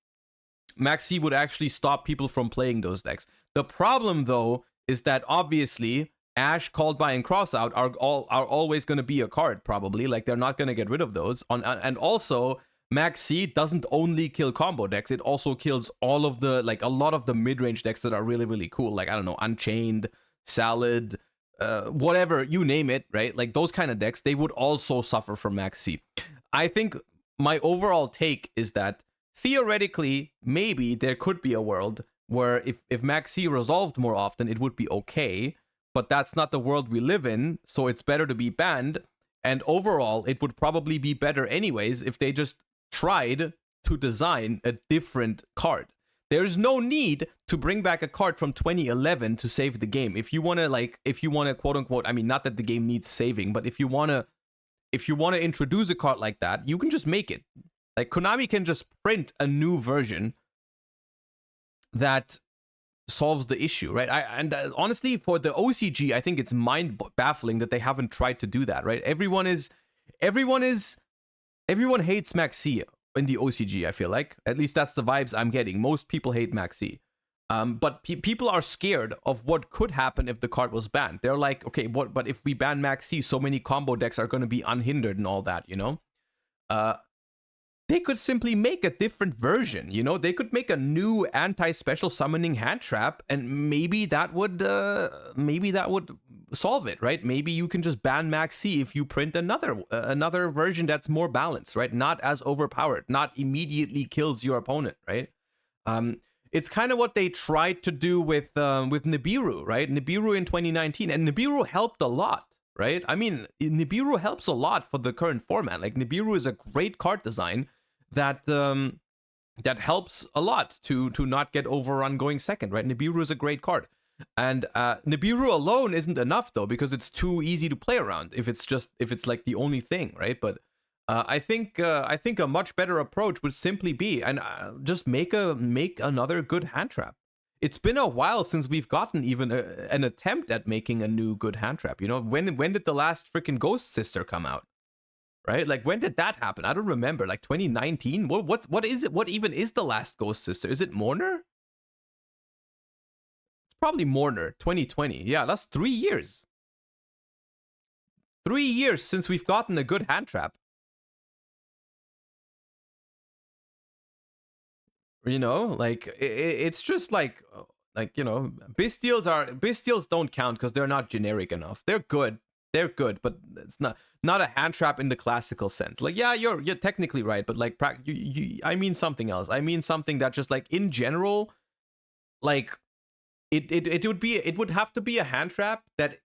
Maxi would actually stop people from playing those decks. The problem, though, is that obviously Ash, Called By, and Crossout are always going to be a card, probably. Like, they're not going to get rid of those. And also, Maxi doesn't only kill combo decks, it also kills all of the, like, a lot of the mid-range decks that are really, really cool. Like, I don't know, Unchained, Salad, whatever, you name it, right? Like, those kind of decks, they would also suffer from Maxi. I think my overall take is that theoretically, maybe there could be a world where if Maxi resolved more often, it would be okay. but that's not the world we live in, so it's better to be banned. And overall, it would probably be better anyways if they just tried to design a different card. There's no need to bring back a card from 2011 to save the game. If you want to quote unquote, I mean, not that the game needs saving, but if you want to introduce a card like that, you can just make it. Like, Konami can just print a new version that solves the issue, right? Honestly, for the OCG, I think it's mind-baffling that they haven't tried to do that, right? Everyone hates Maxi in the OCG, I feel like. At least that's the vibes I'm getting. Most people hate Maxi. But people are scared of what could happen if the card was banned. They're like, okay, but if we ban Maxi, so many combo decks are going to be unhindered and all that, you know? They could simply make a different version, you know? They could make a new anti-special summoning hand trap, and maybe that would solve it, right? Maybe you can just ban Maxi if you print another version that's more balanced, right? Not as overpowered, not immediately kills your opponent, right? It's kind of what they tried to do with Nibiru, right? Nibiru in 2019, and Nibiru helped a lot, right? I mean, Nibiru helps a lot for the current format. Like, Nibiru is a great card design that helps a lot to not get overrun going second, right? Nibiru is a great card. And Nibiru alone isn't enough though, because it's too easy to play around if it's like the only thing, right? But I think a much better approach would simply be and just make another good hand trap. It's been a while since we've gotten even an attempt at making a new good hand trap. You know, when did the last freaking Ghost Sister come out? Right? Like, when did that happen? I don't remember. Like 2019? What is it? What even is the last Ghost Sister? Is it Mourner? It's probably Mourner. 2020. Yeah, that's 3 years. 3 years since we've gotten a good hand trap. You know, like, it's just like, you know, Bestials don't count because they're not generic enough. They're good, but it's not a hand trap in the classical sense. Like, yeah, you're technically right, but like, I mean something else. I mean something that just, like, in general, like, it would have to be a hand trap that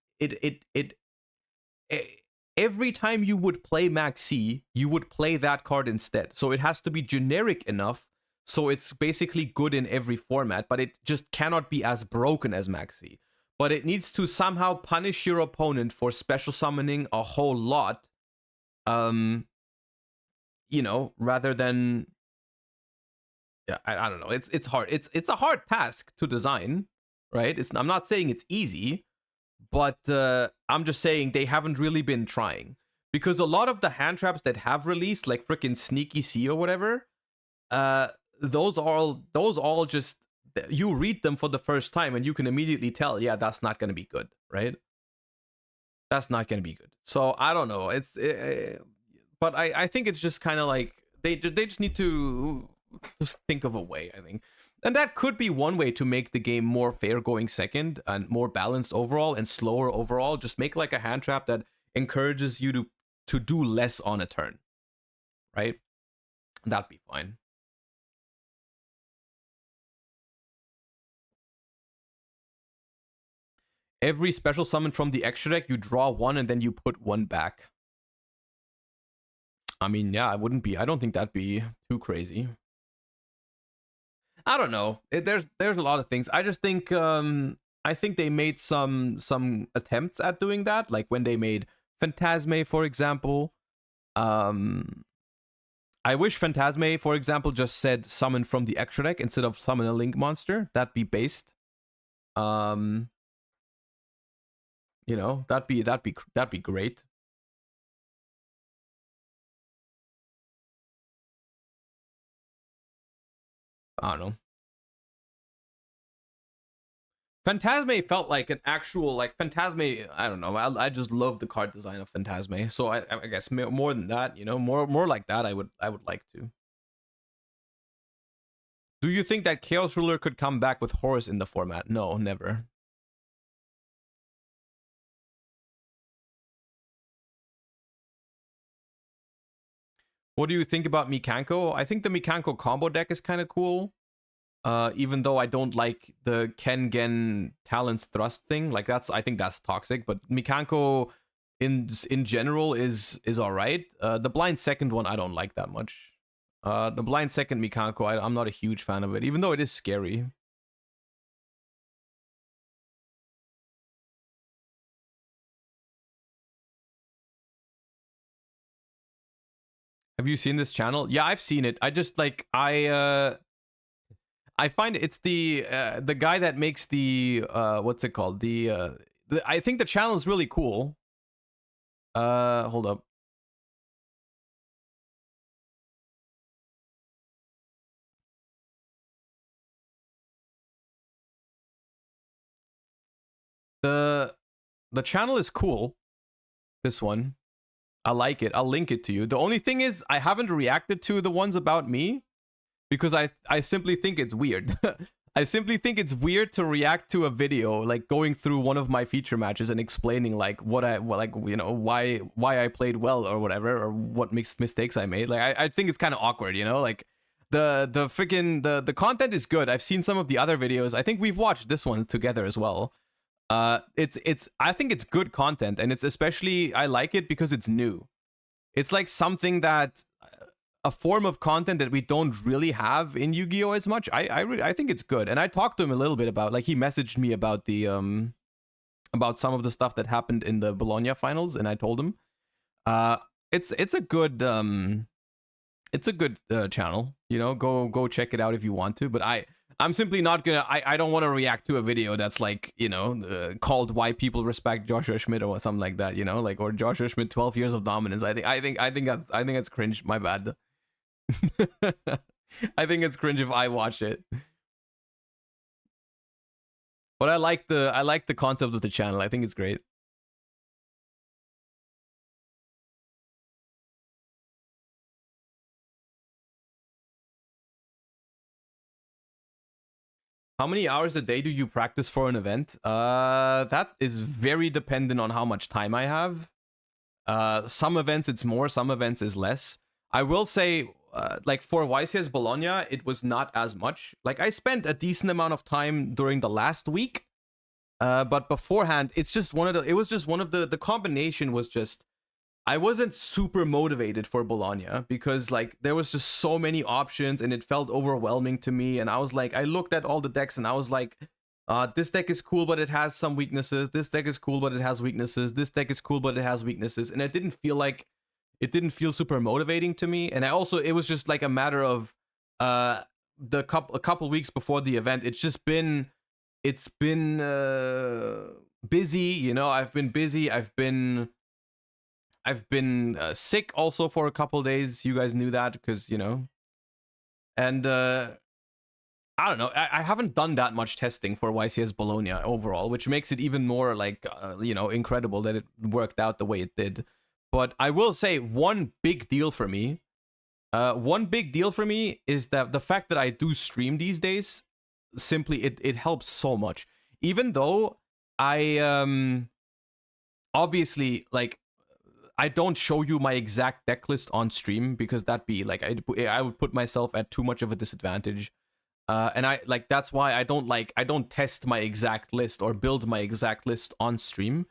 every time you would play Maxi, you would play that card instead. So it has to be generic enough so it's basically good in every format, but it just cannot be as broken as Maxi. But it needs to somehow punish your opponent for special summoning a whole lot, you know, rather than, yeah, I don't know. It's hard. It's a hard task to design, right? I'm not saying it's easy, but I'm just saying they haven't really been trying, because a lot of the hand traps that have released, like freaking Sneaky C or whatever, those all just, you read them for the first time and you can immediately tell, yeah, that's not going to be good, right? That's not going to be good. So I don't know. But I think it's just kind of like they just need to just think of a way, I think. And that could be one way to make the game more fair going second and more balanced overall and slower overall. Just make like a hand trap that encourages you to do less on a turn, right? That'd be fine. Every special summon from the extra deck, you draw one and then you put one back. I mean, yeah, I don't think that'd be too crazy. I don't know. There's a lot of things. I just think I think they made some attempts at doing that, like when they made Phantasme, for example. I wish Phantasme, for example, just said summon from the extra deck instead of summon a link monster. That'd be based. You know, that'd be great. I don't know. Phantasme felt like an actual, like, Phantasme, I don't know. I just love the card design of Phantasme. So I guess more than that, you know, more like that, I would like to. Do you think that Chaos Ruler could come back with Horus in the format? No, never. What do you think about Mikanko? I think the Mikanko combo deck is kind of cool. Even though I don't like the Kengen talents thrust thing, like I think that's toxic. But Mikanko in general is all right. The blind second one I don't like that much. The blind second Mikanko, I'm not a huge fan of it, even though it is scary. Have you seen this channel? Yeah, I've seen it. I just like I find it's the guy that makes the what's it called? I think the channel is really cool. Hold up. The channel is cool. This one. I like it. I'll link it to you. The only thing is I haven't reacted to the ones about me because I simply think it's weird. I simply think it's weird to react to a video like going through one of my feature matches and explaining like why I played well or whatever, or what mistakes I made. Like I think it's kind of awkward, you know? Like the freaking the content is good. I've seen some of the other videos. I think we've watched this one together as well. It's I think it's good content, and it's especially I like it because it's new. It's like something that a form of content that we don't really have in Yu-Gi-Oh as much. I think it's good, and I talked to him a little bit about, like, he messaged me about the about some of the stuff that happened in the Bologna finals, and I told him it's a good channel, you know. Go check it out if you want to, but I'm simply not gonna. I don't want to react to a video that's like, you know, called "Why People Respect Joshua Schmidt" or something like that, you know, like, or Joshua Schmidt 12 years of dominance. I think that's cringe. My bad. I think it's cringe if I watch it. But I like the concept of the channel. I think it's great. How many hours a day do you practice for an event? That is very dependent on how much time I have. Some events it's more, some events is less. I will say, like for YCS Bologna, it was not as much. Like I spent a decent amount of time during the last week, but beforehand, it was just one of the combination was just, I wasn't super motivated for Bologna because like there was just so many options and it felt overwhelming to me. And I was like, I looked at all the decks and I was like, this deck is cool, but it has some weaknesses. This deck is cool, but it has weaknesses. This deck is cool, but it has weaknesses. And it didn't feel super motivating to me. And it was just like a matter of a couple weeks before the event. It's been busy, you know. I've been busy. I've been sick also for a couple days. You guys knew that because, you know. And I don't know. I haven't done that much testing for YCS Bologna overall, which makes it even more like, you know, incredible that it worked out the way it did. But I will say one big deal for me is that the fact that I do stream these days, simply it helps so much. Even though I obviously, like, I don't show you my exact deck list on stream because that'd be like I would put myself at too much of a disadvantage. And that's why I don't test my exact list or build my exact list on stream.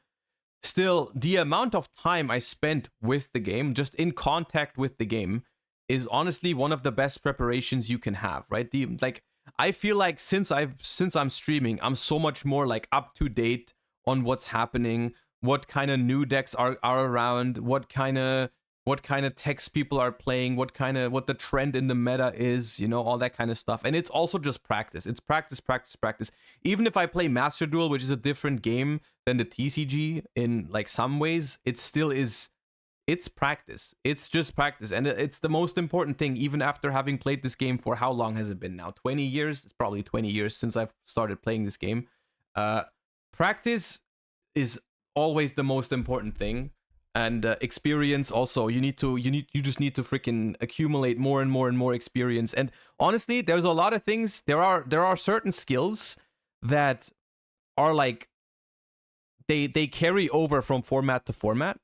Still, the amount of time I spent with the game, just in contact with the game, is honestly one of the best preparations you can have, right? I feel like since I'm streaming, I'm so much more like up to date on what's happening, what kind of new decks are around, what kind of text people are playing, what the trend in the meta is, you know, all that kind of stuff. And it's also just practice. It's practice. Even if I play Master Duel, which is a different game than the TCG in like some ways, it's practice. It's just practice. And it's the most important thing, even after having played this game for how long has it been now? 20 years? It's probably 20 years since I've started playing this game. Practice is always the most important thing. And experience also. You just need to freaking accumulate more and more and more experience. And honestly, there's a lot of things. There are certain skills that are like they carry over from format to format.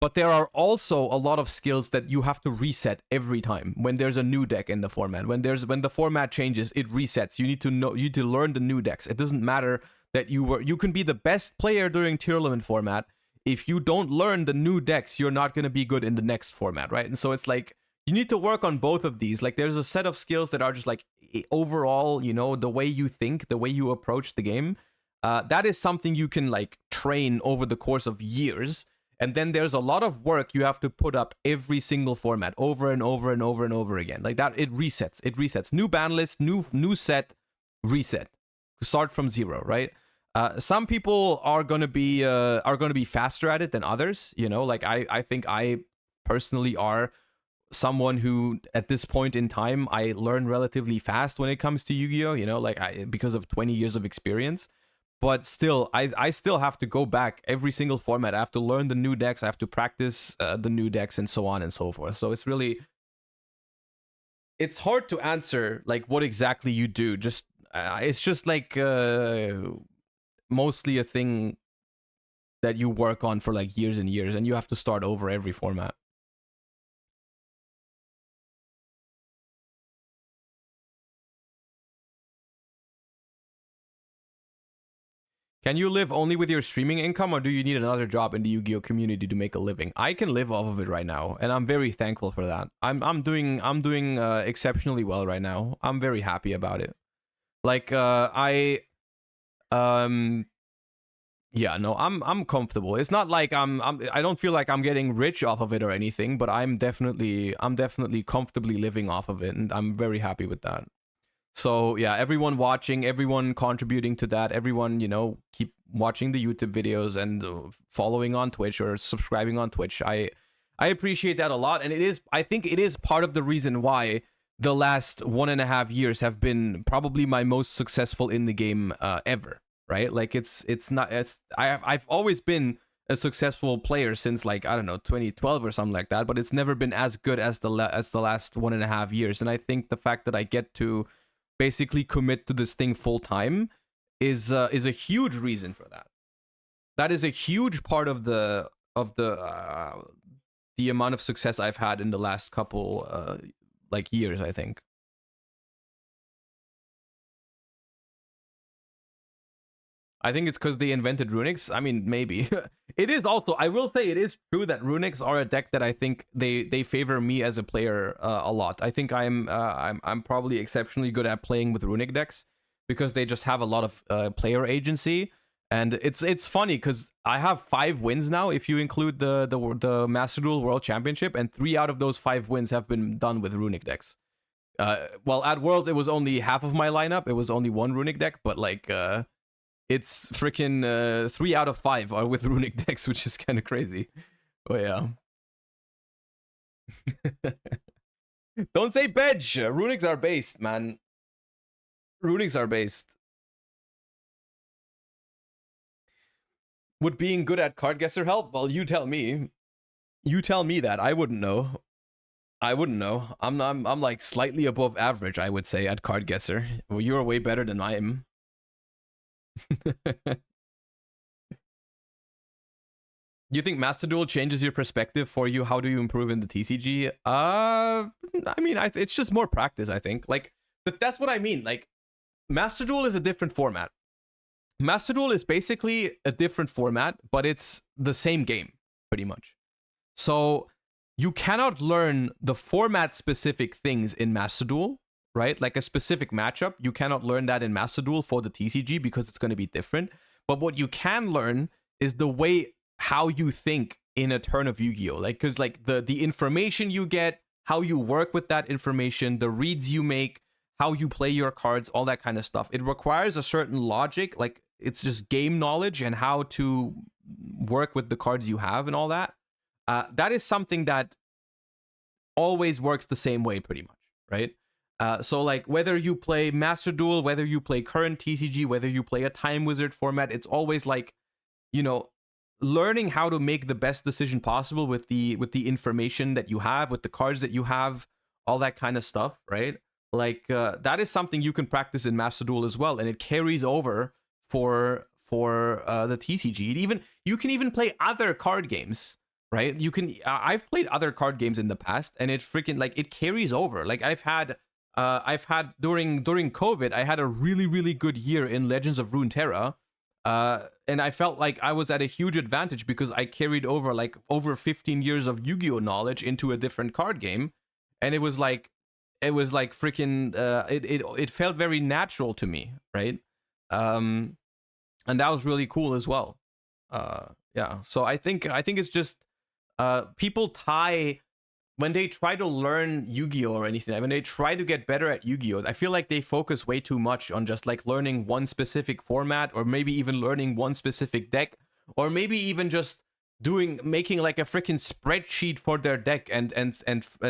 but there are also a lot of skills that you have to reset every time when there's a new deck in the format. When the format changes, it resets. You need to learn the new decks. It doesn't matter that you can be the best player during tier limit format. If you don't learn the new decks, you're not going to be good in the next format, right? And so it's like you need to work on both of these. Like there's a set of skills that are just like overall, you know, the way you think, the way you approach the game. That is something you can like train over the course of years. And then there's a lot of work you have to put up every single format over and over and over and over again. Like that, it resets. It resets. New ban list, new set, reset. Start from zero, right? Some people are gonna be faster at it than others. You know, like I think I personally are someone who at this point in time I learn relatively fast when it comes to Yu-Gi-Oh. You know, like because of 20 years of experience. But still, I still have to go back every single format. I have to learn the new decks. I have to practice the new decks and so on and so forth. So it's hard to answer like what exactly you do. Just it's just like mostly a thing that you work on for like years and years, and you have to start over every format. Can you live only with your streaming income, or do you need another job in the Yu-Gi-Oh community to make a living? I can live off of it right now, and I'm very thankful for that. I'm doing exceptionally well right now. I'm very happy about it. Like yeah, no, I'm comfortable. It's not like I don't feel like I'm getting rich off of it or anything, but I'm definitely comfortably living off of it, and I'm very happy with that. So yeah, everyone watching, everyone contributing to that, everyone, you know, keep watching the YouTube videos and following on Twitch or subscribing on Twitch. I appreciate that a lot, and I think it is part of the reason why the last 1.5 years have been probably my most successful in the game ever, right? Like I've always been a successful player since like, I don't know, 2012 or something like that, but it's never been as good as the last 1.5 years. And I think the fact that I get to basically commit to this thing full time is a huge reason for that. That is a huge part of the amount of success I've had in the last couple like years, I think. I think it's because they invented Runics. I mean, maybe. It is also, I will say it is true that Runics are a deck that I think they favor me as a player a lot. I think I'm probably exceptionally good at playing with Runic decks because they just have a lot of player agency. And it's funny because I have 5 wins now if you include the Master Duel World Championship, and 3 out of those 5 wins have been done with Runic decks. Well, at Worlds it was only half of my lineup. It was only 1 Runic deck, but like it's freaking 3 out of 5 are with Runic decks, which is kind of crazy. But yeah. Don't say Bedge! Runics are based, man. Runics are based. Would being good at card guesser help? Well, you tell me. You tell me that. I wouldn't know. I wouldn't know. I'm like slightly above average, I would say, at card guesser. Well, you're way better than I am. You think Master Duel changes your perspective for you? How do you improve in the TCG? I mean, it's just more practice, I think. Like, that's what I mean. Like, Master Duel is a different format. Master Duel is basically a different format, but it's the same game, pretty much. So, you cannot learn the format-specific things in Master Duel, right? Like a specific matchup, you cannot learn that in Master Duel for the TCG because it's going to be different. But what you can learn is the way how you think in a turn of Yu-Gi-Oh! Like, because like the information you get, how you work with that information, the reads you make, how you play your cards, all that kind of stuff. It requires a certain logic, like it's just game knowledge and how to work with the cards you have and all that. That is something that always works the same way, pretty much, right? So like whether you play Master Duel, whether you play current TCG, whether you play a Time Wizard format, it's always like, you know, learning how to make the best decision possible with the information that you have, with the cards that you have, all that kind of stuff, right? Like that is something you can practice in Master Duel as well, and it carries over for the TCG. You can even play other card games right? You can I've played other card games in the past, and it freaking like it carries over. Like I've had during COVID, I had a really good year in Legends of Runeterra. And I felt like I was at a huge advantage because I carried over like over 15 years of Yu-Gi-Oh knowledge into a different card game, and it was like freaking it felt very natural to me, right? And that was really cool as well. Yeah, so I think it's just people tie when they try to learn Yu-Gi-Oh or anything, when they try to get better at Yu-Gi-Oh, I feel like they focus way too much on just like learning one specific format, or maybe even learning one specific deck, or maybe even just making like a freaking spreadsheet for their deck and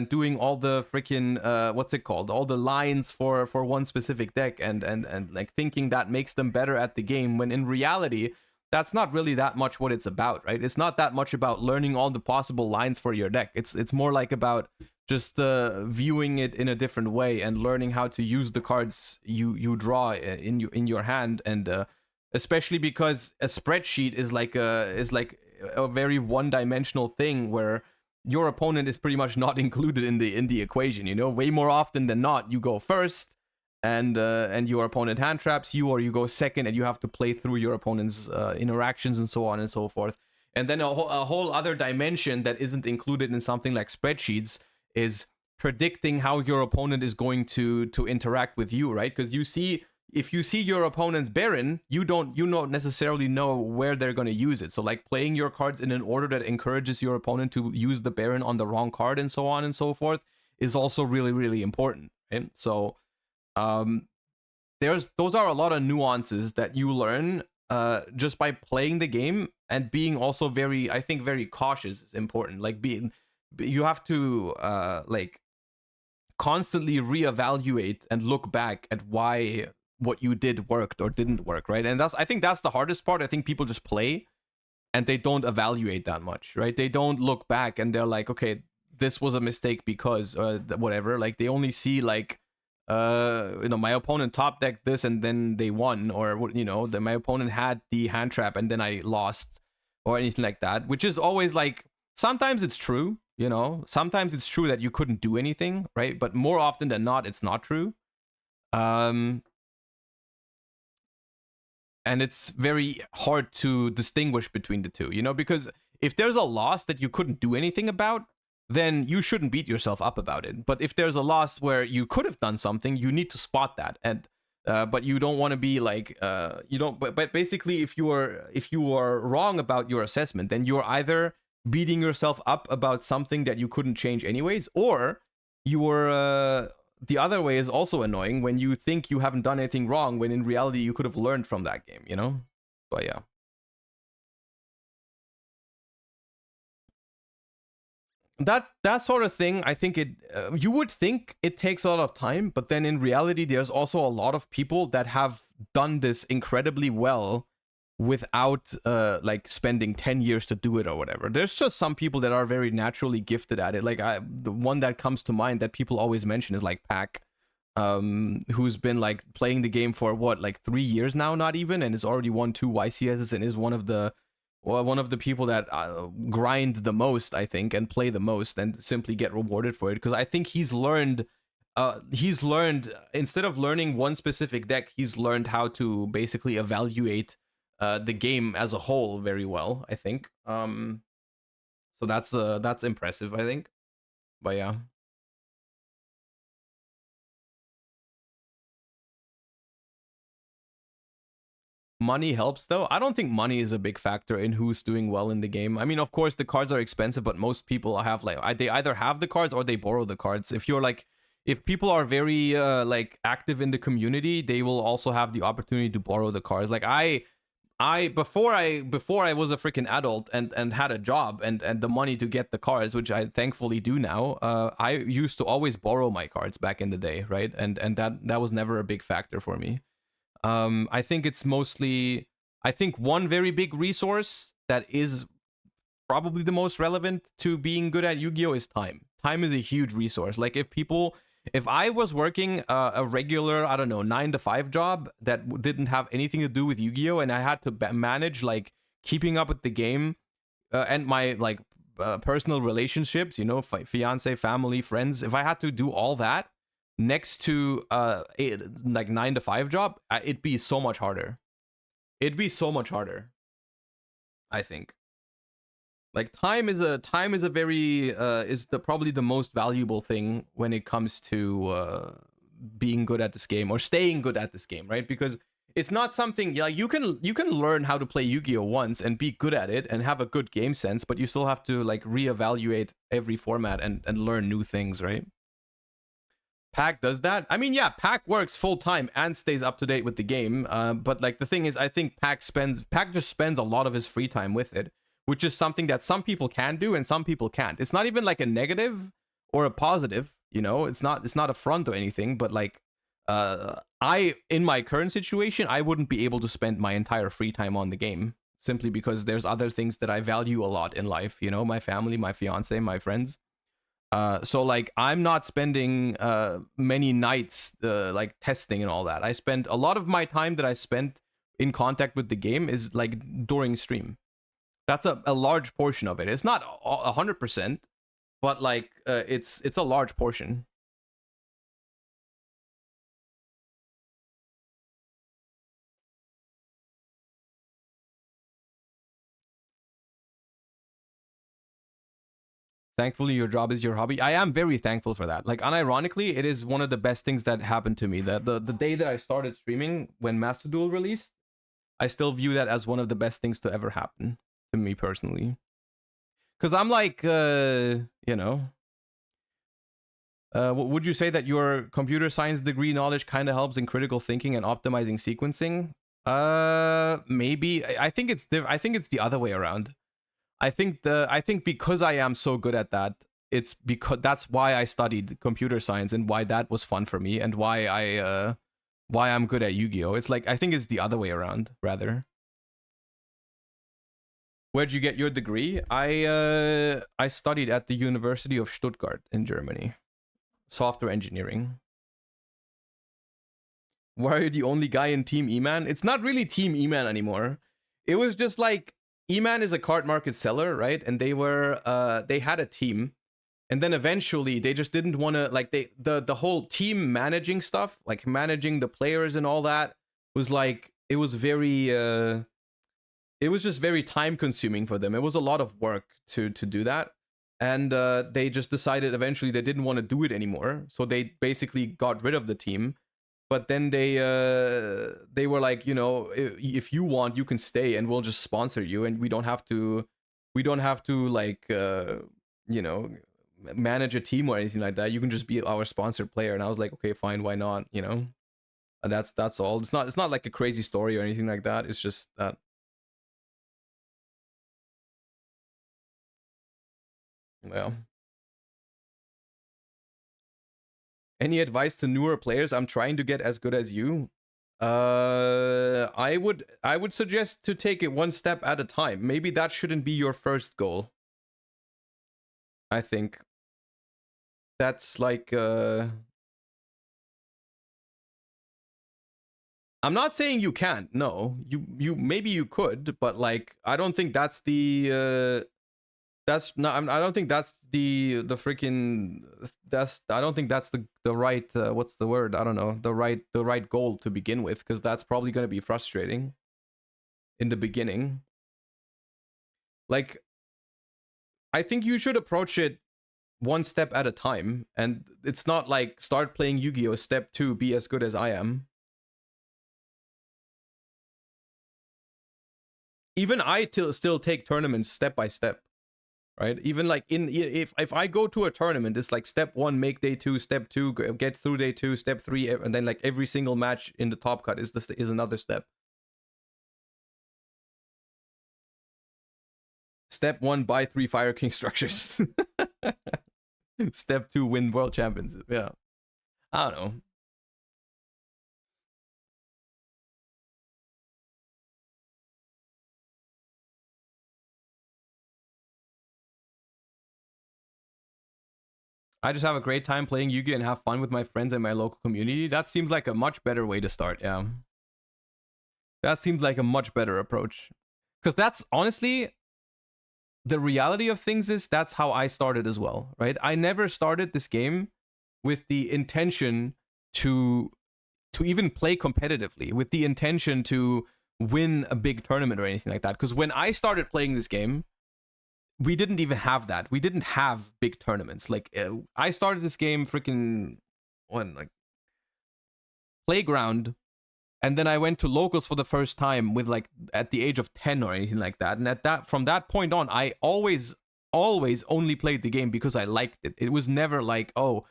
doing all the freaking what's it called, all the lines for one specific deck, and like thinking that makes them better at the game, when in reality that's not really that much what it's about, right? It's not that much about learning all the possible lines for your deck. It's more like about just viewing it in a different way and learning how to use the cards you draw in your hand, and especially because a spreadsheet is like a very one-dimensional thing where your opponent is pretty much not included in the equation. You know, way more often than not, you go first, and your opponent hand traps you, or you go second and you have to play through your opponent's interactions and so on and so forth. And then a whole other dimension that isn't included in something like spreadsheets is predicting how your opponent is going to interact with you, right? Because if you see your opponent's Baron, you don't necessarily know where they're going to use it. So like playing your cards in an order that encourages your opponent to use the Baron on the wrong card and so on and so forth is also really important, right? So those are a lot of nuances that you learn just by playing the game, and being also very cautious is important. Like you have to like constantly reevaluate and look back at why what you did worked or didn't work, right? And I think that's the hardest part. I think people just play and they don't evaluate that much, right? They don't look back and they're like, okay, this was a mistake because whatever. Like they only see like my opponent top decked this and then they won, or that my opponent had the hand trap and then I lost, or anything like that, which is always like, sometimes it's true, sometimes it's true that you couldn't do anything, right? But more often than not, it's not true. And it's very hard to distinguish between the two, because if there's a loss that you couldn't do anything about, then you shouldn't beat yourself up about it. But if there's a loss where you could have done something, you need to spot that. And but you don't want to be like but basically if you are wrong about your assessment, then you're either beating yourself up about something that you couldn't change anyways, or you're the other way is also annoying, when you think you haven't done anything wrong when in reality you could have learned from that game, But yeah. That sort of thing, I think you would think it takes a lot of time, but then in reality there's also a lot of people that have done this incredibly well without like spending 10 years to do it or whatever. There's just some people that are very naturally gifted at it. Like the one that comes to mind that people always mention is like Pac, who's been like playing the game for like 3 years now, not even, and has already won 2 YCSs and is one of the people that grind the most, I think, and play the most and simply get rewarded for it. Because I think he's learned instead of learning one specific deck, he's learned how to basically evaluate the game as a whole very well, I think. So that's impressive, I think. But yeah. Money helps though. I don't think money is a big factor in who's doing well in the game. I mean, of course the cards are expensive, but most people have like they either have the cards or they borrow the cards. If people are very like active in the community, they will also have the opportunity to borrow the cards. Like I before I was a freaking adult and had a job and the money to get the cards, which I thankfully do now, I used to always borrow my cards back in the day, right? And that was never a big factor for me. I think it's mostly, I think one very big resource that is probably the most relevant to being good at Yu-Gi-Oh is time. Time is a huge resource. Like if I was working a regular, I don't know, 9-to-5 job that didn't have anything to do with Yu-Gi-Oh, and I had to manage like keeping up with the game and my like personal relationships, you know, fiance, family, friends, if I had to do all that next to like 9 to 5 job, it'd be so much harder. It'd be so much harder, I think. Like time is a very is probably the most valuable thing when it comes to being good at this game or staying good at this game, right? Because it's not something like you can learn how to play Yu-Gi-Oh once and be good at it and have a good game sense, but you still have to like reevaluate every format and learn new things, right? Pack does that. I mean, yeah, Pack works full time and stays up to date with the game. But like the thing is, I think Pack just spends a lot of his free time with it, which is something that some people can do and some people can't. It's not even like a negative or a positive, you know. It's not a front or anything, but like in my current situation, I wouldn't be able to spend my entire free time on the game simply because there's other things that I value a lot in life, you know, my family, my fiance, my friends. So like I'm not spending many nights like testing and all that. I spend a lot of my time that I spent in contact with the game is like during stream. That's a large portion of it. It's not 100%, but like it's a large portion. Thankfully, your job is your hobby. I am very thankful for that. Like, unironically, it is one of the best things that happened to me. That the day that I started streaming when Master Duel released, I still view that as one of the best things to ever happen to me personally. Because I'm like, you know, would you say that your computer science degree knowledge kind of helps in critical thinking and optimizing sequencing? Maybe. I think it's the other way around. I think because I am so good at that, it's because that's why I studied computer science and why that was fun for me and why I'm good at Yu-Gi-Oh. It's like I think it's the other way around rather. Where'd you get your degree? I studied at the University of Stuttgart in Germany. Software engineering. Why are you the only guy in Team E-Man? It's not really Team E-Man anymore. It was just like E-Man is a card market seller, right? And they had a team. And then eventually they just didn't want to like the whole team managing stuff, like managing the players and all that was like it was just very time consuming for them. It was a lot of work to do that. And they just decided eventually they didn't want to do it anymore. So they basically got rid of the team. But then they were like, you know, if you want, you can stay and we'll just sponsor you. And we don't have to like, you know, manage a team or anything like that. You can just be our sponsored player. And I was like, okay, fine. Why not? You know, and that's all. It's not like a crazy story or anything like that. It's just that. Yeah. Any advice to newer players? I'm trying to get as good as you. I would suggest to take it one step at a time. Maybe that shouldn't be your first goal. I think that's like I'm not saying you can't. No, you maybe you could, but like I don't think that's the that's not. I don't think that's the freaking. I don't think that's the right. What's the word? I don't know. The right goal to begin with, because that's probably going to be frustrating in the beginning. Like, I think you should approach it one step at a time, and it's not like start playing Yu-Gi-Oh! Step 2, be as good as I am. Even I still take tournaments step by step. Right, even like if I go to a tournament, it's like step 1 make day 2, step 2 get through day 2, step 3, and then like every single match in the top cut is another step. Step 1 buy 3 Fire King structures. Step 2 win world champions. Yeah, I don't know. I just have a great time playing Yu-Gi-Oh! And have fun with my friends and my local community. That seems like a much better way to start, yeah. That seems like a much better approach. Because that's honestly, the reality of things is that's how I started as well, right? I never started this game with the intention to even play competitively, with the intention to win a big tournament or anything like that. Because when I started playing this game, we didn't even have that. We didn't have big tournaments. Like I started this game freaking like Playground, and then I went to locals for the first time with like at the age of 10 or anything like that. And from that point on, I always only played the game because I liked it. It was never like, oh,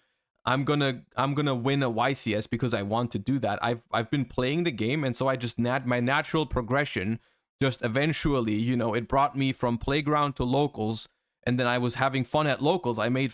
I'm gonna win a YCS because I want to do that. I've been playing the game, and so I just my natural progression just eventually, you know, it brought me from Playground to locals, and then I was having fun at locals. I made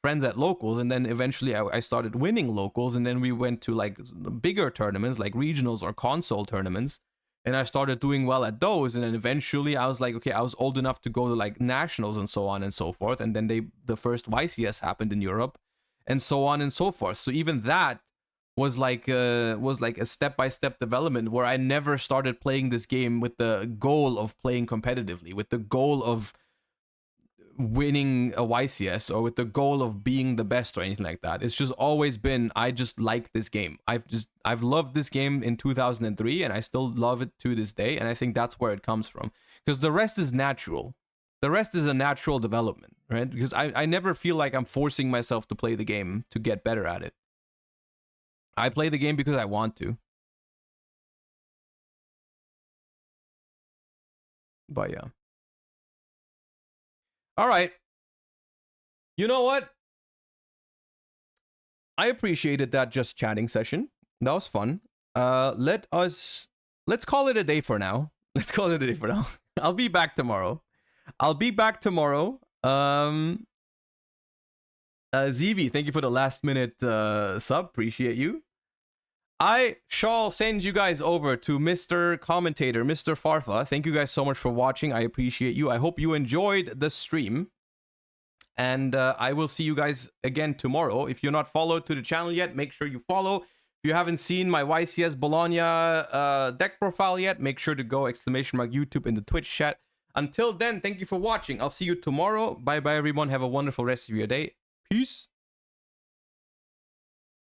friends at locals, and then eventually I started winning locals, and then we went to like bigger tournaments like regionals or console tournaments, and I started doing well at those, and then eventually I was like, okay, I was old enough to go to like nationals and so on and so forth, and then the first YCS happened in Europe, and so on and so forth. So even that was like a step-by-step development where I never started playing this game with the goal of playing competitively, with the goal of winning a YCS or with the goal of being the best or anything like that. It's just always been, I just like this game. I've loved this game in 2003, and I still love it to this day, and I think that's where it comes from, because the rest is natural. The rest is a natural development, right? Because I never feel like I'm forcing myself to play the game to get better at it. I play the game because I want to. But yeah. All right. You know what? I appreciated that just chatting session. That was fun. Let's call it a day for now. Let's call it a day for now. I'll be back tomorrow. ZV, thank you for the last minute sub. Appreciate you. I shall send you guys over to Mr. Commentator, Mr. Farfa. Thank you guys so much for watching. I appreciate you. I hope you enjoyed the stream. And I will see you guys again tomorrow. If you're not followed to the channel yet, make sure you follow. If you haven't seen my YCS Bologna deck profile yet, make sure to go !YouTube in the Twitch chat. Until then, thank you for watching. I'll see you tomorrow. Bye-bye, everyone. Have a wonderful rest of your day. Peace.